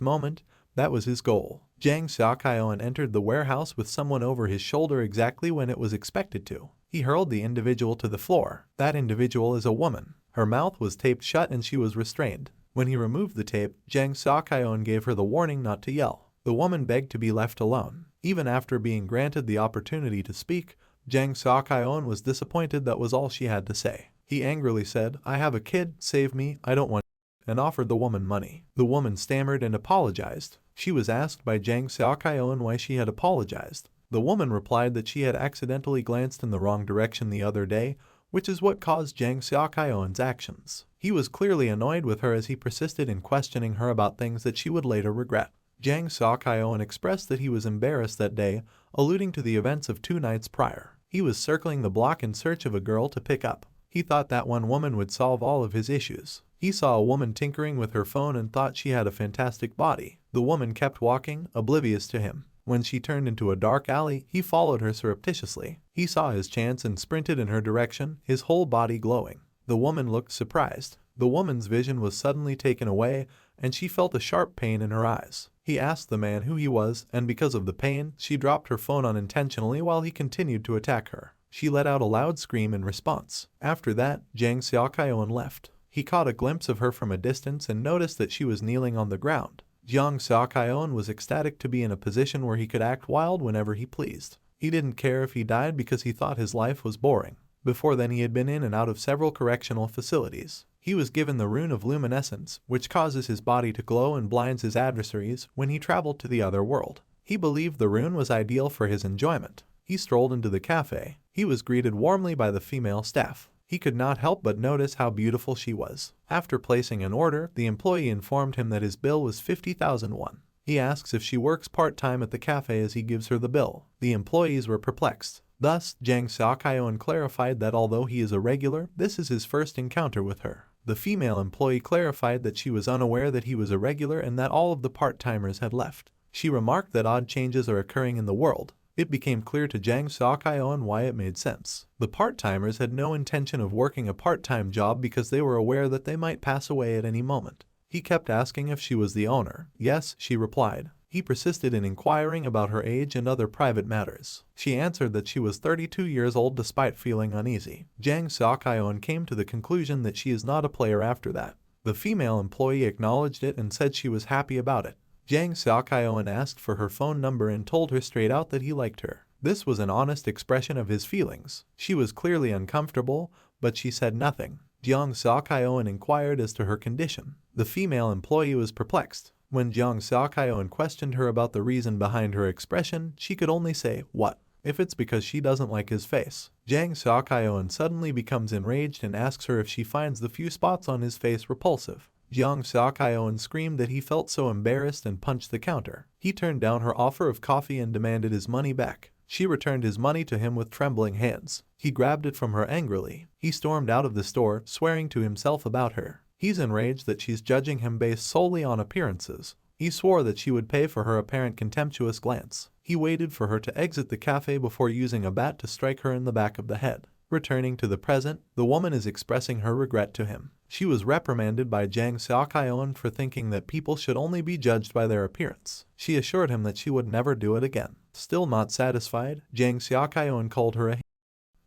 moment, that was his goal. Jang Seokyeon entered the warehouse with someone over his shoulder exactly when it was expected to. He hurled the individual to the floor. That individual is a woman. Her mouth was taped shut and she was restrained. When he removed the tape, Jang Seokyeon gave her the warning not to yell. The woman begged to be left alone. Even after being granted the opportunity to speak, Jang Seokyeon was disappointed that was all she had to say. He angrily said, "I have a kid, save me, I don't want," and offered the woman money. The woman stammered and apologized. She was asked by Jang Seokyeon why she had apologized. The woman replied that she had accidentally glanced in the wrong direction the other day, which is what caused Jang Seokyeon's actions. He was clearly annoyed with her as he persisted in questioning her about things that she would later regret. Jang Seokyeon expressed that he was embarrassed that day, alluding to the events of 2 nights prior. He was circling the block in search of a girl to pick up. He thought that one woman would solve all of his issues. He saw a woman tinkering with her phone and thought she had a fantastic body. The woman kept walking, oblivious to him. When she turned into a dark alley, he followed her surreptitiously. He saw his chance and sprinted in her direction, his whole body glowing. The woman looked surprised. The woman's vision was suddenly taken away, and she felt a sharp pain in her eyes. He asked the man who he was, and because of the pain, she dropped her phone unintentionally while he continued to attack her. She let out a loud scream in response. After that, Jang Seokyeon left. He caught a glimpse of her from a distance and noticed that she was kneeling on the ground. Jang Seokyeon was ecstatic to be in a position where he could act wild whenever he pleased. He didn't care if he died because he thought his life was boring. Before then he had been in and out of several correctional facilities. He was given the rune of luminescence, which causes his body to glow and blinds his adversaries when he traveled to the other world. He believed the rune was ideal for his enjoyment. He strolled into the cafe. He was greeted warmly by the female staff. He could not help but notice how beautiful she was. After placing an order, the employee informed him that his bill was 50,000 won. He asks if she works part-time at the cafe as he gives her the bill. The employees were perplexed. Thus, Jang Seokyeon clarified that although he is a regular, this is his first encounter with her. The female employee clarified that she was unaware that he was a regular and that all of the part-timers had left. She remarked that odd changes are occurring in the world. It became clear to Jang Seokyeon why it made sense. The part-timers had no intention of working a part-time job because they were aware that they might pass away at any moment. He kept asking if she was the owner. Yes, she replied. He persisted in inquiring about her age and other private matters. She answered that she was 32 years old despite feeling uneasy. Jang Seokyeon came to the conclusion that she is not a player after that. The female employee acknowledged it and said she was happy about it. Jang Seokyeon asked for her phone number and told her straight out that he liked her. This was an honest expression of his feelings. She was clearly uncomfortable, but she said nothing. Jeong Seok-hyeon inquired as to her condition. The female employee was perplexed. When Jeong Seok-hyeon questioned her about the reason behind her expression, she could only say, "What?" If it's because she doesn't like his face. Jeong Seok-hyeon suddenly becomes enraged and asks her if she finds the few spots on his face repulsive. Jeong Seok-hyeon screamed that he felt so embarrassed and punched the counter. He turned down her offer of coffee and demanded his money back. She returned his money to him with trembling hands. He grabbed it from her angrily. He stormed out of the store, swearing to himself about her. He's enraged that she's judging him based solely on appearances. He swore that she would pay for her apparent contemptuous glance. He waited for her to exit the cafe before using a bat to strike her in the back of the head. Returning to the present, the woman is expressing her regret to him. She was reprimanded by Jeong Seok-hyeon for thinking that people should only be judged by their appearance. She assured him that she would never do it again. Still not satisfied, Jeong Seok-hyeon called her a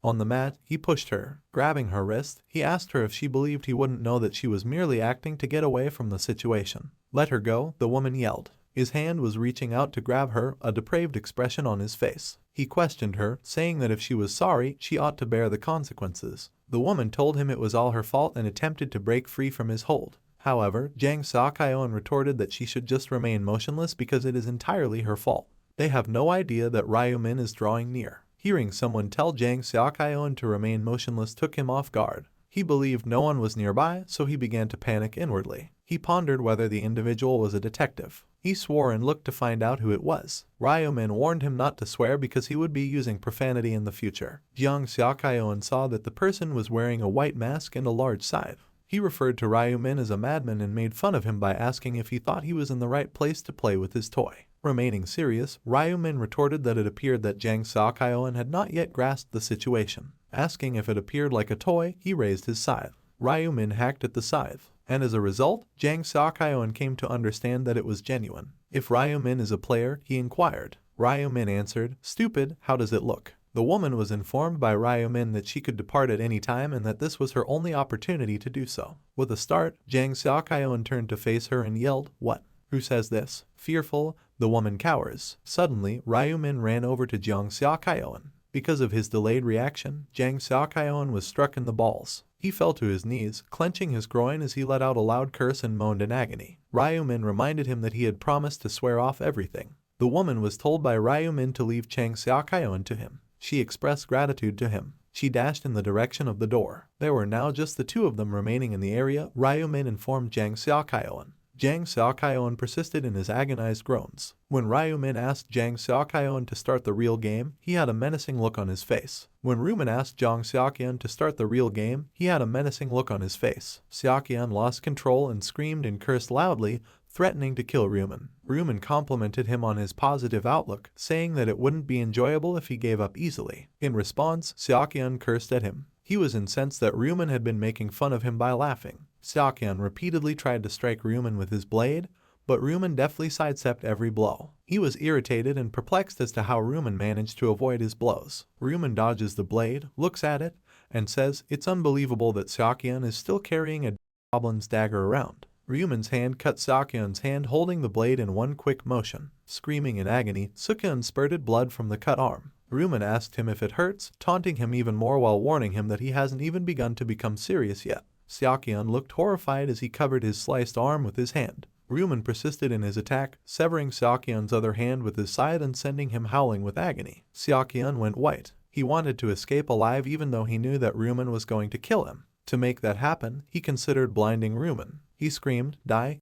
On the mat, he pushed her. Grabbing her wrist, he asked her if she believed he wouldn't know that she was merely acting to get away from the situation. "Let her go," the woman yelled. His hand was reaching out to grab her, a depraved expression on his face. He questioned her, saying that if she was sorry, she ought to bear the consequences. The woman told him it was all her fault and attempted to break free from his hold. However, Jeong Seok-hyeon retorted that she should just remain motionless because it is entirely her fault. They have no idea that Ryumin is drawing near. Hearing someone tell Jeong Seok-hyeon to remain motionless took him off guard. He believed no one was nearby, so he began to panic inwardly. He pondered whether the individual was a detective. He swore and looked to find out who it was. Ryumin warned him not to swear because he would be using profanity in the future. Jeong Seok-hyeon saw that the person was wearing a white mask and a large scythe. He referred to Ryumin as a madman and made fun of him by asking if he thought he was in the right place to play with his toy. Remaining serious, Ryumin retorted that it appeared that Jeong Seok-hyeon had not yet grasped the situation. Asking if it appeared like a toy, he raised his scythe. Ryumin hacked at the scythe, and as a result, Jeong Seok-hyeon came to understand that it was genuine. "If Ryumin is a player," he inquired. Ryumin answered, "Stupid, how does it look?" The woman was informed by Ryumin that she could depart at any time and that this was her only opportunity to do so. With a start, Jeong Seok-hyeon turned to face her and yelled, "What? Who says this?" Fearful, the woman cowers. Suddenly, Ryumin ran over to Jeong Seok-hyeon. Because of his delayed reaction, Jeong Seok-hyeon was struck in the balls. He fell to his knees, clenching his groin as he let out a loud curse and moaned in agony. Ryumin reminded him that he had promised to swear off everything. The woman was told by Ryumin to leave Jeong Seok-hyeon to him. She expressed gratitude to him. She dashed in the direction of the door. There were now just the two of them remaining in the area. Ryumin informed Jeong Seok-hyeon. Jeong Seok-hyeon persisted in his agonized groans. When Ryumin asked Jeong Seok-hyeon to start the real game, he had a menacing look on his face. When Ryumin asked Jeong Seok-hyeon to start the real game, he had a menacing look on his face. Seok-hyeon lost control and screamed and cursed loudly, threatening to kill Ryumin. Ryumin complimented him on his positive outlook, saying that it wouldn't be enjoyable if he gave up easily. In response, Seok-hyeon cursed at him. He was incensed that Ryumin had been making fun of him by laughing. Seok-hyeon repeatedly tried to strike Ryumin with his blade, but Ryumin deftly sidestepped every blow. He was irritated and perplexed as to how Ryumin managed to avoid his blows. Ryumin dodges the blade, looks at it, and says, "It's unbelievable that Seok-hyeon is still carrying a goblin's dagger around." Ryumin's hand cut Seok-hyeon's hand, holding the blade in one quick motion. Screaming in agony, Seok-hyeon spurted blood from the cut arm. Ryumin asked him if it hurts, taunting him even more while warning him that he hasn't even begun to become serious yet. Seok-hyeon looked horrified as he covered his sliced arm with his hand. Ryumin persisted in his attack, severing Seok-hyeon's other hand with his scythe and sending him howling with agony. Seok-hyeon went white. He wanted to escape alive even though he knew that Ryumin was going to kill him. To make that happen, he considered blinding Ryumin. He screamed, "Die!"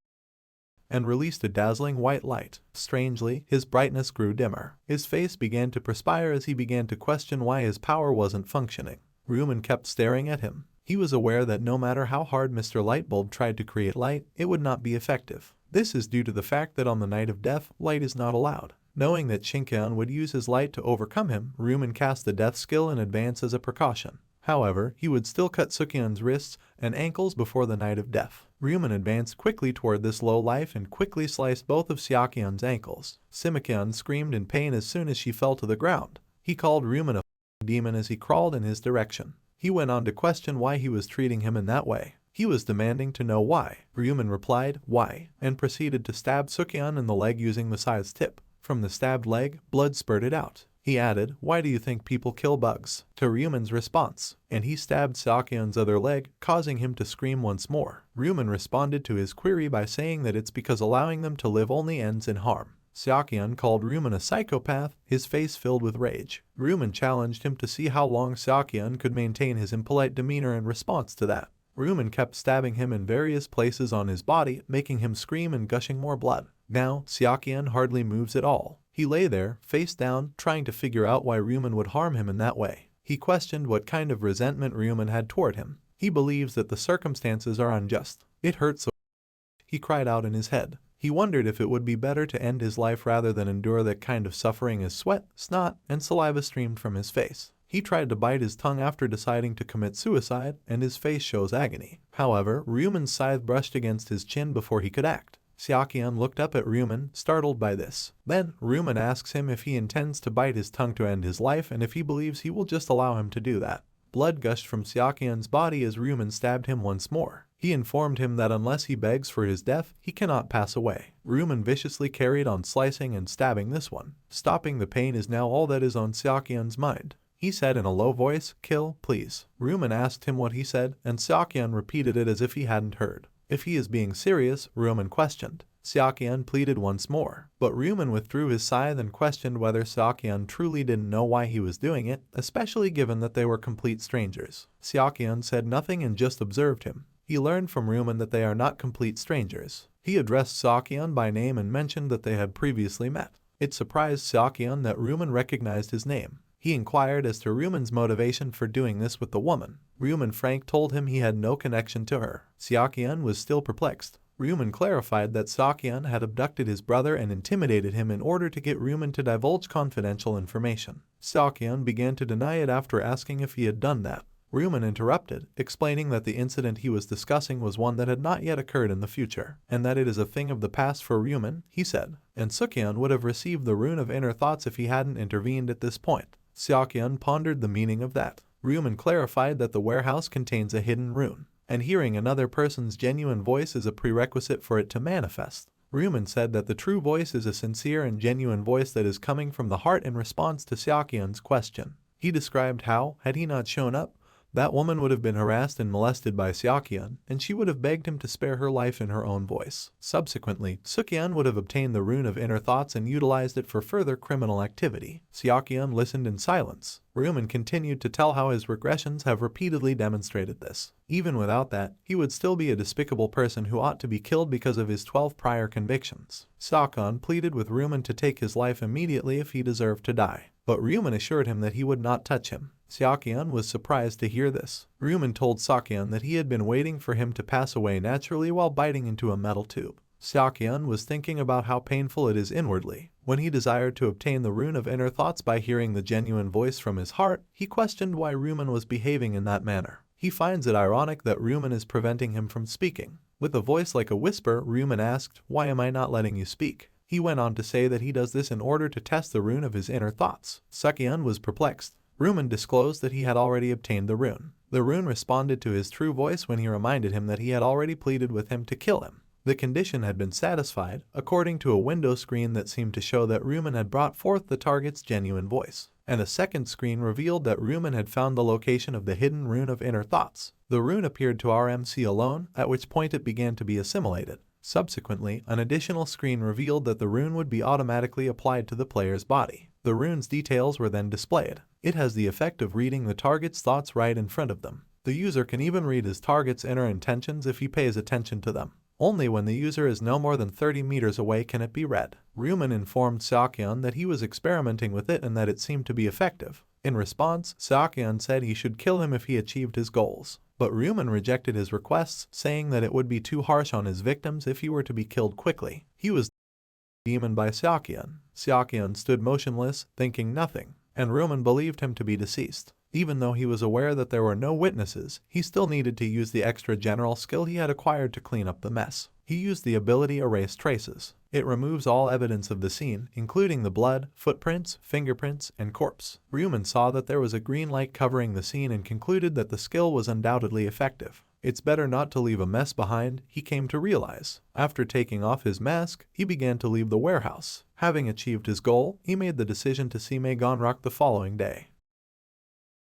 and released a dazzling white light. Strangely, his brightness grew dimmer. His face began to perspire as he began to question why his power wasn't functioning. Ryumin kept staring at him. He was aware that no matter how hard Mr. Lightbulb tried to create light, it would not be effective. This is due to the fact that on the night of death, light is not allowed. Knowing that Shinkeon would use his light to overcome him, Ryumin cast the death skill in advance as a precaution. However, he would still cut Seok-hyeon's wrists and ankles before the night of death. Ryumin advanced quickly toward this low life and quickly sliced both of Seok-hyeon's ankles. Seok-hyeon screamed in pain as soon as she fell to the ground. He called Ryumin a demon as he crawled in his direction. He went on to question why he was treating him in that way. He was demanding to know why. Ryumin replied, "Why?" and proceeded to stab Seok-hyeon in the leg using the scythe's tip. From the stabbed leg, blood spurted out. He added, "Why do you think people kill bugs?" to Ryuman's response, and he stabbed Seokyeon's other leg, causing him to scream once more. Ryuman responded to his query by saying that it's because allowing them to live only ends in harm. Seokyeon called Ryuman a psychopath, his face filled with rage. Ryuman challenged him to see how long Seokyeon could maintain his impolite demeanor in response to that. Ryuman kept stabbing him in various places on his body, making him scream and gushing more blood. Now, Seokyeon hardly moves at all. He lay there, face down, trying to figure out why Ryuman would harm him in that way. He questioned what kind of resentment Ryuman had toward him. He believes that the circumstances are unjust. It hurts so. He cried out in his head. He wondered if it would be better to end his life rather than endure that kind of suffering as sweat, snot, and saliva streamed from his face. He tried to bite his tongue after deciding to commit suicide, and his face shows agony. However, Ryuman's scythe brushed against his chin before he could act. Seokyeon looked up at Ryuman, startled by this. Then, Ryuman asks him if he intends to bite his tongue to end his life and if he believes he will just allow him to do that. Blood gushed from Seokyeon's body as Ryuman stabbed him once more. He informed him that unless he begs for his death, he cannot pass away. Ryuman viciously carried on slicing and stabbing this one. Stopping the pain is now all that is on Seokyeon's mind. He said in a low voice, "Kill, please." Ryuman asked him what he said, and Seokyeon repeated it as if he hadn't heard. If he is being serious, Ryuman questioned. Seokyeon pleaded once more, but Ryuman withdrew his scythe and questioned whether Seokyeon truly didn't know why he was doing it, especially given that they were complete strangers. Seokyeon said nothing and just observed him. He learned from Ryuman that they are not complete strangers. He addressed Seokyeon by name and mentioned that they had previously met. It surprised Seokyeon that Ryuman recognized his name. He inquired as to Ryuman's motivation for doing this with the woman. Ryuman Frank told him he had no connection to her. Seokyeon was still perplexed. Ryuman clarified that Seokyeon had abducted his brother and intimidated him in order to get Ryuman to divulge confidential information. Seokyeon began to deny it after asking if he had done that. Ryuman interrupted, explaining that the incident he was discussing was one that had not yet occurred in the future, and that it is a thing of the past for Ryuman, he said, and Seokyeon would have received the rune of inner thoughts if he hadn't intervened at this point. Seokyeon pondered the meaning of that. Ryuman clarified that the warehouse contains a hidden rune, and hearing another person's genuine voice is a prerequisite for it to manifest. Ryuman said that the true voice is a sincere and genuine voice that is coming from the heart in response to Seokyeon's question. He described how, had he not shown up, that woman would have been harassed and molested by Seokyeon, and she would have begged him to spare her life in her own voice. Subsequently, Seokyeon would have obtained the rune of inner thoughts and utilized it for further criminal activity. Seokyeon listened in silence. Ryuman continued to tell how his regressions have repeatedly demonstrated this. Even without that, he would still be a despicable person who ought to be killed because of his 12 prior convictions. Seokyeon pleaded with Ryuman to take his life immediately if he deserved to die, but Ryuman assured him that he would not touch him. Seokyeon was surprised to hear this. Ryuman told Seokyeon that he had been waiting for him to pass away naturally while biting into a metal tube. Seokyeon was thinking about how painful it is inwardly. When he desired to obtain the rune of inner thoughts by hearing the genuine voice from his heart, he questioned why Ryuman was behaving in that manner. He finds it ironic that Ryuman is preventing him from speaking. With a voice like a whisper, Ryuman asked, "Why am I not letting you speak?" He went on to say that he does this in order to test the rune of his inner thoughts. Seokyeon was perplexed. Ryuman disclosed that he had already obtained the rune. The rune responded to his true voice when he reminded him that he had already pleaded with him to kill him. The condition had been satisfied, according to a window screen that seemed to show that Ryuman had brought forth the target's genuine voice. And a second screen revealed that Ryuman had found the location of the hidden rune of inner thoughts. The rune appeared to RMC alone, at which point it began to be assimilated. Subsequently, an additional screen revealed that the rune would be automatically applied to the player's body. The rune's details were then displayed. It has the effect of reading the target's thoughts right in front of them. The user can even read his target's inner intentions if he pays attention to them. Only when the user is no more than 30 meters away can it be read. Ryuman informed Seokyeon that he was experimenting with it and that it seemed to be effective. In response, Seokyeon said he should kill him if he achieved his goals. But Ryuman rejected his requests, saying that it would be too harsh on his victims if he were to be killed quickly. He was demoned by Seokyeon. Seokyeon stood motionless, thinking nothing, and Ryuman believed him to be deceased. Even though he was aware that there were no witnesses, he still needed to use the extra general skill he had acquired to clean up the mess. He used the ability Erase Traces. It removes all evidence of the scene, including the blood, footprints, fingerprints, and corpse. Ryuman saw that there was a green light covering the scene and concluded that the skill was undoubtedly effective. It's better not to leave a mess behind, he came to realize. After taking off his mask, he began to leave the warehouse. Having achieved his goal, he made the decision to see Megan Rock the following day.